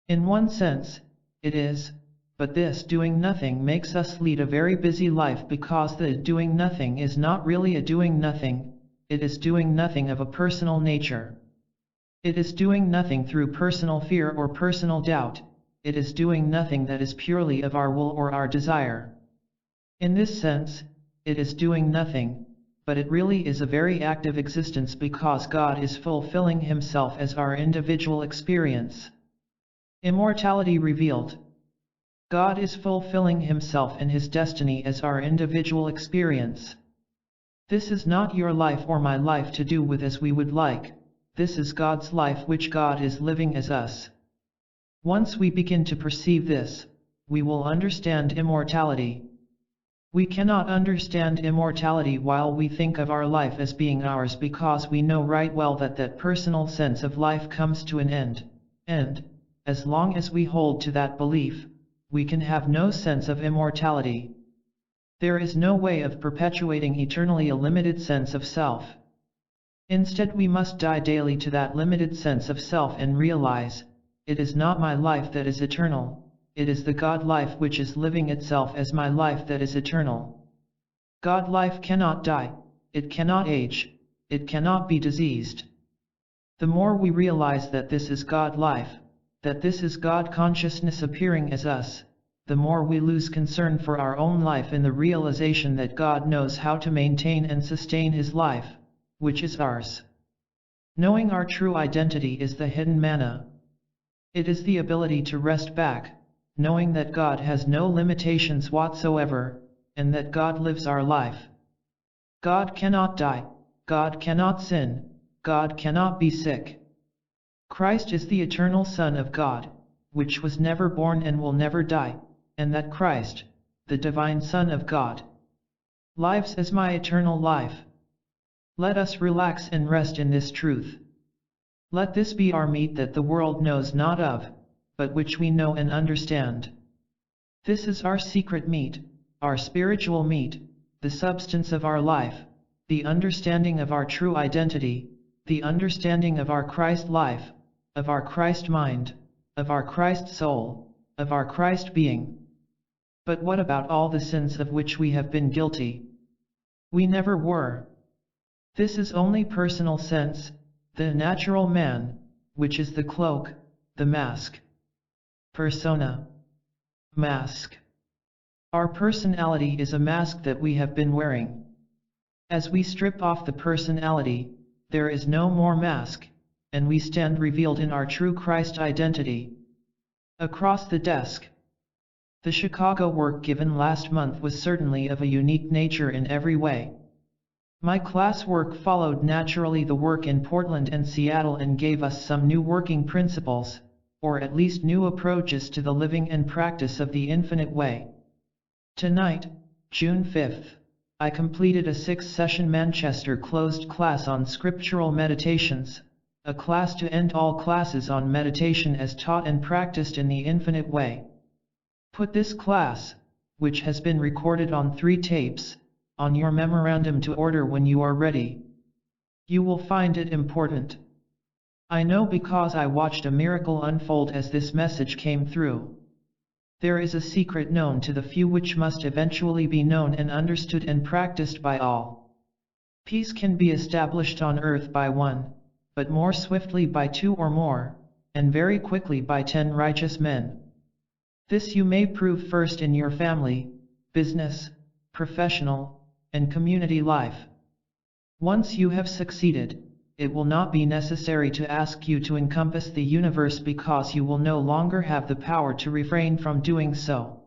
In one sense, it is, but this doing nothing makes us lead a very busy life because the doing nothing is not really a doing nothing, it is doing nothing of a personal nature. It is doing nothing through personal fear or personal doubt, it is doing nothing that is purely of our will or our desire. In this sense, it is doing nothing, but it really is a very active existence because God is fulfilling Himself as our individual experience. Immortality revealed. God is fulfilling Himself and His destiny as our individual experience. This is not your life or my life to do with as we would like, this is God's life which God is living as us. Once we begin to perceive this, we will understand immortality. We cannot understand immortality while we think of our life as being ours because we know right well that that personal sense of life comes to an end, and, as long as we hold to that belief, we can have no sense of immortality. There is no way of perpetuating eternally a limited sense of self. Instead we must die daily to that limited sense of self and realize, it is not my life that is eternal. It is the God life which is living itself as my life that is eternal. God life cannot die, it cannot age, it cannot be diseased. The more we realize that this is God life, that this is God consciousness appearing as us, the more we lose concern for our own life in the realization that God knows how to maintain and sustain His life, which is ours. Knowing our true identity is the hidden manna. It is the ability to rest back, knowing that God has no limitations whatsoever, and that God lives our life. God cannot die, God cannot sin, God cannot be sick. Christ is the eternal Son of God, which was never born and will never die, and that Christ, the divine Son of God, lives as my eternal life. Let us relax and rest in this truth. Let this be our meat that the world knows not of, but which we know and understand. This is our secret meat, our spiritual meat, the substance of our life, the understanding of our true identity, the understanding of our Christ life, of our Christ mind, of our Christ soul, of our Christ being. But what about all the sins of which we have been guilty? We never were. This is only personal sense, the natural man, which is the cloak, the mask. Persona. Mask. Our personality is a mask that we have been wearing. As we strip off the personality, there is no more mask, and we stand revealed in our true Christ identity. Across the desk. The Chicago work given last month was certainly of a unique nature in every way. My class work followed naturally the work in Portland and Seattle and gave us some new working principles, or at least new approaches to the living and practice of the infinite way. Tonight, June 5th, I completed a 6-session Manchester closed class on scriptural meditations, a class to end all classes on meditation as taught and practiced in the infinite way. Put this class, which has been recorded on 3 tapes, on your memorandum to order when you are ready. You will find it important. I know because I watched a miracle unfold as this message came through. There is a secret known to the few which must eventually be known and understood and practiced by all. Peace can be established on earth by one, but more swiftly by 2 or more, and very quickly by 10 righteous men. This you may prove first in your family, business, professional, and community life. Once you have succeeded, it will not be necessary to ask you to encompass the universe because you will no longer have the power to refrain from doing so.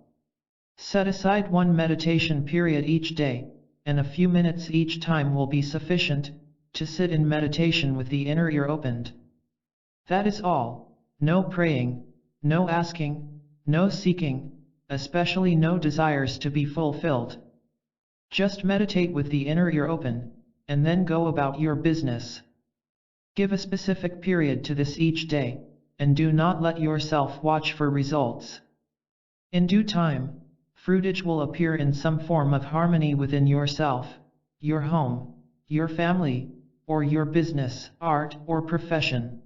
Set aside 1 meditation period each day, and a few minutes each time will be sufficient, to sit in meditation with the inner ear opened. That is all. No praying, no asking, no seeking, especially no desires to be fulfilled. Just meditate with the inner ear open, and then go about your business. Give a specific period to this each day, and do not let yourself watch for results. In due time, fruitage will appear in some form of harmony within yourself, your home, your family, or your business, art, or profession.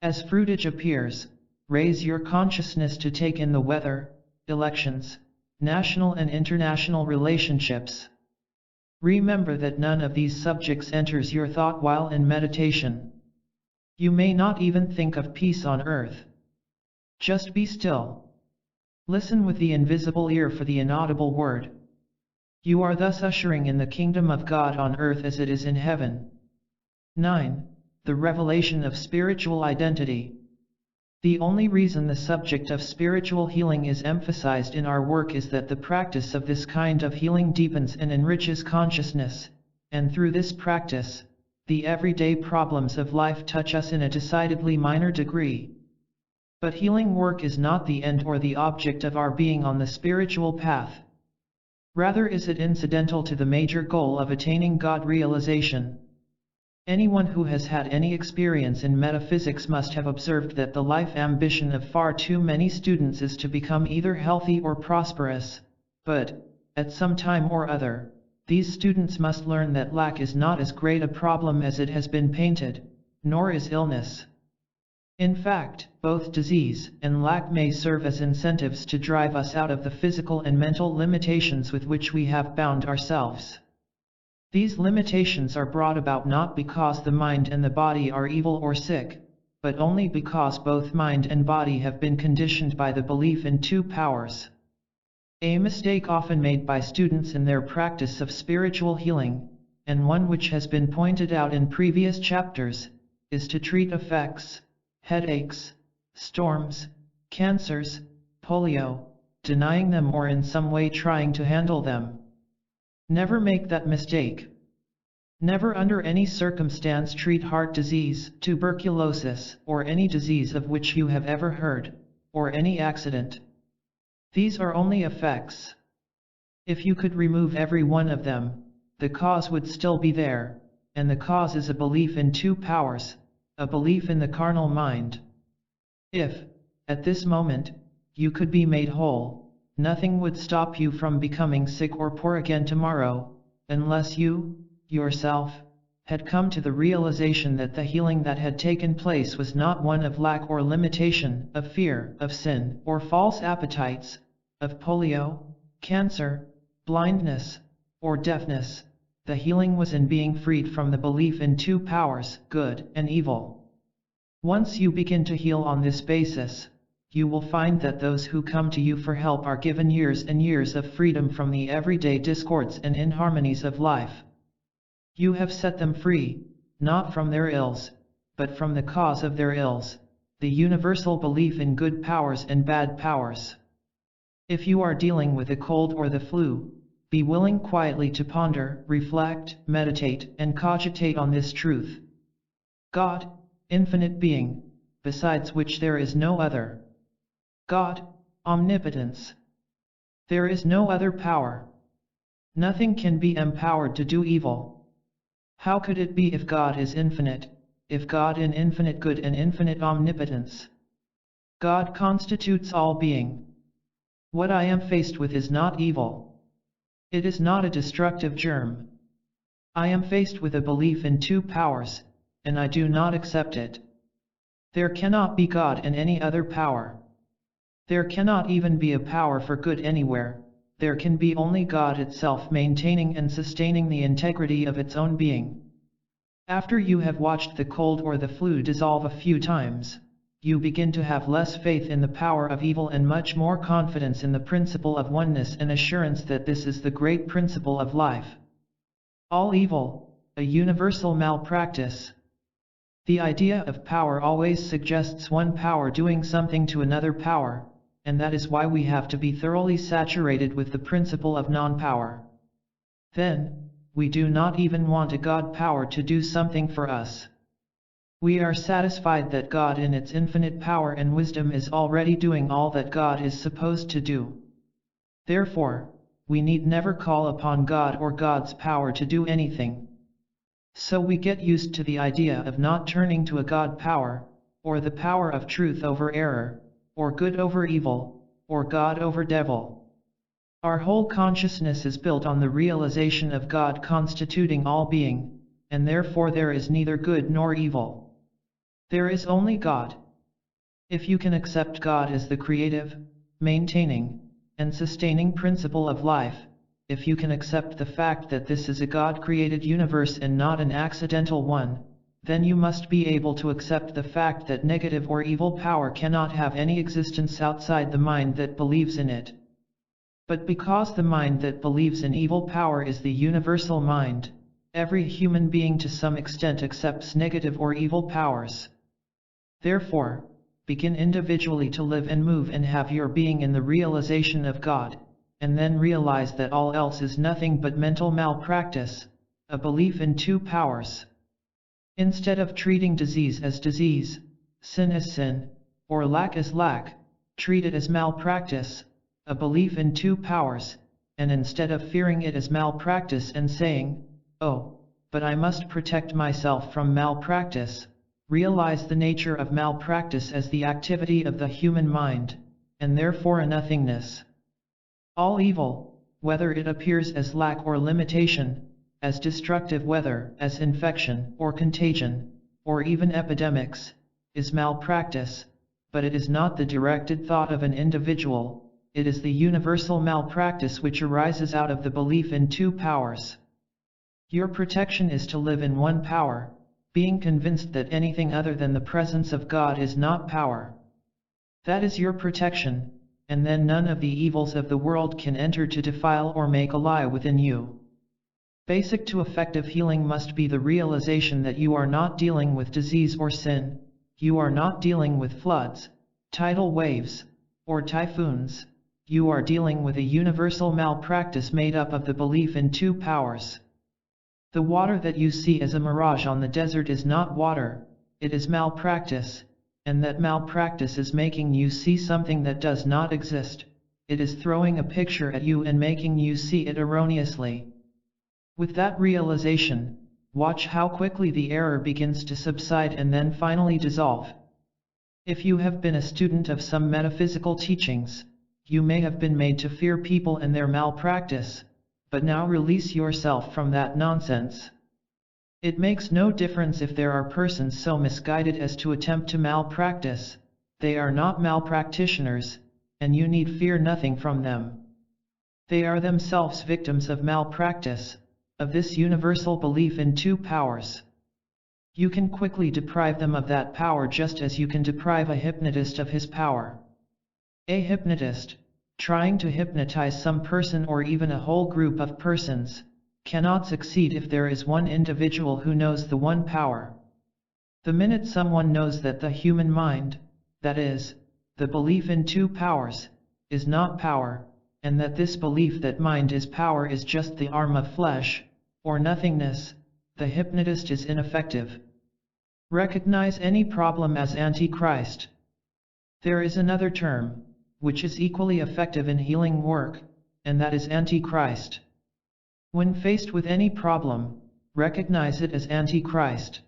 As fruitage appears, raise your consciousness to take in the weather, elections, national and international relationships. Remember that none of these subjects enters your thought while in meditation. You may not even think of peace on earth. Just be still. Listen with the invisible ear for the inaudible word. You are thus ushering in the kingdom of God on earth as it is in heaven. 9. The revelation of spiritual identity. The only reason the subject of spiritual healing is emphasized in our work is that the practice of this kind of healing deepens and enriches consciousness, and through this practice, the everyday problems of life touch us in a decidedly minor degree. But healing work is not the end or the object of our being on the spiritual path. Rather is it incidental to the major goal of attaining God realization. Anyone who has had any experience in metaphysics must have observed that the life ambition of far too many students is to become either healthy or prosperous, but, at some time or other, these students must learn that lack is not as great a problem as it has been painted, nor is illness. In fact, both disease and lack may serve as incentives to drive us out of the physical and mental limitations with which we have bound ourselves. These limitations are brought about not because the mind and the body are evil or sick, but only because both mind and body have been conditioned by the belief in 2 powers. A mistake often made by students in their practice of spiritual healing, and one which has been pointed out in previous chapters, is to treat affects, headaches, storms, cancers, polio, denying them or in some way trying to handle them. Never make that mistake. Never under any circumstance treat heart disease, tuberculosis, or any disease of which you have ever heard, or any accident. These are only effects. If you could remove every one of them, the cause would still be there, and the cause is a belief in two powers, a belief in the carnal mind. If, at this moment, you could be made whole, nothing would stop you from becoming sick or poor again tomorrow, unless you, yourself, had come to the realization that the healing that had taken place was not one of lack or limitation, of fear, of sin, or false appetites, of polio, cancer, blindness, or deafness. The healing was in being freed from the belief in two powers, good and evil. Once you begin to heal on this basis, you will find that those who come to you for help are given years and years of freedom from the everyday discords and inharmonies of life. You have set them free, not from their ills, but from the cause of their ills, the universal belief in good powers and bad powers. If you are dealing with a cold or the flu, be willing quietly to ponder, reflect, meditate, and cogitate on this truth. God, infinite being, besides which there is no other. God, omnipotence. There is no other power. Nothing can be empowered to do evil. How could it be if God is infinite, if God in infinite good and infinite omnipotence? God constitutes all being. What I am faced with is not evil. It is not a destructive germ. I am faced with a belief in two powers, and I do not accept it. There cannot be God in any other power. There cannot even be a power for good anywhere. There can be only God itself maintaining and sustaining the integrity of its own being. After you have watched the cold or the flu dissolve a few times, you begin to have less faith in the power of evil and much more confidence in the principle of oneness and assurance that this is the great principle of life. All evil, a universal malpractice. The idea of power always suggests one power doing something to another power, and that is why we have to be thoroughly saturated with the principle of non-power. Then, we do not even want a God power to do something for us. We are satisfied that God in its infinite power and wisdom is already doing all that God is supposed to do. Therefore, we need never call upon God or God's power to do anything. So we get used to the idea of not turning to a God power, or the power of truth over error, or good over evil, or God over devil. Our whole consciousness is built on the realization of God constituting all being, and therefore there is neither good nor evil. There is only God. If you can accept God as the creative, maintaining, and sustaining principle of life, if you can accept the fact that this is a God-created universe and not an accidental one, then you must be able to accept the fact that negative or evil power cannot have any existence outside the mind that believes in it. But because the mind that believes in evil power is the universal mind, every human being to some extent accepts negative or evil powers. Therefore, begin individually to live and move and have your being in the realization of God, and then realize that all else is nothing but mental malpractice, a belief in two powers. Instead of treating disease as disease, sin as sin, or lack as lack, treat it as malpractice, a belief in two powers, and instead of fearing it as malpractice and saying, "Oh, but I must protect myself from malpractice," realize the nature of malpractice as the activity of the human mind, and therefore a nothingness. All evil, whether it appears as lack or limitation, as destructive weather, as infection or contagion, or even epidemics, is malpractice, but it is not the directed thought of an individual, it is the universal malpractice which arises out of the belief in two powers. Your protection is to live in one power, being convinced that anything other than the presence of God is not power. That is your protection, and then none of the evils of the world can enter to defile or make a lie within you. Basic to effective healing must be the realization that you are not dealing with disease or sin, you are not dealing with floods, tidal waves, or typhoons, you are dealing with a universal malpractice made up of the belief in two powers. The water that you see as a mirage on the desert is not water, it is malpractice, and that malpractice is making you see something that does not exist. It is throwing a picture at you and making you see it erroneously. With that realization, watch how quickly the error begins to subside and then finally dissolve. If you have been a student of some metaphysical teachings, you may have been made to fear people and their malpractice, but now release yourself from that nonsense. It makes no difference if there are persons so misguided as to attempt to malpractice, they are not malpractitioners, and you need fear nothing from them. They are themselves victims of malpractice, of this universal belief in two powers. You can quickly deprive them of that power just as you can deprive a hypnotist of his power. A hypnotist, trying to hypnotize some person or even a whole group of persons, cannot succeed if there is one individual who knows the one power. The minute someone knows that the human mind, that is, the belief in two powers, is not power, and that this belief that mind is power is just the arm of flesh, or nothingness, the hypnotist is ineffective. Recognize any problem as Antichrist. There is another term, which is equally effective in healing work, and that is Antichrist. When faced with any problem, recognize it as Antichrist.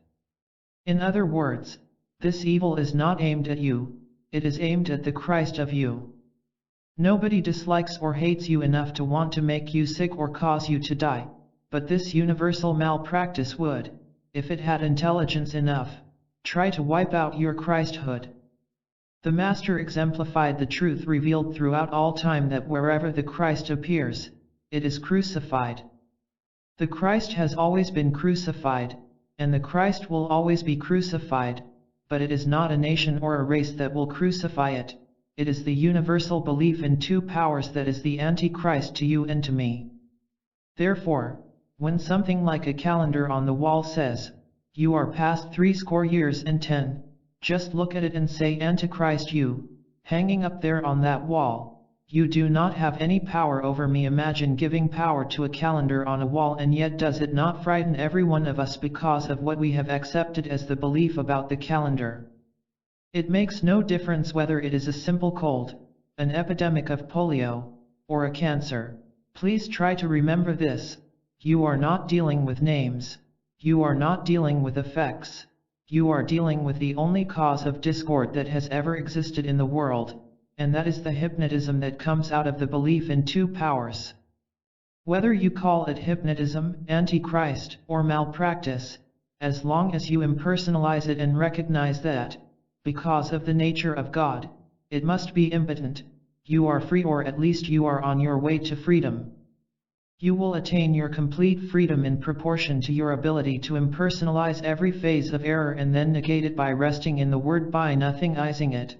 In other words, this evil is not aimed at you, it is aimed at the Christ of you. Nobody dislikes or hates you enough to want to make you sick or cause you to die, but this universal malpractice would, if it had intelligence enough, try to wipe out your Christhood. The Master exemplified the truth revealed throughout all time that wherever the Christ appears, it is crucified. The Christ has always been crucified, and the Christ will always be crucified, but it is not a nation or a race that will crucify it. It is the universal belief in two powers that is the Antichrist to you and to me. Therefore, when something like a calendar on the wall says, "You are past 70 years and 10, just look at it and say Antichrist you," hanging up there on that wall, "You do not have any power over me." Imagine giving power to a calendar on a wall, and yet does it not frighten every one of us because of what we have accepted as the belief about the calendar? It makes no difference whether it is a simple cold, an epidemic of polio, or a cancer. Please try to remember this: you are not dealing with names, you are not dealing with effects, you are dealing with the only cause of discord that has ever existed in the world, and that is the hypnotism that comes out of the belief in two powers. Whether you call it hypnotism, Antichrist, or malpractice, as long as you impersonalize it and recognize that, because of the nature of God, it must be impotent, you are free, or at least you are on your way to freedom. You will attain your complete freedom in proportion to your ability to impersonalize every phase of error and then negate it by resting in the word, by nothingizing it.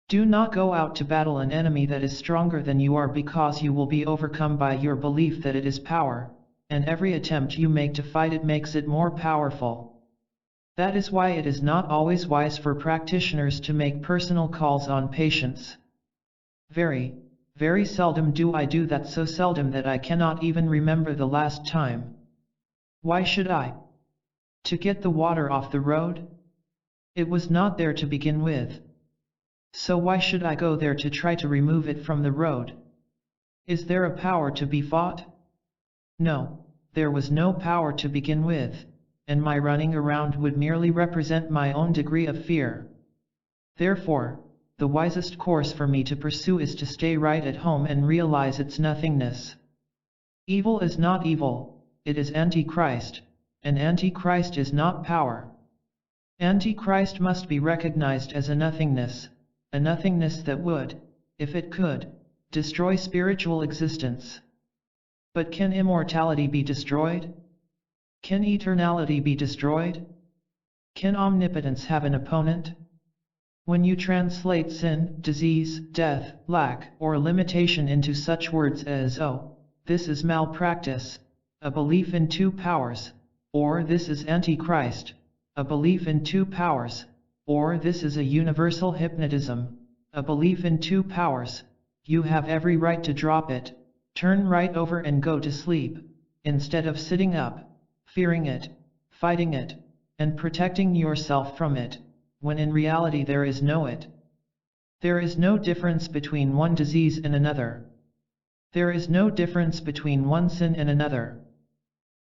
Do not go out to battle an enemy that is stronger than you are, because you will be overcome by your belief that it is power, and every attempt you make to fight it makes it more powerful. That is why it is not always wise for practitioners to make personal calls on patients. Very, very seldom do I do that, so seldom that I cannot even remember the last time. Why should I? To get the water off the road? It was not there to begin with. So why should I go there to try to remove it from the road? Is there a power to be fought? No, there was no power to begin with, and my running around would merely represent my own degree of fear. Therefore, the wisest course for me to pursue is to stay right at home and realize its nothingness. Evil is not evil, it is Antichrist, and Antichrist is not power. Antichrist must be recognized as a nothingness that would, if it could, destroy spiritual existence. But can immortality be destroyed? Can eternality be destroyed? Can omnipotence have an opponent? When you translate sin, disease, death, lack, or limitation into such words as, "Oh, this is malpractice, a belief in two powers," or "This is Antichrist, a belief in two powers," or "This is a universal hypnotism, a belief in two powers, you have every right to drop it, turn right over and go to sleep, instead of sitting up, fearing it, fighting it, and protecting yourself from it, when in reality there is no it. There is no difference between one disease and another. There is no difference between one sin and another.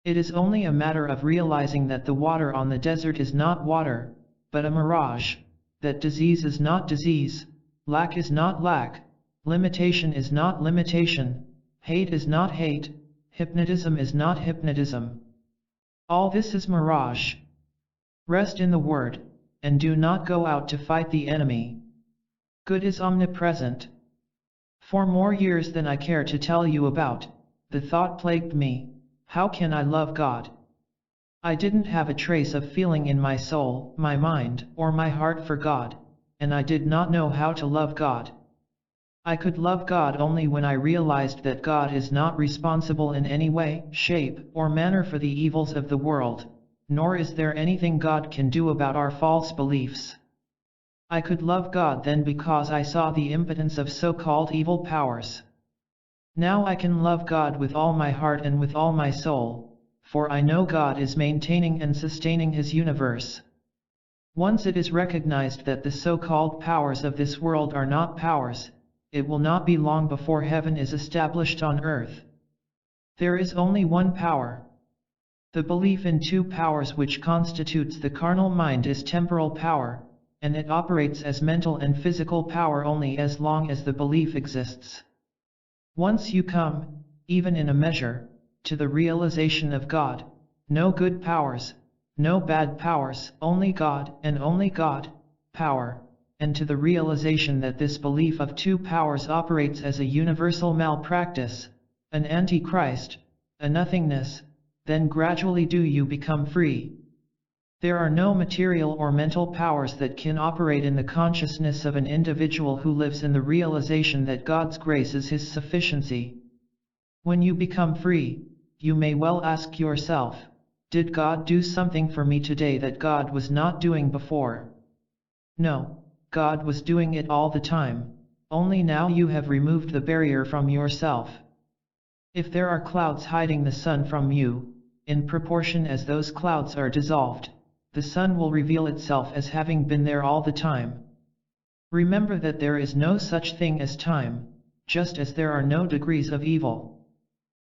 It is only a matter of realizing that the water on the desert is not water, but a mirage, that disease is not disease, lack is not lack, limitation is not limitation, hate is not hate, hypnotism is not hypnotism. All this is mirage. Rest in the Word, and do not go out to fight the enemy. Good is omnipresent. For more years than I care to tell you about, the thought plagued me, how can I love God? I didn't have a trace of feeling in my soul, my mind, or my heart for God, and I did not know how to love God. I could love God only when I realized that God is not responsible in any way, shape, or manner for the evils of the world, nor is there anything God can do about our false beliefs. I could love God then because I saw the impotence of so-called evil powers. Now I can love God with all my heart and with all my soul, for I know God is maintaining and sustaining His universe. Once it is recognized that the so-called powers of this world are not powers, it will not be long before heaven is established on earth. There is only one power. The belief in two powers which constitutes the carnal mind is temporal power, and it operates as mental and physical power only as long as the belief exists. Once you come, even in a measure, to the realization of God, no good powers, no bad powers, only God, and only God, power, and to the realization that this belief of two powers operates as a universal malpractice, an antichrist, a nothingness, then gradually do you become free. There are no material or mental powers that can operate in the consciousness of an individual who lives in the realization that God's grace is his sufficiency. When you become free, you may well ask yourself, did God do something for me today that God was not doing before? No, God was doing it all the time, only now you have removed the barrier from yourself. If there are clouds hiding the sun from you, in proportion as those clouds are dissolved, the sun will reveal itself as having been there all the time. Remember that there is no such thing as time, just as there are no degrees of evil.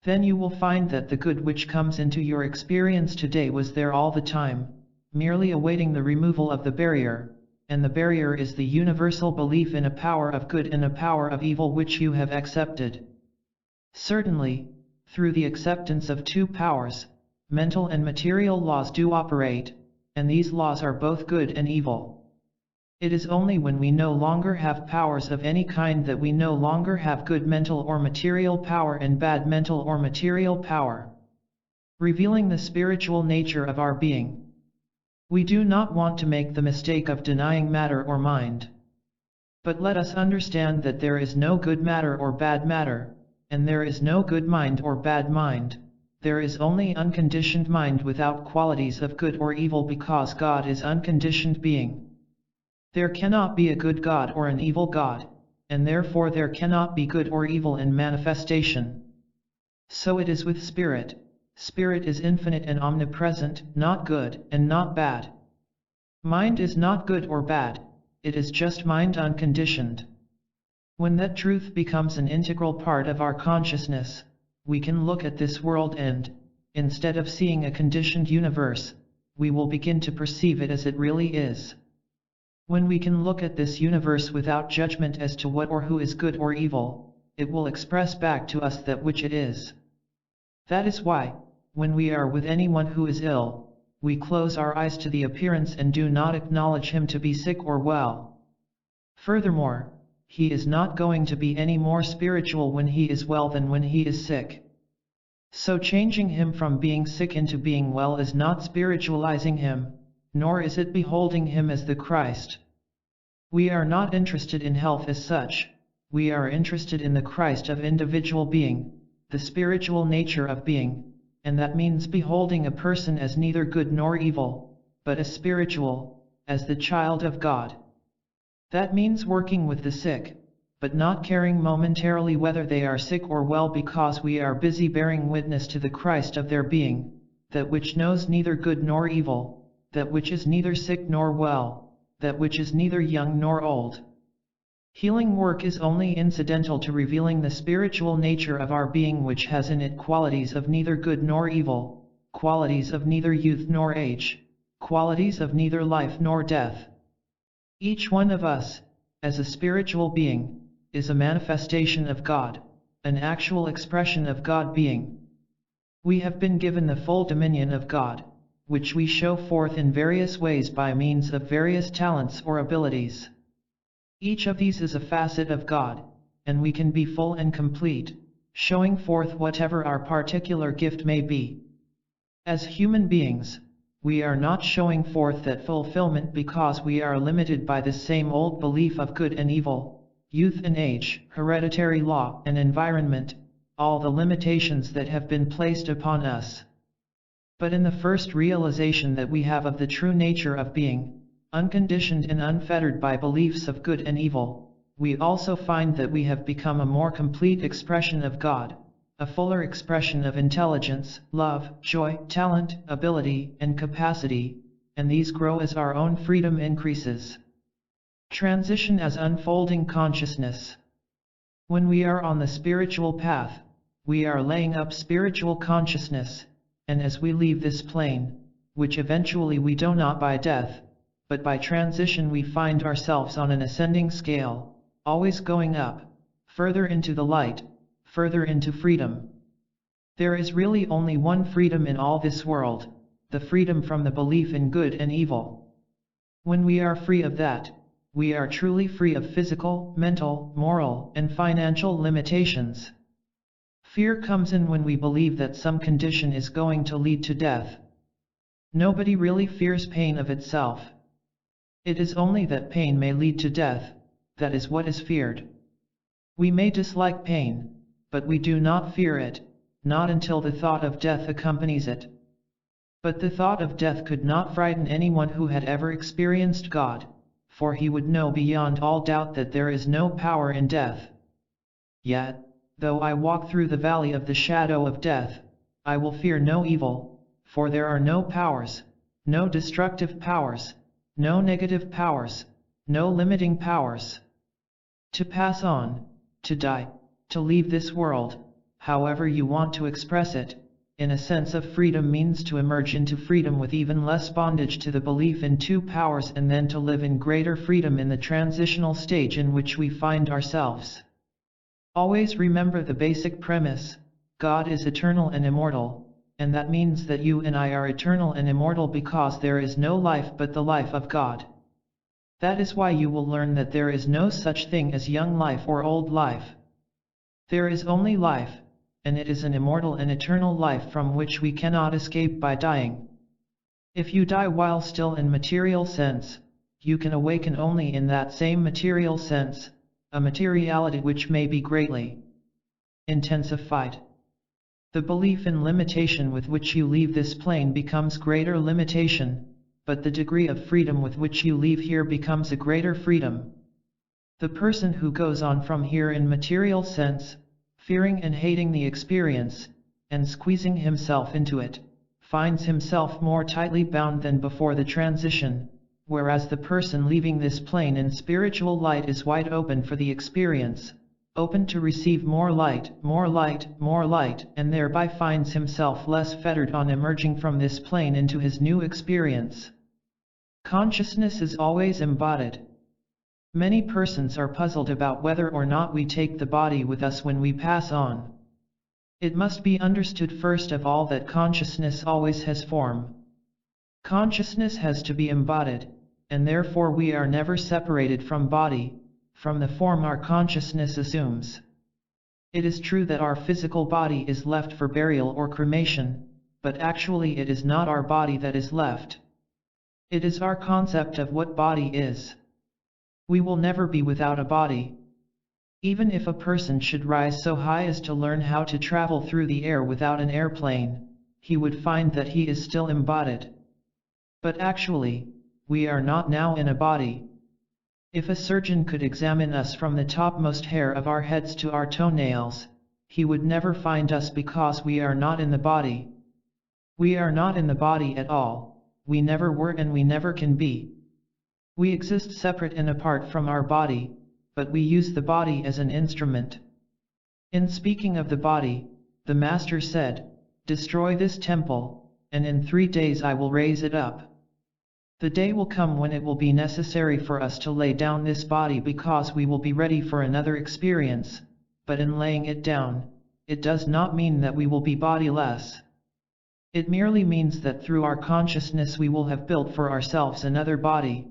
Then you will find that the good which comes into your experience today was there all the time, merely awaiting the removal of the barrier, and the barrier is the universal belief in a power of good and a power of evil which you have accepted. Certainly, through the acceptance of two powers, mental and material laws do operate, and these laws are both good and evil. It is only when we no longer have powers of any kind that we no longer have good mental or material power and bad mental or material power. Revealing the spiritual nature of our being. We do not want to make the mistake of denying matter or mind. But let us understand that there is no good matter or bad matter, and there is no good mind or bad mind. There is only unconditioned mind without qualities of good or evil because God is unconditioned being. There cannot be a good God or an evil God, and therefore there cannot be good or evil in manifestation. So it is with spirit. Spirit is infinite and omnipresent, not good and not bad. Mind is not good or bad, it is just mind unconditioned. When that truth becomes an integral part of our consciousness, we can look at this world and, instead of seeing a conditioned universe, we will begin to perceive it as it really is. When we can look at this universe without judgment as to what or who is good or evil, it will express back to us that which it is. That is why, when we are with anyone who is ill, we close our eyes to the appearance and do not acknowledge him to be sick or well. Furthermore, he is not going to be any more spiritual when he is well than when he is sick. So changing him from being sick into being well is not spiritualizing him, nor is it beholding him as the Christ. We are not interested in health as such, we are interested in the Christ of individual being, the spiritual nature of being, and that means beholding a person as neither good nor evil, but as spiritual, as the child of God. That means working with the sick, but not caring momentarily whether they are sick or well, because we are busy bearing witness to the Christ of their being, that which knows neither good nor evil, that which is neither sick nor well, that which is neither young nor old. Healing work is only incidental to revealing the spiritual nature of our being, which has in it qualities of neither good nor evil, qualities of neither youth nor age, qualities of neither life nor death. Each one of us, as a spiritual being, is a manifestation of God, an actual expression of God being. We have been given the full dominion of God, which we show forth in various ways by means of various talents or abilities. Each of these is a facet of God, and we can be full and complete, showing forth whatever our particular gift may be. As human beings, we are not showing forth that fulfillment because we are limited by the same old belief of good and evil, youth and age, hereditary law and environment, all the limitations that have been placed upon us. But in the first realization that we have of the true nature of being, unconditioned and unfettered by beliefs of good and evil, we also find that we have become a more complete expression of God, a fuller expression of intelligence, love, joy, talent, ability, and capacity, and these grow as our own freedom increases. Transition as unfolding consciousness. When we are on the spiritual path, we are laying up spiritual consciousness, and as we leave this plane, which eventually we do not by death, but by transition, we find ourselves on an ascending scale, always going up, further into the light, further into freedom. There is really only one freedom in all this world, the freedom from the belief in good and evil. When we are free of that, we are truly free of physical, mental, moral, and financial limitations. Fear comes in when we believe that some condition is going to lead to death. Nobody really fears pain of itself. It is only that pain may lead to death, that is what is feared. We may dislike pain, but we do not fear it, not until the thought of death accompanies it. But the thought of death could not frighten anyone who had ever experienced God, for he would know beyond all doubt that there is no power in death. Yet, though I walk through the valley of the shadow of death, I will fear no evil, for there are no powers, no destructive powers, no negative powers, no limiting powers. To pass on, to die, to leave this world, however you want to express it, in a sense of freedom means to emerge into freedom with even less bondage to the belief in two powers, and then to live in greater freedom in the transitional stage in which we find ourselves. Always remember the basic premise: God is eternal and immortal, and that means that you and I are eternal and immortal because there is no life but the life of God. That is why you will learn that there is no such thing as young life or old life. There is only life, and it is an immortal and eternal life from which we cannot escape by dying. If you die while still in material sense, you can awaken only in that same material sense, a materiality which may be greatly intensified. The belief in limitation with which you leave this plane becomes greater limitation, but the degree of freedom with which you leave here becomes a greater freedom. The person who goes on from here in material sense, fearing and hating the experience, and squeezing himself into it, finds himself more tightly bound than before the transition, whereas the person leaving this plane in spiritual light is wide open for the experience, open to receive more light, more light, more light, and thereby finds himself less fettered on emerging from this plane into his new experience. Consciousness is always embodied. Many persons are puzzled about whether or not we take the body with us when we pass on. It must be understood first of all that consciousness always has form. Consciousness has to be embodied, and therefore we are never separated from body, from the form our consciousness assumes. It is true that our physical body is left for burial or cremation, but actually it is not our body that is left. It is our concept of what body is. We will never be without a body. Even if a person should rise so high as to learn how to travel through the air without an airplane, he would find that he is still embodied. But actually, we are not now in a body. If a surgeon could examine us from the topmost hair of our heads to our toenails, he would never find us because we are not in the body. We are not in the body at all, we never were and we never can be. We exist separate and apart from our body, but we use the body as an instrument. In speaking of the body, the Master said, "Destroy this temple, and in 3 days I will raise it up." The day will come when it will be necessary for us to lay down this body because we will be ready for another experience, but in laying it down, it does not mean that we will be bodiless. It merely means that through our consciousness we will have built for ourselves another body.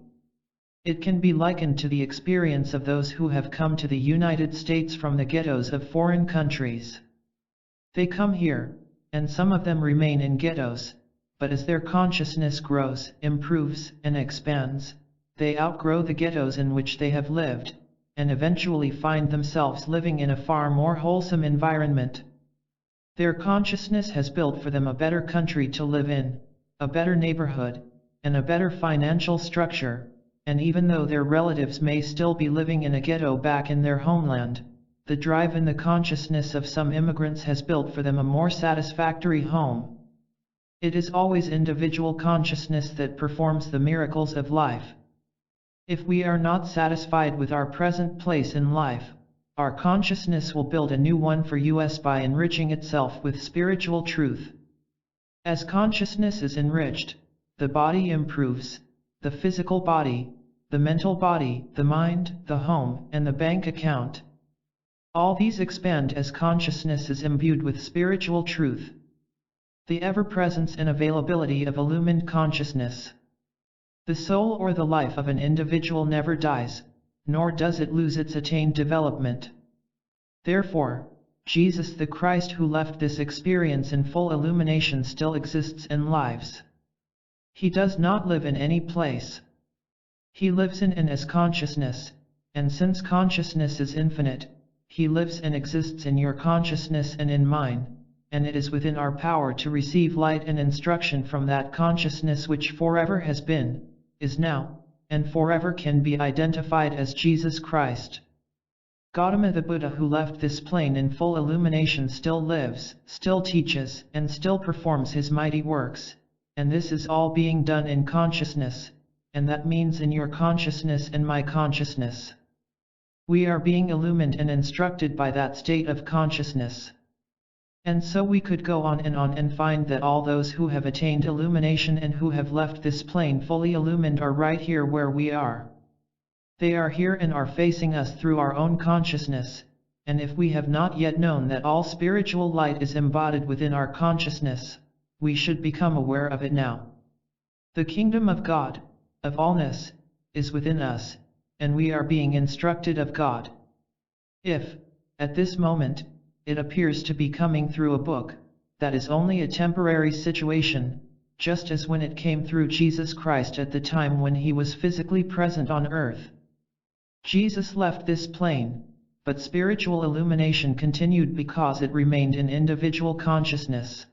It can be likened to the experience of those who have come to the United States from the ghettos of foreign countries. They come here, and some of them remain in ghettos, but as their consciousness grows, improves, and expands, they outgrow the ghettos in which they have lived, and eventually find themselves living in a far more wholesome environment. Their consciousness has built for them a better country to live in, a better neighborhood, and a better financial structure, and even though their relatives may still be living in a ghetto back in their homeland, the drive in the consciousness of some immigrants has built for them a more satisfactory home. It is always individual consciousnness that performs the miracles of life. If we are not satisfied with our present place in life, our consciousness will build a new one for us by enriching itself with spiritual truth. As consciousness is enriched, the body improves, the physical body, the mental body, the mind, the home, and the bank account. All these expand as consciousness is imbued with spiritual truth. The ever-presence and availability of illumined consciousness. The soul or the life of an individual never dies, nor does it lose its attained development. Therefore, Jesus the Christ who left this experience in full illumination still exists and lives. He does not live in any place. He lives in and as consciousness, and since consciousness is infinite, He lives and exists in your consciousness and in mine, and it is within our power to receive light and instruction from that consciousness which forever has been, is now, and forever can be identified as Jesus Christ. Gautama the Buddha who left this plane in full illumination still lives, still teaches, and still performs his mighty works, and this is all being done in consciousness, and that means in your consciousness and my consciousness. We are being illumined and instructed by that state of consciousness. And so we could go on and find that all those who have attained illumination and who have left this plane fully illumined are right here where we are. They are here and are facing us through our own consciousness, and if we have not yet known that all spiritual light is embodied within our consciousness, we should become aware of it now. The kingdom of God, of allness, is within us, and we are being instructed of God. If, at this moment, it appears to be coming through a book, that is only a temporary situation, just as when it came through Jesus Christ at the time when He was physically present on earth. Jesus left this plane, but spiritual illumination continued because it remained in individual consciousness.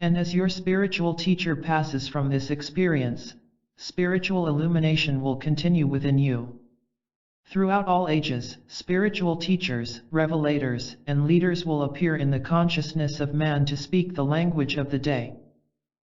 And as your spiritual teacher passes from this experience, spiritual illumination will continue within you. Throughout all ages, spiritual teachers, revelators, and leaders will appear in the consciousness of man to speak the language of the day.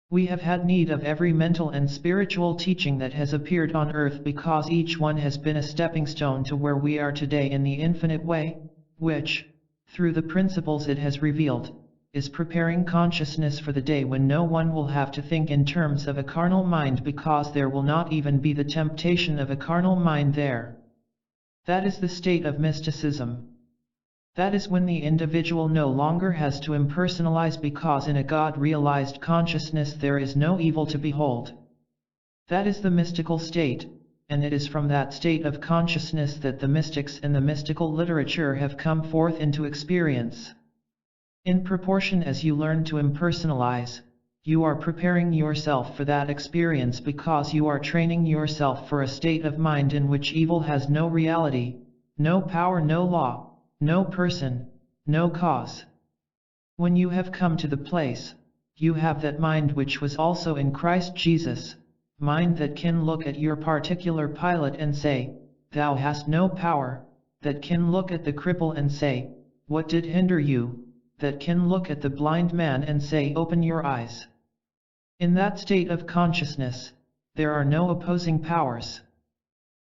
We have had need of every mental and spiritual teaching that has appeared on earth because each one has been a stepping stone to where we are today in the infinite way, which, through the principles it has revealed, is preparing consciousness for the day when no one will have to think in terms of a carnal mind because there will not even be the temptation of a carnal mind there. That is the state of mysticism. That is when the individual no longer has to impersonalize because in a God-realized consciousness there is no evil to behold. That is the mystical state, and it is from that state of consciousness that the mystics and the mystical literature have come forth into experience. In proportion as you learn to impersonalize, you are preparing yourself for that experience because you are training yourself for a state of mind in which evil has no reality, no power, no law, no person, no cause. When you have come to the place, you have that mind which was also in Christ Jesus, mind that can look at your particular pilot and say, thou hast no power, that can look at the cripple and say, what did hinder you, that can look at the blind man and say, open your eyes. In that state of consciousness, there are no opposing powers.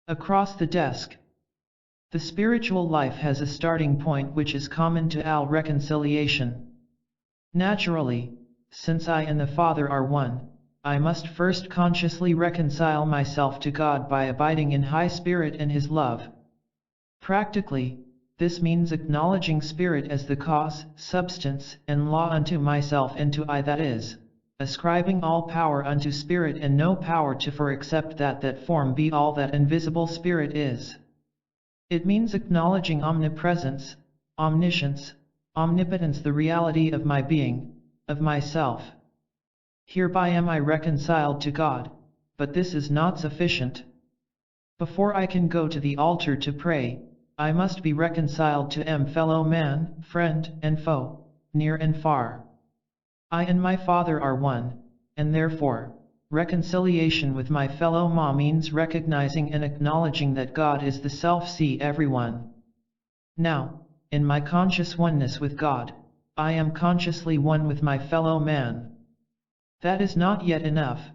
Across the desk. The spiritual life has a starting point which is common to all reconciliation. Naturally, since I and the Father are one, I must first consciously reconcile myself to God by abiding in high spirit and His love. Practically, this means acknowledging spirit as the cause, substance, and law unto myself and to I, that is, ascribing all power unto spirit and no power to for except that form be all that invisible spirit is. It means acknowledging omnipresence, omniscience, omnipotence, the reality of my being, of myself. Hereby am I reconciled to God, but this is not sufficient. Before I can go to the altar to pray, I must be reconciled to fellow man, friend, and foe, near and far. I and my Father are one, and therefore, reconciliation with my fellow ma means recognizing and acknowledging that God is the self, see everyone. Now, in my conscious oneness with God, I am consciously one with my fellow man. That is not yet enough.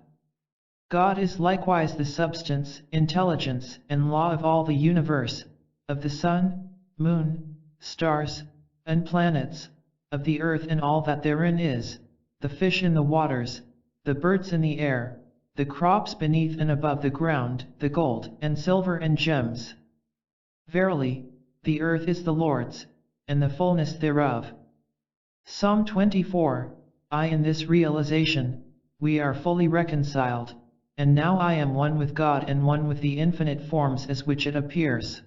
God is likewise the substance, intelligence, and law of all the universe, of the sun, moon, stars, and planets, of the earth and all that therein is, the fish in the waters, the birds in the air, the crops beneath and above the ground, the gold and silver and gems. Verily, the earth is the Lord's, and the fullness thereof. Psalm 24. I in this realization, we are fully reconciled, and now I am one with God and one with the infinite forms as which it appears.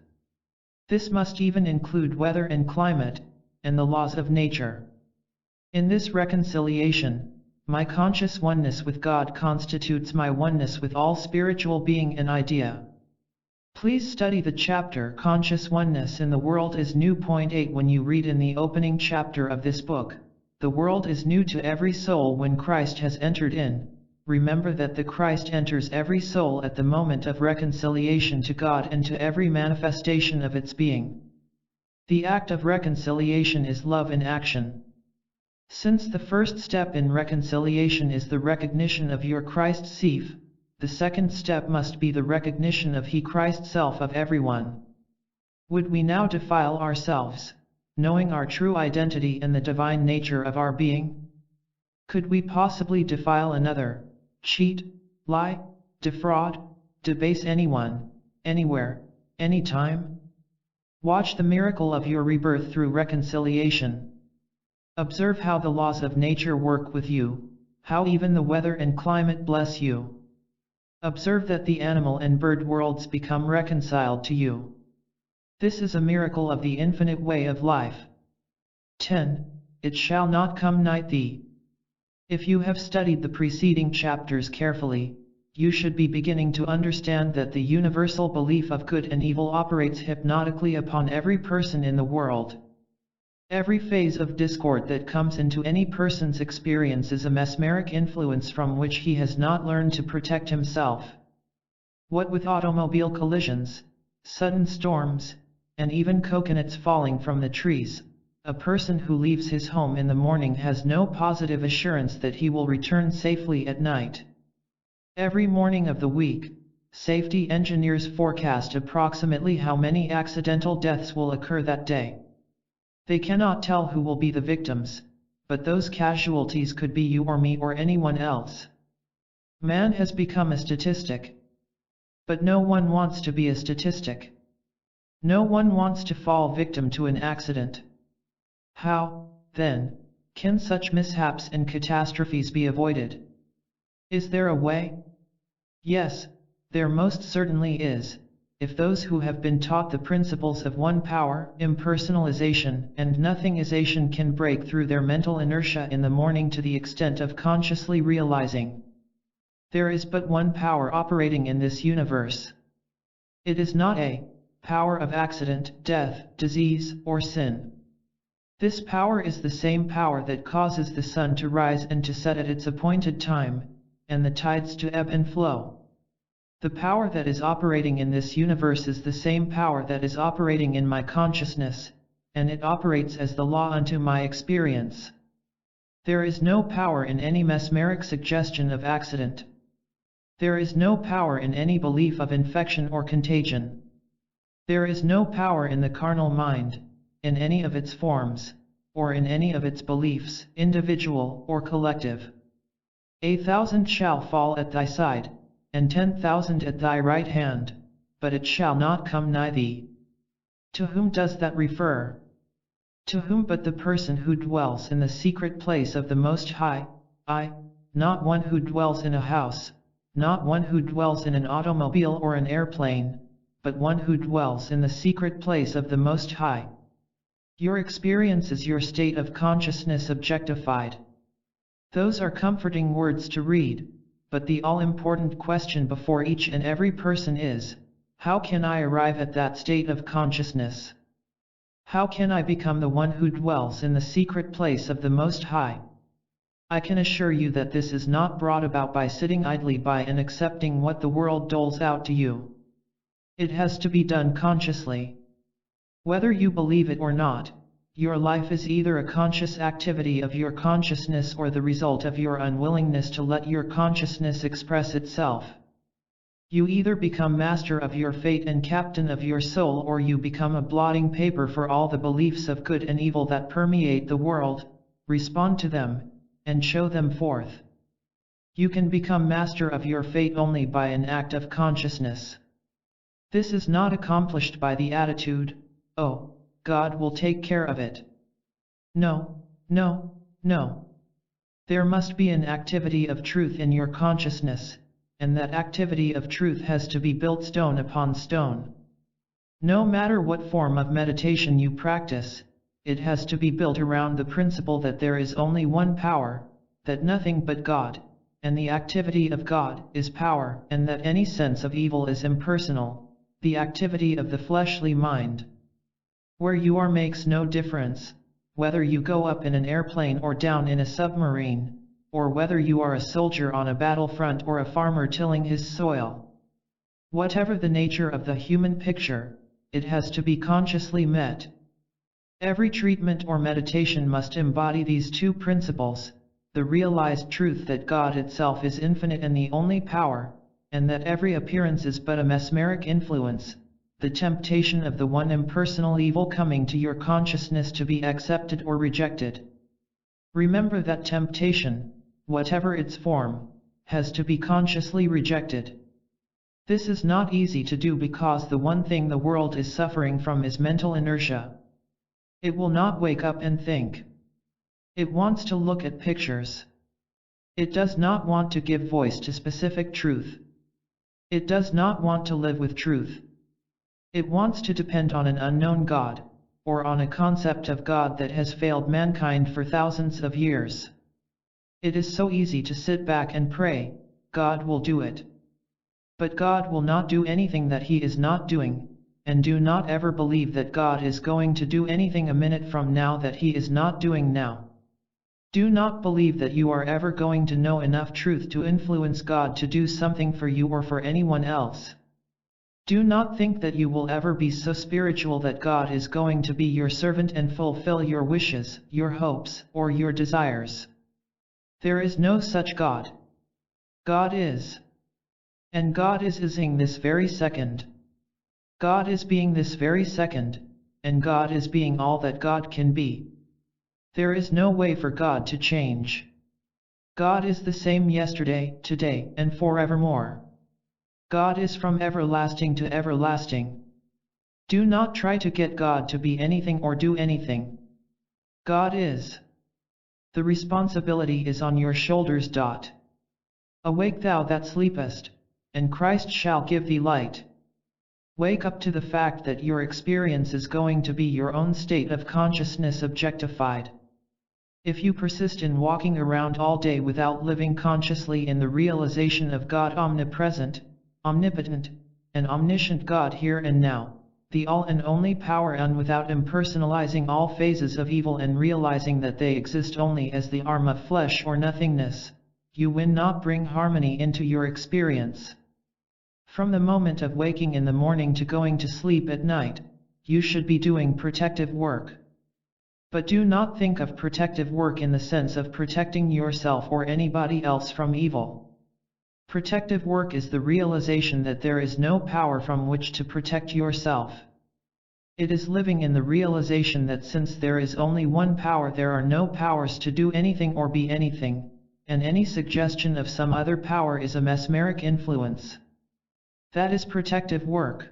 This must even include weather and climate, and the laws of nature. In this reconciliation, my conscious oneness with God constitutes my oneness with all spiritual being and idea. Please study the chapter Conscious Oneness in the World is New. Point 8. When you read in the opening chapter of this book, the world is new to every soul when Christ has entered in. Remember that the Christ enters every soul at the moment of reconciliation to God and to every manifestation of its being. The act of reconciliation is love in action. Since the first step in reconciliation is the recognition of your Christ self, the second step must be the recognition of He Christ self of everyone. Would we now defile ourselves, knowing our true identity and the divine nature of our being? Could we possibly defile another, cheat, lie, defraud, debase anyone, anywhere, anytime? Watch the miracle of your rebirth through reconciliation. Observe how the laws of nature work with you, how even the weather and climate bless you. Observe that the animal and bird worlds become reconciled to you. This is a miracle of the infinite way of life. 10. It shall not come nigh thee. If you have studied the preceding chapters carefully, you should be beginning to understand that the universal belief of good and evil operates hypnotically upon every person in the world. Every phase of discord that comes into any person's experience is a mesmeric influence from which he has not learned to protect himself. What with automobile collisions, sudden storms, and even coconuts falling from the trees, a person who leaves his home in the morning has no positive assurance that he will return safely at night. Every morning of the week, safety engineers forecast approximately how many accidental deaths will occur that day. They cannot tell who will be the victims, but those casualties could be you or me or anyone else. Man has become a statistic. But no one wants to be a statistic. No one wants to fall victim to an accident. How, then, can such mishaps and catastrophes be avoided? Is there a way? Yes, there most certainly is. If those who have been taught the principles of one power, impersonalization, and nothingization can break through their mental inertia in the morning to the extent of consciously realizing there is but one power operating in this universe. It is not a power of accident, death, disease, or sin. This power is the same power that causes the sun to rise and to set at its appointed time, and the tides to ebb and flow. The power that is operating in this universe is the same power that is operating in my consciousness, and it operates as the law unto my experience. There is no power in any mesmeric suggestion of accident. There is no power in any belief of infection or contagion. There is no power in the carnal mind, in any of its forms, or in any of its beliefs, individual or collective. 1,000 shall fall at thy side, and 10,000 at thy right hand, but it shall not come nigh thee. To whom does that refer? To whom but the person who dwells in the secret place of the Most High, not one who dwells in a house, not one who dwells in an automobile or an airplane, but one who dwells in the secret place of the Most High. Your experience is your state of consciousness objectified. Those are comforting words to read, but the all-important question before each and every person is, how can I arrive at that state of consciousness? How can I become the one who dwells in the secret place of the Most High? I can assure you that this is not brought about by sitting idly by and accepting what the world doles out to you. It has to be done consciously. Whether you believe it or not, your life is either a conscious activity of your consciousness or the result of your unwillingness to let your consciousness express itself. You either become master of your fate and captain of your soul, or you become a blotting paper for all the beliefs of good and evil that permeate the world, respond to them, and show them forth. You can become master of your fate only by an act of consciousness. This is not accomplished by the attitude, "Oh, God will take care of it." No, no, no. There must be an activity of truth in your consciousness, and that activity of truth has to be built stone upon stone. No matter what form of meditation you practice, it has to be built around the principle that there is only one power, that nothing but God, and the activity of God, is power, and that any sense of evil is impersonal, the activity of the fleshly mind. Where you are makes no difference, whether you go up in an airplane or down in a submarine, or whether you are a soldier on a battlefront or a farmer tilling his soil. Whatever the nature of the human picture, it has to be consciously met. Every treatment or meditation must embody these two principles, the realized truth that God itself is infinite and the only power, and that every appearance is but a mesmeric influence, the temptation of the one impersonal evil coming to your consciousness to be accepted or rejected. Remember that temptation, whatever its form, has to be consciously rejected. This is not easy to do because the one thing the world is suffering from is mental inertia. It will not wake up and think. It wants to look at pictures. It does not want to give voice to specific truth. It does not want to live with truth. It wants to depend on an unknown God, or on a concept of God that has failed mankind for thousands of years. It is so easy to sit back and pray, God will do it. But God will not do anything that He is not doing, and do not ever believe that God is going to do anything a minute from now that He is not doing now. Do not believe that you are ever going to know enough truth to influence God to do something for you or for anyone else. Do not think that you will ever be so spiritual that God is going to be your servant and fulfill your wishes, your hopes, or your desires. There is no such God. God is. And God is ing this very second. God is being this very second, and God is being all that God can be. There is no way for God to change. God is the same yesterday, today, and forevermore. God is from everlasting to everlasting. Do not try to get God to be anything or do anything. God is. The responsibility is on your shoulders. Awake thou that sleepest, and Christ shall give thee light. Wake up to the fact that your experience is going to be your own state of consciousness objectified. If you persist in walking around all day without living consciously in the realization of God omnipresent, omnipotent, and omniscient God here and now, the all and only power, and without impersonalizing all phases of evil and realizing that they exist only as the arm of flesh or nothingness, you will not bring harmony into your experience. From the moment of waking in the morning to going to sleep at night, you should be doing protective work. But do not think of protective work in the sense of protecting yourself or anybody else from evil. Protective work is the realization that there is no power from which to protect yourself. It is living in the realization that since there is only one power, there are no powers to do anything or be anything, and any suggestion of some other power is a mesmeric influence. That is protective work.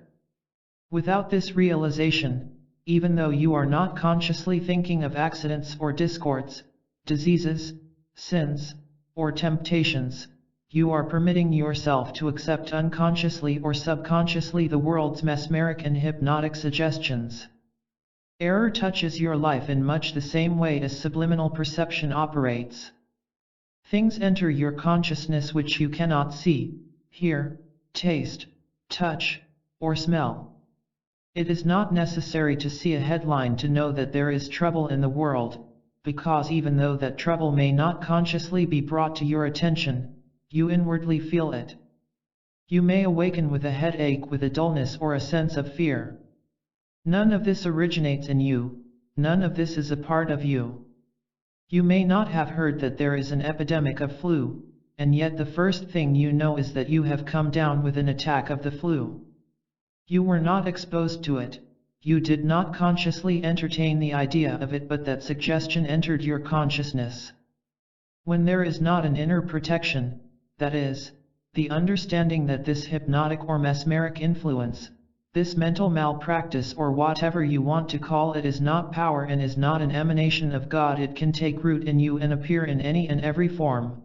Without this realization, even though you are not consciously thinking of accidents or discords, diseases, sins, or temptations, you are permitting yourself to accept unconsciously or subconsciously the world's mesmeric and hypnotic suggestions. Error touches your life in much the same way as subliminal perception operates. Things enter your consciousness which you cannot see, hear, taste, touch, or smell. It is not necessary to see a headline to know that there is trouble in the world, because even though that trouble may not consciously be brought to your attention, you inwardly feel it. You may awaken with a headache, with a dullness or a sense of fear. None of this originates in you, none of this is a part of you. You may not have heard that there is an epidemic of flu, and yet the first thing you know is that you have come down with an attack of the flu. You were not exposed to it, you did not consciously entertain the idea of it, but that suggestion entered your consciousness. When there is not an inner protection, that is, the understanding that this hypnotic or mesmeric influence, this mental malpractice or whatever you want to call it, is not power and is not an emanation of God, it can take root in you and appear in any and every form.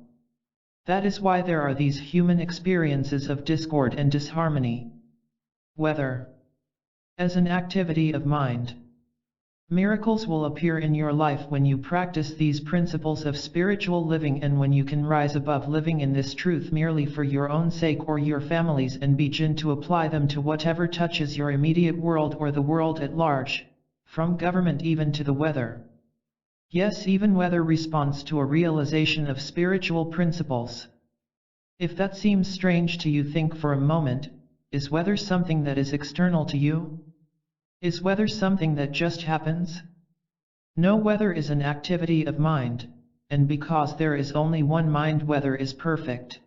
That is why there are these human experiences of discord and disharmony. Whether as an activity of mind, miracles will appear in your life when you practice these principles of spiritual living, and when you can rise above living in this truth merely for your own sake or your family's and begin to apply them to whatever touches your immediate world or the world at large, from government even to the weather. Yes, even weather responds to a realization of spiritual principles. If that seems strange to you, think for a moment. Is weather something that is external to you? Is weather something that just happens? No, weather is an activity of mind, and because there is only one mind, weather is perfect.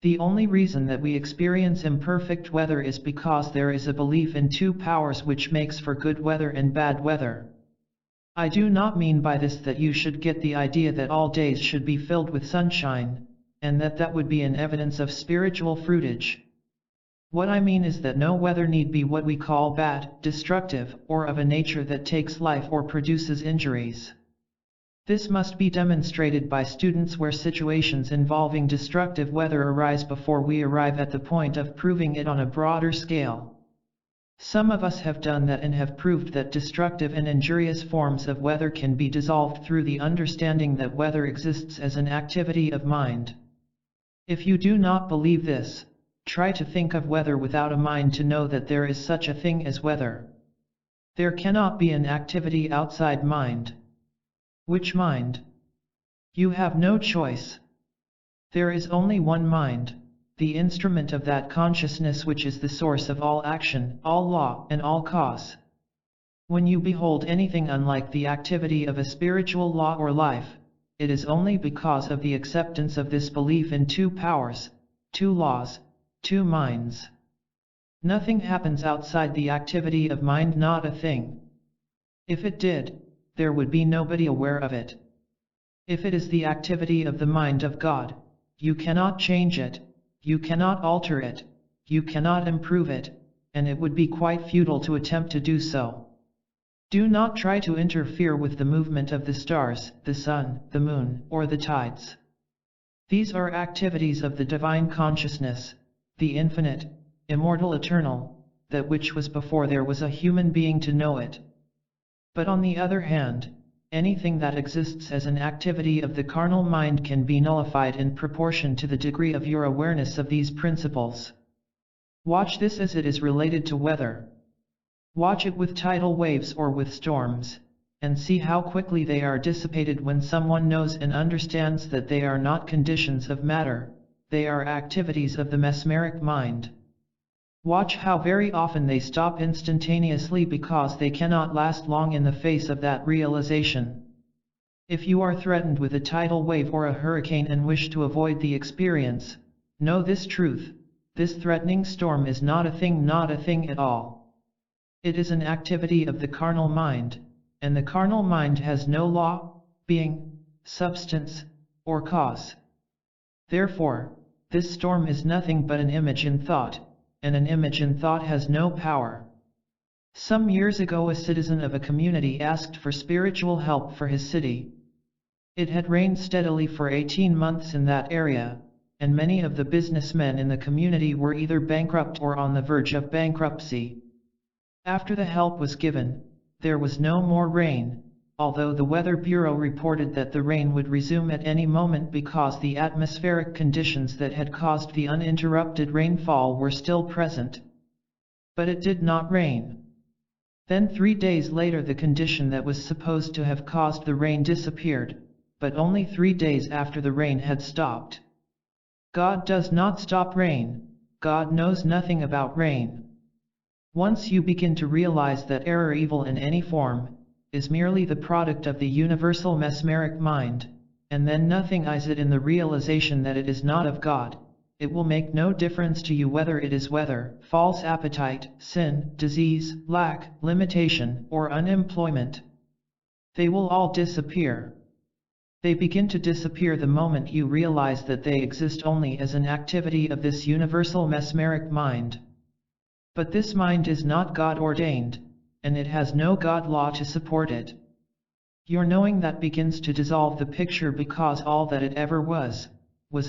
The only reason that we experience imperfect weather is because there is a belief in two powers which makes for good weather and bad weather. I do not mean by this that you should get the idea that all days should be filled with sunshine, and that would be an evidence of spiritual fruitage. What I mean is that no weather need be what we call bad, destructive, or of a nature that takes life or produces injuries. This must be demonstrated by students where situations involving destructive weather arise before we arrive at the point of proving it on a broader scale. Some of us have done that and have proved that destructive and injurious forms of weather can be dissolved through the understanding that weather exists as an activity of mind. If you do not believe this, try to think of weather without a mind to know that there is such a thing as weather. There cannot be an activity outside mind. Which mind? You have no choice. There is only one mind, the instrument of that consciousness which is the source of all action, all law, and all cause. When you behold anything unlike the activity of a spiritual law or life, it is only because of the acceptance of this belief in two powers, two laws, two minds. Nothing happens outside the activity of mind, not a thing. If it did, there would be nobody aware of it. If it is the activity of the mind of God, you cannot change it, you cannot alter it, you cannot improve it, and it would be quite futile to attempt to do so. Do not try to interfere with the movement of the stars, the sun, the moon, or the tides. These are activities of the divine consciousness, the infinite, immortal, eternal, that which was before there was a human being to know it. But on the other hand, anything that exists as an activity of the carnal mind can be nullified in proportion to the degree of your awareness of these principles. Watch this as it is related to weather. Watch it with tidal waves or with storms, and see how quickly they are dissipated when someone knows and understands that they are not conditions of matter, they are activities of the mesmeric mind. Watch how very often they stop instantaneously because they cannot last long in the face of that realization. If you are threatened with a tidal wave or a hurricane and wish to avoid the experience, know this truth: this threatening storm is not a thing at all. It is an activity of the carnal mind, and the carnal mind has no law, being, substance, or cause. Therefore, this storm is nothing but an image in thought, and an image in thought has no power. Some years ago a citizen of a community asked for spiritual help for his city. It had rained steadily for 18 months in that area, and many of the businessmen in the community were either bankrupt or on the verge of bankruptcy. After the help was given, there was no more rain, although the Weather Bureau reported that the rain would resume at any moment because the atmospheric conditions that had caused the uninterrupted rainfall were still present. But it did not rain. Then 3 days later the condition that was supposed to have caused the rain disappeared, but only 3 days after the rain had stopped. God does not stop rain. God knows nothing about rain. Once you begin to realize that error, evil in any form, is merely the product of the universal mesmeric mind, and then nothing is it in the realization that it is not of God, it will make no difference to you whether it is weather, false appetite, sin, disease, lack, limitation, or unemployment. They will all disappear. They begin to disappear the moment you realize that they exist only as an activity of this universal mesmeric mind. But this mind is not God-ordained, and it has no God law to support it. Your knowing that begins to dissolve the picture because all that it ever was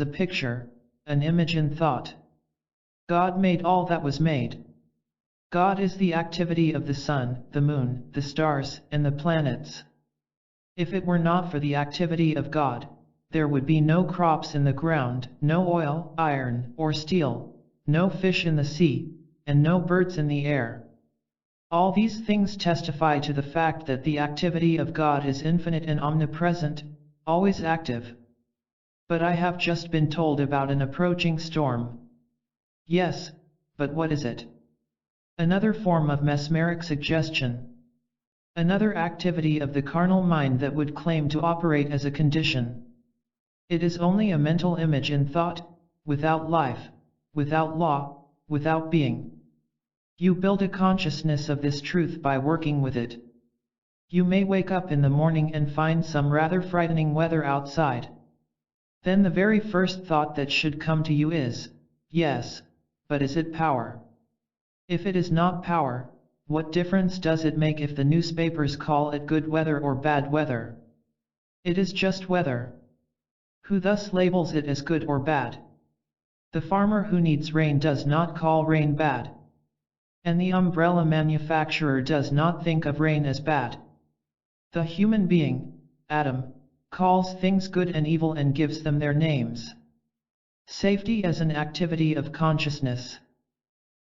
a picture, an image in thought. God made all that was made. God is the activity of the sun, the moon, the stars, and the planets. If it were not for the activity of God, there would be no crops in the ground, no oil, iron, or steel, no fish in the sea, and no birds in the air. All these things testify to the fact that the activity of God is infinite and omnipresent, always active. But I have just been told about an approaching storm. Yes, but what is it? Another form of mesmeric suggestion. Another activity of the carnal mind that would claim to operate as a condition. It is only a mental image in thought, without life, without law, without being. You build a consciousness of this truth by working with it. You may wake up in the morning and find some rather frightening weather outside. Then the very first thought that should come to you is, yes, but is it power? If it is not power, what difference does it make if the newspapers call it good weather or bad weather? It is just weather. Who thus labels it as good or bad? The farmer who needs rain does not call rain bad. And the umbrella manufacturer does not think of rain as bad. The human being, Adam, calls things good and evil and gives them their names. Safety as an activity of consciousness.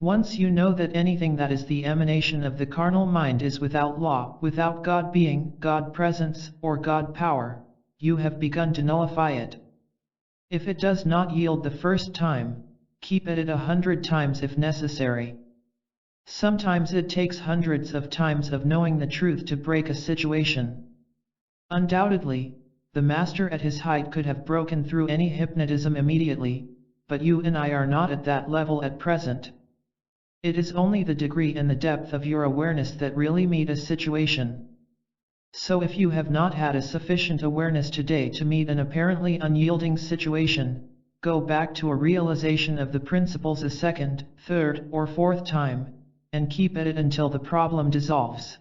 Once you know that anything that is the emanation of the carnal mind is without law, without God being, God presence, or God power, you have begun to nullify it. If it does not yield the first time, keep at it 100 times if necessary. Sometimes it takes hundreds of times of knowing the truth to break a situation. Undoubtedly, the master at his height could have broken through any hypnotism immediately, but you and I are not at that level at present. It is only the degree and the depth of your awareness that really meet a situation. So if you have not had a sufficient awareness today to meet an apparently unyielding situation, go back to a realization of the principles a second, third, or fourth time, and keep at it until the problem dissolves.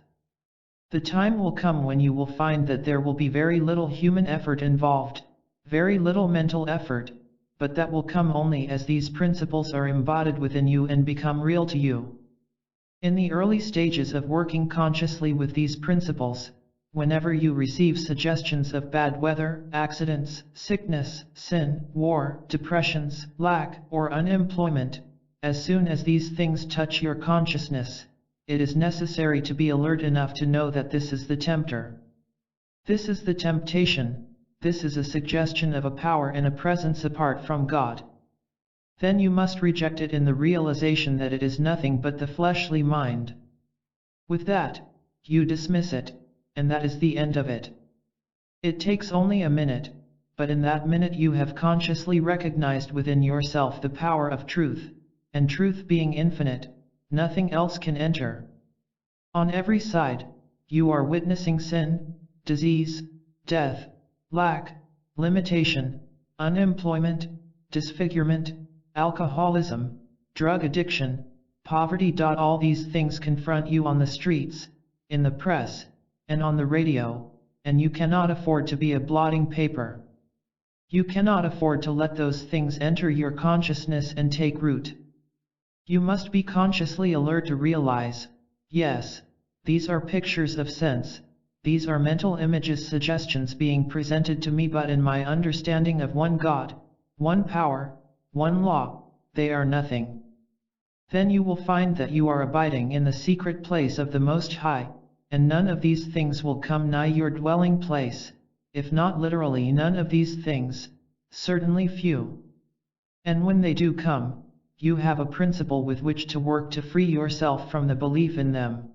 The time will come when you will find that there will be very little human effort involved, very little mental effort, but that will come only as these principles are embodied within you and become real to you. In the early stages of working consciously with these principles, whenever you receive suggestions of bad weather, accidents, sickness, sin, war, depressions, lack, or unemployment, as soon as these things touch your consciousness, it is necessary to be alert enough to know that this is the tempter. This is the temptation. This is a suggestion of a power and a presence apart from God. Then you must reject it in the realization that it is nothing but the fleshly mind. With that, you dismiss it, and that is the end of it. It takes only a minute, but in that minute you have consciously recognized within yourself the power of truth, and truth being infinite, nothing else can enter. On every side, you are witnessing sin, disease, death, lack, limitation, unemployment, disfigurement, alcoholism, drug addiction, poverty. All these things confront you on the streets, in the press, and on the radio, and you cannot afford to be a blotting paper. You cannot afford to let those things enter your consciousness and take root. You must be consciously alert to realize, yes, these are pictures of sense, these are mental images, suggestions being presented to me, but in my understanding of one God, one power, one law, they are nothing. Then you will find that you are abiding in the secret place of the Most High, and none of these things will come nigh your dwelling place, if not literally none of these things, certainly few. And when they do come, you have a principle with which to work to free yourself from the belief in them.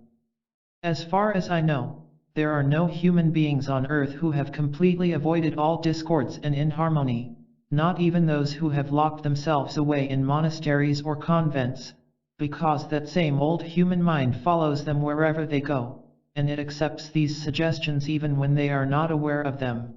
As far as I know, there are no human beings on earth who have completely avoided all discords and inharmony, not even those who have locked themselves away in monasteries or convents, because that same old human mind follows them wherever they go, and it accepts these suggestions even when they are not aware of them.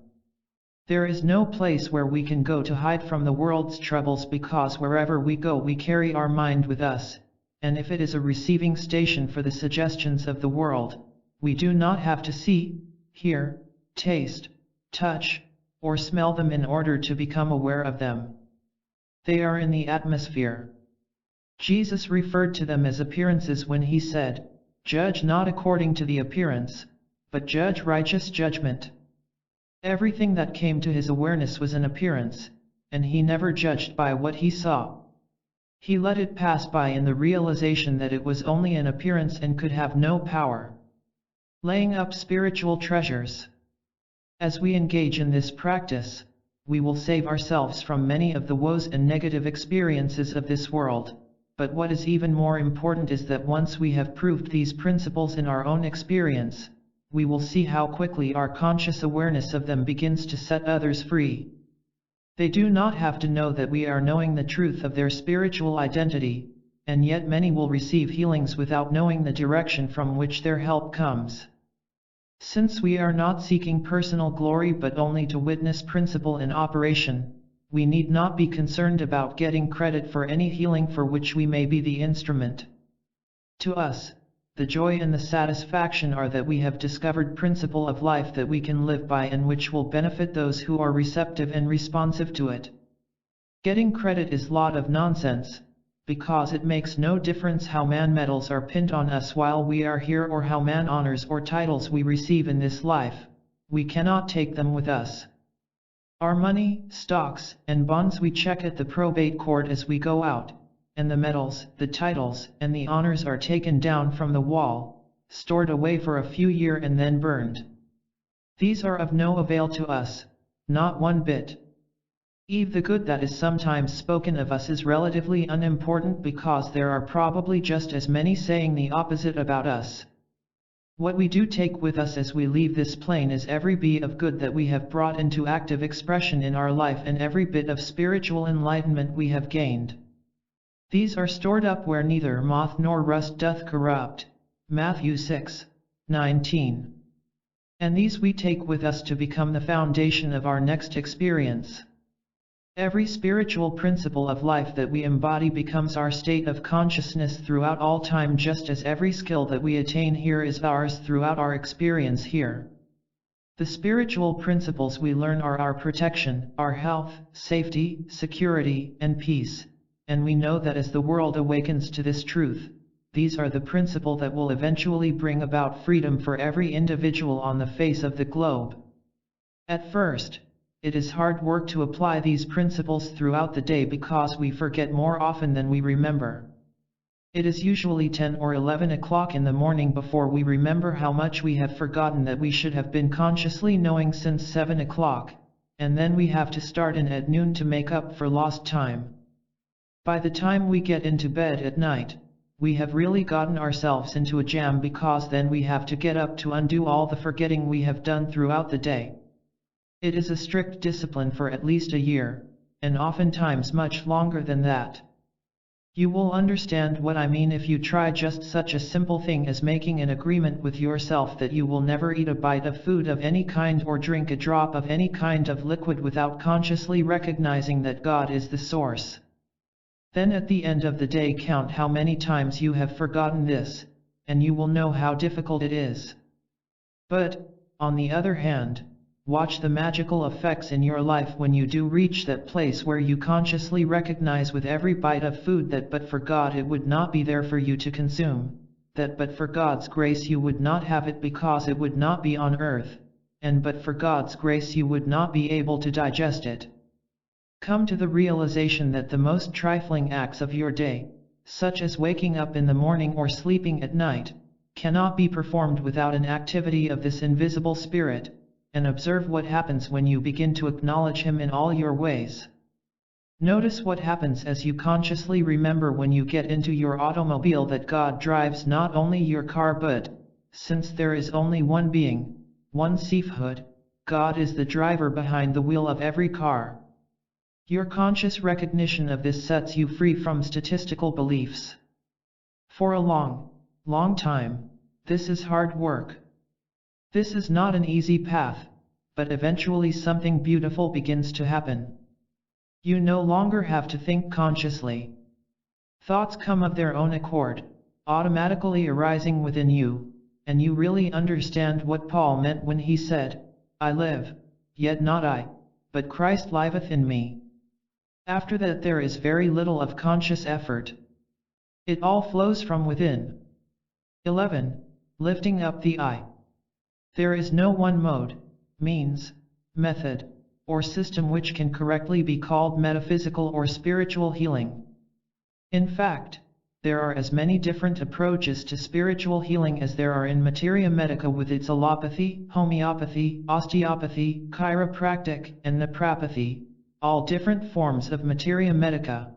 There is no place where we can go to hide from the world's troubles, because wherever we go we carry our mind with us, and if it is a receiving station for the suggestions of the world, we do not have to see, hear, taste, touch, or smell them in order to become aware of them. They are in the atmosphere. Jesus referred to them as appearances when he said, "Judge not according to the appearance, but judge righteous judgment." Everything that came to his awareness was an appearance, and he never judged by what he saw. He let it pass by in the realization that it was only an appearance and could have no power. Laying up spiritual treasures. As we engage in this practice, we will save ourselves from many of the woes and negative experiences of this world. But what is even more important is that once we have proved these principles in our own experience, we will see how quickly our conscious awareness of them begins to set others free. They do not have to know that we are knowing the truth of their spiritual identity, and yet many will receive healings without knowing the direction from which their help comes. Since we are not seeking personal glory but only to witness principle in operation, we need not be concerned about getting credit for any healing for which we may be the instrument. To us, the joy and the satisfaction are that we have discovered principle of life that we can live by and which will benefit those who are receptive and responsive to it. Getting credit is lot of nonsense, because it makes no difference how man medals are pinned on us while we are here or how man honors or titles we receive in this life, we cannot take them with us. Our money, stocks, and bonds we check at the probate court as we go out, and the medals, the titles, and the honors are taken down from the wall, stored away for a few years and then burned. These are of no avail to us, not one bit. Even the good that is sometimes spoken of us is relatively unimportant because there are probably just as many saying the opposite about us. What we do take with us as we leave this plane is every bit of good that we have brought into active expression in our life and every bit of spiritual enlightenment we have gained. These are stored up where neither moth nor rust doth corrupt. Matthew 6:19. And these we take with us to become the foundation of our next experience. Every spiritual principle of life that we embody becomes our state of consciousness throughout all time, just as every skill that we attain here is ours throughout our experience here. The spiritual principles we learn are our protection, our health, safety, security, and peace, and we know that as the world awakens to this truth, these are the principles that will eventually bring about freedom for every individual on the face of the globe. At first, it is hard work to apply these principles throughout the day because we forget more often than we remember. It is usually 10 or 11 o'clock in the morning before we remember how much we have forgotten that we should have been consciously knowing since 7 o'clock, and then we have to start in at noon to make up for lost time. By the time we get into bed at night, we have really gotten ourselves into a jam, because then we have to get up to undo all the forgetting we have done throughout the day. It is a strict discipline for at least a year, and oftentimes much longer than that. You will understand what I mean if you try just such a simple thing as making an agreement with yourself that you will never eat a bite of food of any kind or drink a drop of any kind of liquid without consciously recognizing that God is the source. Then at the end of the day count how many times you have forgotten this, and you will know how difficult it is. But, on the other hand, watch the magical effects in your life when you do reach that place where you consciously recognize with every bite of food that but for God it would not be there for you to consume, that but for God's grace you would not have it because it would not be on earth, and but for God's grace you would not be able to digest it. Come to the realization that the most trifling acts of your day, such as waking up in the morning or sleeping at night, cannot be performed without an activity of this invisible spirit, and observe what happens when you begin to acknowledge Him in all your ways. Notice what happens as you consciously remember when you get into your automobile that God drives not only your car but, since there is only one being, one selfhood, God is the driver behind the wheel of every car. Your conscious recognition of this sets you free from statistical beliefs. For a long, long time, this is hard work. This is not an easy path, but eventually something beautiful begins to happen. You no longer have to think consciously. Thoughts come of their own accord, automatically arising within you, and you really understand what Paul meant when he said, "I live, yet not I, but Christ liveth in me." After that there is very little of conscious effort. It all flows from within. 11. Lifting up the I. There is no one mode, means, method, or system which can correctly be called metaphysical or spiritual healing. In fact, there are as many different approaches to spiritual healing as there are in materia medica with its allopathy, homeopathy, osteopathy, chiropractic, and naturopathy, all different forms of materia medica.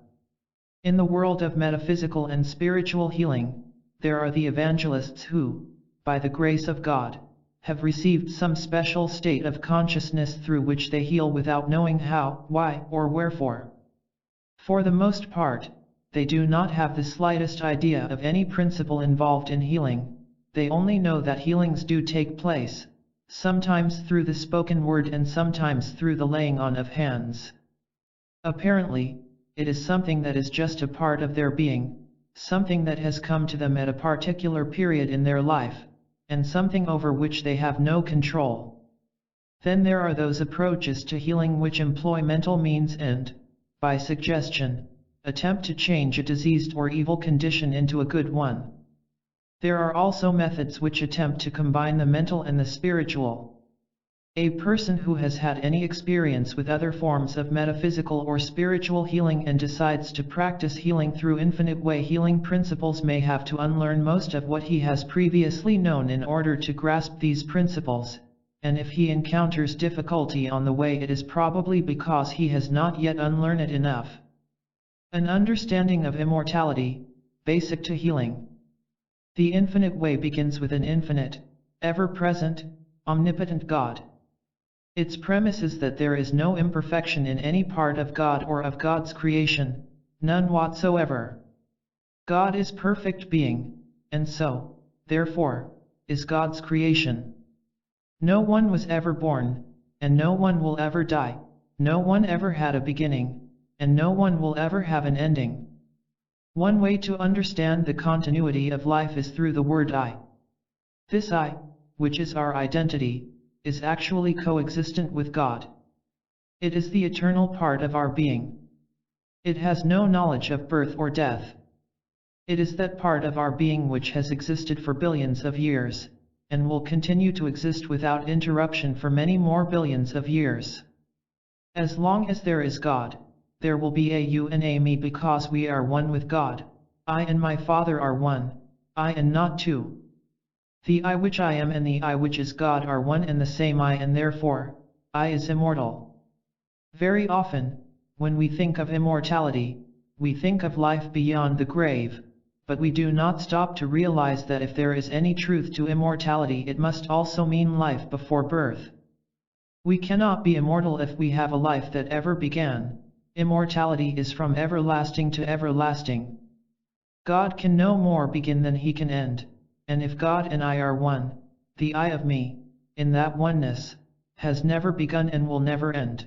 In the world of metaphysical and spiritual healing, there are the evangelists who, by the grace of God, have received some special state of consciousness through which they heal without knowing how, why, or wherefore. For the most part, they do not have the slightest idea of any principle involved in healing. They only know that healings do take place, sometimes through the spoken word and sometimes through the laying on of hands. Apparently, it is something that is just a part of their being, something that has come to them at a particular period in their life, and something over which they have no control. Then there are those approaches to healing which employ mental means and, by suggestion, attempt to change a diseased or evil condition into a good one. There are also methods which attempt to combine the mental and the spiritual. A person who has had any experience with other forms of metaphysical or spiritual healing and decides to practice healing through infinite way healing principles may have to unlearn most of what he has previously known in order to grasp these principles, and if he encounters difficulty on the way it is probably because he has not yet unlearned it enough. An understanding of immortality, basic to healing. The infinite way begins with an infinite, ever-present, omnipotent God. Its premise is that there is no imperfection in any part of God or of God's creation, none whatsoever. God is perfect being, and so, therefore, is God's creation. No one was ever born, and no one will ever die, no one ever had a beginning, and no one will ever have an ending. One way to understand the continuity of life is through the word I. This I, which is our identity, is actually coexistent with God. It is the eternal part of our being. It has no knowledge of birth or death. It is that part of our being which has existed for billions of years, and will continue to exist without interruption for many more billions of years. As long as there is God, there will be a you and a me because we are one with God. I and my Father are one, I and not two. The I which I am and the I which is God are one and the same I, and therefore, I is immortal. Very often, when we think of immortality, we think of life beyond the grave, but we do not stop to realize that if there is any truth to immortality, it must also mean life before birth. We cannot be immortal if we have a life that ever began. Immortality is from everlasting to everlasting. God can no more begin than he can end, and if God and I are one, the I of me, in that oneness, has never begun and will never end.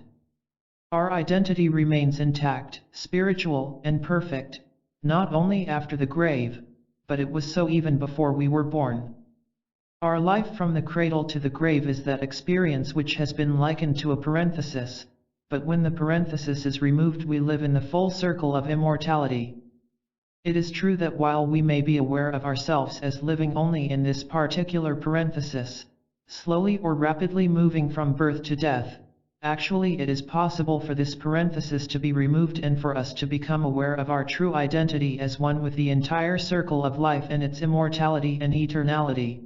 Our identity remains intact, spiritual, and perfect, not only after the grave, but it was so even before we were born. Our life from the cradle to the grave is that experience which has been likened to a parenthesis, but when the parenthesis is removed, we live in the full circle of immortality. It is true that while we may be aware of ourselves as living only in this particular parenthesis, slowly or rapidly moving from birth to death, actually it is possible for this parenthesis to be removed and for us to become aware of our true identity as one with the entire circle of life and its immortality and eternality.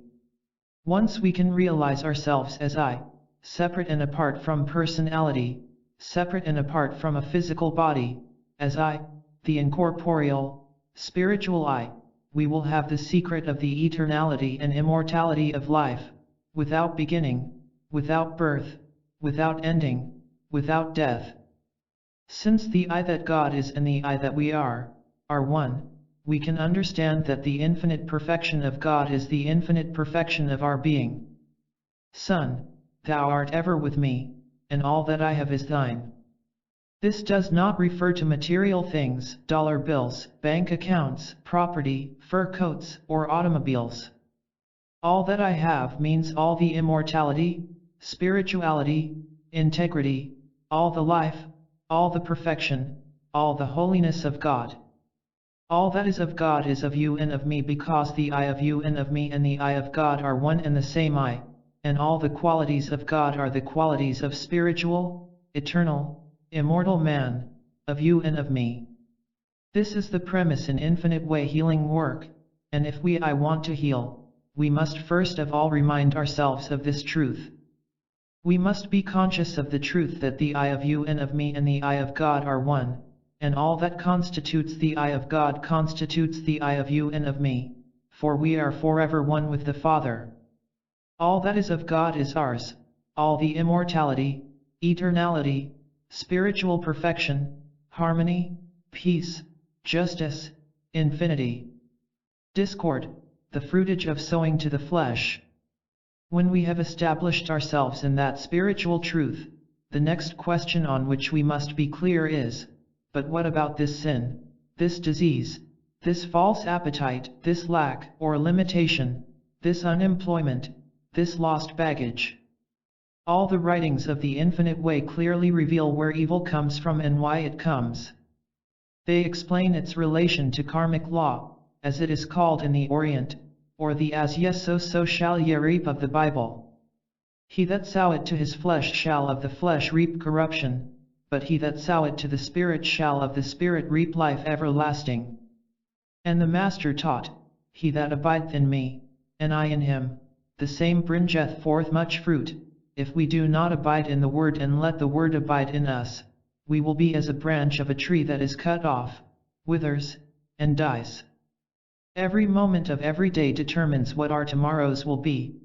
Once we can realize ourselves as I, separate and apart from personality, separate and apart from a physical body, as I, the incorporeal, spiritual I, we will have the secret of the eternality and immortality of life, without beginning, without birth, without ending, without death. Since the I that God is and the I that we are one, we can understand that the infinite perfection of God is the infinite perfection of our being. Son, thou art ever with me, and all that I have is thine. This does not refer to material things, dollar bills, bank accounts, property, fur coats, or automobiles. All that I have means all the immortality, spirituality, integrity, all the life, all the perfection, all the holiness of God. All that is of God is of you and of me, because the I of you and of me and the I of God are one and the same I, and all the qualities of God are the qualities of spiritual, eternal, immortal man, of you and of me. This is the premise in infinite way healing work, and if I want to heal, we must first of all remind ourselves of this truth. We must be conscious of the truth that the I of you and of me and the I of God are one, and all that constitutes the I of God constitutes the I of you and of me, for we are forever one with the Father. All that is of God is ours, all the immortality, eternality, spiritual perfection, harmony, peace, justice, infinity. Discord, the fruitage of sowing to the flesh. When we have established ourselves in that spiritual truth, the next question on which we must be clear is, but what about this sin, this disease, this false appetite, this lack or limitation, this unemployment, this lost baggage? All the writings of the infinite way clearly reveal where evil comes from and why it comes. They explain its relation to karmic law, as it is called in the Orient, or the as yes so shall ye reap of the Bible. He that soweth to his flesh shall of the flesh reap corruption, but he that soweth to the Spirit shall of the Spirit reap life everlasting. And the Master taught, he that abideth in me, and I in him, the same bringeth forth much fruit. If we do not abide in the word and let the word abide in us, we will be as a branch of a tree that is cut off, withers, and dies. Every moment of every day determines what our tomorrows will be.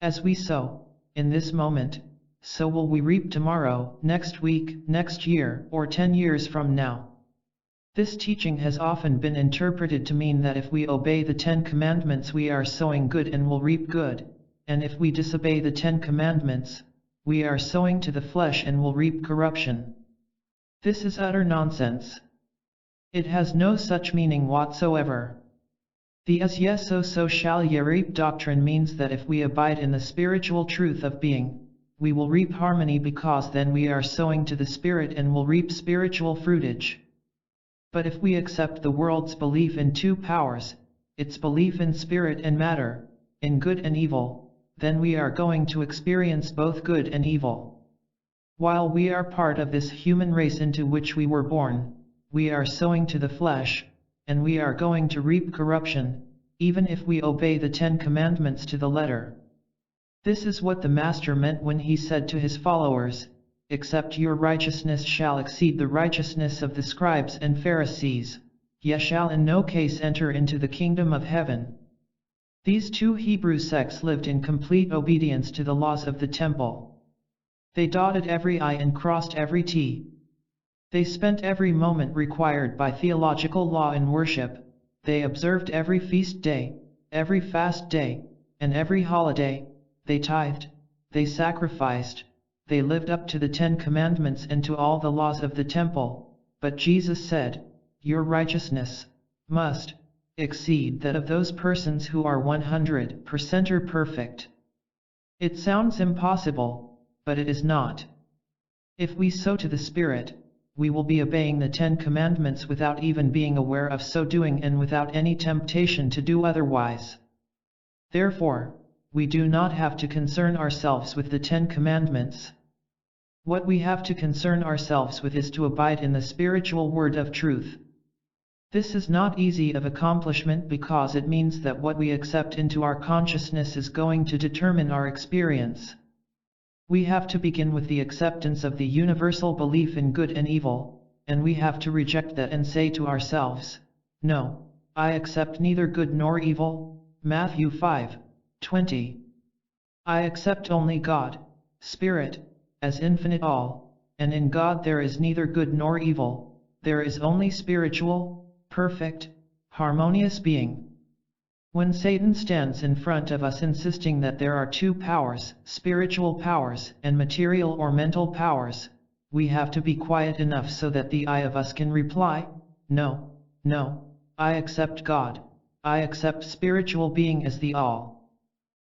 As we sow, in this moment, so will we reap tomorrow, next week, next year, or 10 years from now. This teaching has often been interpreted to mean that if we obey the 10 Commandments we are sowing good and will reap good, and if we disobey the 10 Commandments, we are sowing to the flesh and will reap corruption. This is utter nonsense. It has no such meaning whatsoever. The as yes so shall ye reap doctrine means that if we abide in the spiritual truth of being, we will reap harmony, because then we are sowing to the Spirit and will reap spiritual fruitage. But if we accept the world's belief in two powers, its belief in spirit and matter, in good and evil, then we are going to experience both good and evil. While we are part of this human race into which we were born, we are sowing to the flesh, and we are going to reap corruption, even if we obey the 10 Commandments to the letter. This is what the Master meant when he said to his followers, except your righteousness shall exceed the righteousness of the scribes and Pharisees, ye shall in no case enter into the kingdom of heaven. These two Hebrew sects lived in complete obedience to the laws of the temple. They dotted every I and crossed every T. They spent every moment required by theological law in worship. They observed every feast day, every fast day, and every holiday. They tithed, they sacrificed, they lived up to the 10 Commandments and to all the laws of the temple. But Jesus said, your righteousness must exceed that of those persons who are 100% perfect. It sounds impossible, but it is not. If we sow to the Spirit, we will be obeying the 10 Commandments without even being aware of so doing and without any temptation to do otherwise. Therefore, we do not have to concern ourselves with the 10 Commandments. What we have to concern ourselves with is to abide in the spiritual word of truth. This is not easy of accomplishment because it means that what we accept into our consciousness is going to determine our experience. We have to begin with the acceptance of the universal belief in good and evil, and we have to reject that and say to ourselves, no, I accept neither good nor evil. Matthew 5:20. I accept only God, Spirit, as infinite all, and in God there is neither good nor evil, there is only spiritual, perfect, harmonious being. When Satan stands in front of us insisting that there are two powers, spiritual powers and material or mental powers, we have to be quiet enough so that the I of us can reply, no, no, I accept God, I accept spiritual being as the all.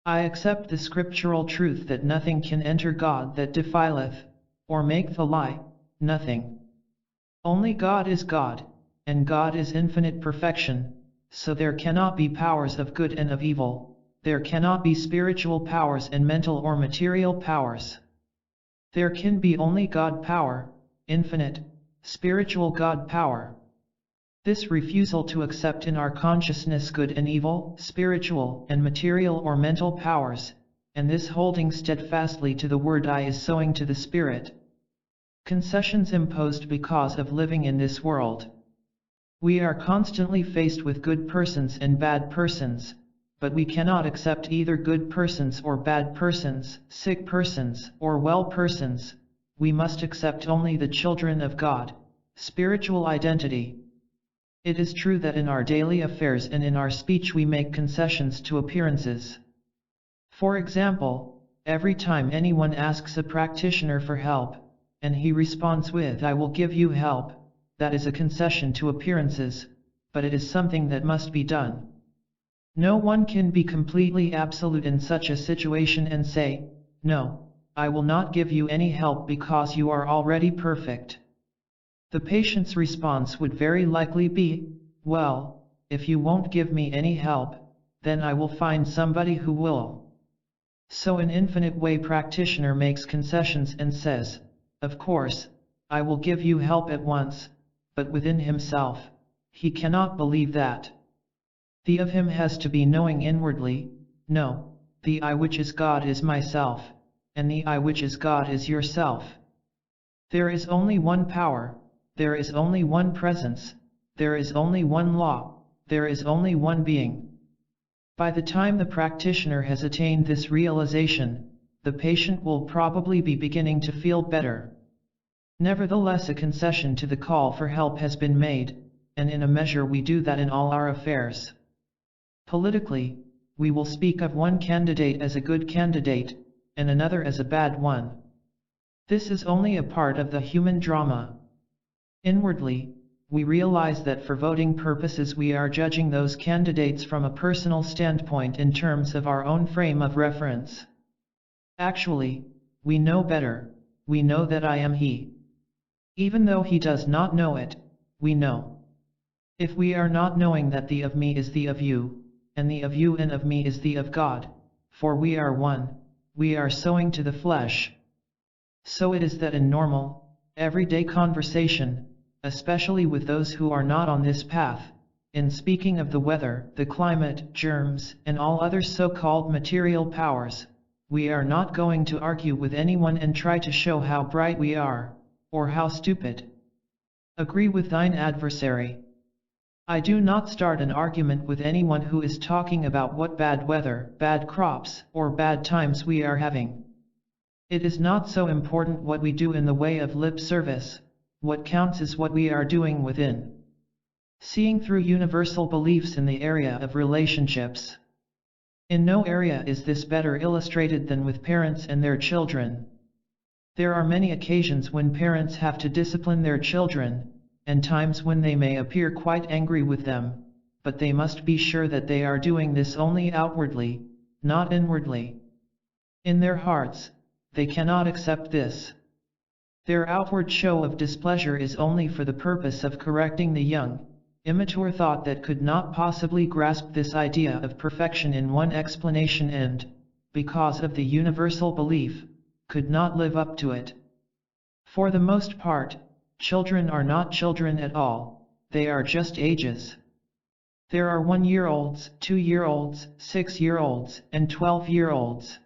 I accept the scriptural truth that nothing can enter God that defileth, or make the lie, nothing. Only God is God, and God is infinite perfection, so there cannot be powers of good and of evil, there cannot be spiritual powers and mental or material powers. There can be only God power, infinite, spiritual God power. This refusal to accept in our consciousness good and evil, spiritual and material or mental powers, and this holding steadfastly to the word I is sowing to the Spirit. Concessions imposed because of living in this world. We are constantly faced with good persons and bad persons, but we cannot accept either good persons or bad persons, sick persons or well persons. We must accept only the children of God, spiritual identity. It is true that in our daily affairs and in our speech we make concessions to appearances. For example, every time anyone asks a practitioner for help, and he responds with I will give you help, that is a concession to appearances, but it is something that must be done. No one can be completely absolute in such a situation and say, no, I will not give you any help because you are already perfect. The patient's response would very likely be, well, if you won't give me any help, then I will find somebody who will. So an infinite way practitioner makes concessions and says, of course, I will give you help at once, but within himself, he cannot believe that. The of him has to be knowing inwardly, no, the I which is God is myself, and the I which is God is yourself. There is only one power. There is only one presence, there is only one law, there is only one being. By the time the practitioner has attained this realization, the patient will probably be beginning to feel better. Nevertheless, a concession to the call for help has been made, and in a measure we do that in all our affairs. Politically, we will speak of one candidate as a good candidate, and another as a bad one. This is only a part of the human drama. Inwardly, we realize that for voting purposes we are judging those candidates from a personal standpoint in terms of our own frame of reference. Actually, we know better, we know that I am he. Even though he does not know it, we know. If we are not knowing that the of me is the of you, and the of you and of me is the of God, for we are one, we are sowing to the flesh. So it is that in normal, everyday conversation, especially with those who are not on this path, in speaking of the weather, the climate, germs, and all other so-called material powers, we are not going to argue with anyone and try to show how bright we are, or how stupid. Agree with thine adversary. I do not start an argument with anyone who is talking about what bad weather, bad crops, or bad times we are having. It is not so important what we do in the way of lip service, what counts is what we are doing within. Seeing through universal beliefs in the area of relationships. In no area is this better illustrated than with parents and their children. There are many occasions when parents have to discipline their children, and times when they may appear quite angry with them, but they must be sure that they are doing this only outwardly, not inwardly. In their hearts, they cannot accept this. Their outward show of displeasure is only for the purpose of correcting the young, immature thought that could not possibly grasp this idea of perfection in one explanation and, because of the universal belief, could not live up to it. For the most part, children are not children at all, they are just ages. There are 1-year-olds, 2-year-olds, 6-year-olds, and 12-year-olds.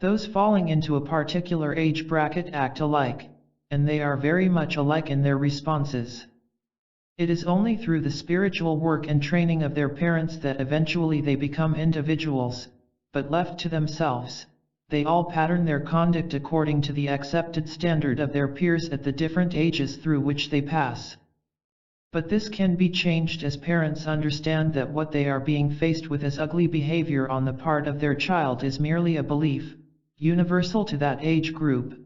Those falling into a particular age bracket act alike, and they are very much alike in their responses. It is only through the spiritual work and training of their parents that eventually they become individuals, but left to themselves, they all pattern their conduct according to the accepted standard of their peers at the different ages through which they pass. But this can be changed as parents understand that what they are being faced with as ugly behavior on the part of their child is merely a belief, universal to that age group.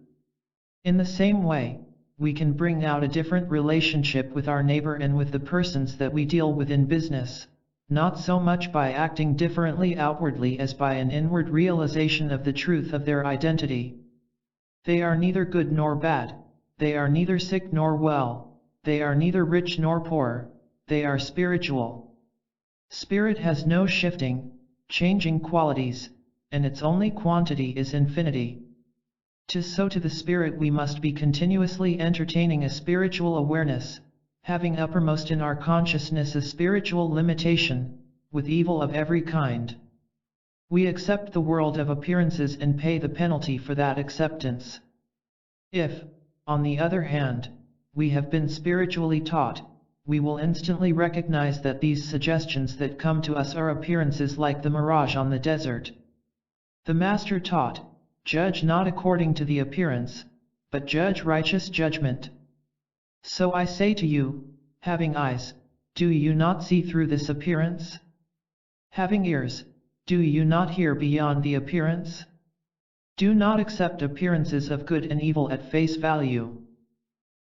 In the same way, we can bring out a different relationship with our neighbor and with the persons that we deal with in business, not so much by acting differently outwardly as by an inward realization of the truth of their identity. They are neither good nor bad, they are neither sick nor well, they are neither rich nor poor, they are spiritual. Spirit has no shifting, changing qualities, and its only quantity is infinity. 'Tis so to the spirit we must be continuously entertaining a spiritual awareness, having uppermost in our consciousness a spiritual limitation, with evil of every kind. We accept the world of appearances and pay the penalty for that acceptance. If, on the other hand, we have been spiritually taught, we will instantly recognize that these suggestions that come to us are appearances like the mirage on the desert. The Master taught, "Judge not according to the appearance, but judge righteous judgment." So I say to you, having eyes, do you not see through this appearance? Having ears, do you not hear beyond the appearance? Do not accept appearances of good and evil at face value.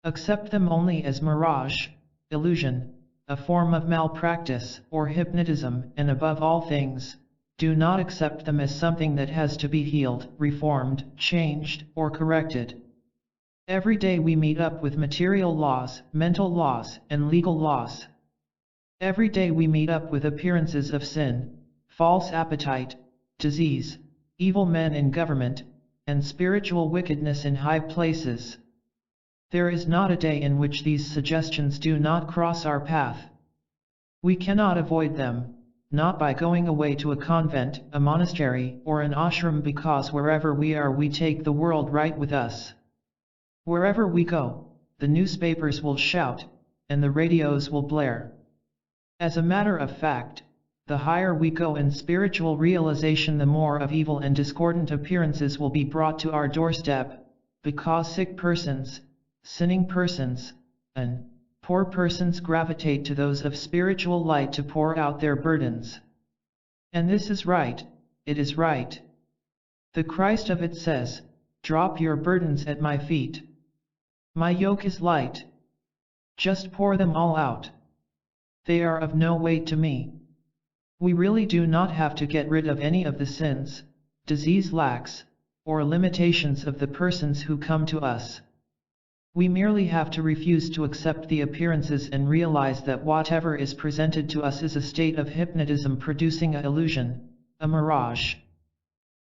Accept them only as mirage, illusion, a form of malpractice or hypnotism, and above all things, do not accept them as something that has to be healed, reformed, changed, or corrected. Every day we meet up with material laws, mental laws, and legal laws. Every day we meet up with appearances of sin, false appetite, disease, evil men in government, and spiritual wickedness in high places. There is not a day in which these suggestions do not cross our path. We cannot avoid them, not by going away to a convent, a monastery, or an ashram, because wherever we are we take the world right with us. Wherever we go, the newspapers will shout, and the radios will blare. As a matter of fact, the higher we go in spiritual realization, the more of evil and discordant appearances will be brought to our doorstep, because sick persons, sinning persons, and poor persons gravitate to those of spiritual light to pour out their burdens. And this is right, it is right. The Christ of it says, "Drop your burdens at my feet. My yoke is light." Just pour them all out. They are of no weight to me. We really do not have to get rid of any of the sins, disease, lacks, or limitations of the persons who come to us. We merely have to refuse to accept the appearances and realize that whatever is presented to us is a state of hypnotism producing an illusion, a mirage.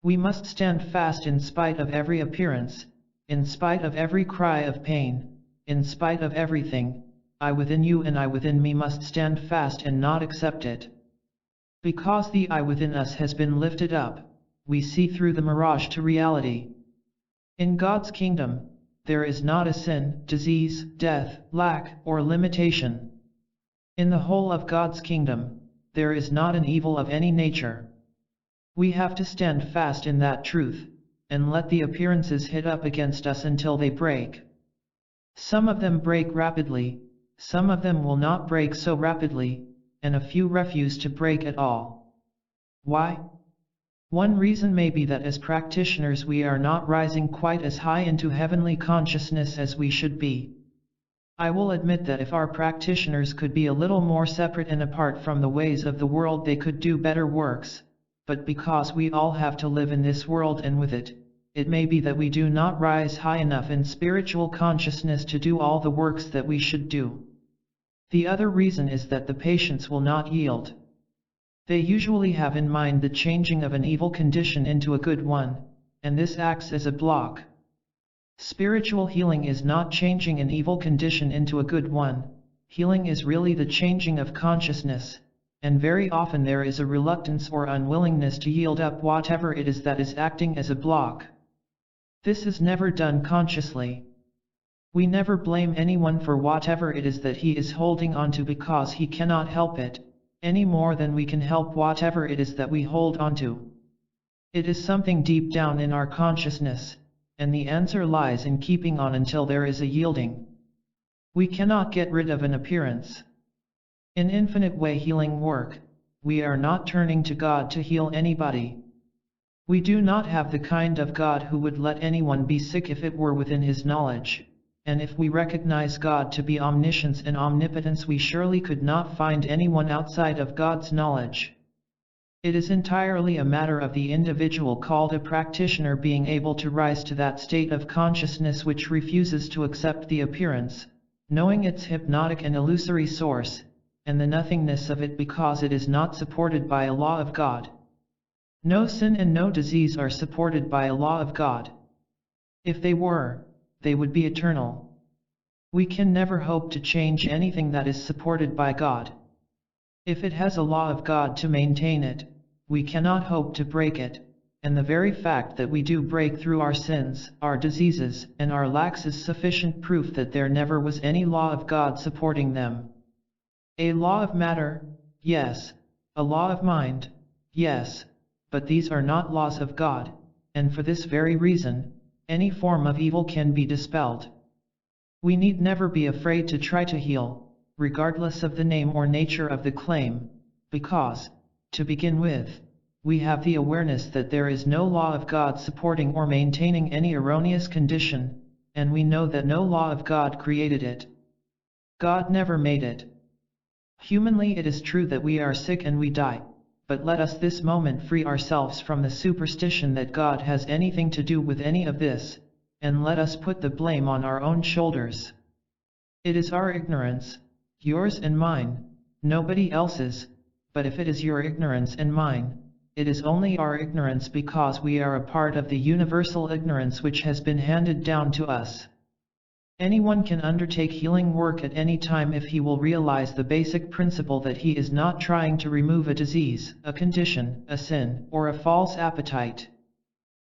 We must stand fast in spite of every appearance, in spite of every cry of pain, in spite of everything. I within you and I within me must stand fast and not accept it. Because the I within us has been lifted up, we see through the mirage to reality. In God's kingdom, there is not a sin, disease, death, lack, or limitation. In the whole of God's kingdom, there is not an evil of any nature. We have to stand fast in that truth, and let the appearances hit up against us until they break. Some of them break rapidly, some of them will not break so rapidly, and a few refuse to break at all. Why? One reason may be that as practitioners we are not rising quite as high into heavenly consciousness as we should be. I will admit that if our practitioners could be a little more separate and apart from the ways of the world they could do better works, but because we all have to live in this world and with it, it may be that we do not rise high enough in spiritual consciousness to do all the works that we should do. The other reason is that the patients will not yield. They usually have in mind the changing of an evil condition into a good one, and this acts as a block. Spiritual healing is not changing an evil condition into a good one. Healing is really the changing of consciousness, and very often there is a reluctance or unwillingness to yield up whatever it is that is acting as a block. This is never done consciously. We never blame anyone for whatever it is that he is holding on to because he cannot help it, any more than we can help whatever it is that we hold on to. It is something deep down in our consciousness, and the answer lies in keeping on until there is a yielding. We cannot get rid of an appearance. In infinite way healing work, we are not turning to God to heal anybody. We do not have the kind of God who would let anyone be sick if it were within his knowledge, and if we recognize God to be omniscience and omnipotence we surely could not find anyone outside of God's knowledge. It is entirely a matter of the individual called a practitioner being able to rise to that state of consciousness which refuses to accept the appearance, knowing its hypnotic and illusory source, and the nothingness of it because it is not supported by a law of God. No sin and no disease are supported by a law of God. If they were, they would be eternal. We can never hope to change anything that is supported by God. If it has a law of God to maintain it, we cannot hope to break it, and the very fact that we do break through our sins, our diseases, and our lacks is sufficient proof that there never was any law of God supporting them. A law of matter, yes. A law of mind, yes. But these are not laws of God, and for this very reason, any form of evil can be dispelled. We need never be afraid to try to heal, regardless of the name or nature of the claim, because, to begin with, we have the awareness that there is no law of God supporting or maintaining any erroneous condition, and we know that no law of God created it. God never made it. Humanly it is true that we are sick and we die, but let us this moment free ourselves from the superstition that God has anything to do with any of this, and let us put the blame on our own shoulders. It is our ignorance, yours and mine, nobody else's, but if it is your ignorance and mine, it is only our ignorance because we are a part of the universal ignorance which has been handed down to us. Anyone can undertake healing work at any time if he will realize the basic principle that he is not trying to remove a disease, a condition, a sin, or a false appetite.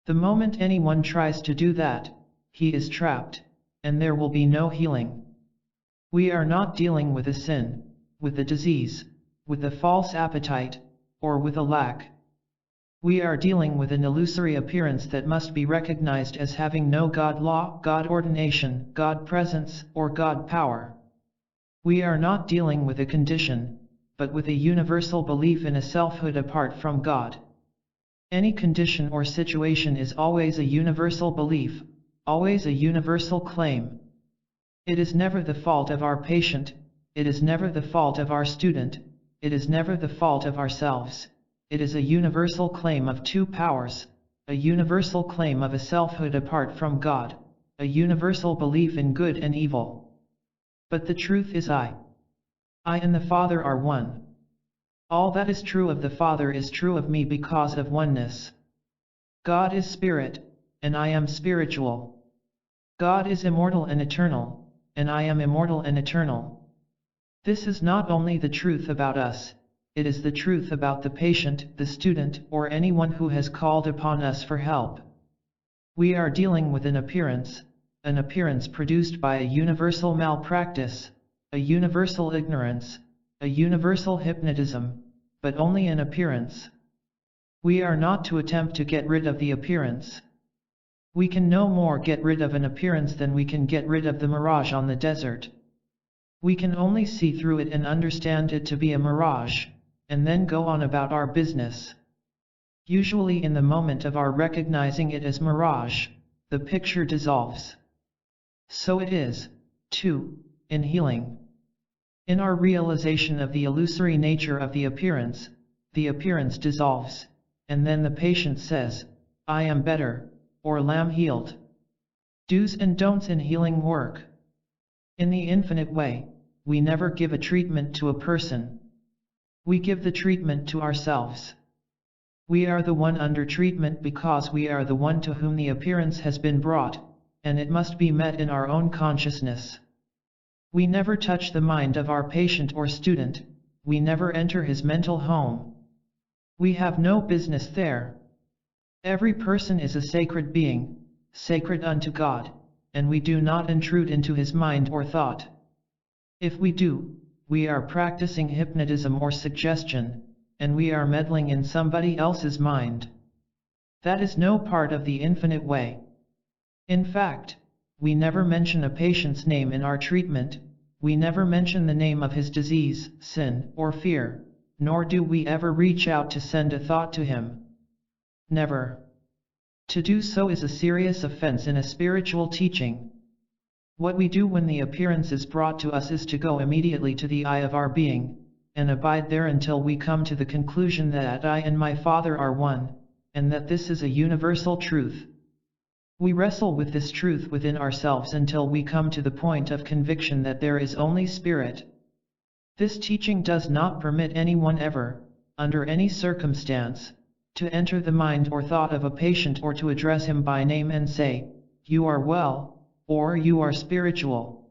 The moment anyone tries to do that, he is trapped, and there will be no healing. We are not dealing with a sin, with a disease, with a false appetite, or with a lack. We are dealing with an illusory appearance that must be recognized as having no God law, God ordination, God presence, or God power. We are not dealing with a condition, but with a universal belief in a selfhood apart from God. Any condition or situation is always a universal belief, always a universal claim. It is never the fault of our patient, it is never the fault of our student, it is never the fault of ourselves. It is a universal claim of two powers, a universal claim of a selfhood apart from God, a universal belief in good and evil. But the truth is I and the Father are one. All that is true of the Father is true of me because of oneness. God is spirit, and I am spiritual. God is immortal and eternal, and I am immortal and eternal. This is not only the truth about us, it is the truth about the patient, the student, or anyone who has called upon us for help. We are dealing with an appearance produced by a universal malpractice, a universal ignorance, a universal hypnotism, but only an appearance. We are not to attempt to get rid of the appearance. We can no more get rid of an appearance than we can get rid of the mirage on the desert. We can only see through it and understand it to be a mirage, and then go on about our business. Usually in the moment of our recognizing it as mirage, the picture dissolves. So it is, too, in healing. In our realization of the illusory nature of the appearance dissolves, and then the patient says, "I am better," or "Lamb healed." Do's and don'ts in healing work. In the infinite way, we never give a treatment to a person. We give the treatment to ourselves. We are the one under treatment because we are the one to whom the appearance has been brought, and it must be met in our own consciousness. We never touch the mind of our patient or student, we never enter his mental home. We have no business there. Every person is a sacred being, sacred unto God, and we do not intrude into his mind or thought. If we do, we are practicing hypnotism or suggestion, and we are meddling in somebody else's mind. That is no part of the infinite way. In fact, we never mention a patient's name in our treatment, we never mention the name of his disease, sin, or fear, nor do we ever reach out to send a thought to him. Never. To do so is a serious offense in a spiritual teaching. What we do when the appearance is brought to us is to go immediately to the eye of our being, and abide there until we come to the conclusion that I and my Father are one, and that this is a universal truth. We wrestle with this truth within ourselves until we come to the point of conviction that there is only Spirit. This teaching does not permit anyone ever, under any circumstance, to enter the mind or thought of a patient or to address him by name and say, "You are well," or "You are spiritual."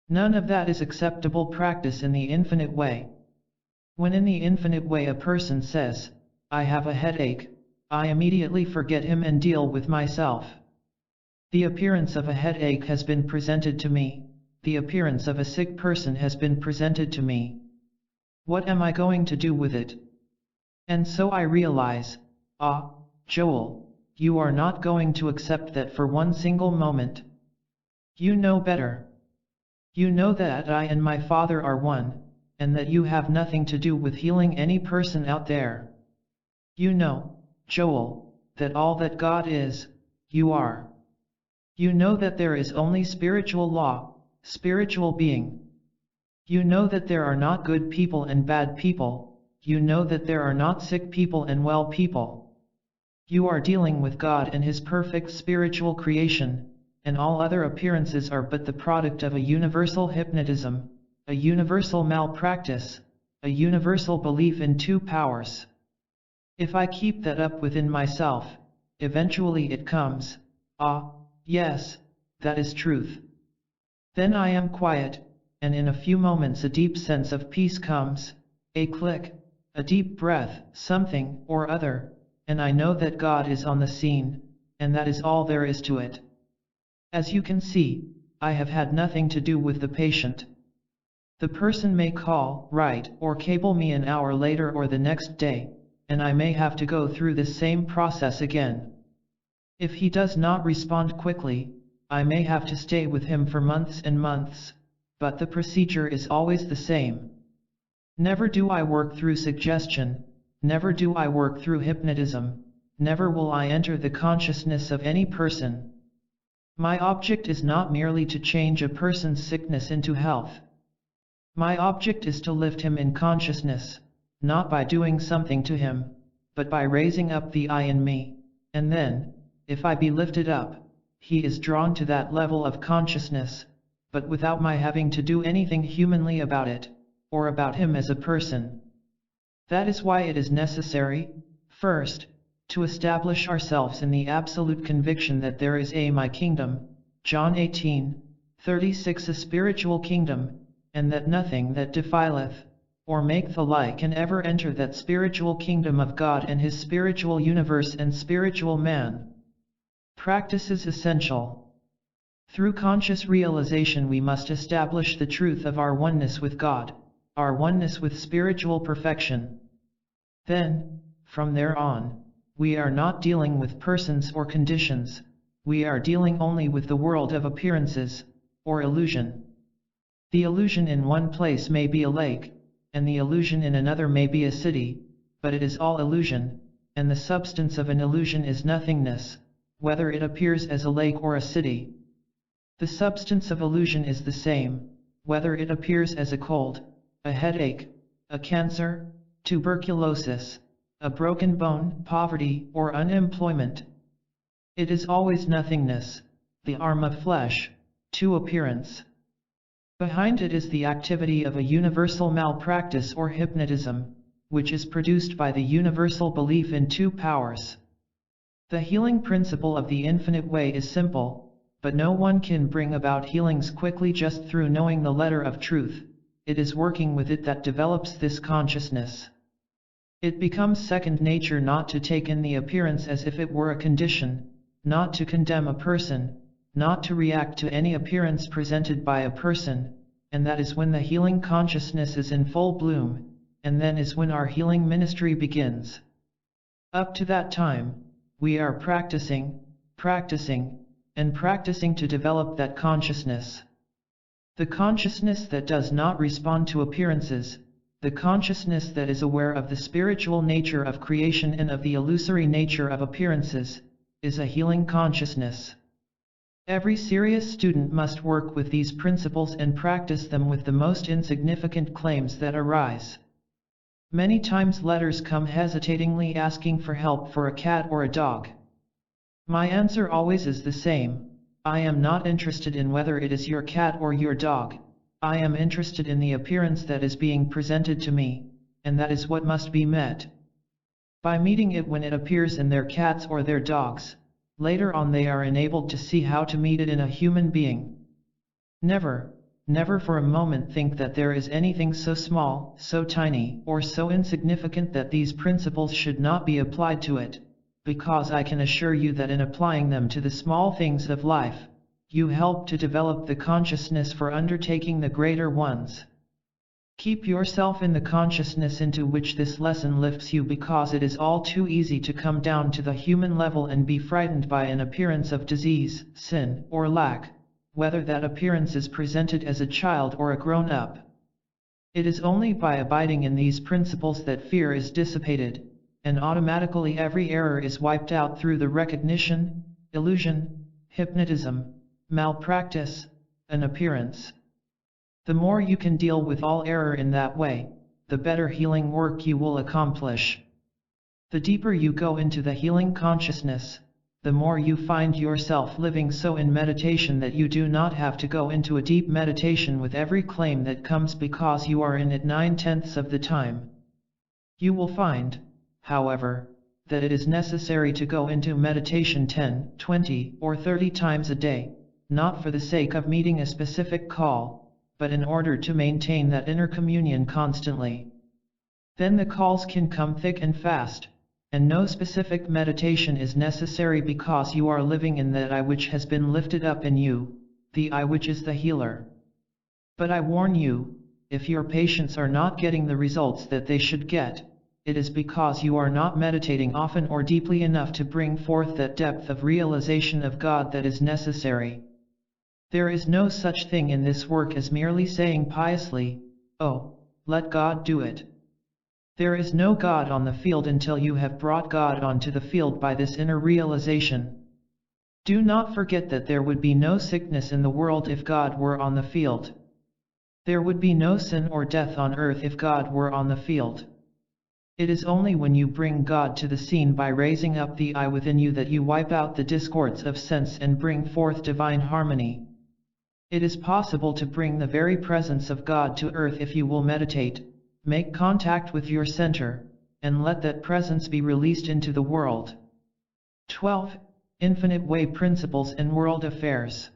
None of that is acceptable practice in the infinite way. When in the infinite way a person says, "I have a headache," I immediately forget him and deal with myself. The appearance of a headache has been presented to me, the appearance of a sick person has been presented to me. What am I going to do with it? And so I realize, Joel, you are not going to accept that for one single moment. You know better. You know that I and my Father are one, and that you have nothing to do with healing any person out there. You know, Joel, that all that God is, you are. You know that there is only spiritual law, spiritual being. You know that there are not good people and bad people, you know that there are not sick people and well people. You are dealing with God and His perfect spiritual creation, and all other appearances are but the product of a universal hypnotism, a universal malpractice, a universal belief in two powers. If I keep that up within myself, eventually it comes, yes, that is truth. Then I am quiet, and in a few moments a deep sense of peace comes, a click, a deep breath, something or other, and I know that God is on the scene, and that is all there is to it. As you can see, I have had nothing to do with the patient. The person may call, write, or cable me an hour later or the next day, and I may have to go through this same process again. If he does not respond quickly, I may have to stay with him for months and months, but the procedure is always the same. Never do I work through suggestion, never do I work through hypnotism, never will I enter the consciousness of any person. My object is not merely to change a person's sickness into health. My object is to lift him in consciousness, not by doing something to him, but by raising up the I in me, and then, if I be lifted up, he is drawn to that level of consciousness, but without my having to do anything humanly about it, or about him as a person. That is why it is necessary, first, to establish ourselves in the absolute conviction that there is my kingdom, John 18:36, a spiritual kingdom, and that nothing that defileth, or make the light can ever enter that spiritual kingdom of God and His spiritual universe and spiritual man. Practice is essential. Through conscious realization we must establish the truth of our oneness with God, our oneness with spiritual perfection. Then, from there on, we are not dealing with persons or conditions, we are dealing only with the world of appearances, or illusion. The illusion in one place may be a lake, and the illusion in another may be a city, but it is all illusion, and the substance of an illusion is nothingness, whether it appears as a lake or a city. The substance of illusion is the same, whether it appears as a cold, a headache, a cancer, tuberculosis, a broken bone, poverty, or unemployment. It is always nothingness, the arm of flesh, to appearance. Behind it is the activity of a universal malpractice or hypnotism, which is produced by the universal belief in two powers. The healing principle of the infinite way is simple, but no one can bring about healings quickly just through knowing the letter of truth. It is working with it that develops this consciousness. It becomes second nature not to take in the appearance as if it were a condition, not to condemn a person, not to react to any appearance presented by a person, and that is when the healing consciousness is in full bloom, and then is when our healing ministry begins. Up to that time, we are practicing, and practicing to develop that consciousness. The consciousness that does not respond to appearances, the consciousness that is aware of the spiritual nature of creation and of the illusory nature of appearances, is a healing consciousness. Every serious student must work with these principles and practice them with the most insignificant claims that arise. Many times letters come hesitatingly asking for help for a cat or a dog. My answer always is the same: I am not interested in whether it is your cat or your dog. I am interested in the appearance that is being presented to me, and that is what must be met. By meeting it when it appears in their cats or their dogs, later on they are enabled to see how to meet it in a human being. Never, never for a moment think that there is anything so small, so tiny, or so insignificant that these principles should not be applied to it, because I can assure you that in applying them to the small things of life, you help to develop the consciousness for undertaking the greater ones. Keep yourself in the consciousness into which this lesson lifts you, because it is all too easy to come down to the human level and be frightened by an appearance of disease, sin, or lack, whether that appearance is presented as a child or a grown-up. It is only by abiding in these principles that fear is dissipated, and automatically every error is wiped out through the recognition, illusion, hypnotism, malpractice, and appearance. The more you can deal with all error in that way, the better healing work you will accomplish. The deeper you go into the healing consciousness, the more you find yourself living so in meditation that you do not have to go into a deep meditation with every claim that comes, because you are in it 9/10 of the time. You will find, however, that it is necessary to go into meditation 10, 20, or 30 times a day, not for the sake of meeting a specific call, but in order to maintain that inner communion constantly. Then the calls can come thick and fast, and no specific meditation is necessary, because you are living in that I which has been lifted up in you, the I which is the healer. But I warn you, if your patients are not getting the results that they should get, it is because you are not meditating often or deeply enough to bring forth that depth of realization of God that is necessary. There is no such thing in this work as merely saying piously, "Oh, let God do it." There is no God on the field until you have brought God onto the field by this inner realization. Do not forget that there would be no sickness in the world if God were on the field. There would be no sin or death on earth if God were on the field. It is only when you bring God to the scene by raising up the I within you that you wipe out the discords of sense and bring forth divine harmony. It is possible to bring the very presence of God to earth if you will meditate, make contact with your center, and let that presence be released into the world. 12. Infinite Way Principles in World Affairs.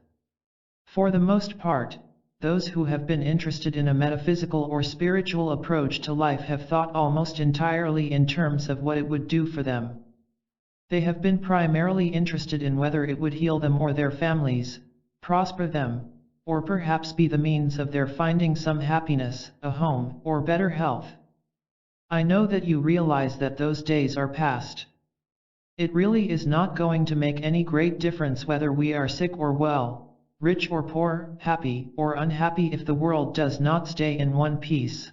For the most part, those who have been interested in a metaphysical or spiritual approach to life have thought almost entirely in terms of what it would do for them. They have been primarily interested in whether it would heal them or their families, prosper them, or perhaps be the means of their finding some happiness, a home, or better health. I know that you realize that those days are past. It really is not going to make any great difference whether we are sick or well, rich or poor, happy or unhappy if the world does not stay in one piece.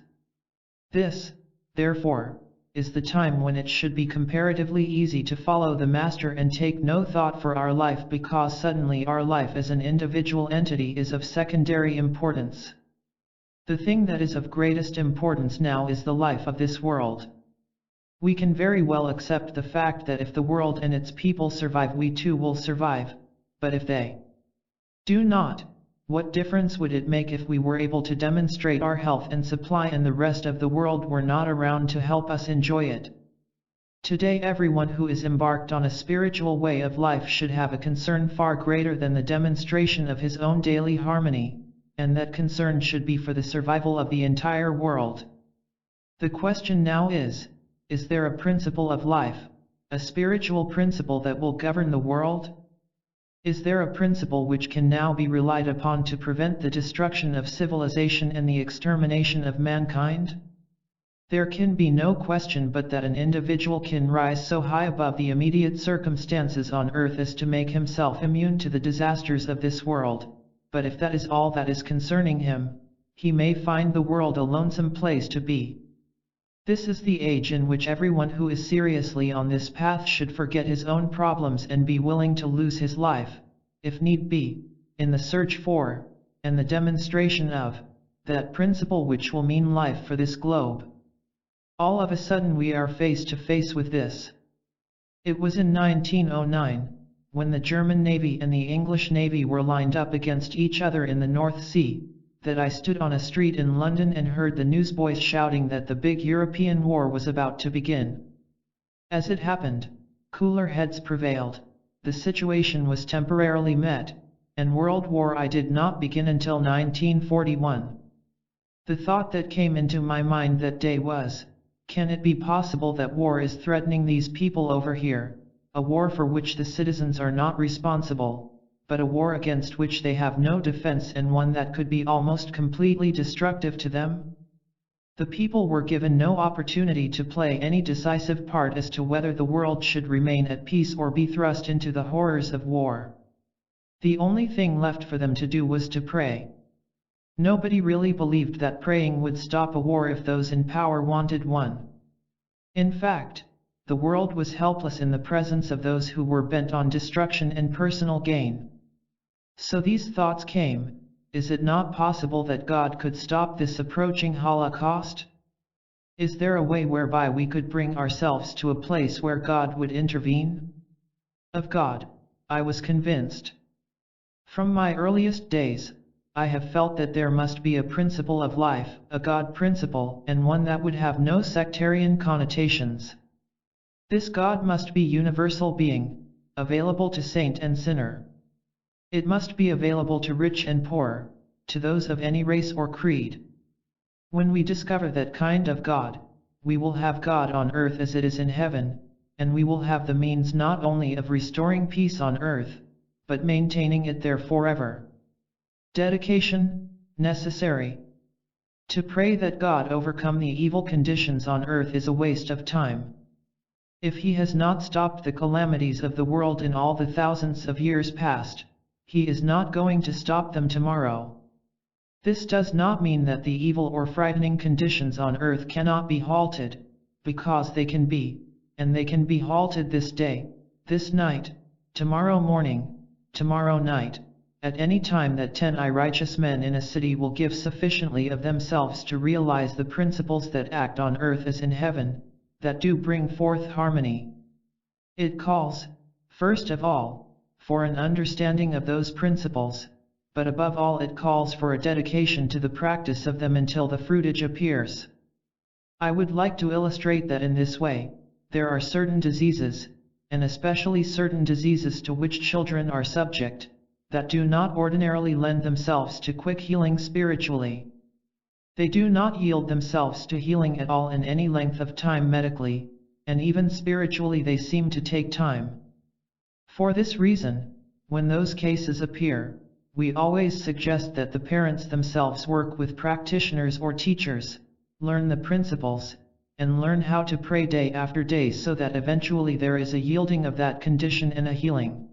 This, therefore, is the time when it should be comparatively easy to follow the Master and take no thought for our life, because suddenly our life as an individual entity is of secondary importance. The thing that is of greatest importance now is the life of this world. We can very well accept the fact that if the world and its people survive, we too will survive, but if they do not, what difference would it make if we were able to demonstrate our health and supply and the rest of the world were not around to help us enjoy it? Today everyone who is embarked on a spiritual way of life should have a concern far greater than the demonstration of his own daily harmony, and that concern should be for the survival of the entire world. The question now is there a principle of life, a spiritual principle that will govern the world? Is there a principle which can now be relied upon to prevent the destruction of civilization and the extermination of mankind? There can be no question but that an individual can rise so high above the immediate circumstances on earth as to make himself immune to the disasters of this world, but if that is all that is concerning him, he may find the world a lonesome place to be. This is the age in which everyone who is seriously on this path should forget his own problems and be willing to lose his life, if need be, in the search for, and the demonstration of, that principle which will mean life for this globe. All of a sudden we are face to face with this. It was in 1909, when the German Navy and the English Navy were lined up against each other in the North Sea, that I stood on a street in London and heard the newsboys shouting that the big European war was about to begin. As it happened, cooler heads prevailed, the situation was temporarily met, and World War I did not begin until 1941. The thought that came into my mind that day was, can it be possible that war is threatening these people over here, a war for which the citizens are not responsible, but a war against which they have no defense, and one that could be almost completely destructive to them? The people were given no opportunity to play any decisive part as to whether the world should remain at peace or be thrust into the horrors of war. The only thing left for them to do was to pray. Nobody really believed that praying would stop a war if those in power wanted one. In fact, the world was helpless in the presence of those who were bent on destruction and personal gain. So these thoughts came: is it not possible that God could stop this approaching Holocaust? Is there a way whereby we could bring ourselves to a place where God would intervene? Of God, I was convinced. From my earliest days, I have felt that there must be a principle of life, a God principle, and one that would have no sectarian connotations. This God must be universal being, available to saint and sinner. It must be available to rich and poor, to those of any race or creed. When we discover that kind of God, we will have God on earth as it is in heaven, and we will have the means not only of restoring peace on earth, but maintaining it there forever. Dedication, necessary. To pray that God overcome the evil conditions on earth is a waste of time. If He has not stopped the calamities of the world in all the thousands of years past, He is not going to stop them tomorrow. This does not mean that the evil or frightening conditions on earth cannot be halted, because they can be, and they can be halted this day, this night, tomorrow morning, tomorrow night, at any time that 10 righteous men in a city will give sufficiently of themselves to realize the principles that act on earth as in heaven, that do bring forth harmony. It calls, first of all, for an understanding of those principles, but above all it calls for a dedication to the practice of them until the fruitage appears. I would like to illustrate that in this way, there are certain diseases, and especially certain diseases to which children are subject, that do not ordinarily lend themselves to quick healing spiritually. They do not yield themselves to healing at all in any length of time medically, and even spiritually they seem to take time. For this reason, when those cases appear, we always suggest that the parents themselves work with practitioners or teachers, learn the principles, and learn how to pray day after day so that eventually there is a yielding of that condition and a healing.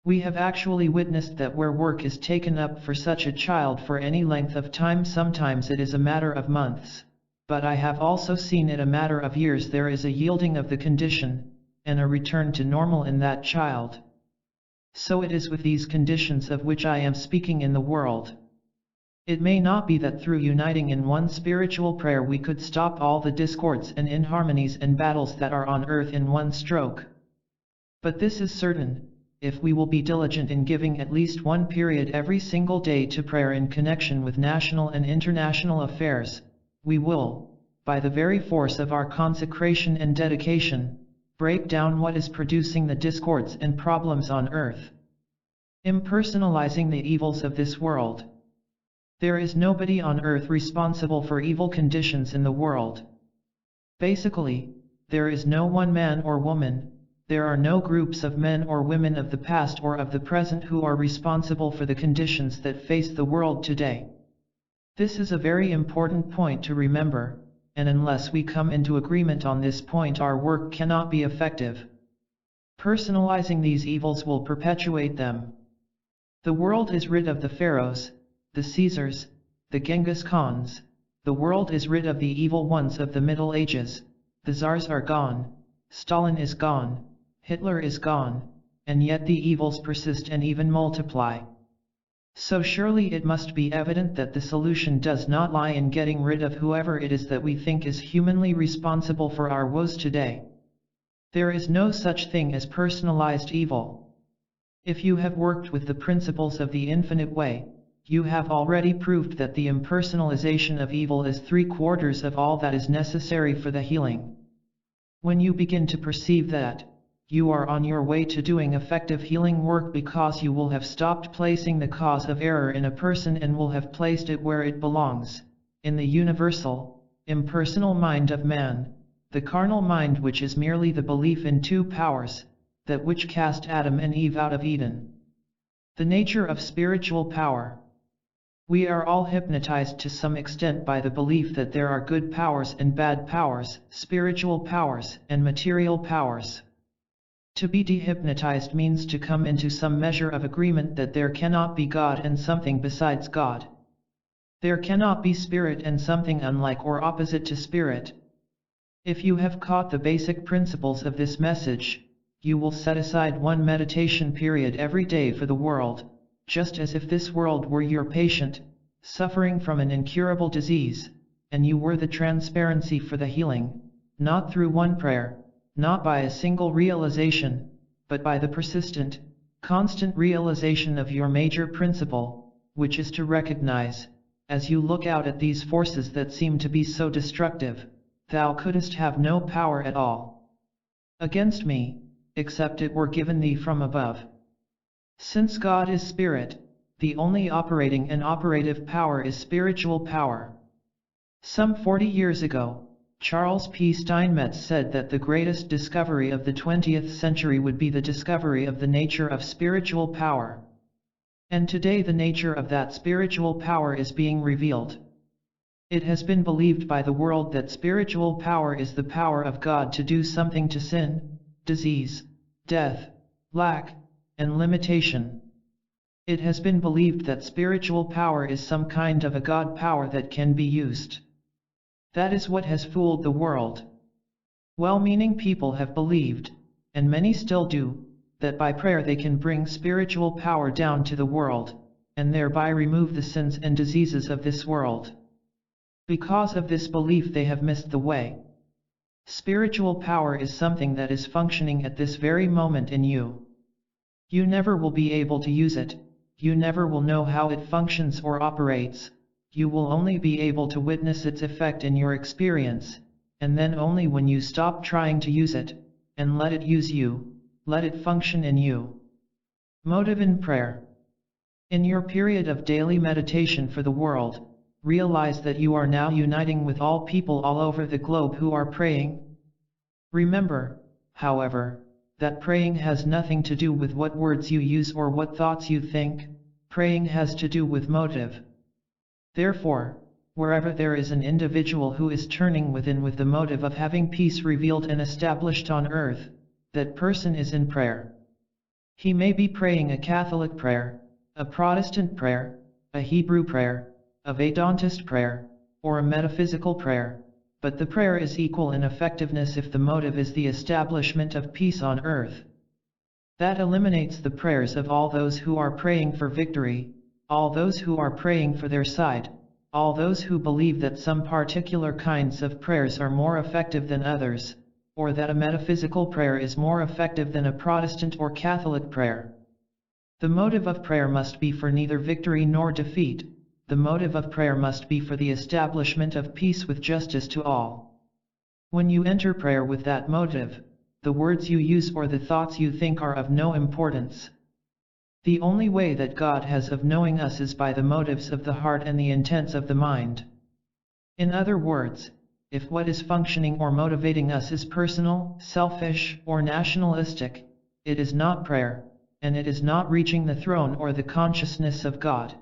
We have actually witnessed that where work is taken up for such a child for any length of time, sometimes it is a matter of months, but I have also seen it a matter of years there is a yielding of the condition, and a return to normal in that child. So it is with these conditions of which I am speaking in the world. It may not be that through uniting in one spiritual prayer we could stop all the discords and inharmonies and battles that are on earth in one stroke. But this is certain, if we will be diligent in giving at least one period every single day to prayer in connection with national and international affairs, we will, by the very force of our consecration and dedication, break down what is producing the discords and problems on earth, impersonalizing the evils of this world. There is nobody on earth responsible for evil conditions in the world. Basically, there is no one man or woman, there are no groups of men or women of the past or of the present who are responsible for the conditions that face the world today. This is a very important point to remember, and unless we come into agreement on this point our work cannot be effective. Personalizing these evils will perpetuate them. The world is rid of the pharaohs, the Caesars, the Genghis Khans, the world is rid of the evil ones of the Middle Ages, the Tsars are gone, Stalin is gone, Hitler is gone, and yet the evils persist and even multiply. So surely it must be evident that the solution does not lie in getting rid of whoever it is that we think is humanly responsible for our woes today. There is no such thing as personalized evil. If you have worked with the principles of the infinite way, you have already proved that the impersonalization of evil is 3/4 of all that is necessary for the healing. When you begin to perceive that, you are on your way to doing effective healing work because you will have stopped placing the cause of error in a person and will have placed it where it belongs, in the universal, impersonal mind of man, the carnal mind which is merely the belief in two powers, that which cast Adam and Eve out of Eden. The nature of spiritual power. We are all hypnotized to some extent by the belief that there are good powers and bad powers, spiritual powers and material powers. To be dehypnotized means to come into some measure of agreement that there cannot be God and something besides God. There cannot be spirit and something unlike or opposite to spirit. If you have caught the basic principles of this message, you will set aside one meditation period every day for the world, just as if this world were your patient, suffering from an incurable disease, and you were the transparency for the healing, not through one prayer, not by a single realization, but by the persistent, constant realization of your major principle, which is to recognize, as you look out at these forces that seem to be so destructive, thou couldst have no power at all against me, except it were given thee from above. Since God is spirit, the only operating and operative power is spiritual power. Some 40 years ago, Charles P. Steinmetz said that the greatest discovery of the 20th century would be the discovery of the nature of spiritual power. And today the nature of that spiritual power is being revealed. It has been believed by the world that spiritual power is the power of God to do something to sin, disease, death, lack, and limitation. It has been believed that spiritual power is some kind of a God power that can be used. That is what has fooled the world. Well-meaning people have believed, and many still do, that by prayer they can bring spiritual power down to the world, and thereby remove the sins and diseases of this world. Because of this belief they have missed the way. Spiritual power is something that is functioning at this very moment in you. You never will be able to use it, you never will know how it functions or operates. You will only be able to witness its effect in your experience, and then only when you stop trying to use it, and let it use you, let it function in you. Motive in prayer. In your period of daily meditation for the world, realize that you are now uniting with all people all over the globe who are praying. Remember, however, that praying has nothing to do with what words you use or what thoughts you think. Praying has to do with motive. Therefore, wherever there is an individual who is turning within with the motive of having peace revealed and established on earth, that person is in prayer. He may be praying a Catholic prayer, a Protestant prayer, a Hebrew prayer, a Vedantist prayer, or a metaphysical prayer, but the prayer is equal in effectiveness if the motive is the establishment of peace on earth. That eliminates the prayers of all those who are praying for victory, all those who are praying for their side, all those who believe that some particular kinds of prayers are more effective than others, or that a metaphysical prayer is more effective than a Protestant or Catholic prayer. The motive of prayer must be for neither victory nor defeat. The motive of prayer must be for the establishment of peace with justice to all. When you enter prayer with that motive, the words you use or the thoughts you think are of no importance. The only way that God has of knowing us is by the motives of the heart and the intents of the mind. In other words, if what is functioning or motivating us is personal, selfish, or nationalistic, it is not prayer, and it is not reaching the throne or the consciousness of God.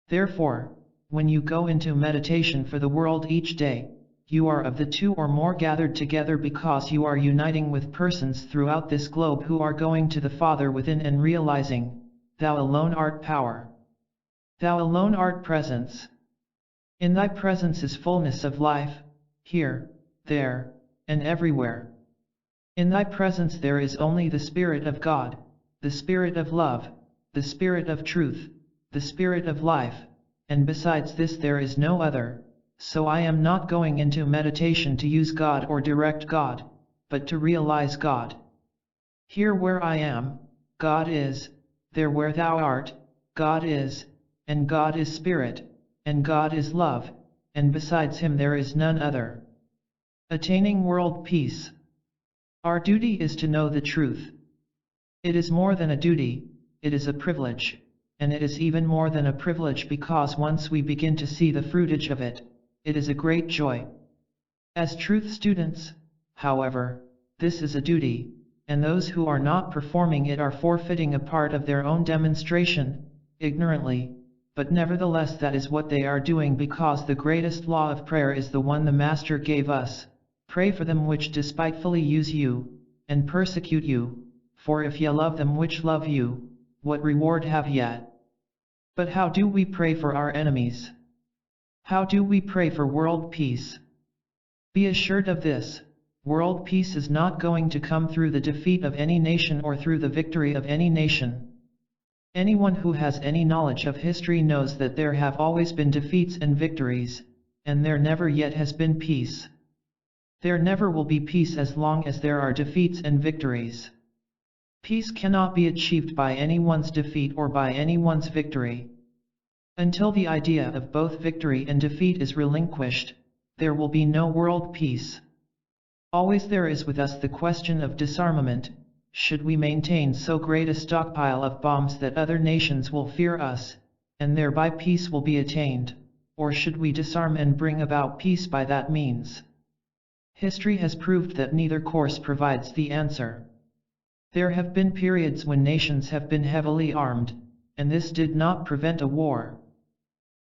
Therefore, when you go into meditation for the world each day, you are of the two or more gathered together because you are uniting with persons throughout this globe who are going to the Father within and realizing, Thou alone art power. Thou alone art presence. In Thy presence is fullness of life, here, there, and everywhere. In Thy presence there is only the Spirit of God, the Spirit of love, the Spirit of truth, the Spirit of life, and besides this there is no other. So I am not going into meditation to use God or direct God, but to realize God. Here where I am, God is, there where thou art, God is, and God is Spirit, and God is love, and besides Him there is none other. Attaining world peace. Our duty is to know the truth. It is more than a duty, it is a privilege, and it is even more than a privilege because once we begin to see the fruitage of it, it is a great joy. As truth students, however, this is a duty, and those who are not performing it are forfeiting a part of their own demonstration, ignorantly, but nevertheless that is what they are doing because the greatest law of prayer is the one the Master gave us. Pray for them which despitefully use you, and persecute you, for if ye love them which love you, what reward have ye? But how do we pray for our enemies? How do we pray for world peace? Be assured of this, world peace is not going to come through the defeat of any nation or through the victory of any nation. Anyone who has any knowledge of history knows that there have always been defeats and victories, and there never yet has been peace. There never will be peace as long as there are defeats and victories. Peace cannot be achieved by anyone's defeat or by anyone's victory. Until the idea of both victory and defeat is relinquished, there will be no world peace. Always there is with us the question of disarmament. Should we maintain so great a stockpile of bombs that other nations will fear us, and thereby peace will be attained, or should we disarm and bring about peace by that means? History has proved that neither course provides the answer. There have been periods when nations have been heavily armed, and this did not prevent a war.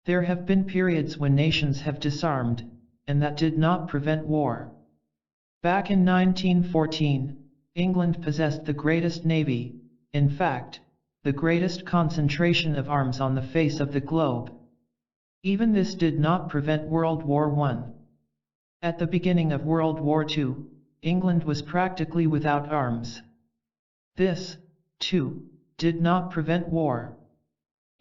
There have been periods when nations have disarmed, and that did not prevent war. Back in 1914, England possessed the greatest navy, in fact, the greatest concentration of arms on the face of the globe. Even this did not prevent World War I. At the beginning of World War II, England was practically without arms. This, too, did not prevent war.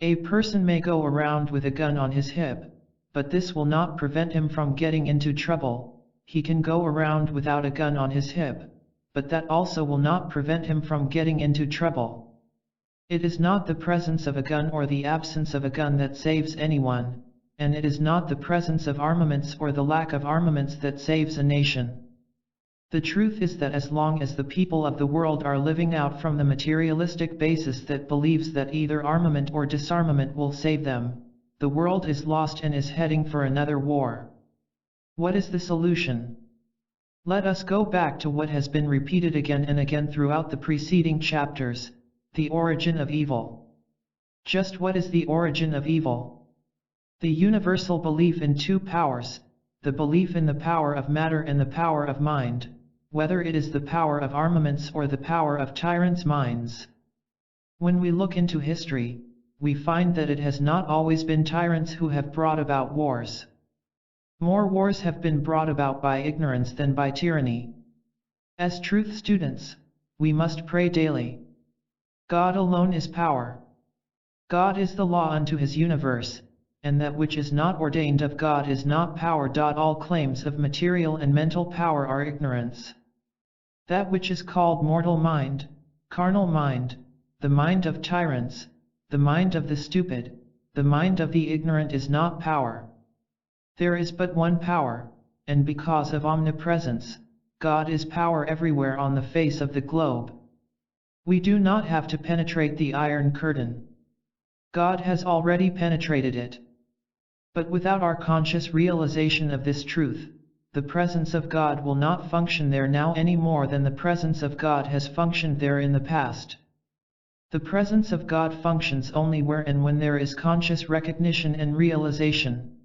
A person may go around with a gun on his hip, but this will not prevent him from getting into trouble. He can go around without a gun on his hip, but that also will not prevent him from getting into trouble. It is not the presence of a gun or the absence of a gun that saves anyone, and it is not the presence of armaments or the lack of armaments that saves a nation. The truth is that as long as the people of the world are living out from the materialistic basis that believes that either armament or disarmament will save them, the world is lost and is heading for another war. What is the solution? Let us go back to what has been repeated again and again throughout the preceding chapters, the origin of evil. Just what is the origin of evil? The universal belief in two powers, the belief in the power of matter and the power of mind, whether it is the power of armaments or the power of tyrants' minds. When we look into history, we find that it has not always been tyrants who have brought about wars. More wars have been brought about by ignorance than by tyranny. As truth students, we must pray daily. God alone is power. God is the law unto his universe, and that which is not ordained of God is not power. All claims of material and mental power are ignorance. That which is called mortal mind, carnal mind, the mind of tyrants, the mind of the stupid, the mind of the ignorant is not power. There is but one power, and because of omnipresence, God is power everywhere on the face of the globe. We do not have to penetrate the Iron Curtain. God has already penetrated it. But without our conscious realization of this truth, the presence of God will not function there now any more than the presence of God has functioned there in the past. The presence of God functions only where and when there is conscious recognition and realization.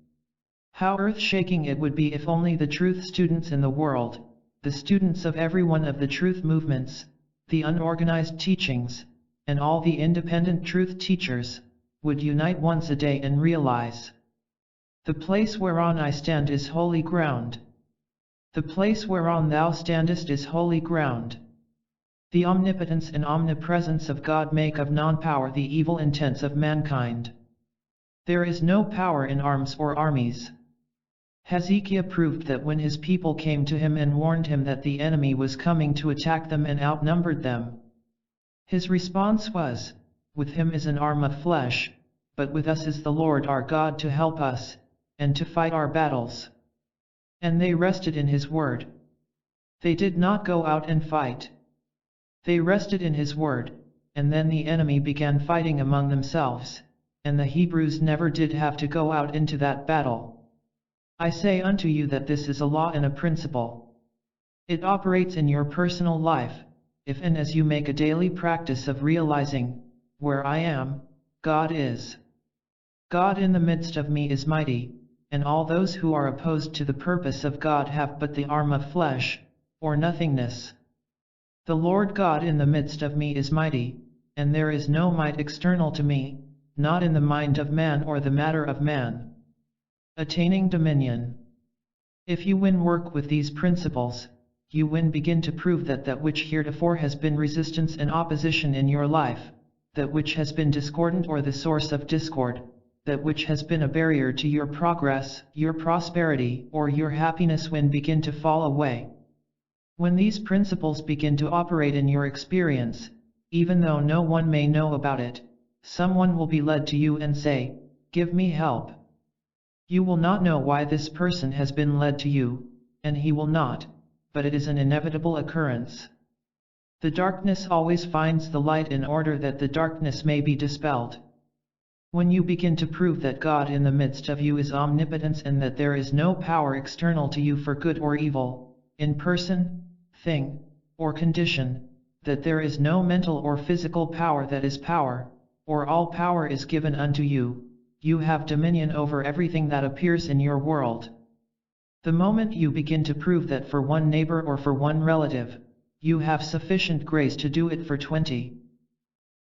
How earth-shaking it would be if only the truth students in the world, the students of every one of the truth movements, the unorganized teachings, and all the independent truth teachers, would unite once a day and realize: the place whereon I stand is holy ground. The place whereon thou standest is holy ground. The omnipotence and omnipresence of God make of non-power the evil intents of mankind. There is no power in arms or armies. Hezekiah proved that when his people came to him and warned him that the enemy was coming to attack them and outnumbered them, his response was, "With him is an arm of flesh, but with us is the Lord our God to help us, and to fight our battles." And they rested in his word. They did not go out and fight. They rested in his word, and then the enemy began fighting among themselves, and the Hebrews never did have to go out into that battle. I say unto you that this is a law and a principle. It operates in your personal life, if and as you make a daily practice of realizing, where I am, God is. God in the midst of me is mighty, and all those who are opposed to the purpose of God have but the arm of flesh, or nothingness. The Lord God in the midst of me is mighty, and there is no might external to me, not in the mind of man or the matter of man. Attaining dominion. If you win work with these principles, you begin to prove that which heretofore has been resistance and opposition in your life, that which has been discordant or the source of discord, that which has been a barrier to your progress, your prosperity, or your happiness begin to fall away. When these principles begin to operate in your experience, even though no one may know about it, someone will be led to you and say, "Give me help." You will not know why this person has been led to you, and he will not, but it is an inevitable occurrence. The darkness always finds the light in order that the darkness may be dispelled. When you begin to prove that God in the midst of you is omnipotence and that there is no power external to you for good or evil, in person, thing, or condition, that there is no mental or physical power that is power, or all power is given unto you, you have dominion over everything that appears in your world. The moment you begin to prove that for one neighbor or for one relative, you have sufficient grace to do it for 20.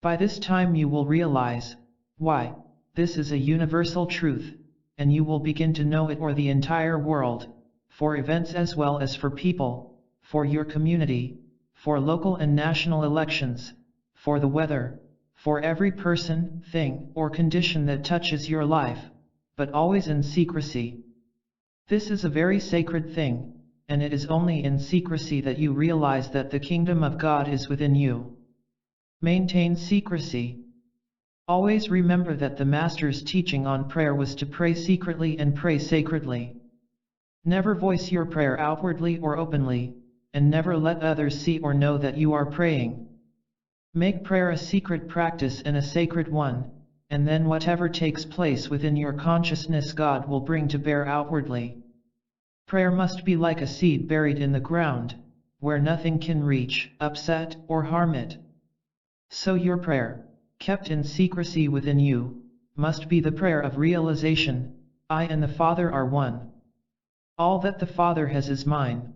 By this time you will realize, why, this is a universal truth, and you will begin to know it for the entire world, for events as well as for people, for your community, for local and national elections, for the weather, for every person, thing, or condition that touches your life, but always in secrecy. This is a very sacred thing, and it is only in secrecy that you realize that the kingdom of God is within you. Maintain secrecy. Always remember that the Master's teaching on prayer was to pray secretly and pray sacredly. Never voice your prayer outwardly or openly, and never let others see or know that you are praying. Make prayer a secret practice and a sacred one, and then whatever takes place within your consciousness God will bring to bear outwardly. Prayer must be like a seed buried in the ground, where nothing can reach, upset, or harm it. So your prayer, kept in secrecy within you, must be the prayer of realization, I and the Father are one. All that the Father has is mine.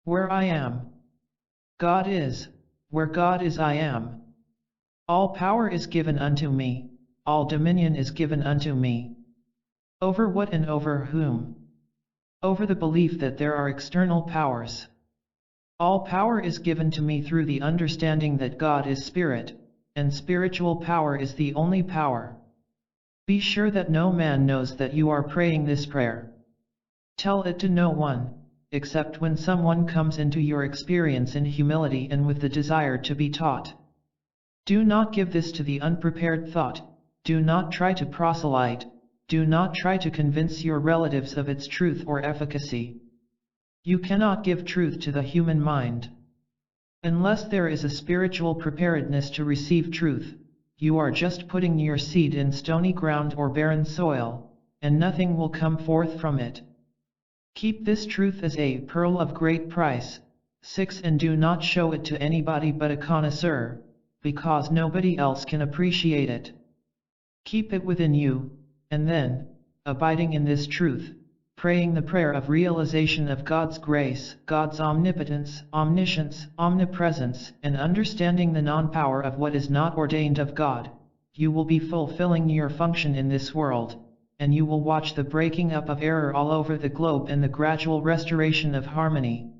Where I am, God is. Where God is, I am. All power is given unto me, all dominion is given unto me. Over what and over whom? Over the belief that there are external powers. All power is given to me through the understanding that God is spirit, and spiritual power is the only power. Be sure that no man knows that you are praying this prayer. Tell it to no one, except when someone comes into your experience in humility and with the desire to be taught. Do not give this to the unprepared thought, do not try to proselyte, do not try to convince your relatives of its truth or efficacy. You cannot give truth to the human mind. Unless there is a spiritual preparedness to receive truth, you are just putting your seed in stony ground or barren soil, and nothing will come forth from it. Keep this truth as a pearl of great price. 6. And do not show it to anybody but a connoisseur, because nobody else can appreciate it. Keep it within you, and then, abiding in this truth, praying the prayer of realization of God's grace, God's omnipotence, omniscience, omnipresence, and understanding the non-power of what is not ordained of God, you will be fulfilling your function in this world, and you will watch the breaking up of error all over the globe and the gradual restoration of harmony.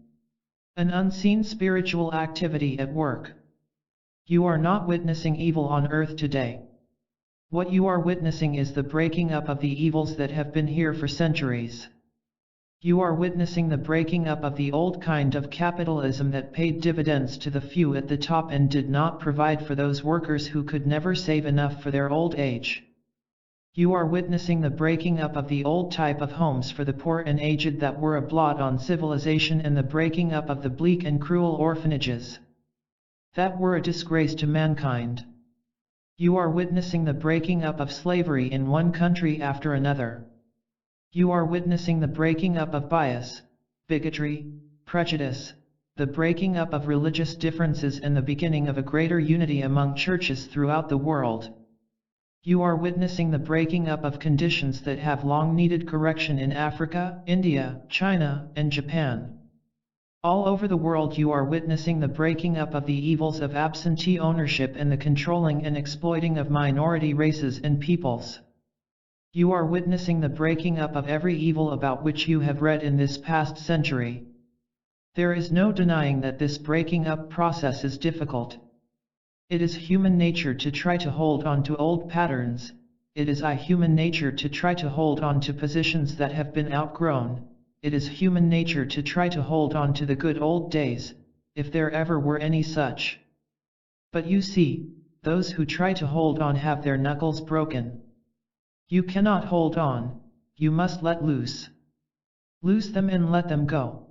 An unseen spiritual activity at work. You are not witnessing evil on earth today. What you are witnessing is the breaking up of the evils that have been here for centuries. You are witnessing the breaking up of the old kind of capitalism that paid dividends to the few at the top and did not provide for those workers who could never save enough for their old age. You are witnessing the breaking up of the old type of homes for the poor and aged that were a blot on civilization and the breaking up of the bleak and cruel orphanages that were a disgrace to mankind. You are witnessing the breaking up of slavery in one country after another. You are witnessing the breaking up of bias, bigotry, prejudice, the breaking up of religious differences and the beginning of a greater unity among churches throughout the world. You are witnessing the breaking up of conditions that have long needed correction in Africa, India, China, and Japan. All over the world you are witnessing the breaking up of the evils of absentee ownership and the controlling and exploiting of minority races and peoples. You are witnessing the breaking up of every evil about which you have read in this past century. There is no denying that this breaking up process is difficult. It is human nature to try to hold on to old patterns, it is human nature to try to hold on to positions that have been outgrown. It is human nature to try to hold on to the good old days, if there ever were any such. But you see, those who try to hold on have their knuckles broken. You cannot hold on, you must let loose. Loose them and let them go.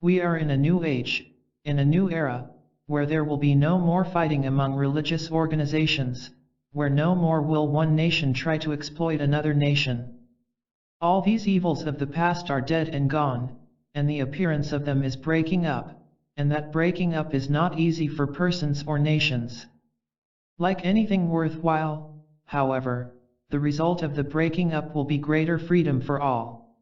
We are in a new age, in a new era, where there will be no more fighting among religious organizations, where no more will one nation try to exploit another nation. All these evils of the past are dead and gone, and the appearance of them is breaking up, and that breaking up is not easy for persons or nations. Like anything worthwhile, however, the result of the breaking up will be greater freedom for all.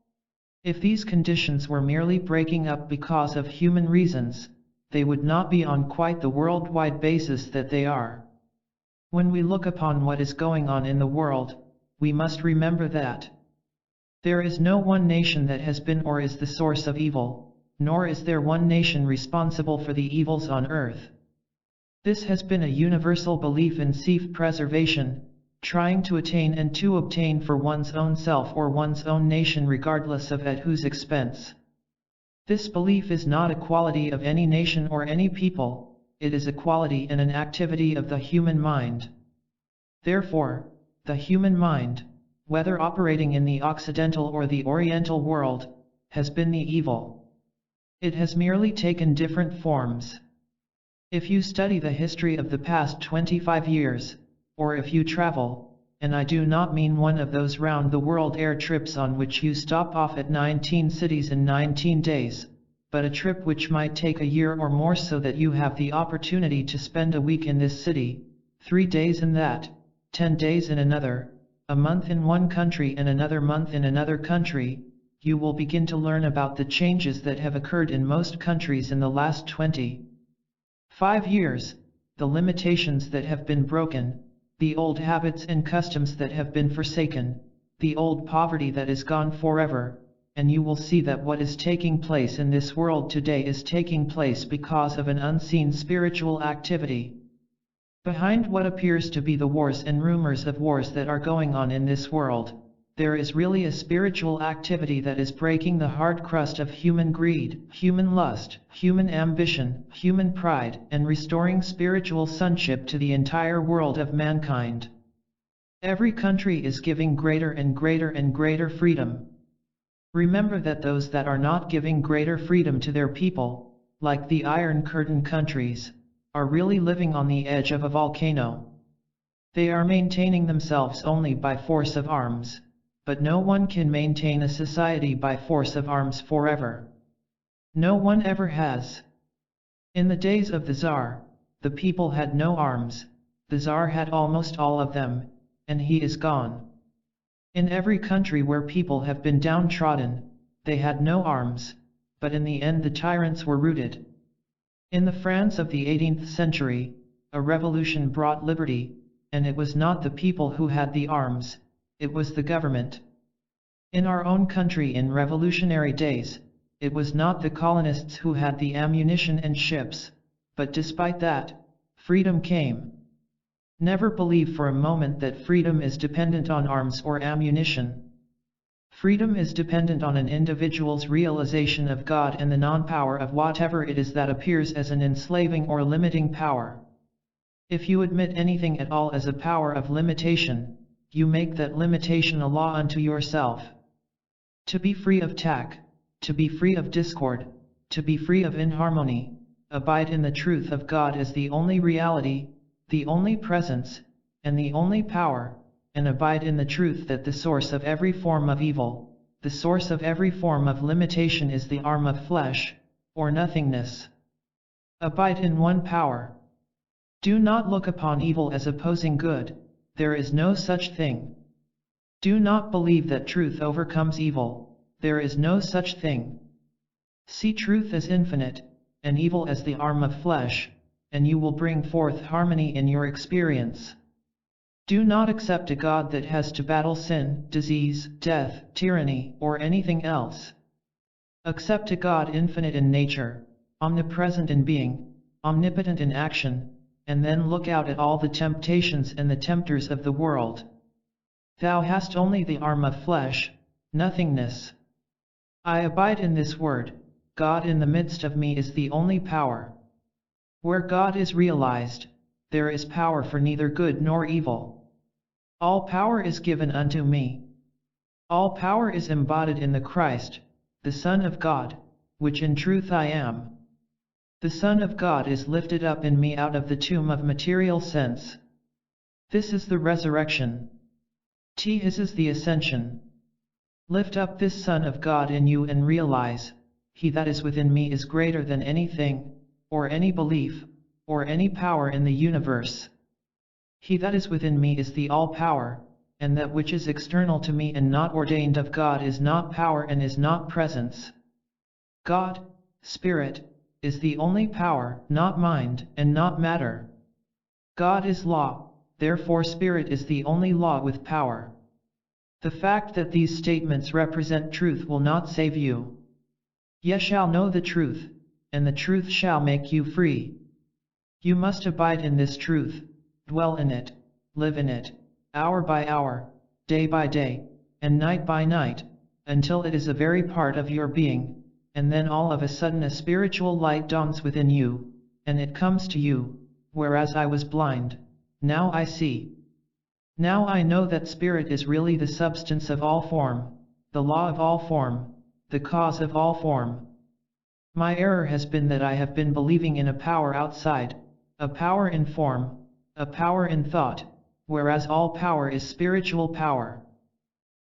If these conditions were merely breaking up because of human reasons, they would not be on quite the worldwide basis that they are. When we look upon what is going on in the world, we must remember that there is no one nation that has been or is the source of evil, nor is there one nation responsible for the evils on earth. This has been a universal belief in self-preservation, trying to attain and to obtain for one's own self or one's own nation regardless of at whose expense. This belief is not a quality of any nation or any people, it is a quality and an activity of the human mind. Therefore, the human mind, whether operating in the Occidental or the Oriental world, has been the evil. It has merely taken different forms. If you study the history of the past 25 years, or if you travel, and I do not mean one of those round-the-world air trips on which you stop off at 19 cities in 19 days, but a trip which might take a year or more so that you have the opportunity to spend a week in this city, 3 days in that, 10 days in another, a month in one country and another month in another country, you will begin to learn about the changes that have occurred in most countries in the last 25 years, the limitations that have been broken, the old habits and customs that have been forsaken, the old poverty that is gone forever, and you will see that what is taking place in this world today is taking place because of an unseen spiritual activity. Behind what appears to be the wars and rumors of wars that are going on in this world, there is really a spiritual activity that is breaking the hard crust of human greed, human lust, human ambition, human pride, and restoring spiritual sonship to the entire world of mankind. Every country is giving greater and greater and greater freedom. Remember that those that are not giving greater freedom to their people, like the Iron Curtain countries, are really living on the edge of a volcano. They are maintaining themselves only by force of arms. But no one can maintain a society by force of arms forever. No one ever has. In the days of the Tsar, the people had no arms, the Tsar had almost all of them, and he is gone. In every country where people have been downtrodden, they had no arms, but in the end the tyrants were routed. In the France of the 18th century, a revolution brought liberty, and it was not the people who had the arms, it was the government. In our own country in revolutionary days, it was not the colonists who had the ammunition and ships, but despite that, freedom came. Never believe for a moment that freedom is dependent on arms or ammunition. Freedom is dependent on an individual's realization of God and the non-power of whatever it is that appears as an enslaving or limiting power. If you admit anything at all as a power of limitation, you make that limitation a law unto yourself. To be free of attack, to be free of discord, to be free of inharmony, abide in the truth of God as the only reality, the only presence, and the only power, and abide in the truth that the source of every form of evil, the source of every form of limitation is the arm of flesh, or nothingness. Abide in one power. Do not look upon evil as opposing good. There is no such thing. Do not believe that truth overcomes evil, there is no such thing. See truth as infinite, and evil as the arm of flesh, and you will bring forth harmony in your experience. Do not accept a God that has to battle sin, disease, death, tyranny, or anything else. Accept a God infinite in nature, omnipresent in being, omnipotent in action, and then look out at all the temptations and the tempters of the world. Thou hast only the arm of flesh, nothingness. I abide in this word, God in the midst of me is the only power. Where God is realized, there is power for neither good nor evil. All power is given unto me. All power is embodied in the Christ, the Son of God, which in truth I am. The Son of God is lifted up in me out of the tomb of material sense. This is the resurrection. His is the ascension. Lift up this Son of God in you and realize, He that is within me is greater than anything, or any belief, or any power in the universe. He that is within me is the all-power, and that which is external to me and not ordained of God is not power and is not presence. God, Spirit, is the only power, not mind, and not matter. God is law, therefore Spirit is the only law with power. The fact that these statements represent truth will not save you. Ye shall know the truth, and the truth shall make you free. You must abide in this truth, dwell in it, live in it, hour by hour, day by day, and night by night, until it is a very part of your being, and then all of a sudden a spiritual light dawns within you, and it comes to you, whereas I was blind, now I see. Now I know that spirit is really the substance of all form, the law of all form, the cause of all form. My error has been that I have been believing in a power outside, a power in form, a power in thought, whereas all power is spiritual power.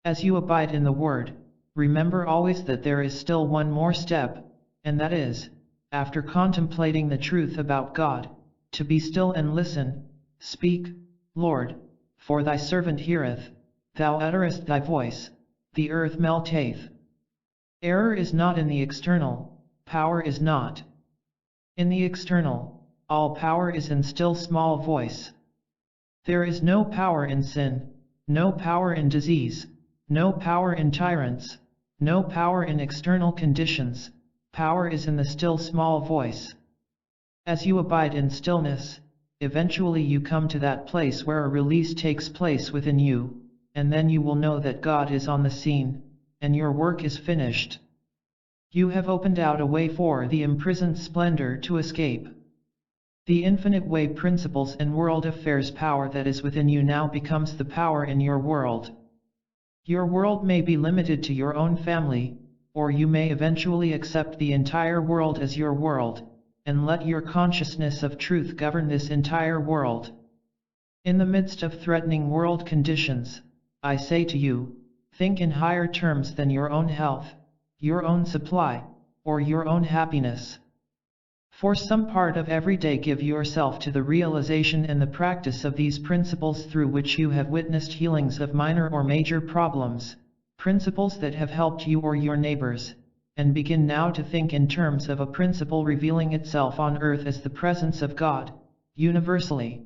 As you abide in the Word, remember always that there is still one more step, and that is, after contemplating the truth about God, to be still and listen. Speak, Lord, for thy servant heareth, thou utterest thy voice, the earth melteth. Error is not in the external, power is not. In the external, all power is in still small voice. There is no power in sin, no power in disease, no power in tyrants, no power in external conditions. Power is in the still small voice. As you abide in stillness, eventually you come to that place where a release takes place within you, and then you will know that God is on the scene, and your work is finished. You have opened out a way for the imprisoned splendor to escape. The infinite way principles and world affairs power that is within you now becomes the power in your world. Your world may be limited to your own family, or you may eventually accept the entire world as your world, and let your consciousness of truth govern this entire world. In the midst of threatening world conditions, I say to you, think in higher terms than your own health, your own supply, or your own happiness. For some part of every day give yourself to the realization and the practice of these principles through which you have witnessed healings of minor or major problems, principles that have helped you or your neighbors, and begin now to think in terms of a principle revealing itself on earth as the presence of God, universally.